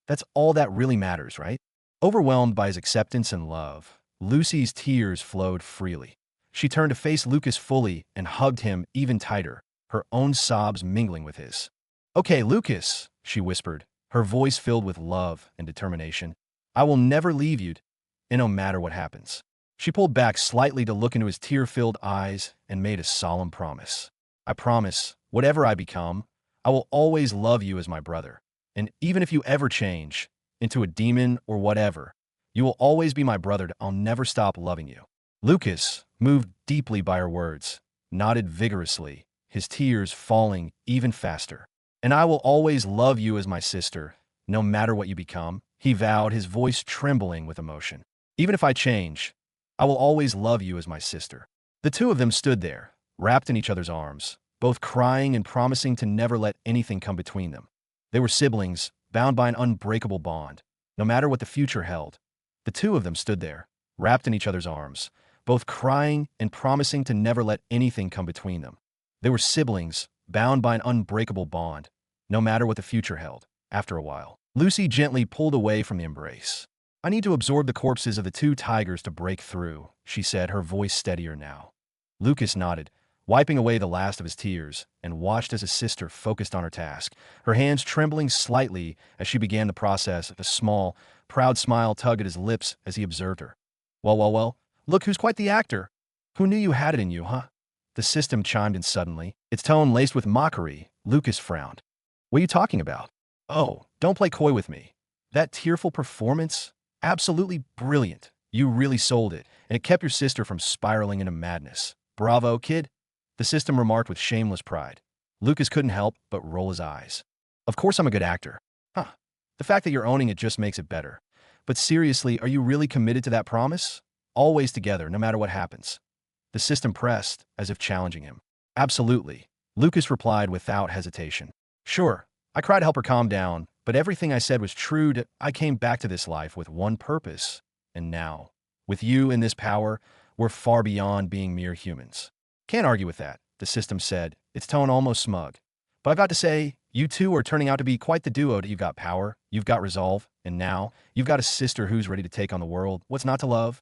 that's all that really matters, right? Overwhelmed by his acceptance and love, Lucy's tears flowed freely. She turned to face Lucas fully and hugged him even tighter, her own sobs mingling with his. Okay, Lucas, she whispered, her voice filled with love and determination. I will never leave you, and no matter what happens. She pulled back slightly to look into his tear-filled eyes and made a solemn promise. I promise, whatever I become, I will always love you as my brother. And even if you ever change into a demon or whatever, you will always be my brother. I'll never stop loving you. Lucas, moved deeply by her words, nodded vigorously, his tears falling even faster. And I will always love you as my sister, no matter what you become, he vowed, his voice trembling with emotion. Even if I change, I will always love you as my sister. The two of them stood there, wrapped in each other's arms, both crying and promising to never let anything come between them. They were siblings, bound by an unbreakable bond, no matter what the future held. The two of them stood there, wrapped in each other's arms, both crying and promising to never let anything come between them. They were siblings, bound by an unbreakable bond, no matter what the future held. After a while, Lucy gently pulled away from the embrace. I need to absorb the corpses of the two tigers to break through, she said, her voice steadier now. Lucas nodded, wiping away the last of his tears, and watched as his sister focused on her task, her hands trembling slightly as she began the process. A small, proud smile tugged at his lips as he observed her. Well, look who's quite the actor. Who knew you had it in you, huh? The system chimed in suddenly, its tone laced with mockery. Lucas frowned. What are you talking about? Oh, don't play coy with me. That tearful performance? Absolutely brilliant. You really sold it, and it kept your sister from spiraling into madness. Bravo, kid. The system remarked with shameless pride. Lucas couldn't help but roll his eyes. Of course I'm a good actor. Huh. The fact that you're owning it just makes it better. But seriously, are you really committed to that promise? Always together, no matter what happens. The system pressed, as if challenging him. Absolutely. Lucas replied without hesitation. Sure. I tried to help her calm down, but everything I said was true. I came back to this life with one purpose. And now, with you in this power, we're far beyond being mere humans. Can't argue with that, the system said, its tone almost smug. But I've got to say, you two are turning out to be quite the duo. You've got power, you've got resolve, and now, you've got a sister who's ready to take on the world. What's not to love?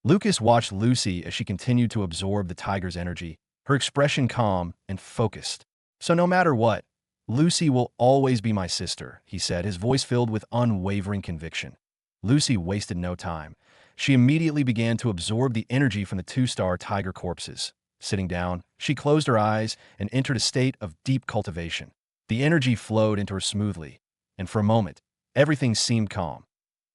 Lucas watched Lucy as she continued to absorb the tiger's energy, her expression calm and focused. So no matter what, Lucy will always be my sister, he said, his voice filled with unwavering conviction. Lucy wasted no time. She immediately began to absorb the energy from the two-star tiger corpses. Sitting down, she closed her eyes and entered a state of deep cultivation. The energy flowed into her smoothly, and for a moment, everything seemed calm.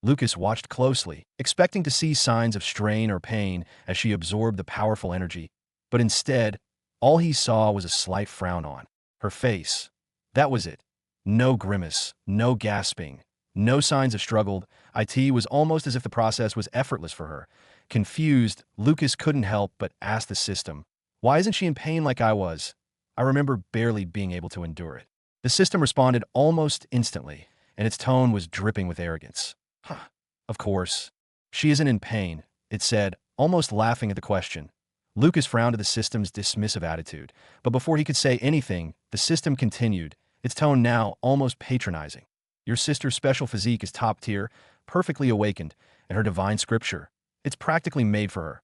Lucas watched closely, expecting to see signs of strain or pain as she absorbed the powerful energy, but instead, all he saw was a slight frown on her face. That was it. No grimace, no gasping, no signs of struggle. It was almost as if the process was effortless for her. Confused, Lucas couldn't help but ask the system, why isn't she in pain like I was? I remember barely being able to endure it. The system responded almost instantly, and its tone was dripping with arrogance. Huh, of course. She isn't in pain, it said, almost laughing at the question. Lucas frowned at the system's dismissive attitude, but before he could say anything, the system continued, its tone now almost patronizing. Your sister's special physique is top tier, perfectly awakened, and her divine scripture. It's practically made for her.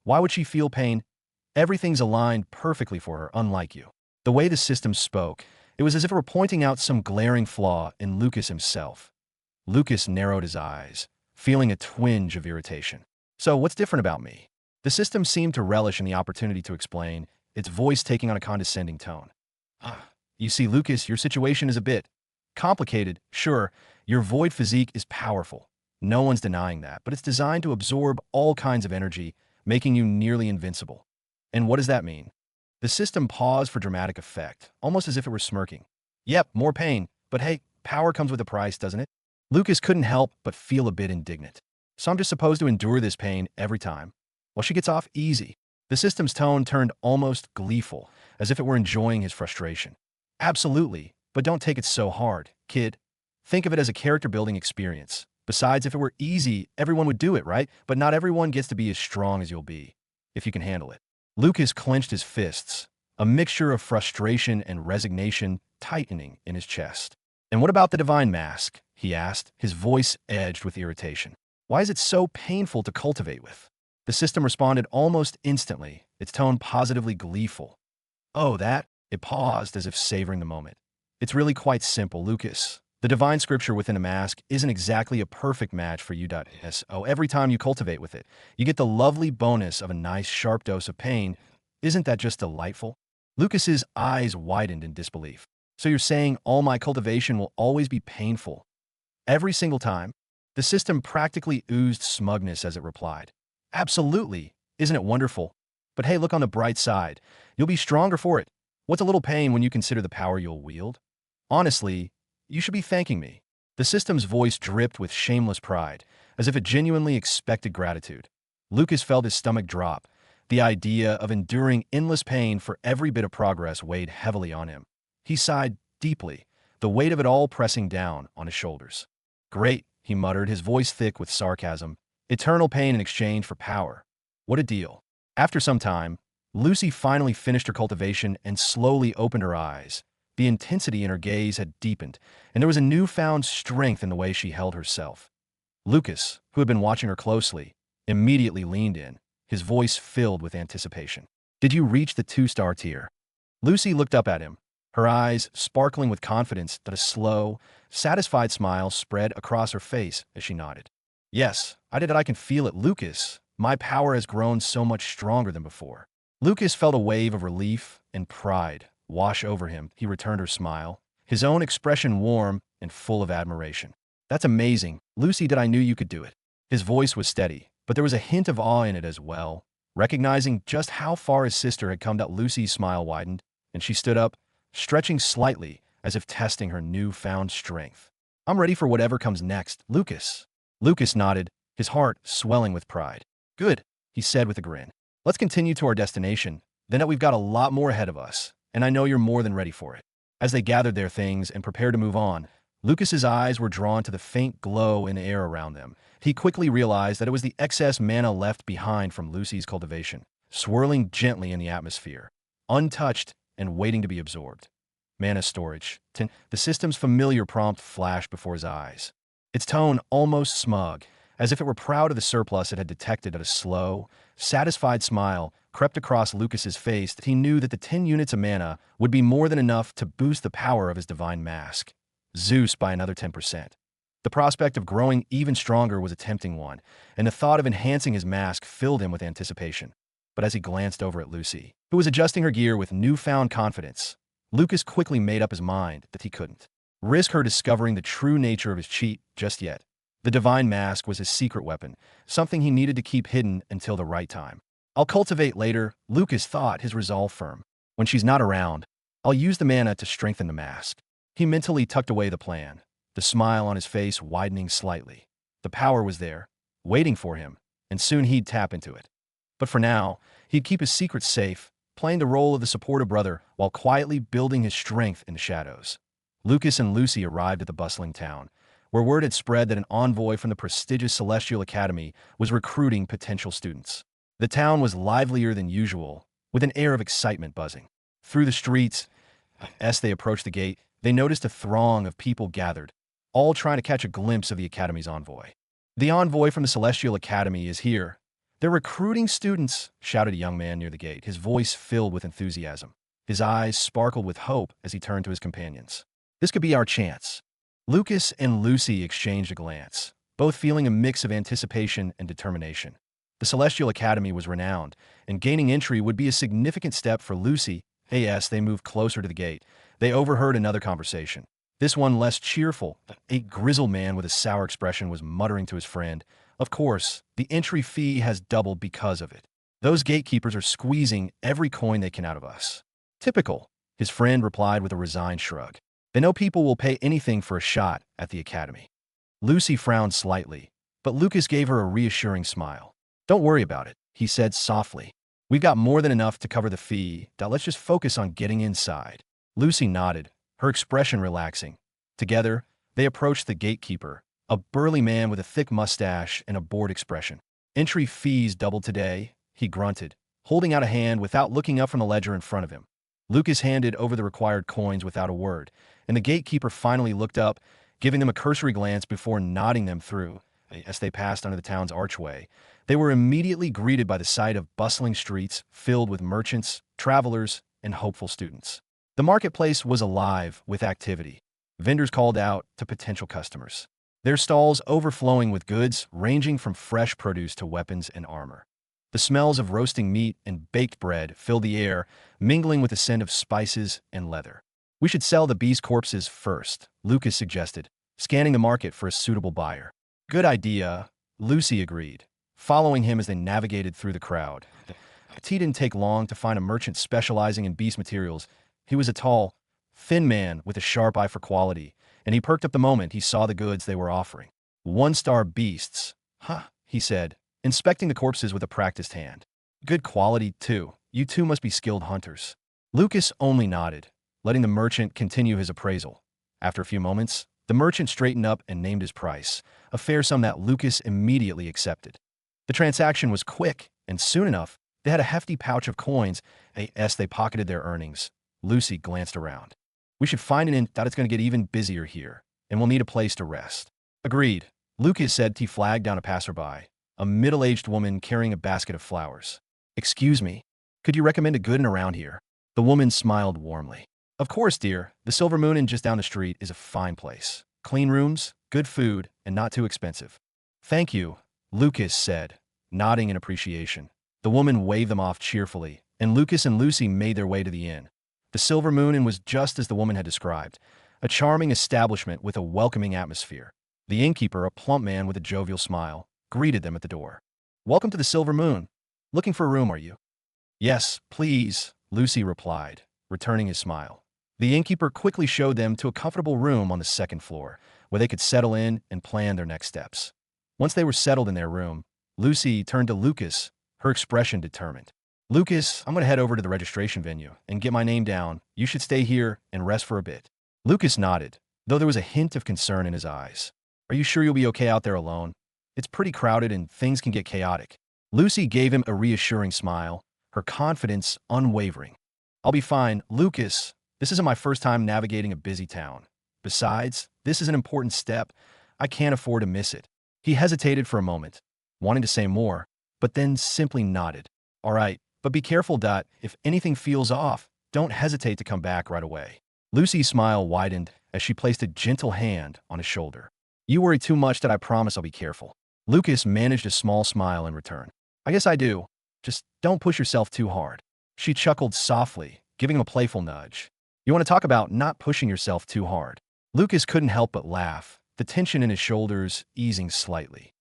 Why would she feel pain? Everything's aligned perfectly for her, unlike you. The way the system spoke, it was as if it were pointing out some glaring flaw in Lucas himself. Lucas narrowed his eyes, feeling a twinge of irritation. So what's different about me? The system seemed to relish in the opportunity to explain, its voice taking on a condescending tone. You see, Lucas, your situation is a bit complicated. Sure, your void physique is powerful. No one's denying that, but it's designed to absorb all kinds of energy, making you nearly invincible. And what does that mean? The system paused for dramatic effect, almost as if it were smirking. Yep, more pain, but hey, power comes with a price, doesn't it? Lucas couldn't help but feel a bit indignant. So I'm just supposed to endure this pain every time? Well, she gets off easy. The system's tone turned almost gleeful, as if it were enjoying his frustration. Absolutely, but don't take it so hard, kid. Think of it as a character-building experience. Besides, if it were easy, everyone would do it, right? But not everyone gets to be as strong as you'll be, if you can handle it. Lucas clenched his fists, a mixture of frustration and resignation tightening in his chest. And what about the divine mask? He asked, his voice edged with irritation. Why is it so painful to cultivate with? The system responded almost instantly, its tone positively gleeful. Oh, that? It paused as if savoring the moment. It's really quite simple, Lucas. The divine scripture within a mask isn't exactly a perfect match for you. So every time you cultivate with it, you get the lovely bonus of a nice sharp dose of pain. Isn't that just delightful? Lucas's eyes widened in disbelief. So you're saying all my cultivation will always be painful? Every single time? The system practically oozed smugness as it replied. Absolutely. Isn't it wonderful? But hey, look on the bright side. You'll be stronger for it. What's a little pain when you consider the power you'll wield? Honestly, you should be thanking me. The The system's voice dripped with shameless pride, as if it genuinely expected gratitude. Lucas felt his stomach drop. The idea of enduring endless pain for every bit of progress weighed heavily on him. He sighed deeply, the weight of it all pressing down on his shoulders. "Great," he muttered, his voice thick with sarcasm. "Eternal pain in exchange for power. What a deal." After some time, Lucy finally finished her cultivation and slowly opened her eyes. The intensity in her gaze had deepened, and there was a newfound strength in the way she held herself. Lucas, who had been watching her closely, immediately leaned in, his voice filled with anticipation. "Did you reach the 2-star tier?" Lucy looked up at him, her eyes sparkling with confidence that a slow, satisfied smile spread across her face as she nodded. "Yes, I did it. I can feel it, Lucas. My power has grown so much stronger than before." Lucas felt a wave of relief and pride wash over him. He returned her smile, his own expression warm and full of admiration. "That's amazing. Lucy, I knew you could do it." His voice was steady, but there was a hint of awe in it as well. Recognizing just how far his sister had come, that Lucy's smile widened, and she stood up, stretching slightly as if testing her newfound strength. "I'm ready for whatever comes next, Lucas." Lucas nodded, his heart swelling with pride. "Good," he said with a grin. "Let's continue to our destination, then that we've got a lot more ahead of us, and I know you're more than ready for it." As they gathered their things and prepared to move on, Lucas's eyes were drawn to the faint glow in the air around them. He quickly realized that it was the excess mana left behind from Lucy's cultivation, swirling gently in the atmosphere, untouched and waiting to be absorbed. Mana storage. The system's familiar prompt flashed before his eyes, its tone almost smug, as if it were proud of the surplus it had detected. At a slow, satisfied smile crept across Lucas's face. He knew that the 10 units of mana would be more than enough to boost the power of his divine mask, Zeus, by another 10%. The prospect of growing even stronger was a tempting one, and the thought of enhancing his mask filled him with anticipation. But as he glanced over at Lucy, who was adjusting her gear with newfound confidence, Lucas quickly made up his mind that he couldn't risk her discovering the true nature of his cheat just yet. The divine mask was his secret weapon, something he needed to keep hidden until the right time. "I'll cultivate later," Lucas thought, his resolve firm. "When she's not around, I'll use the mana to strengthen the mask." He mentally tucked away the plan, the smile on his face widening slightly. The power was there, waiting for him, and soon he'd tap into it. But for now, he'd keep his secrets safe, playing the role of the supportive brother while quietly building his strength in the shadows. Lucas and Lucy arrived at the bustling town, where word had spread that an envoy from the prestigious Celestial Academy was recruiting potential students. The town was livelier than usual, with an air of excitement buzzing through the streets. As they approached the gate, they noticed a throng of people gathered, all trying to catch a glimpse of the Academy's envoy. "The envoy from the Celestial Academy is here. They're recruiting students," shouted a young man near the gate, his voice filled with enthusiasm. His eyes sparkled with hope as he turned to his companions. "This could be our chance." Lucas and Lucy exchanged a glance, both feeling a mix of anticipation and determination. The Celestial Academy was renowned, and gaining entry would be a significant step for Lucy. As they moved closer to the gate, they overheard another conversation. This one less cheerful. A grizzled man with a sour expression was muttering to his friend, "Of course, the entry fee has doubled because of it. Those gatekeepers are squeezing every coin they can out of us." "Typical," his friend replied with a resigned shrug. "They know people will pay anything for a shot at the Academy." Lucy frowned slightly, but Lucas gave her a reassuring smile. "Don't worry about it," he said softly. "We've got more than enough to cover the fee. Now let's just focus on getting inside." Lucy nodded, her expression relaxing. Together, they approached the gatekeeper, a burly man with a thick mustache and a bored expression. "Entry fees doubled today," he grunted, holding out a hand without looking up from the ledger in front of him. Lucas handed over the required coins without a word, and the gatekeeper finally looked up, giving them a cursory glance before nodding them through. As they passed under the town's archway, they were immediately greeted by the sight of bustling streets filled with merchants, travelers, and hopeful students. The marketplace was alive with activity. Vendors called out to potential customers, their stalls overflowing with goods ranging from fresh produce to weapons and armor. The smells of roasting meat and baked bread filled the air, mingling with the scent of spices and leather. "We should sell the beast corpses first," Lucas suggested, scanning the market for a suitable buyer. "Good idea," Lucy agreed, following him as they navigated through the crowd. It didn't take long to find a merchant specializing in beast materials. He was a tall, thin man with a sharp eye for quality, and he perked up the moment he saw the goods they were offering. One-star beasts. Huh, he said, inspecting the corpses with a practiced hand. Good quality, too. You two must be skilled hunters. Lucas only nodded, letting the merchant continue his appraisal. After a few moments, the merchant straightened up and named his price, a fair sum that Lucas immediately accepted. The transaction was quick, and soon enough, they had a hefty pouch of coins as they pocketed their earnings. Lucy glanced around. We should find an inn that it's going to get even busier here, and we'll need a place to rest. Agreed, Lucas said. He flagged down a passerby, a middle-aged woman carrying a basket of flowers. Excuse me, could you recommend a good inn around here? The woman smiled warmly. Of course, dear. The Silver Moon Inn just down the street is a fine place. Clean rooms, good food, and not too expensive. Thank you, Lucas said, nodding in appreciation. The woman waved them off cheerfully, and Lucas and Lucy made their way to the inn. The Silver Moon Inn was just as the woman had described, a charming establishment with a welcoming atmosphere. The innkeeper, a plump man with a jovial smile, greeted them at the door. Welcome to the Silver Moon. Looking for a room, are you? Yes, please, Lucy replied, returning his smile. The innkeeper quickly showed them to a comfortable room on the second floor, where they could settle in and plan their next steps. Once they were settled in their room, Lucy turned to Lucas, her expression determined. Lucas, I'm going to head over to the registration venue and get my name down. You should stay here and rest for a bit. Lucas nodded, though there was a hint of concern in his eyes. Are you sure you'll be okay out there alone? It's pretty crowded and things can get chaotic. Lucy gave him a reassuring smile, her confidence unwavering. I'll be fine, Lucas. This isn't my first time navigating a busy town. Besides, this is an important step. I can't afford to miss it. He hesitated for a moment, wanting to say more, but then simply nodded. All right, but be careful, Dot. If anything feels off, don't hesitate to come back right away. Lucy's smile widened as she placed a gentle hand on his shoulder. You worry too much that I promise I'll be careful. Lucas managed a small smile in return. I guess I do. Just don't push yourself too hard. She chuckled softly, giving him a playful nudge. You want to talk about not pushing yourself too hard? Lucas couldn't help but laugh, the tension in his shoulders easing slightly.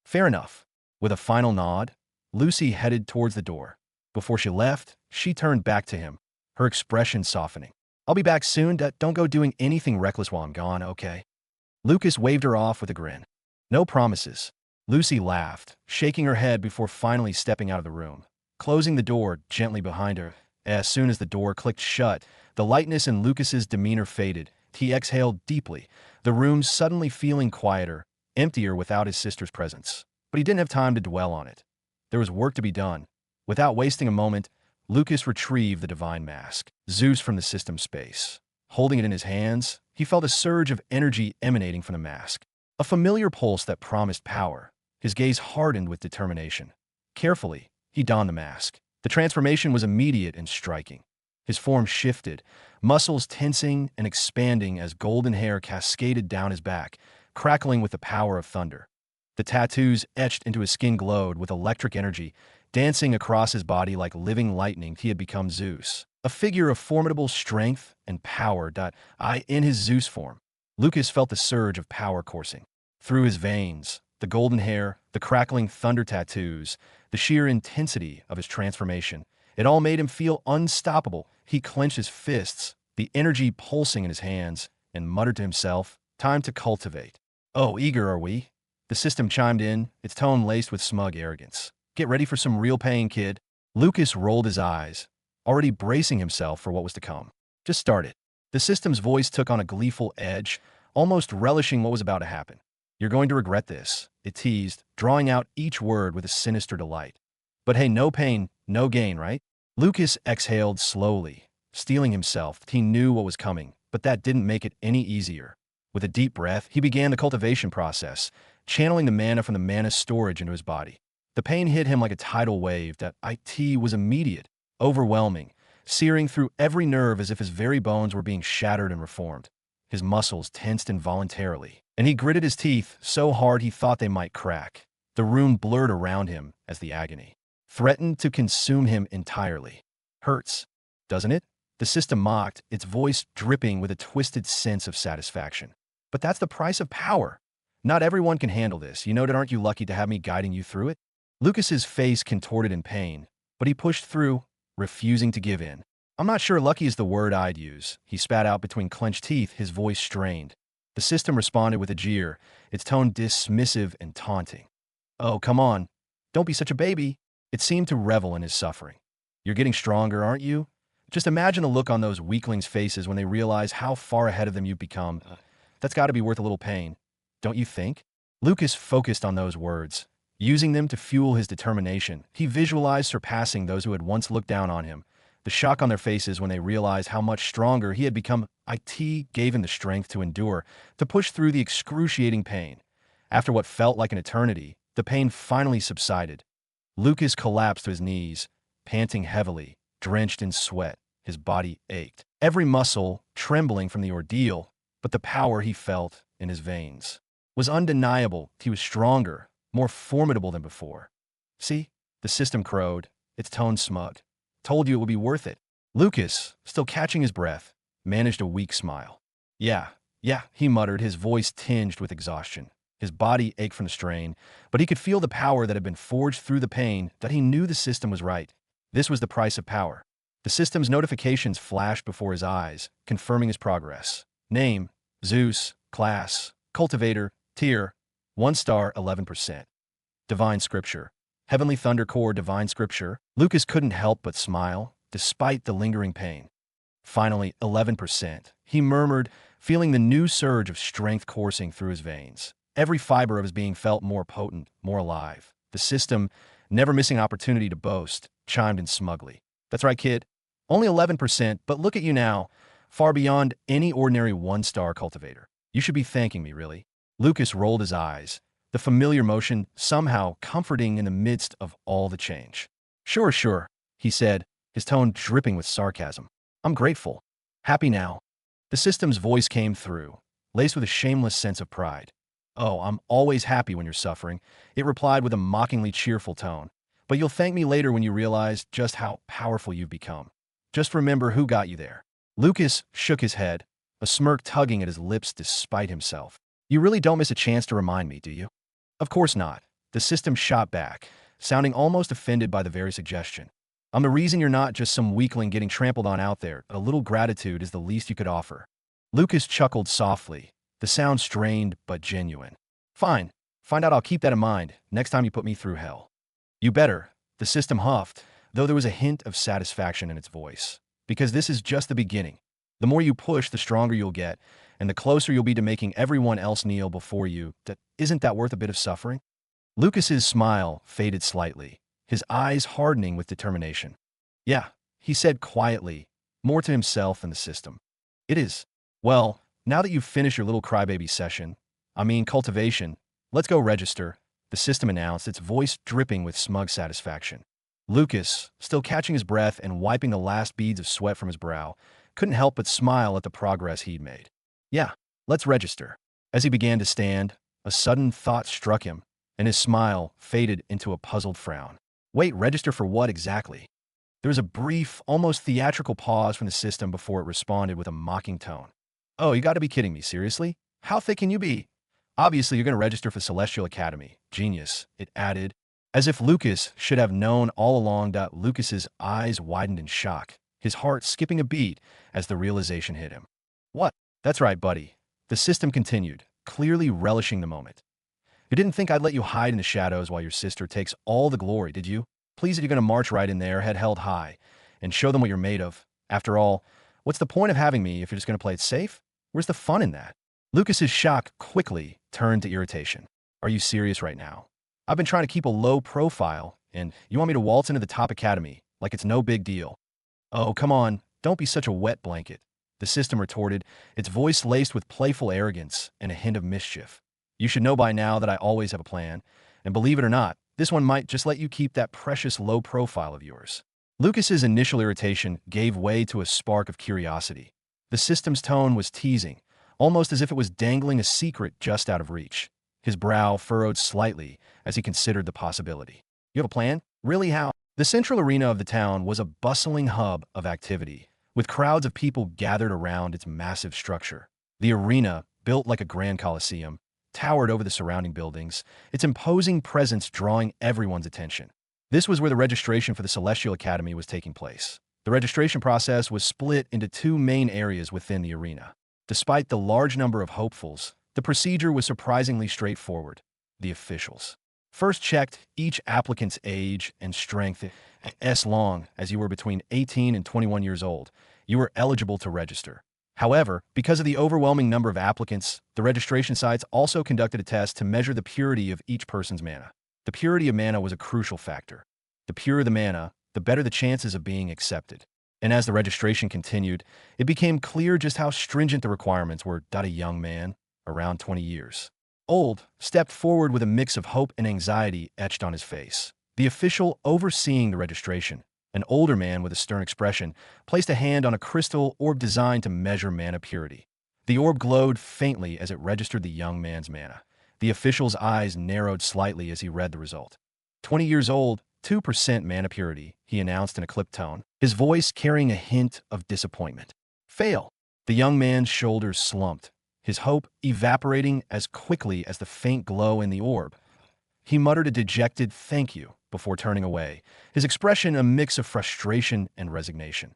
Fair enough. With a final nod, Lucy headed towards the door. Before she left, she turned back to him, her expression softening. I'll be back soon. Don't go doing anything reckless while I'm gone, okay? Lucas waved her off with a grin. No promises. Lucy laughed, shaking her head before finally stepping out of the room, closing the door gently behind her. As soon as the door clicked shut, the lightness in Lucas's demeanor faded. He exhaled deeply, the room suddenly feeling quieter, emptier without his sister's presence. But he didn't have time to dwell on it. There was work to be done. Without wasting a moment, Lucas retrieved the divine mask, Zeus from the system space. Holding it in his hands, he felt a surge of energy emanating from the mask, a familiar pulse that promised power. His gaze hardened with determination. Carefully, he donned the mask. The transformation was immediate and striking. His form shifted, muscles tensing and expanding as golden hair cascaded down his back, crackling with the power of thunder. The tattoos etched into his skin glowed with electric energy, dancing across his body like living lightning. He had become Zeus, a figure of formidable strength and power. In his Zeus form, Lucas felt the surge of power coursing through his veins. The golden hair, the crackling thunder tattoos, the sheer intensity of his transformation. It all made him feel unstoppable. He clenched his fists, the energy pulsing in his hands, and muttered to himself, time to cultivate. Oh, eager are we? The system chimed in, its tone laced with smug arrogance. Get ready for some real pain, kid. Lucas rolled his eyes, already bracing himself for what was to come. Just start it. The system's voice took on a gleeful edge, almost relishing what was about to happen. You're going to regret this, it teased, drawing out each word with a sinister delight. But hey, no pain, no gain, right? Lucas exhaled slowly, steeling himself. He knew what was coming, but that didn't make it any easier. With a deep breath, he began the cultivation process, channeling the mana from the mana storage into his body. The pain hit him like a tidal wave. That it was immediate, overwhelming, searing through every nerve as if his very bones were being shattered and reformed. His muscles tensed involuntarily, and he gritted his teeth so hard he thought they might crack. The room blurred around him as the agony threatened to consume him entirely. Hurts, doesn't it? The system mocked, its voice dripping with a twisted sense of satisfaction. But that's the price of power. Not everyone can handle this. You know that, aren't you lucky to have me guiding you through it? Lucas's face contorted in pain, but he pushed through, refusing to give in. I'm not sure lucky is the word I'd use. He spat out between clenched teeth, his voice strained. The system responded with a jeer, its tone dismissive and taunting. Oh, come on. Don't be such a baby. It seemed to revel in his suffering. You're getting stronger, aren't you? Just imagine the look on those weaklings' faces when they realize how far ahead of them you've become. That's got to be worth a little pain, don't you think? Lucas focused on those words, using them to fuel his determination. He visualized surpassing those who had once looked down on him. The shock on their faces when they realized how much stronger he had become, it gave him the strength to endure, to push through the excruciating pain. After what felt like an eternity, the pain finally subsided. Lucas collapsed to his knees, panting heavily, drenched in sweat. His body ached, every muscle trembling from the ordeal, but the power he felt in his veins was undeniable. He was stronger, more formidable than before. See? The system crowed, its tone smug. Told you it would be worth it. Lucas, still catching his breath, managed a weak smile. Yeah, he muttered, his voice tinged with exhaustion. His body ached from the strain, but he could feel the power that had been forged through the pain, that he knew the system was right. This was the price of power. The system's notifications flashed before his eyes, confirming his progress. Name, Zeus. Class, Cultivator. Tier, 1 star, 11%. Divine Scripture. Heavenly Thunder Core Divine Scripture. Lucas couldn't help but smile, despite the lingering pain. Finally, 11%. He murmured, feeling the new surge of strength coursing through his veins. Every fiber of his being felt more potent, more alive. The system, never missing an opportunity to boast, chimed in smugly. That's right, kid. Only 11%, but look at you now, far beyond any ordinary 1-star cultivator. You should be thanking me, really. Lucas rolled his eyes, the familiar motion somehow comforting in the midst of all the change. Sure, he said, his tone dripping with sarcasm. I'm grateful. Happy now. The system's voice came through, laced with a shameless sense of pride. Oh, I'm always happy when you're suffering, it replied with a mockingly cheerful tone. But you'll thank me later when you realize just how powerful you've become. Just remember who got you there. Lucas shook his head, a smirk tugging at his lips despite himself. You really don't miss a chance to remind me, do you? Of course not. The system shot back, sounding almost offended by the very suggestion. I'm the reason you're not just some weakling getting trampled on out there. A little gratitude is the least you could offer. Lucas chuckled softly, the sound strained but genuine. Fine. Find out I'll keep that in mind next time you put me through hell. You better. The system huffed, though there was a hint of satisfaction in its voice. Because this is just the beginning. The more you push, the stronger you'll get, and the closer you'll be to making everyone else kneel before you. Isn't that worth a bit of suffering? Lucas's smile faded slightly, his eyes hardening with determination. Yeah, he said quietly, more to himself than the system. It is. Well, now that you've finished your little crybaby session, cultivation, let's go register, the system announced, its voice dripping with smug satisfaction. Lucas, still catching his breath and wiping the last beads of sweat from his brow, couldn't help but smile at the progress he'd made. Yeah, let's register. As he began to stand, a sudden thought struck him, and his smile faded into a puzzled frown. Wait, register for what exactly? There was a brief, almost theatrical pause from the system before it responded with a mocking tone. Oh, you gotta be kidding me, seriously? How thick can you be? Obviously, you're gonna register for Celestial Academy. Genius, it added, as if Lucas should have known all along. Lucas's eyes widened in shock, his heart skipping a beat as the realization hit him. What? That's right, buddy. The system continued, clearly relishing the moment. You didn't think I'd let you hide in the shadows while your sister takes all the glory, did you? Pleased that you're going to march right in there, head held high, and show them what you're made of. After all, what's the point of having me if you're just going to play it safe? Where's the fun in that? Lucas's shock quickly turned to irritation. Are you serious right now? I've been trying to keep a low profile, and you want me to waltz into the top academy like it's no big deal. Oh, come on, don't be such a wet blanket, the system retorted, its voice laced with playful arrogance and a hint of mischief. You should know by now that I always have a plan, and believe it or not, this one might just let you keep that precious low profile of yours. Lucas's initial irritation gave way to a spark of curiosity. The system's tone was teasing, almost as if it was dangling a secret just out of reach. His brow furrowed slightly as he considered the possibility. You have a plan? Really, how? The central arena of the town was a bustling hub of activity, with crowds of people gathered around its massive structure. The arena, built like a grand coliseum, towered over the surrounding buildings, its imposing presence drawing everyone's attention. This was where the registration for the Celestial Academy was taking place. The registration process was split into two main areas within the arena. Despite the large number of hopefuls, the procedure was surprisingly straightforward. The officials first checked each applicant's age and strength. As long as you were between 18 and 21 years old, you were eligible to register. However, because of the overwhelming number of applicants, the registration sites also conducted a test to measure the purity of each person's mana. The purity of mana was a crucial factor. The purer the mana, the better the chances of being accepted. And as the registration continued, it became clear just how stringent the requirements were. A young man, around 20 years old, stepped forward with a mix of hope and anxiety etched on his face. The official overseeing the registration, an older man with a stern expression, placed a hand on a crystal orb designed to measure mana purity. The orb glowed faintly as it registered the young man's mana. The official's eyes narrowed slightly as he read the result. 20 years old, 2% mana purity, he announced in a clipped tone, his voice carrying a hint of disappointment. Fail. The young man's shoulders slumped, his hope evaporating as quickly as the faint glow in the orb. He muttered a dejected "thank you" before turning away, his expression a mix of frustration and resignation.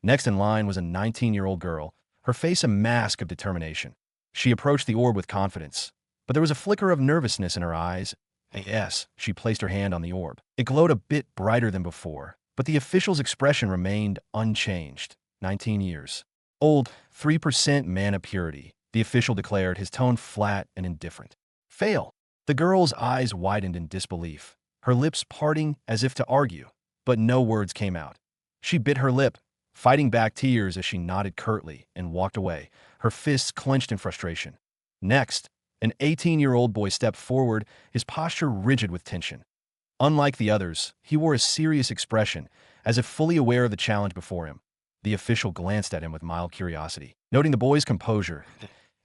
Next in line was a 19-year-old girl, her face a mask of determination. She approached the orb with confidence, but there was a flicker of nervousness in her eyes. Yes, she placed her hand on the orb. It glowed a bit brighter than before, but the official's expression remained unchanged. 19 years old, 3% mana purity, the official declared, his tone flat and indifferent. Fail. The girl's eyes widened in disbelief, her lips parting as if to argue, but no words came out. She bit her lip, fighting back tears as she nodded curtly and walked away, her fists clenched in frustration. Next, an 18-year-old boy stepped forward, his posture rigid with tension. Unlike the others, he wore a serious expression, as if fully aware of the challenge before him. The official glanced at him with mild curiosity. Noting the boy's composure,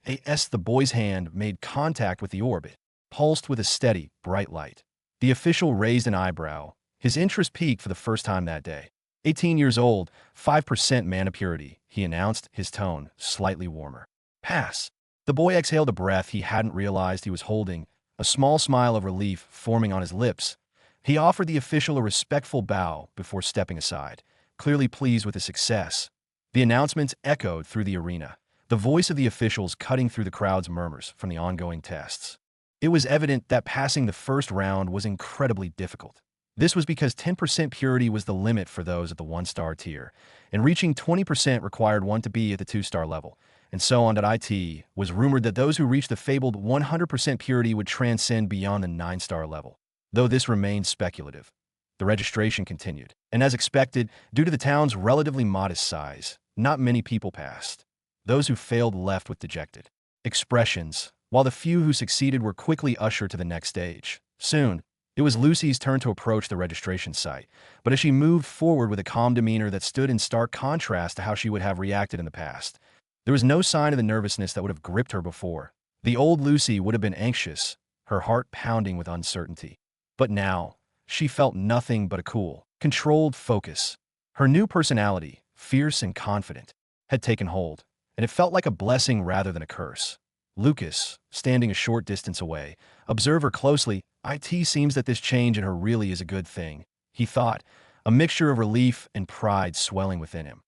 the boy's hand made contact with the orb. It pulsed with a steady, bright light. The official raised an eyebrow. His interest peaked for the first time that day. 18 years old, 5% mana purity, he announced, his tone slightly warmer. Pass. The boy exhaled a breath he hadn't realized he was holding, a small smile of relief forming on his lips. He offered the official a respectful bow before stepping aside, clearly pleased with his success. The announcements echoed through the arena, the voice of the officials cutting through the crowd's murmurs from the ongoing tests. It was evident that passing the first round was incredibly difficult. This was because 10% purity was the limit for those at the 1-star tier, and reaching 20% required one to be at the 2-star level, and so on. It was rumored that those who reached the fabled 100% purity would transcend beyond the 9-star level. Though this remained speculative, the registration continued, and as expected, due to the town's relatively modest size, not many people passed. Those who failed left with dejected expressions, while the few who succeeded were quickly ushered to the next stage. Soon, it was Lucy's turn to approach the registration site, but as she moved forward with a calm demeanor that stood in stark contrast to how she would have reacted in the past, there was no sign of the nervousness that would have gripped her before. The old Lucy would have been anxious, her heart pounding with uncertainty. But now, she felt nothing but a cool, controlled focus. Her new personality, fierce and confident, had taken hold, and it felt like a blessing rather than a curse. Lucas, standing a short distance away, observed her closely. It seems that this change in her really is a good thing, he thought, a mixture of relief and pride swelling within him.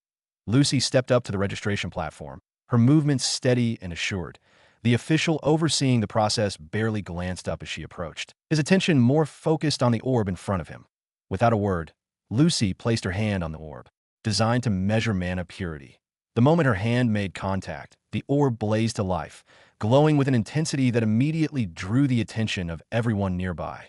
Lucy stepped up to the registration platform, her movements steady and assured. The official overseeing the process barely glanced up as she approached, his attention more focused on the orb in front of him. Without a word, Lucy placed her hand on the orb, designed to measure mana purity. The moment her hand made contact, the orb blazed to life, glowing with an intensity that immediately drew the attention of everyone nearby.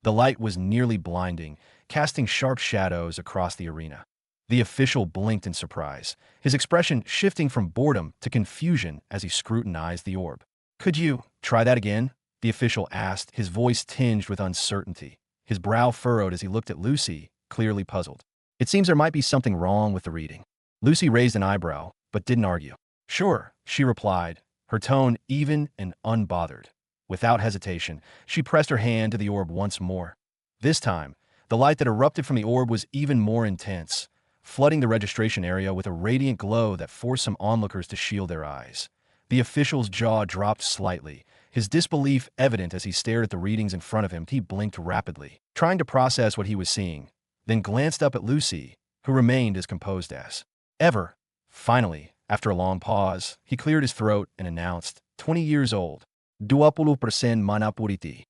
The light was nearly blinding, casting sharp shadows across the arena. The official blinked in surprise, his expression shifting from boredom to confusion as he scrutinized the orb. Could you try that again? The official asked, his voice tinged with uncertainty. His brow furrowed as he looked at Lucy, clearly puzzled. It seems there might be something wrong with the reading. Lucy raised an eyebrow, but didn't argue. Sure, she replied, her tone even and unbothered. Without hesitation, she pressed her hand to the orb once more. This time, the light that erupted from the orb was even more intense, flooding the registration area with a radiant glow that forced some onlookers to shield their eyes. The official's jaw dropped slightly, his disbelief evident as he stared at the readings in front of him. He blinked rapidly, trying to process what he was seeing, then glanced up at Lucy, who remained as composed as ever. Finally, After a long pause, he cleared his throat and announced, 20 years old. 20% mana purity.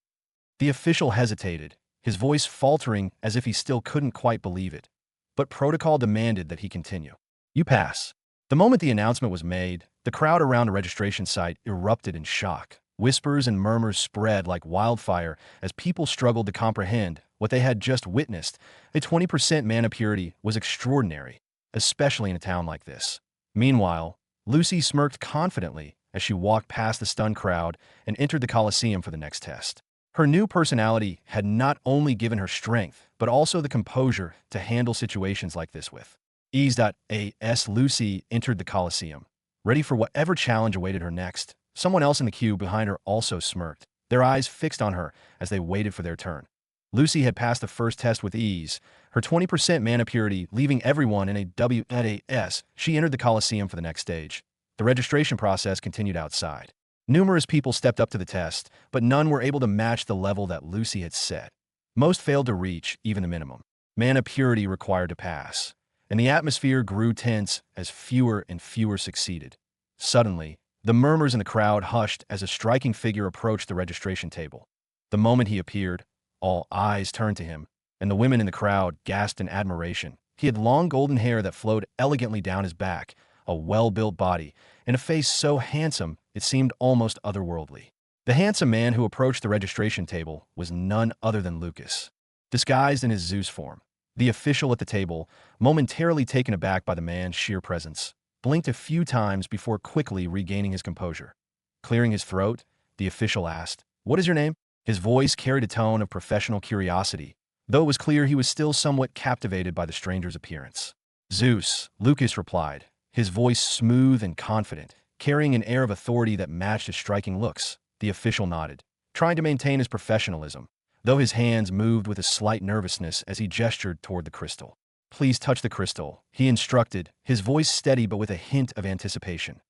The official hesitated, his voice faltering as if he still couldn't quite believe it. But protocol demanded that he continue. You pass. The moment the announcement was made, the crowd around the registration site erupted in shock. Whispers and murmurs spread like wildfire as people struggled to comprehend what they had just witnessed. A 20% mana purity was extraordinary, especially in a town like this. Meanwhile, Lucy smirked confidently as she walked past the stunned crowd and entered the Colosseum for the next test. Her new personality had not only given her strength, but also the composure to handle situations like this with. Ease.as Lucy entered the Colosseum, ready for whatever challenge awaited her next. Someone else in the queue behind her also smirked, their eyes fixed on her as they waited for their turn. Lucy had passed the first test with ease, her 20% mana purity leaving everyone in a WAS. She entered the Colosseum for the next stage. The registration process continued outside. Numerous people stepped up to the test, but none were able to match the level that Lucy had set. Most failed to reach even the minimum mana purity required to pass, and the atmosphere grew tense as fewer and fewer succeeded. Suddenly, the murmurs in the crowd hushed as a striking figure approached the registration table. The moment he appeared, all eyes turned to him, and the women in the crowd gasped in admiration. He had long golden hair that flowed elegantly down his back, a well-built body, and a face so handsome it seemed almost otherworldly. The handsome man who approached the registration table was none other than Lucas, disguised in his Zeus form. The official at the table, momentarily taken aback by the man's sheer presence, blinked a few times before quickly regaining his composure. Clearing his throat, the official asked, "What is your name?" His voice carried a tone of professional curiosity, though it was clear he was still somewhat captivated by the stranger's appearance. "Zeus," Lucas replied, his voice smooth and confident, carrying an air of authority that matched his striking looks. The official nodded, trying to maintain his professionalism, though his hands moved with a slight nervousness as he gestured toward the crystal. "Please touch the crystal," he instructed, his voice steady but with a hint of anticipation.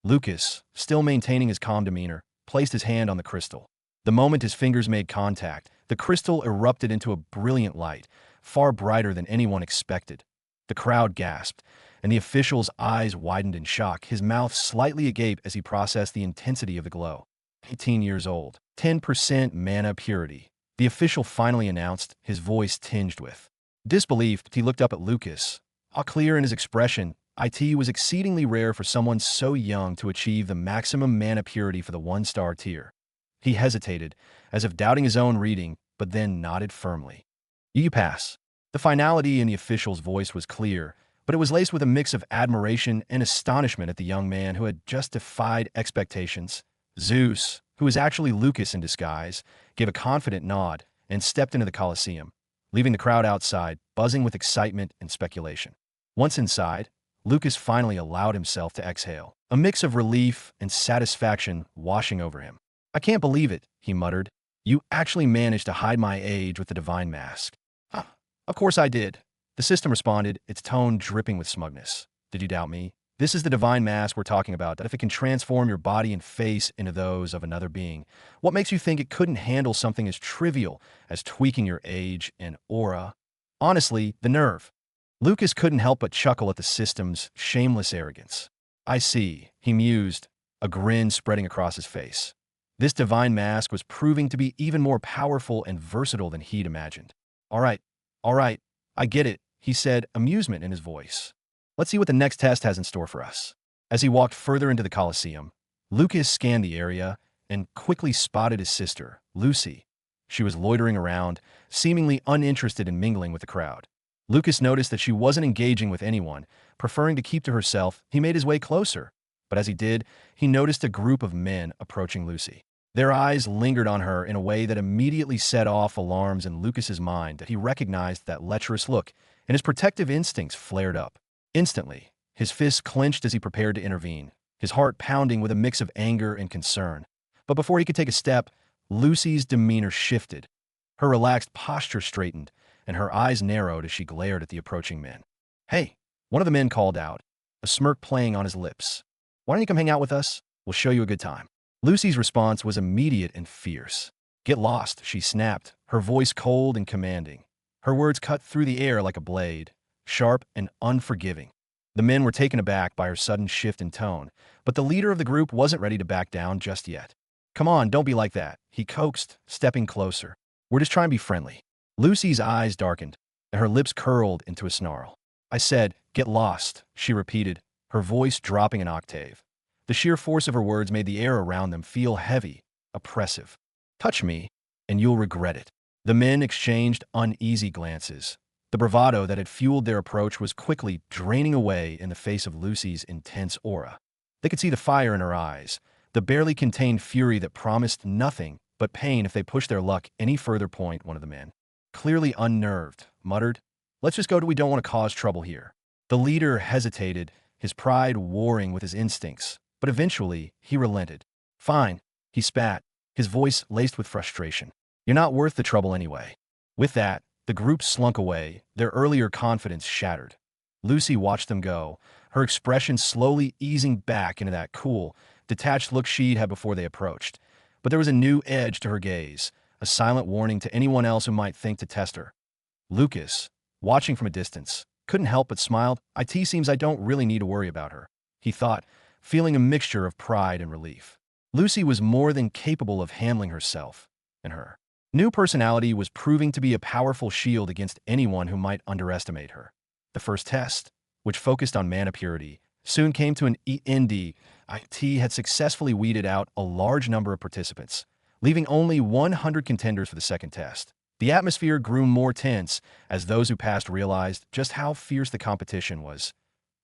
Lucas, still maintaining his calm demeanor, placed his hand on the crystal. The moment his fingers made contact, the crystal erupted into a brilliant light, far brighter than anyone expected. The crowd gasped, and the official's eyes widened in shock, his mouth slightly agape as he processed the intensity of the glow. 18 years old, 10% mana purity. The official finally announced, his voice tinged with disbelief. He looked up at Lucas. All clear in his expression, it was exceedingly rare for someone so young to achieve the maximum mana purity for the 1-star tier. He hesitated, as if doubting his own reading, but then nodded firmly. "You pass." The finality in the official's voice was clear, but it was laced with a mix of admiration and astonishment at the young man who had just defied expectations. Zeus, who was actually Lucas in disguise, gave a confident nod and stepped into the Colosseum, leaving the crowd outside, buzzing with excitement and speculation. Once inside, Lucas finally allowed himself to exhale, a mix of relief and satisfaction washing over him. "I can't believe it," he muttered. "You actually managed to hide my age with the divine mask." "Ah, of course I did," the system responded, its tone dripping with smugness. "Did you doubt me? This is the divine mask we're talking about, that if it can transform your body and face into those of another being, what makes you think it couldn't handle something as trivial as tweaking your age and aura?" Honestly, the nerve. Lucas couldn't help but chuckle at the system's shameless arrogance. "I see," he mused, a grin spreading across his face. This divine mask was proving to be even more powerful and versatile than he'd imagined. All right, I get it," he said, amusement in his voice. "Let's see what the next test has in store for us." As he walked further into the Colosseum, Lucas scanned the area and quickly spotted his sister, Lucy. She was loitering around, seemingly uninterested in mingling with the crowd. Lucas noticed that she wasn't engaging with anyone, preferring to keep to herself. He made his way closer, but as he did, he noticed a group of men approaching Lucy. Their eyes lingered on her in a way that immediately set off alarms in Lucas's mind that he recognized that lecherous look, and his protective instincts flared up. Instantly, his fists clenched as he prepared to intervene, his heart pounding with a mix of anger and concern. But before he could take a step, Lucy's demeanor shifted. Her relaxed posture straightened, and her eyes narrowed as she glared at the approaching men. "Hey," one of the men called out, a smirk playing on his lips. "Why don't you come hang out with us? We'll show you a good time." Lucy's response was immediate and fierce. "Get lost," she snapped, her voice cold and commanding. Her words cut through the air like a blade, sharp and unforgiving. The men were taken aback by her sudden shift in tone, but the leader of the group wasn't ready to back down just yet. "Come on, don't be like that," he coaxed, stepping closer. "We're just trying to be friendly." Lucy's eyes darkened, and her lips curled into a snarl. "I said, get lost," she repeated, her voice dropping an octave. The sheer force of her words made the air around them feel heavy, oppressive. "Touch me, and you'll regret it." The men exchanged uneasy glances. The bravado that had fueled their approach was quickly draining away in the face of Lucy's intense aura. They could see the fire in her eyes, the barely contained fury that promised nothing but pain if they pushed their luck any further. One of the men, clearly unnerved, muttered, "Let's just go to we don't want to cause trouble here." The leader hesitated, his pride warring with his instincts, but eventually he relented. "Fine," he spat, his voice laced with frustration. "You're not worth the trouble anyway." With that, the group slunk away, their earlier confidence shattered. Lucy watched them go, her expression slowly easing back into that cool, detached look she'd had before they approached. But there was a new edge to her gaze, a silent warning to anyone else who might think to test her. Lucas, watching from a distance, couldn't help but smiled. "It seems I don't really need to worry about her," he thought, feeling a mixture of pride and relief. Lucy was more than capable of handling herself, and her new personality was proving to be a powerful shield against anyone who might underestimate her. The first test, which focused on mana purity, soon came to an end. IT had successfully weeded out a large number of participants, leaving only 100 contenders for the second test. The atmosphere grew more tense as those who passed realized just how fierce the competition was.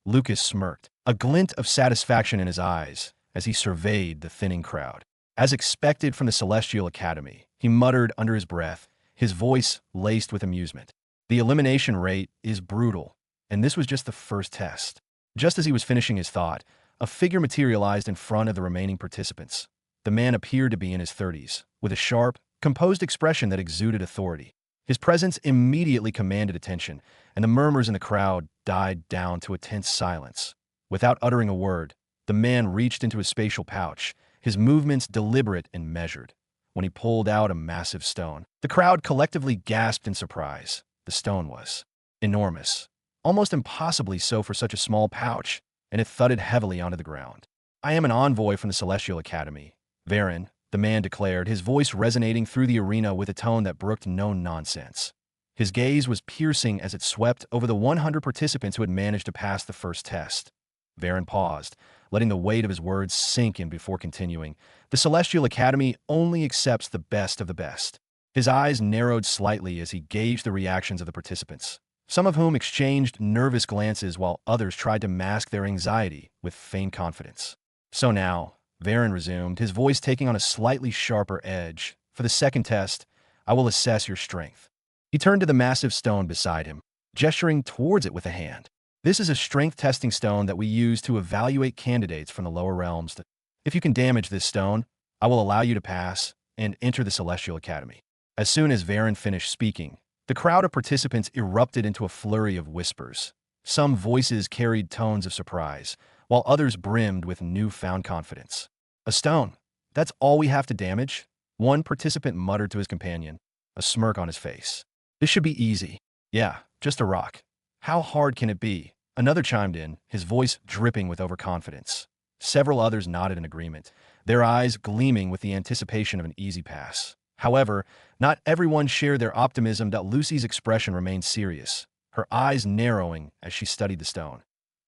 Lucas smirked, a glint of satisfaction in his eyes as he surveyed the thinning crowd. As expected from the Celestial Academy, he muttered under his breath, his voice laced with amusement. "The elimination rate is brutal, and this was just the first test." Just as he was finishing his thought, a figure materialized in front of the remaining participants. The man appeared to be in his 30s, with a sharp, composed expression that exuded authority. His presence immediately commanded attention, and the murmurs in the crowd died down to a tense silence. Without uttering a word, the man reached into his spatial pouch, his movements deliberate and measured. When he pulled out a massive stone, the crowd collectively gasped in surprise. The stone was enormous, almost impossibly so for such a small pouch, and it thudded heavily onto the ground. "I am an envoy from the Celestial Academy, Varen," the man declared, his voice resonating through the arena with a tone that brooked no nonsense. His gaze was piercing as it swept over the 100 participants who had managed to pass the first test. Varen paused, letting the weight of his words sink in before continuing. "The Celestial Academy only accepts the best of the best." His eyes narrowed slightly as he gauged the reactions of the participants, some of whom exchanged nervous glances while others tried to mask their anxiety with feigned confidence. "So now," Varen resumed, his voice taking on a slightly sharper edge, "for the second test, I will assess your strength." He turned to the massive stone beside him, gesturing towards it with a hand. "This is a strength testing stone that we use to evaluate candidates from the lower realms. If you can damage this stone, I will allow you to pass and enter the Celestial Academy." As soon as Varen finished speaking, the crowd of participants erupted into a flurry of whispers. Some voices carried tones of surprise, while others brimmed with newfound confidence. "A stone? That's all we have to damage?" One participant muttered to his companion, a smirk on his face. "This should be easy." "Yeah, just a rock. How hard can it be?" Another chimed in, his voice dripping with overconfidence. Several others nodded in agreement, their eyes gleaming with the anticipation of an easy pass. However, not everyone shared their optimism. Lucy's expression remained serious, her eyes narrowing as she studied the stone.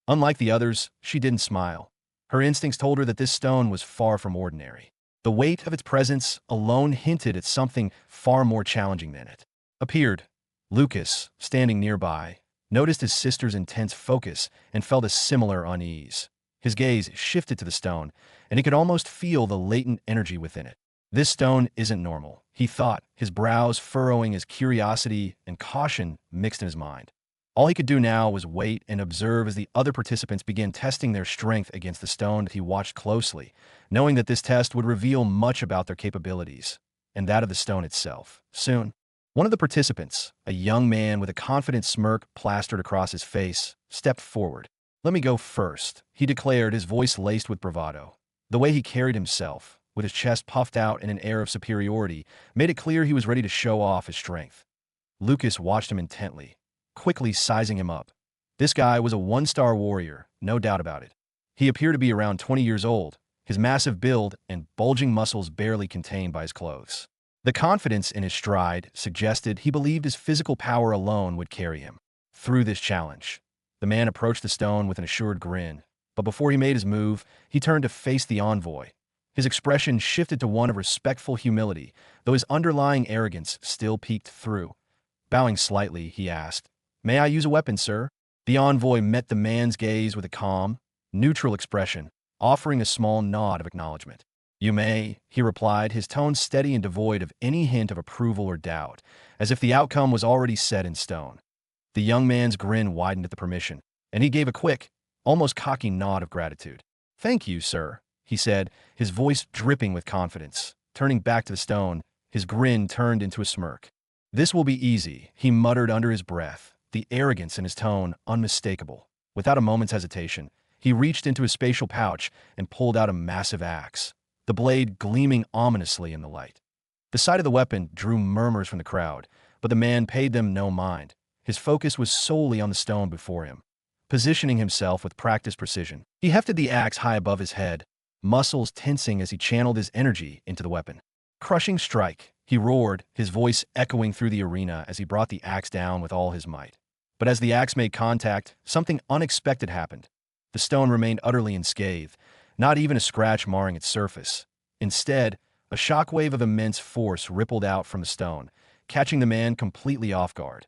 Unlike the others, she didn't smile. Her instincts told her that this stone was far from ordinary. The weight of its presence alone hinted at something far more challenging than it appeared. Lucas, standing nearby, noticed his sister's intense focus and felt a similar unease. His gaze shifted to the stone, and he could almost feel the latent energy within it. "This stone isn't normal," he thought, his brows furrowing as curiosity and caution mixed in his mind. All he could do now was wait and observe as the other participants began testing their strength against the stone. He watched closely, knowing that this test would reveal much about their capabilities, and that of the stone itself. Soon, one of the participants, a young man with a confident smirk plastered across his face, stepped forward. "Let me go first," he declared, his voice laced with bravado. The way he carried himself, with his chest puffed out in an air of superiority, made it clear he was ready to show off his strength. Lucas watched him intently, quickly sizing him up. This guy was a one-star warrior, no doubt about it. He appeared to be around 20 years old, his massive build and bulging muscles barely contained by his clothes. The confidence in his stride suggested he believed his physical power alone would carry him through this challenge. The man approached the stone with an assured grin, but before he made his move, he turned to face the envoy. His expression shifted to one of respectful humility, though his underlying arrogance still peeked through. Bowing slightly, he asked, "May I use a weapon, sir?" The envoy met the man's gaze with a calm, neutral expression, offering a small nod of acknowledgement. "You may," he replied, his tone steady and devoid of any hint of approval or doubt, as if the outcome was already set in stone. The young man's grin widened at the permission, and he gave a quick, almost cocky nod of gratitude. "Thank you, sir," he said, his voice dripping with confidence. Turning back to the stone, his grin turned into a smirk. "This will be easy," he muttered under his breath, the arrogance in his tone unmistakable. Without a moment's hesitation, he reached into his spatial pouch and pulled out a massive axe, the blade gleaming ominously in the light. The sight of the weapon drew murmurs from the crowd, but the man paid them no mind. His focus was solely on the stone before him. Positioning himself with practiced precision, he hefted the axe high above his head, muscles tensing as he channeled his energy into the weapon. "Crushing strike," he roared, his voice echoing through the arena as he brought the axe down with all his might. But as the axe made contact, something unexpected happened. The stone remained utterly unscathed, not even a scratch marring its surface. Instead, a shockwave of immense force rippled out from the stone, catching the man completely off guard.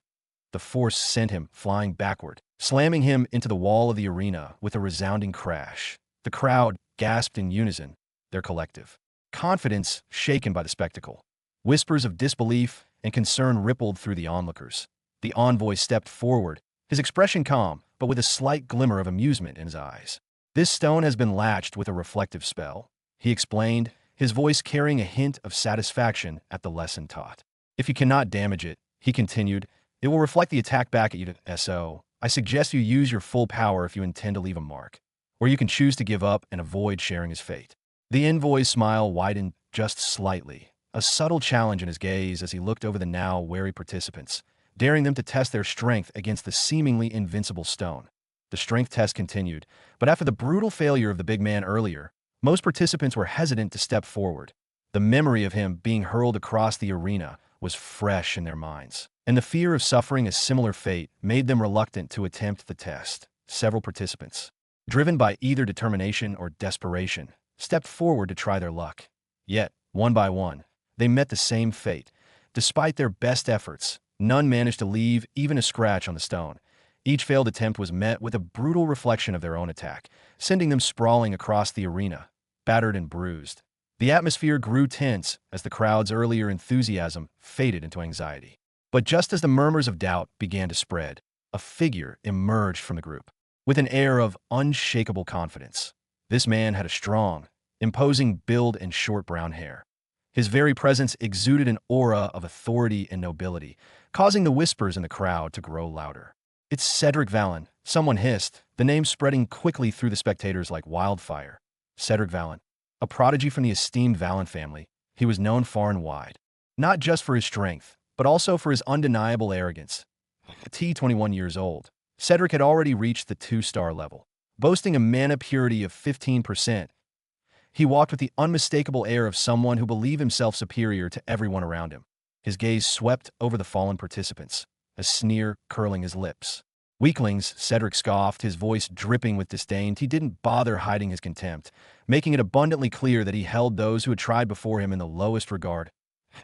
The force sent him flying backward, slamming him into the wall of the arena with a resounding crash. The crowd gasped in unison, their collective confidence shaken by the spectacle. Whispers of disbelief and concern rippled through the onlookers. The envoy stepped forward, his expression calm, but with a slight glimmer of amusement in his eyes. "This stone has been latched with a reflective spell," he explained, his voice carrying a hint of satisfaction at the lesson taught. "If you cannot damage it," he continued, "it will reflect the attack back at you. So, I suggest you use your full power if you intend to leave a mark. Or you can choose to give up and avoid sharing his fate." The envoy's smile widened just slightly, a subtle challenge in his gaze as he looked over the now wary participants, daring them to test their strength against the seemingly invincible stone. The strength test continued, but after the brutal failure of the big man earlier, most participants were hesitant to step forward. The memory of him being hurled across the arena was fresh in their minds, and the fear of suffering a similar fate made them reluctant to attempt the test. Several participants, driven by either determination or desperation, stepped forward to try their luck. Yet, one by one, they met the same fate. Despite their best efforts, none managed to leave even a scratch on the stone. Each failed attempt was met with a brutal reflection of their own attack, sending them sprawling across the arena, battered and bruised. The atmosphere grew tense as the crowd's earlier enthusiasm faded into anxiety. But just as the murmurs of doubt began to spread, a figure emerged from the group. With an air of unshakable confidence, this man had a strong, imposing build and short brown hair. His very presence exuded an aura of authority and nobility, causing the whispers in the crowd to grow louder. "It's Cedric Vallon," someone hissed, the name spreading quickly through the spectators like wildfire. Cedric Vallon, a prodigy from the esteemed Vallon family, he was known far and wide, not just for his strength, but also for his undeniable arrogance. At 21 years old, Cedric had already reached the 2-star level, boasting a mana purity of 15%. He walked with the unmistakable air of someone who believed himself superior to everyone around him. His gaze swept over the fallen participants, a sneer curling his lips. "Weaklings," Cedric scoffed, his voice dripping with disdain. He didn't bother hiding his contempt, making it abundantly clear that he held those who had tried before him in the lowest regard.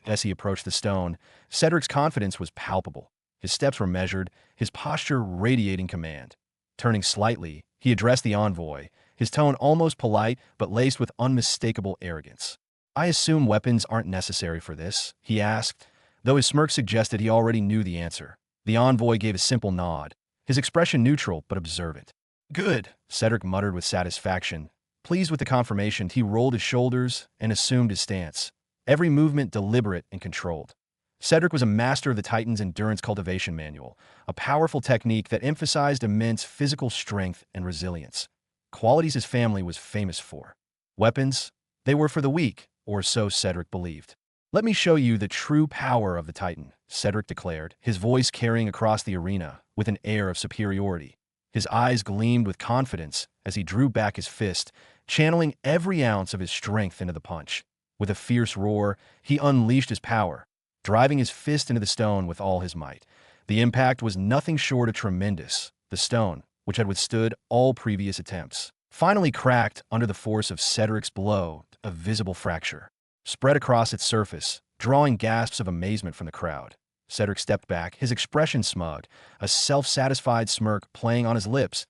As he approached the stone, Cedric's confidence was palpable. His steps were measured, his posture radiating command. Turning slightly, he addressed the envoy, his tone almost polite but laced with unmistakable arrogance. "I assume weapons aren't necessary for this?" he asked, though his smirk suggested he already knew the answer. The envoy gave a simple nod, his expression neutral but observant. "Good," Cedric muttered with satisfaction. Pleased with the confirmation, he rolled his shoulders and assumed his stance, every movement deliberate and controlled. Cedric was a master of the Titan's Endurance Cultivation Manual, a powerful technique that emphasized immense physical strength and resilience, qualities his family was famous for. Weapons? They were for the weak, or so Cedric believed. "Let me show you the true power of the Titan," Cedric declared, his voice carrying across the arena with an air of superiority. His eyes gleamed with confidence as he drew back his fist, channeling every ounce of his strength into the punch. With a fierce roar, he unleashed his power, driving his fist into the stone with all his might. The impact was nothing short of tremendous. The stone, which had withstood all previous attempts, finally cracked under the force of Cedric's blow. A visible fracture spread across its surface, drawing gasps of amazement from the crowd. Cedric stepped back, his expression smug, a self-satisfied smirk playing on his lips.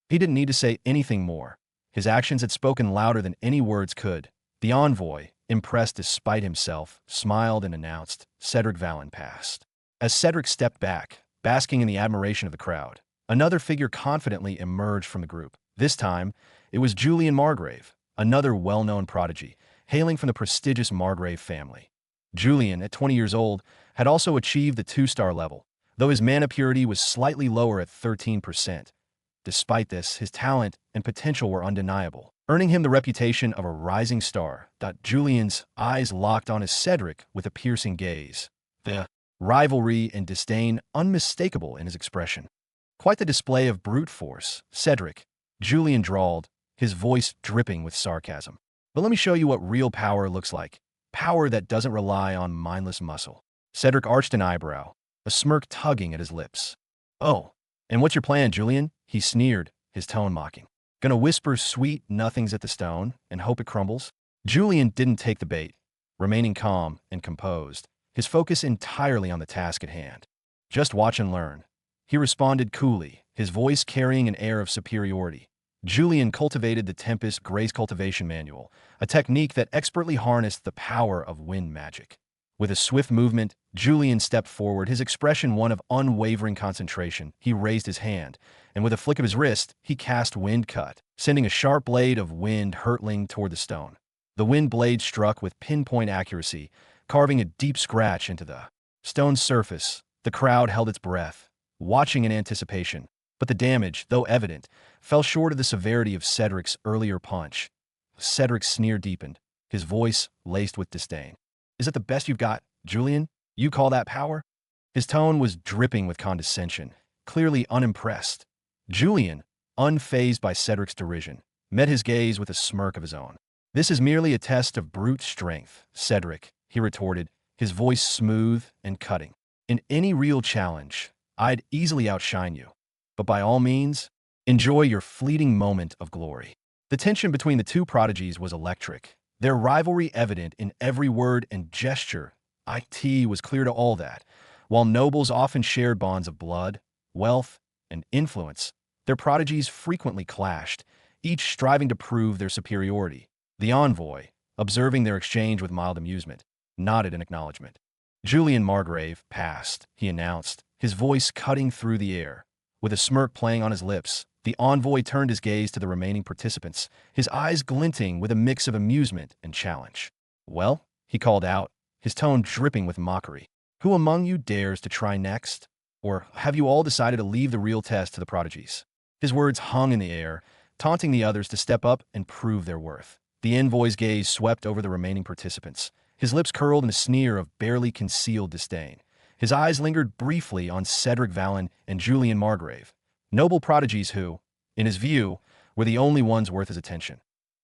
He didn't need to say anything more. His actions had spoken louder than any words could. The envoy, impressed despite himself, smiled and announced, "Cedric Valen passed." As Cedric stepped back, basking in the admiration of the crowd, another figure confidently emerged from the group. This time, it was Julian Margrave, another well-known prodigy, hailing from the prestigious Margrave family. Julian, at 20 years old, had also achieved the 2-star level, though his mana purity was slightly lower at 13%. Despite this, his talent and potential were undeniable, earning him the reputation of a rising star. Julian's eyes locked on his Cedric with a piercing gaze, the rivalry and disdain unmistakable in his expression. "Quite the display of brute force, Cedric," Julian drawled, his voice dripping with sarcasm. "But let me show you what real power looks like. Power that doesn't rely on mindless muscle." Cedric arched an eyebrow, a smirk tugging at his lips. "Oh, and what's your plan, Julian?" he sneered, his tone mocking. "Gonna whisper sweet nothings at the stone and hope it crumbles?" Julian didn't take the bait, remaining calm and composed, his focus entirely on the task at hand. "Just watch and learn," he responded coolly, his voice carrying an air of superiority. Julian cultivated the Tempest Grace Cultivation Manual, a technique that expertly harnessed the power of wind magic. With a swift movement, Julian stepped forward, his expression one of unwavering concentration. He raised his hand, and with a flick of his wrist, he cast Wind Cut, sending a sharp blade of wind hurtling toward the stone. The wind blade struck with pinpoint accuracy, carving a deep scratch into the stone's surface. The crowd held its breath, watching in anticipation, but the damage, though evident, fell short of the severity of Cedric's earlier punch. Cedric's sneer deepened, his voice laced with disdain. "Is that the best you've got, Julian? You call that power?" His tone was dripping with condescension, clearly unimpressed. Julian, unfazed by Cedric's derision, met his gaze with a smirk of his own. "This is merely a test of brute strength, Cedric," he retorted, his voice smooth and cutting. "In any real challenge, I'd easily outshine you. But by all means, enjoy your fleeting moment of glory." The tension between the two prodigies was electric, their rivalry evident in every word and gesture. It was clear to all that, while nobles often shared bonds of blood, wealth, and influence, their prodigies frequently clashed, each striving to prove their superiority. The envoy, observing their exchange with mild amusement, nodded in acknowledgement. "Julian Margrave passed," he announced, his voice cutting through the air. With a smirk playing on his lips, the envoy turned his gaze to the remaining participants, his eyes glinting with a mix of amusement and challenge. "Well," he called out, his tone dripping with mockery, "who among you dares to try next? Or have you all decided to leave the real test to the prodigies?" His words hung in the air, taunting the others to step up and prove their worth. The envoy's gaze swept over the remaining participants, his lips curled in a sneer of barely concealed disdain. His eyes lingered briefly on Cedric Valen and Julian Margrave, noble prodigies who, in his view, were the only ones worth his attention.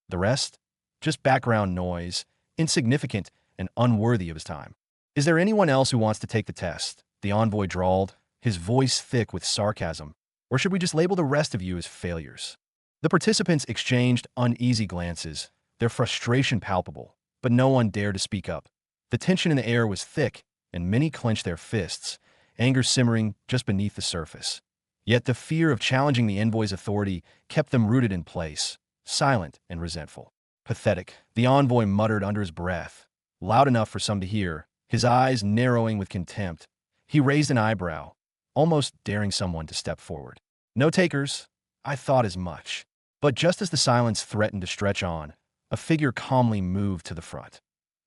The rest? Just background noise, insignificant and unworthy of his time. "Is there anyone else who wants to take the test?" the envoy drawled, his voice thick with sarcasm. "Or should we just label the rest of you as failures?" The participants exchanged uneasy glances, their frustration palpable, but no one dared to speak up. The tension in the air was thick, and many clenched their fists, anger simmering just beneath the surface. Yet the fear of challenging the envoy's authority kept them rooted in place, silent and resentful. "Pathetic," the envoy muttered under his breath, loud enough for some to hear, his eyes narrowing with contempt. He raised an eyebrow, almost daring someone to step forward. "No takers? I thought as much." But just as the silence threatened to stretch on, a figure calmly moved to the front.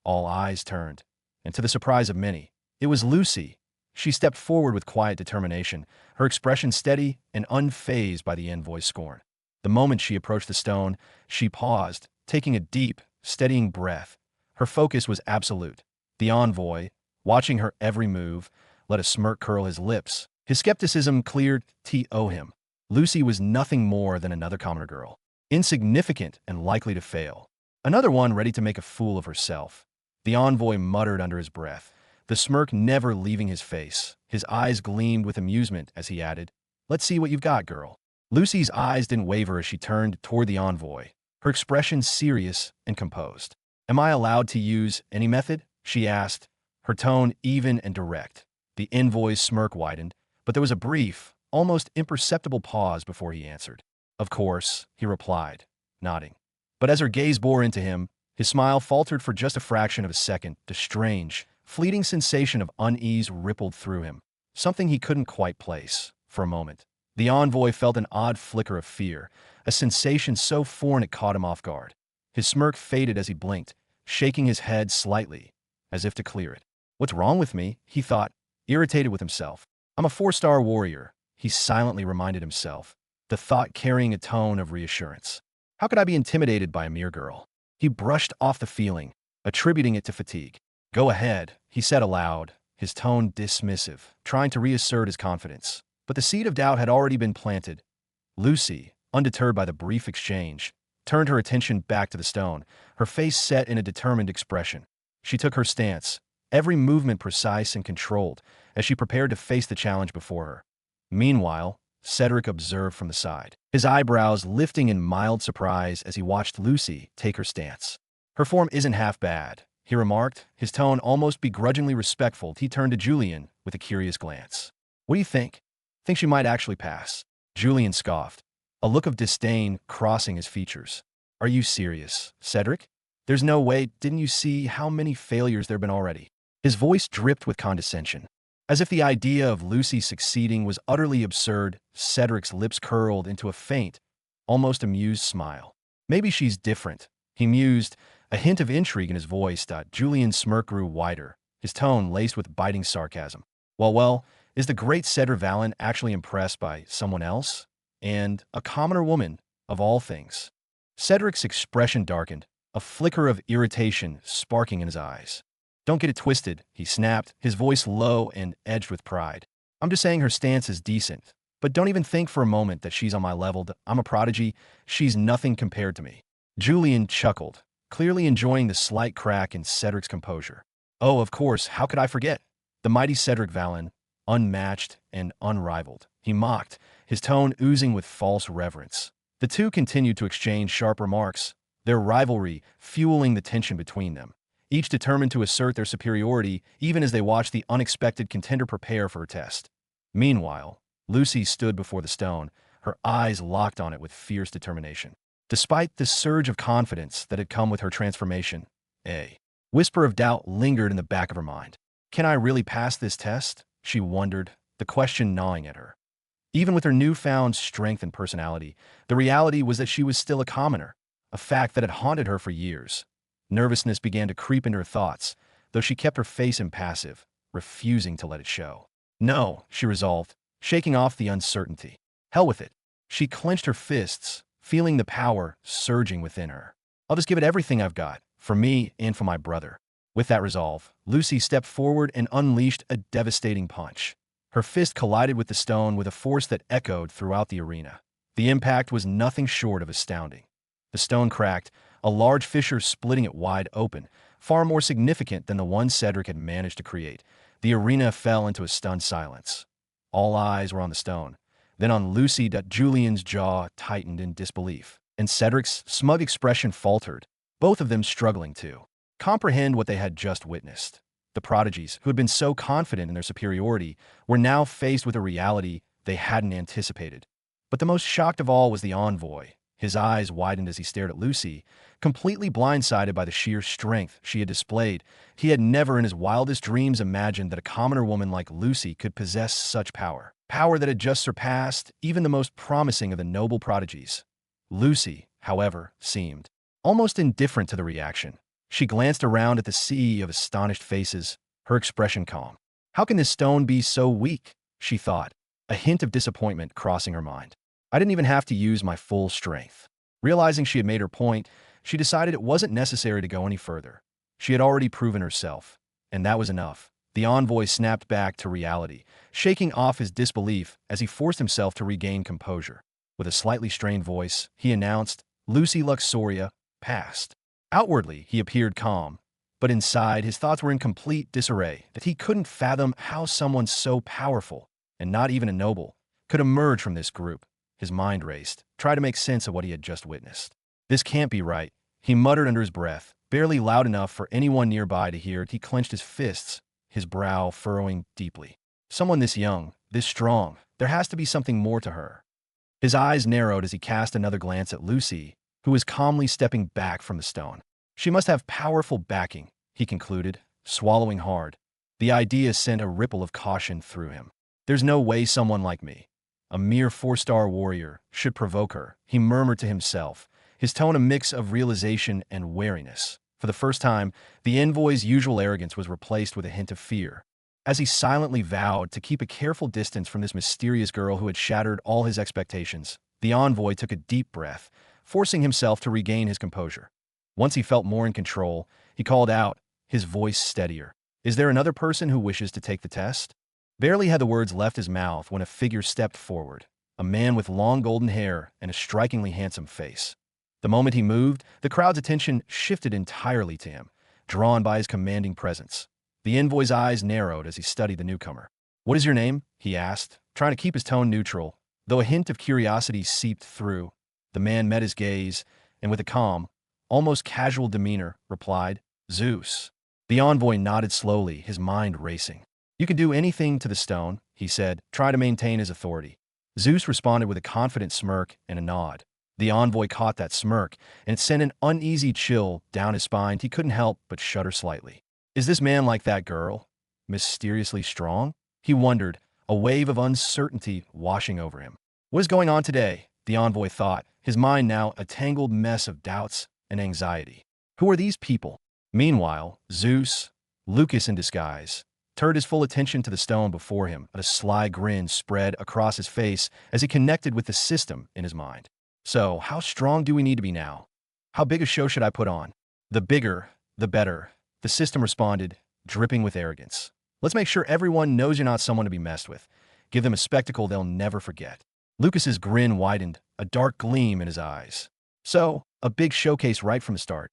All eyes turned, and to the surprise of many, it was Lucy. She stepped forward with quiet determination, her expression steady and unfazed by the envoy's scorn. The moment she approached the stone, she paused, taking a deep, steadying breath. Her focus was absolute. The envoy, watching her every move, let a smirk curl his lips. His skepticism cleared to him. Lucy was nothing more than another commoner girl, insignificant and likely to fail. Another one ready to make a fool of herself. The envoy muttered under his breath, the smirk never leaving his face. His eyes gleamed with amusement as he added, "Let's see what you've got, girl." Lucy's eyes didn't waver as she turned toward the envoy, her expression serious and composed. "Am I allowed to use any method?" she asked, her tone even and direct. The envoy's smirk widened, but there was a brief, almost imperceptible pause before he answered. "Of course," he replied, nodding. But as her gaze bore into him, his smile faltered for just a fraction of a second. A strange, fleeting sensation of unease rippled through him, something he couldn't quite place. For a moment, the envoy felt an odd flicker of fear, a sensation so foreign it caught him off guard. His smirk faded as he blinked, shaking his head slightly, as if to clear it. "What's wrong with me?" he thought, irritated with himself. "I'm a 4-star warrior," he silently reminded himself, the thought carrying a tone of reassurance. "How could I be intimidated by a mere girl?" He brushed off the feeling, attributing it to fatigue. "Go ahead," he said aloud, his tone dismissive, trying to reassert his confidence. But the seed of doubt had already been planted. Lucy, undeterred by the brief exchange, turned her attention back to the stone, her face set in a determined expression. She took her stance, every movement precise and controlled, as she prepared to face the challenge before her. Meanwhile, Cedric observed from the side, his eyebrows lifting in mild surprise as he watched Lucy take her stance. "Her form isn't half bad," he remarked, his tone almost begrudgingly respectful. He turned to Julian with a curious glance. "What do you think? Think she might actually pass?" Julian scoffed, a look of disdain crossing his features. "Are you serious, Cedric? There's no way. Didn't you see how many failures there have been already?" His voice dripped with condescension. As if the idea of Lucy succeeding was utterly absurd, Cedric's lips curled into a faint, almost amused smile. "Maybe she's different," he mused, a hint of intrigue in his voice. Julian's smirk grew wider, his tone laced with biting sarcasm. Well, is the great Cedric Valen actually impressed by someone else? And a commoner woman, of all things? Cedric's expression darkened, a flicker of irritation sparking in his eyes. "Don't get it twisted," he snapped, his voice low and edged with pride. "I'm just saying her stance is decent. But don't even think for a moment that she's on my level. I'm a prodigy. She's nothing compared to me." Julian chuckled, clearly enjoying the slight crack in Cedric's composure. "Oh, of course, how could I forget? The mighty Cedric Valen, unmatched and unrivaled," he mocked, his tone oozing with false reverence. The two continued to exchange sharp remarks, their rivalry fueling the tension between them, each determined to assert their superiority even as they watched the unexpected contender prepare for her test. Meanwhile, Lucy stood before the stone, her eyes locked on it with fierce determination. Despite the surge of confidence that had come with her transformation, a whisper of doubt lingered in the back of her mind. "Can I really pass this test?" she wondered, the question gnawing at her. Even with her newfound strength and personality, the reality was that she was still a commoner, a fact that had haunted her for years. Nervousness began to creep into her thoughts, though she kept her face impassive, refusing to let it show. "No," she resolved, shaking off the uncertainty. "Hell with it." She clenched her fists, feeling the power surging within her. "I'll just give it everything I've got, for me and for my brother." With that resolve, Lucy stepped forward and unleashed a devastating punch. Her fist collided with the stone with a force that echoed throughout the arena. The impact was nothing short of astounding. The stone cracked, a large fissure splitting it wide open, far more significant than the one Cedric had managed to create. The arena fell into a stunned silence. All eyes were on the stone, then on Lucy. Julian's jaw tightened in disbelief, and Cedric's smug expression faltered, both of them struggling to comprehend what they had just witnessed. The prodigies, who had been so confident in their superiority, were now faced with a reality they hadn't anticipated. But the most shocked of all was the envoy. His eyes widened as he stared at Lucy, completely blindsided by the sheer strength she had displayed. He had never in his wildest dreams imagined that a commoner woman like Lucy could possess such power. Power that had just surpassed even the most promising of the noble prodigies. Lucy, however, seemed almost indifferent to the reaction. She glanced around at the sea of astonished faces, her expression calm. "How can this stone be so weak?" she thought, a hint of disappointment crossing her mind. "I didn't even have to use my full strength." Realizing she had made her point, she decided it wasn't necessary to go any further. She had already proven herself, and that was enough. The envoy snapped back to reality, shaking off his disbelief as he forced himself to regain composure. With a slightly strained voice, he announced, Lucy Luxoria, passed. Outwardly, he appeared calm, but inside, his thoughts were in complete disarray, that he couldn't fathom how someone so powerful, and not even a noble, could emerge from this group. His mind raced, trying to make sense of what he had just witnessed. This can't be right, he muttered under his breath, barely loud enough for anyone nearby to hear. He clenched his fists, his brow furrowing deeply. Someone this young, this strong, there has to be something more to her. His eyes narrowed as he cast another glance at Lucy, who was calmly stepping back from the stone. She must have powerful backing, he concluded, swallowing hard. The idea sent a ripple of caution through him. There's no way someone like me, a mere 4-star warrior, should provoke her, he murmured to himself, his tone a mix of realization and wariness. For the first time, the envoy's usual arrogance was replaced with a hint of fear. As he silently vowed to keep a careful distance from this mysterious girl who had shattered all his expectations, the envoy took a deep breath, forcing himself to regain his composure. Once he felt more in control, he called out, his voice steadier. Is there another person who wishes to take the test? Barely had the words left his mouth when a figure stepped forward, a man with long golden hair and a strikingly handsome face. The moment he moved, the crowd's attention shifted entirely to him, drawn by his commanding presence. The envoy's eyes narrowed as he studied the newcomer. What is your name? He asked, trying to keep his tone neutral, though a hint of curiosity seeped through. The man met his gaze, and with a calm, almost casual demeanor, replied, Zeus. The envoy nodded slowly, his mind racing. You can do anything to the stone, he said, trying to maintain his authority. Zeus responded with a confident smirk and a nod. The envoy caught that smirk, and it sent an uneasy chill down his spine. He couldn't help but shudder slightly. Is this man like that girl? Mysteriously strong? He wondered, a wave of uncertainty washing over him. What is going on today? The envoy thought, his mind now a tangled mess of doubts and anxiety. Who are these people? Meanwhile, Zeus, Lucas in disguise, turned his full attention to the stone before him, and a sly grin spread across his face as he connected with the system in his mind. So, how strong do we need to be now? How big a show should I put on? The bigger, the better, the system responded, dripping with arrogance. Let's make sure everyone knows you're not someone to be messed with. Give them a spectacle they'll never forget. Lucas's grin widened, a dark gleam in his eyes. So, a big showcase right from the start.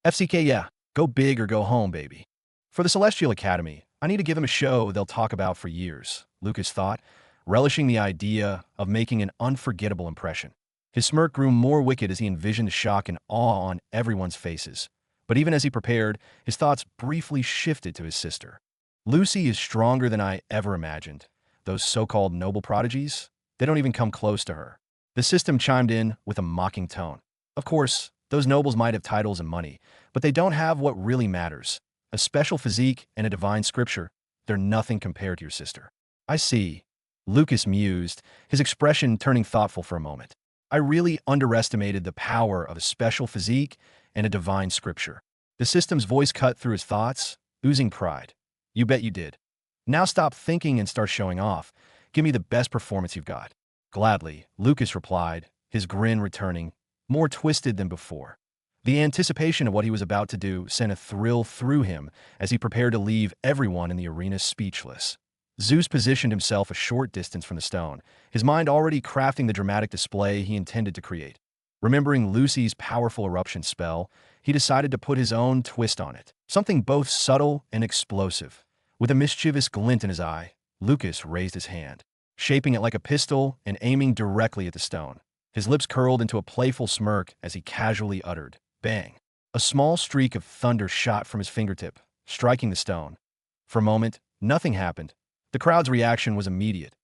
FCK, yeah, go big or go home, baby. For the Celestial Academy, I need to give them a show they'll talk about for years, Lucas thought, relishing the idea of making an unforgettable impression. His smirk grew more wicked as he envisioned the shock and awe on everyone's faces. But even as he prepared, his thoughts briefly shifted to his sister. Lucy is stronger than I ever imagined. Those so-called noble prodigies, they don't even come close to her. The system chimed in with a mocking tone. Of course, those nobles might have titles and money, but they don't have what really matters. A special physique and a divine scripture. They're nothing compared to your sister. I see. Lucas mused, his expression turning thoughtful for a moment. I really underestimated the power of a special physique and a divine scripture. The system's voice cut through his thoughts, oozing pride. You bet you did. Now stop thinking and start showing off. Give me the best performance you've got. Gladly, Lucas replied, his grin returning, more twisted than before. The anticipation of what he was about to do sent a thrill through him as he prepared to leave everyone in the arena speechless. Zeus positioned himself a short distance from the stone, his mind already crafting the dramatic display he intended to create. Remembering Lucy's powerful eruption spell, he decided to put his own twist on it, something both subtle and explosive. With a mischievous glint in his eye, Lucas raised his hand, shaping it like a pistol and aiming directly at the stone. His lips curled into a playful smirk as he casually uttered, bang. A small streak of thunder shot from his fingertip, striking the stone. For a moment, nothing happened. The crowd's reaction was immediate.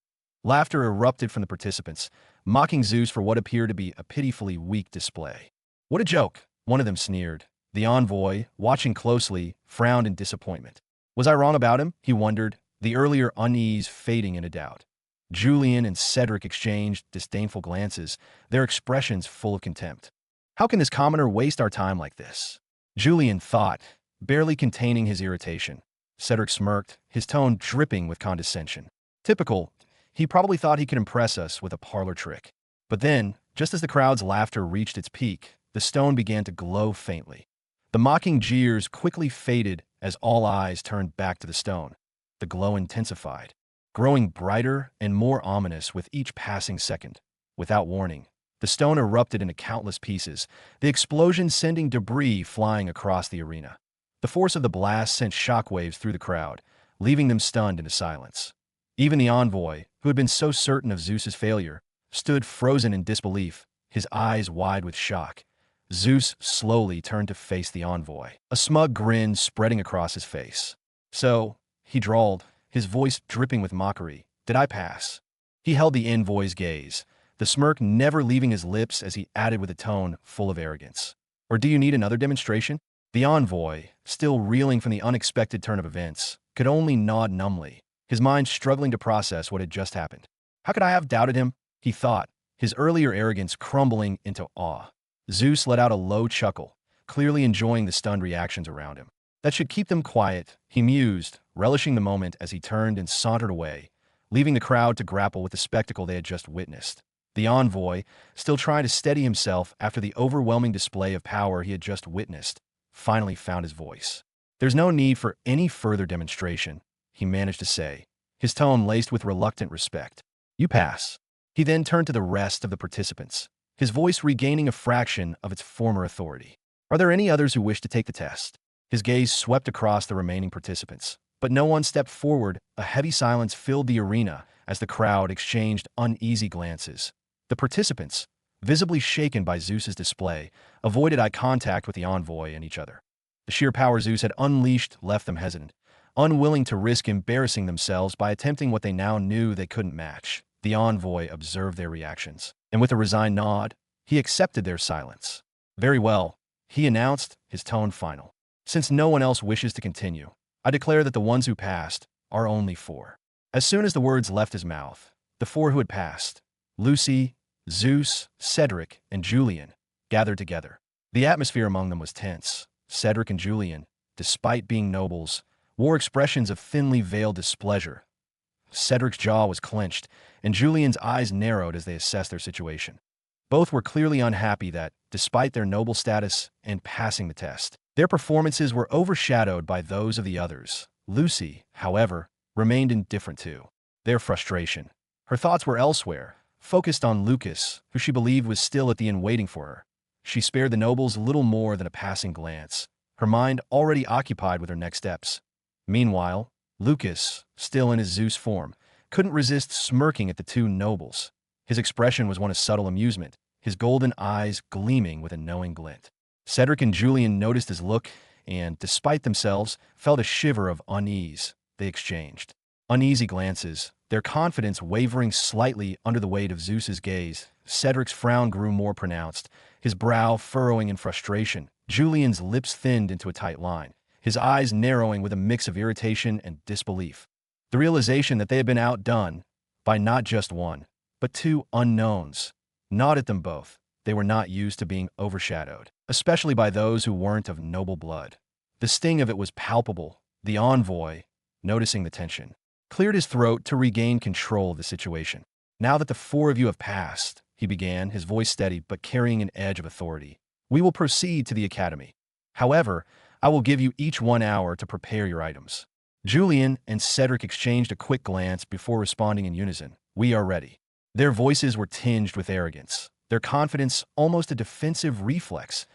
Laughter erupted from the participants, mocking Zeus for what appeared to be a pitifully weak display. What a joke, one of them sneered. The envoy, watching closely, frowned in disappointment. Was I wrong about him? He wondered, the earlier unease fading into doubt. Julian and Cedric exchanged disdainful glances, their expressions full of contempt. How can this commoner waste our time like this? Julian thought, barely containing his irritation. Cedric smirked, his tone dripping with condescension. Typical, he probably thought he could impress us with a parlor trick. But then, just as the crowd's laughter reached its peak, the stone began to glow faintly. The mocking jeers quickly faded as all eyes turned back to the stone. The glow intensified, growing brighter and more ominous with each passing second. Without warning, the stone erupted into countless pieces, the explosion sending debris flying across the arena. The force of the blast sent shockwaves through the crowd, leaving them stunned into silence. Even the envoy, who had been so certain of Zeus's failure, stood frozen in disbelief, his eyes wide with shock. Zeus slowly turned to face the envoy, a smug grin spreading across his face. "So," he drawled, his voice dripping with mockery, "did I pass?" He held the envoy's gaze, the smirk never leaving his lips as he added with a tone full of arrogance. "Or do you need another demonstration?" The envoy, still reeling from the unexpected turn of events, could only nod numbly, his mind struggling to process what had just happened. How could I have doubted him? He thought, his earlier arrogance crumbling into awe. Zeus let out a low chuckle, clearly enjoying the stunned reactions around him. That should keep them quiet, he mused, relishing the moment as he turned and sauntered away, leaving the crowd to grapple with the spectacle they had just witnessed. The envoy, still trying to steady himself after the overwhelming display of power he had just witnessed, finally found his voice. "There's no need for any further demonstration," he managed to say, his tone laced with reluctant respect. "You pass." He then turned to the rest of the participants, his voice regaining a fraction of its former authority. "Are there any others who wish to take the test?" His gaze swept across the remaining participants, but no one stepped forward. A heavy silence filled the arena as the crowd exchanged uneasy glances. The participants, visibly shaken by Zeus's display, avoided eye contact with the envoy and each other. The sheer power Zeus had unleashed left them hesitant, unwilling to risk embarrassing themselves by attempting what they now knew they couldn't match. The envoy observed their reactions, and with a resigned nod, he accepted their silence. "Very well," he announced, his tone final. "Since no one else wishes to continue, I declare that the ones who passed are only 4. As soon as the words left his mouth, the 4 who had passed, Lucy, Zeus, Cedric, and Julian, gathered together. The atmosphere among them was tense. Cedric and Julian, despite being nobles, wore expressions of thinly veiled displeasure. Cedric's jaw was clenched, and Julian's eyes narrowed as they assessed their situation. Both were clearly unhappy that, despite their noble status and passing the test, their performances were overshadowed by those of the others. Lucy, however, remained indifferent to their frustration. Her thoughts were elsewhere, focused on Lucas, who she believed was still at the inn waiting for her. She spared the nobles little more than a passing glance, her mind already occupied with her next steps. Meanwhile, Lucas, still in his Zeus form, couldn't resist smirking at the 2 nobles. His expression was one of subtle amusement, his golden eyes gleaming with a knowing glint. Cedric and Julian noticed his look and, despite themselves, felt a shiver of unease. They exchanged uneasy glances, their confidence wavering slightly under the weight of Zeus's gaze. Cedric's frown grew more pronounced, his brow furrowing in frustration. Julian's lips thinned into a tight line, his eyes narrowing with a mix of irritation and disbelief. The realization that they had been outdone by not just one, but 2 unknowns, gnawed at them both. They were not used to being overshadowed, especially by those who weren't of noble blood. The sting of it was palpable. The envoy, noticing the tension, cleared his throat to regain control of the situation. "Now that the 4 of you have passed," he began, his voice steady but carrying an edge of authority, "we will proceed to the academy. However, I will give you each 1 hour to prepare your items." Julian and Cedric exchanged a quick glance before responding in unison. "We are ready." Their voices were tinged with arrogance, their confidence almost a defensive reflex.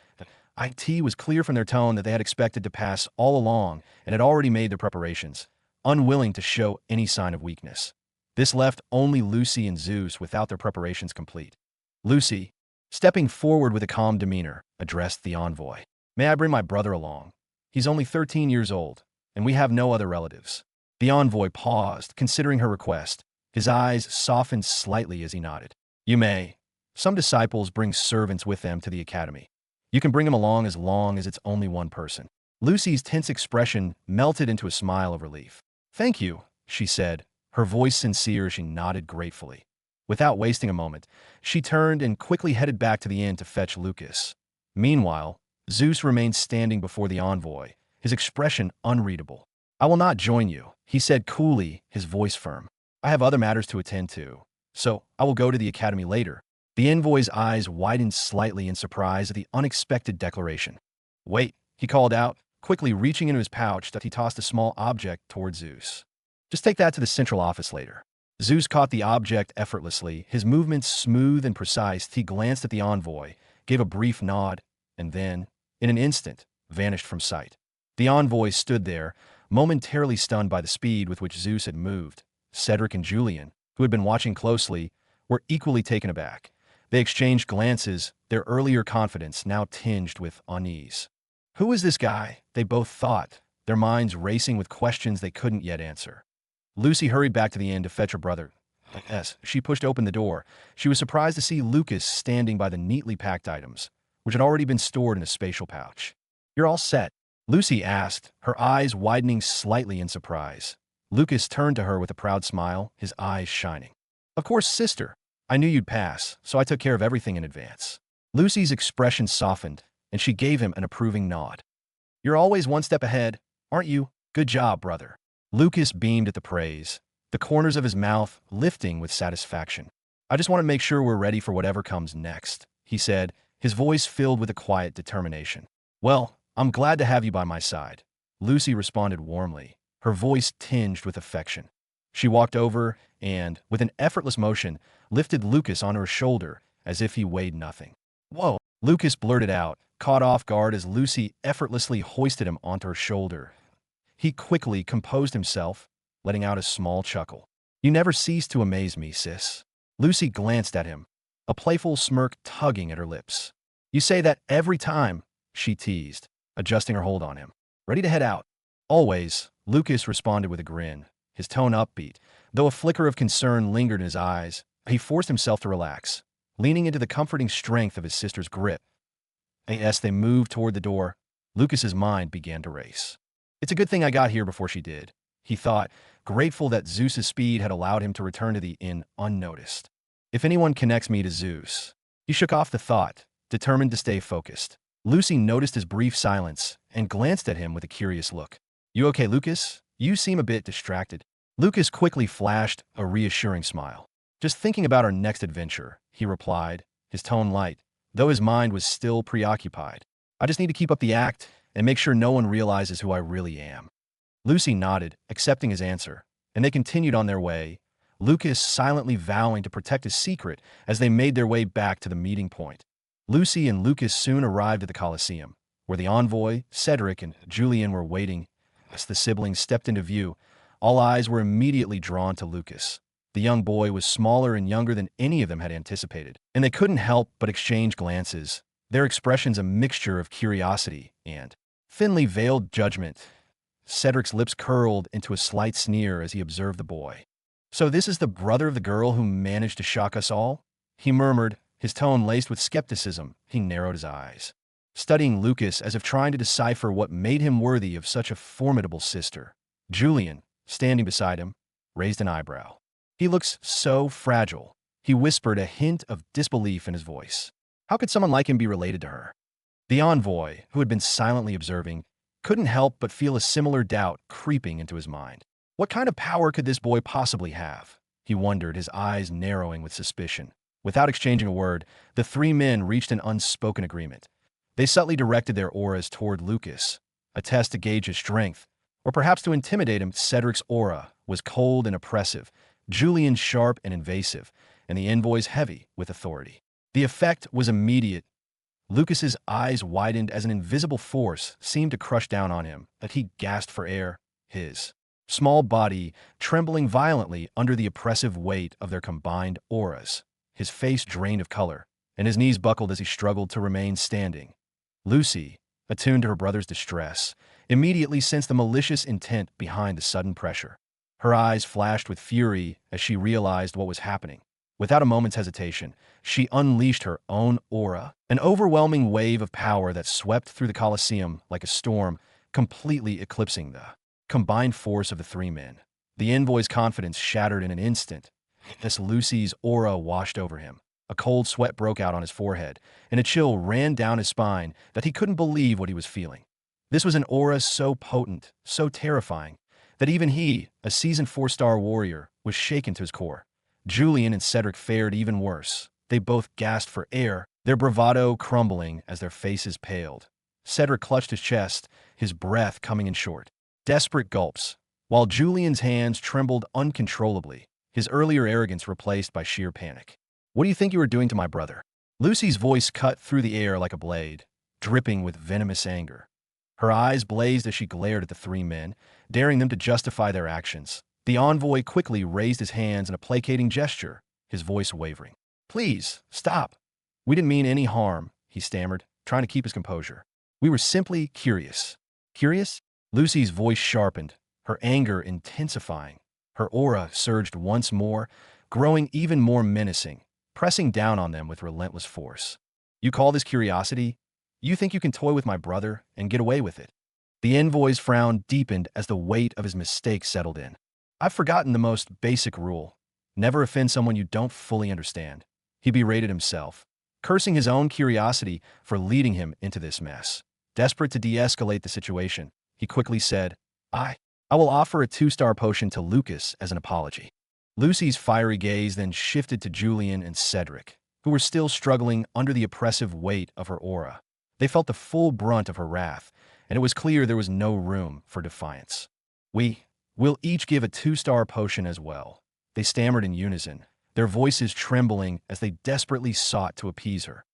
It was clear from their tone that they had expected to pass all along and had already made their preparations, unwilling to show any sign of weakness. This left only Lucy and Zeus without their preparations complete. Lucy, stepping forward with a calm demeanor, addressed the envoy. "May I bring my brother along? He's only 13 years old, and we have no other relatives." The envoy paused, considering her request. His eyes softened slightly as he nodded. "You may. Some disciples bring servants with them to the academy. You can bring him along as it's only one person." Lucy's tense expression melted into a smile of relief. "Thank you," she said, her voice sincere as she nodded gratefully. Without wasting a moment, she turned and quickly headed back to the inn to fetch Lucas. Meanwhile, Zeus remained standing before the envoy, his expression unreadable. "I will not join you," he said coolly, his voice firm. "I have other matters to attend to, so I will go to the academy later." The envoy's eyes widened slightly in surprise at the unexpected declaration. "Wait," he called out, quickly reaching into his pouch that he tossed a small object toward Zeus. Just take that to the central office later. Zeus caught the object effortlessly, his movements smooth and precise. He glanced at the envoy, gave a brief nod, and then, in an instant, vanished from sight. The envoy stood there, momentarily stunned by the speed with which Zeus had moved. Cedric and Julian, who had been watching closely, were equally taken aback. They exchanged glances, their earlier confidence now tinged with unease. Who is this guy? They both thought, their minds racing with questions they couldn't yet answer. Lucy hurried back to the inn to fetch her brother. As she pushed open the door, she was surprised to see Lucas standing by the neatly packed items, which had already been stored in a spatial pouch. "You're all set?" Lucy asked, her eyes widening slightly in surprise. Lucas turned to her with a proud smile, his eyes shining. "Of course, sister. I knew you'd pass, so I took care of everything in advance." Lucy's expression softened, and she gave him an approving nod. "You're always one step ahead, aren't you? Good job, brother." Lucas beamed at the praise, the corners of his mouth lifting with satisfaction. "I just want to make sure we're ready for whatever comes next," he said, his voice filled with a quiet determination. "Well, I'm glad to have you by my side," Lucy responded warmly, her voice tinged with affection. She walked over and, with an effortless motion, lifted Lucas onto her shoulder as if he weighed nothing. "Whoa," Lucas blurted out, caught off guard as Lucy effortlessly hoisted him onto her shoulder. He quickly composed himself, letting out a small chuckle. "You never cease to amaze me, sis." Lucy glanced at him, a playful smirk tugging at her lips. "You say that every time," she teased, adjusting her hold on him. "Ready to head out?" "Always," Lucas responded with a grin, his tone upbeat, though a flicker of concern lingered in his eyes. He forced himself to relax, leaning into the comforting strength of his sister's grip. As they moved toward the door, Lucas's mind began to race. "It's a good thing I got here before she did," he thought, grateful that Zeus's speed had allowed him to return to the inn unnoticed. "If anyone connects me to Zeus..." He shook off the thought, determined to stay focused. Lucy noticed his brief silence and glanced at him with a curious look. "You okay, Lucas? You seem a bit distracted." Lucas quickly flashed a reassuring smile. "Just thinking about our next adventure," he replied, his tone light, though his mind was still preoccupied. "I just need to keep up the act and make sure no one realizes who I really am." Lucy nodded, accepting his answer, and they continued on their way, Lucas silently vowing to protect his secret as they made their way back to the meeting point. Lucy and Lucas soon arrived at the Colosseum, where the envoy, Cedric, and Julian were waiting. As the siblings stepped into view, all eyes were immediately drawn to Lucas. The young boy was smaller and younger than any of them had anticipated, and they couldn't help but exchange glances, their expressions a mixture of curiosity and thinly veiled judgment. Cedric's lips curled into a slight sneer as he observed the boy. "So this is the brother of the girl who managed to shock us all?" he murmured, his tone laced with skepticism. He narrowed his eyes, studying Lucas as if trying to decipher what made him worthy of such a formidable sister. Julian, standing beside him, raised an eyebrow. "He looks so fragile," he whispered, a hint of disbelief in his voice. "How could someone like him be related to her?" The envoy, who had been silently observing, couldn't help but feel a similar doubt creeping into his mind. What kind of power could this boy possibly have? He wondered, his eyes narrowing with suspicion. Without exchanging a word, the three men reached an unspoken agreement. They subtly directed their auras toward Lucas, a test to gauge his strength, or perhaps to intimidate him. Cedric's aura was cold and oppressive, Julian's sharp and invasive, and the envoy's heavy with authority. The effect was immediate. Lucas's eyes widened as an invisible force seemed to crush down on him, that he gasped for air, his small body trembling violently under the oppressive weight of their combined auras. His face drained of color, and his knees buckled as he struggled to remain standing. Lucy, attuned to her brother's distress, immediately sensed the malicious intent behind the sudden pressure. Her eyes flashed with fury as she realized what was happening. Without a moment's hesitation, she unleashed her own aura, an overwhelming wave of power that swept through the Colosseum like a storm, completely eclipsing the combined force of the three men. The envoy's confidence shattered in an instant as Lucy's aura washed over him. A cold sweat broke out on his forehead, and a chill ran down his spine that he couldn't believe what he was feeling. This was an aura so potent, so terrifying, that even he, a seasoned 4-star warrior, was shaken to his core. Julian and Cedric fared even worse. They both gasped for air, their bravado crumbling as their faces paled. Cedric clutched his chest, his breath coming in short, desperate gulps, while Julian's hands trembled uncontrollably, his earlier arrogance replaced by sheer panic. "What do you think you are doing to my brother?" Lucy's voice cut through the air like a blade, dripping with venomous anger. Her eyes blazed as she glared at the three men, daring them to justify their actions. The envoy quickly raised his hands in a placating gesture, his voice wavering. "Please, stop. We didn't mean any harm," he stammered, trying to keep his composure. "We were simply curious." "Curious?" Lucy's voice sharpened, her anger intensifying. Her aura surged once more, growing even more menacing, pressing down on them with relentless force. "You call this curiosity? You think you can toy with my brother and get away with it?" The envoy's frown deepened as the weight of his mistake settled in. "I've forgotten the most basic rule. Never offend someone you don't fully understand." He berated himself, cursing his own curiosity for leading him into this mess. Desperate to de-escalate the situation, he quickly said, I will offer a 2-star potion to Lucas as an apology." Lucy's fiery gaze then shifted to Julian and Cedric, who were still struggling under the oppressive weight of her aura. They felt the full brunt of her wrath, and it was clear there was no room for defiance. We'll each give a 2-star potion as well," they stammered in unison, their voices trembling as they desperately sought to appease her.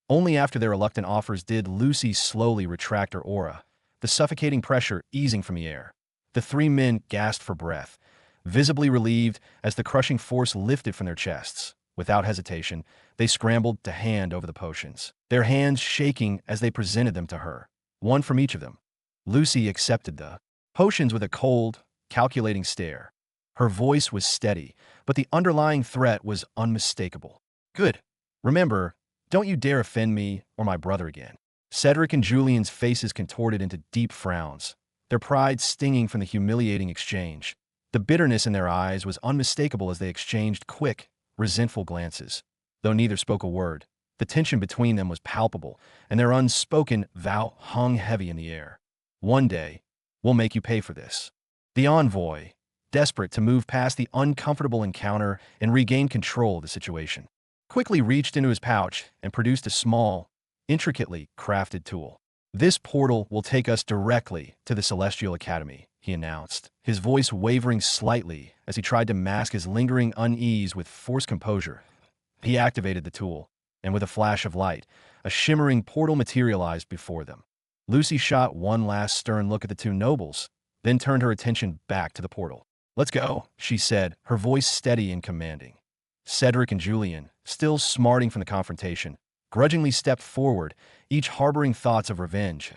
Only after their reluctant offers did Lucy slowly retract her aura, the suffocating pressure easing from the air. The three men gasped for breath, visibly relieved as the crushing force lifted from their chests. Without hesitation, they scrambled to hand over the potions, their hands shaking as they presented them to her, one from each of them. Lucy accepted the potions with a cold, calculating stare. Her voice was steady, but the underlying threat was unmistakable. "Good. Remember, don't you dare offend me or my brother again." Cedric and Julian's faces contorted into deep frowns, their pride stinging from the humiliating exchange. The bitterness in their eyes was unmistakable as they exchanged quick, resentful glances. Though neither spoke a word, the tension between them was palpable, and their unspoken vow hung heavy in the air. "One day, we'll make you pay for this." The envoy, desperate to move past the uncomfortable encounter and regain control of the situation, quickly reached into his pouch and produced a small, intricately crafted tool. "This portal will take us directly to the Celestial Academy," he announced, his voice wavering slightly as he tried to mask his lingering unease with forced composure. He activated the tool, and with a flash of light, a shimmering portal materialized before them. Lucy shot one last stern look at the two nobles, then turned her attention back to the portal. "Let's go," she said, her voice steady and commanding. Cedric and Julian, still smarting from the confrontation, grudgingly stepped forward, each harboring thoughts of revenge.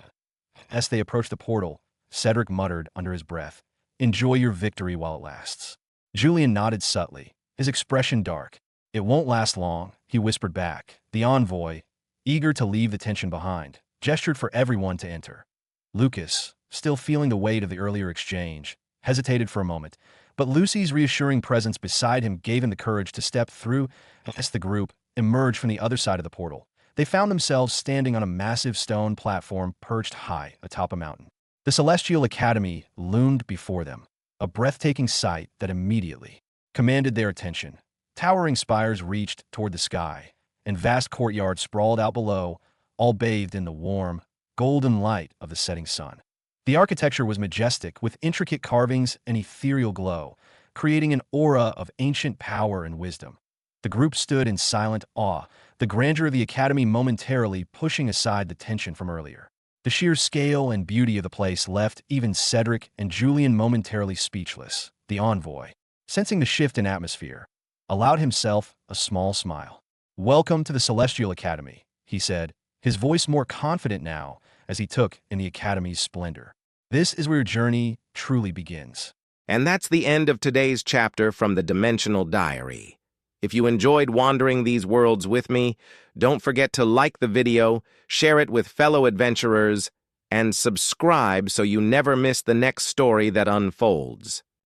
As they approached the portal, Cedric muttered under his breath, "Enjoy your victory while it lasts." Julian nodded subtly, his expression dark. "It won't last long," he whispered back. The envoy, eager to leave the tension behind, gestured for everyone to enter. Lucas, still feeling the weight of the earlier exchange, hesitated for a moment, but Lucy's reassuring presence beside him gave him the courage to step through. As the group emerged from the other side of the portal, they found themselves standing on a massive stone platform perched high atop a mountain. The Celestial Academy loomed before them, a breathtaking sight that immediately commanded their attention. Towering spires reached toward the sky, and vast courtyards sprawled out below, all bathed in the warm, golden light of the setting sun. The architecture was majestic, with intricate carvings and ethereal glow, creating an aura of ancient power and wisdom. The group stood in silent awe, the grandeur of the academy momentarily pushing aside the tension from earlier. The sheer scale and beauty of the place left even Cedric and Julian momentarily speechless. The envoy, sensing the shift in atmosphere, allowed himself a small smile. "Welcome to the Celestial Academy," he said, his voice more confident now as he took in the academy's splendor. "This is where your journey truly begins." And that's the end of today's chapter from the Dimensional Diary. If you enjoyed wandering these worlds with me, don't forget to like the video, share it with fellow adventurers, and subscribe so you never miss the next story that unfolds.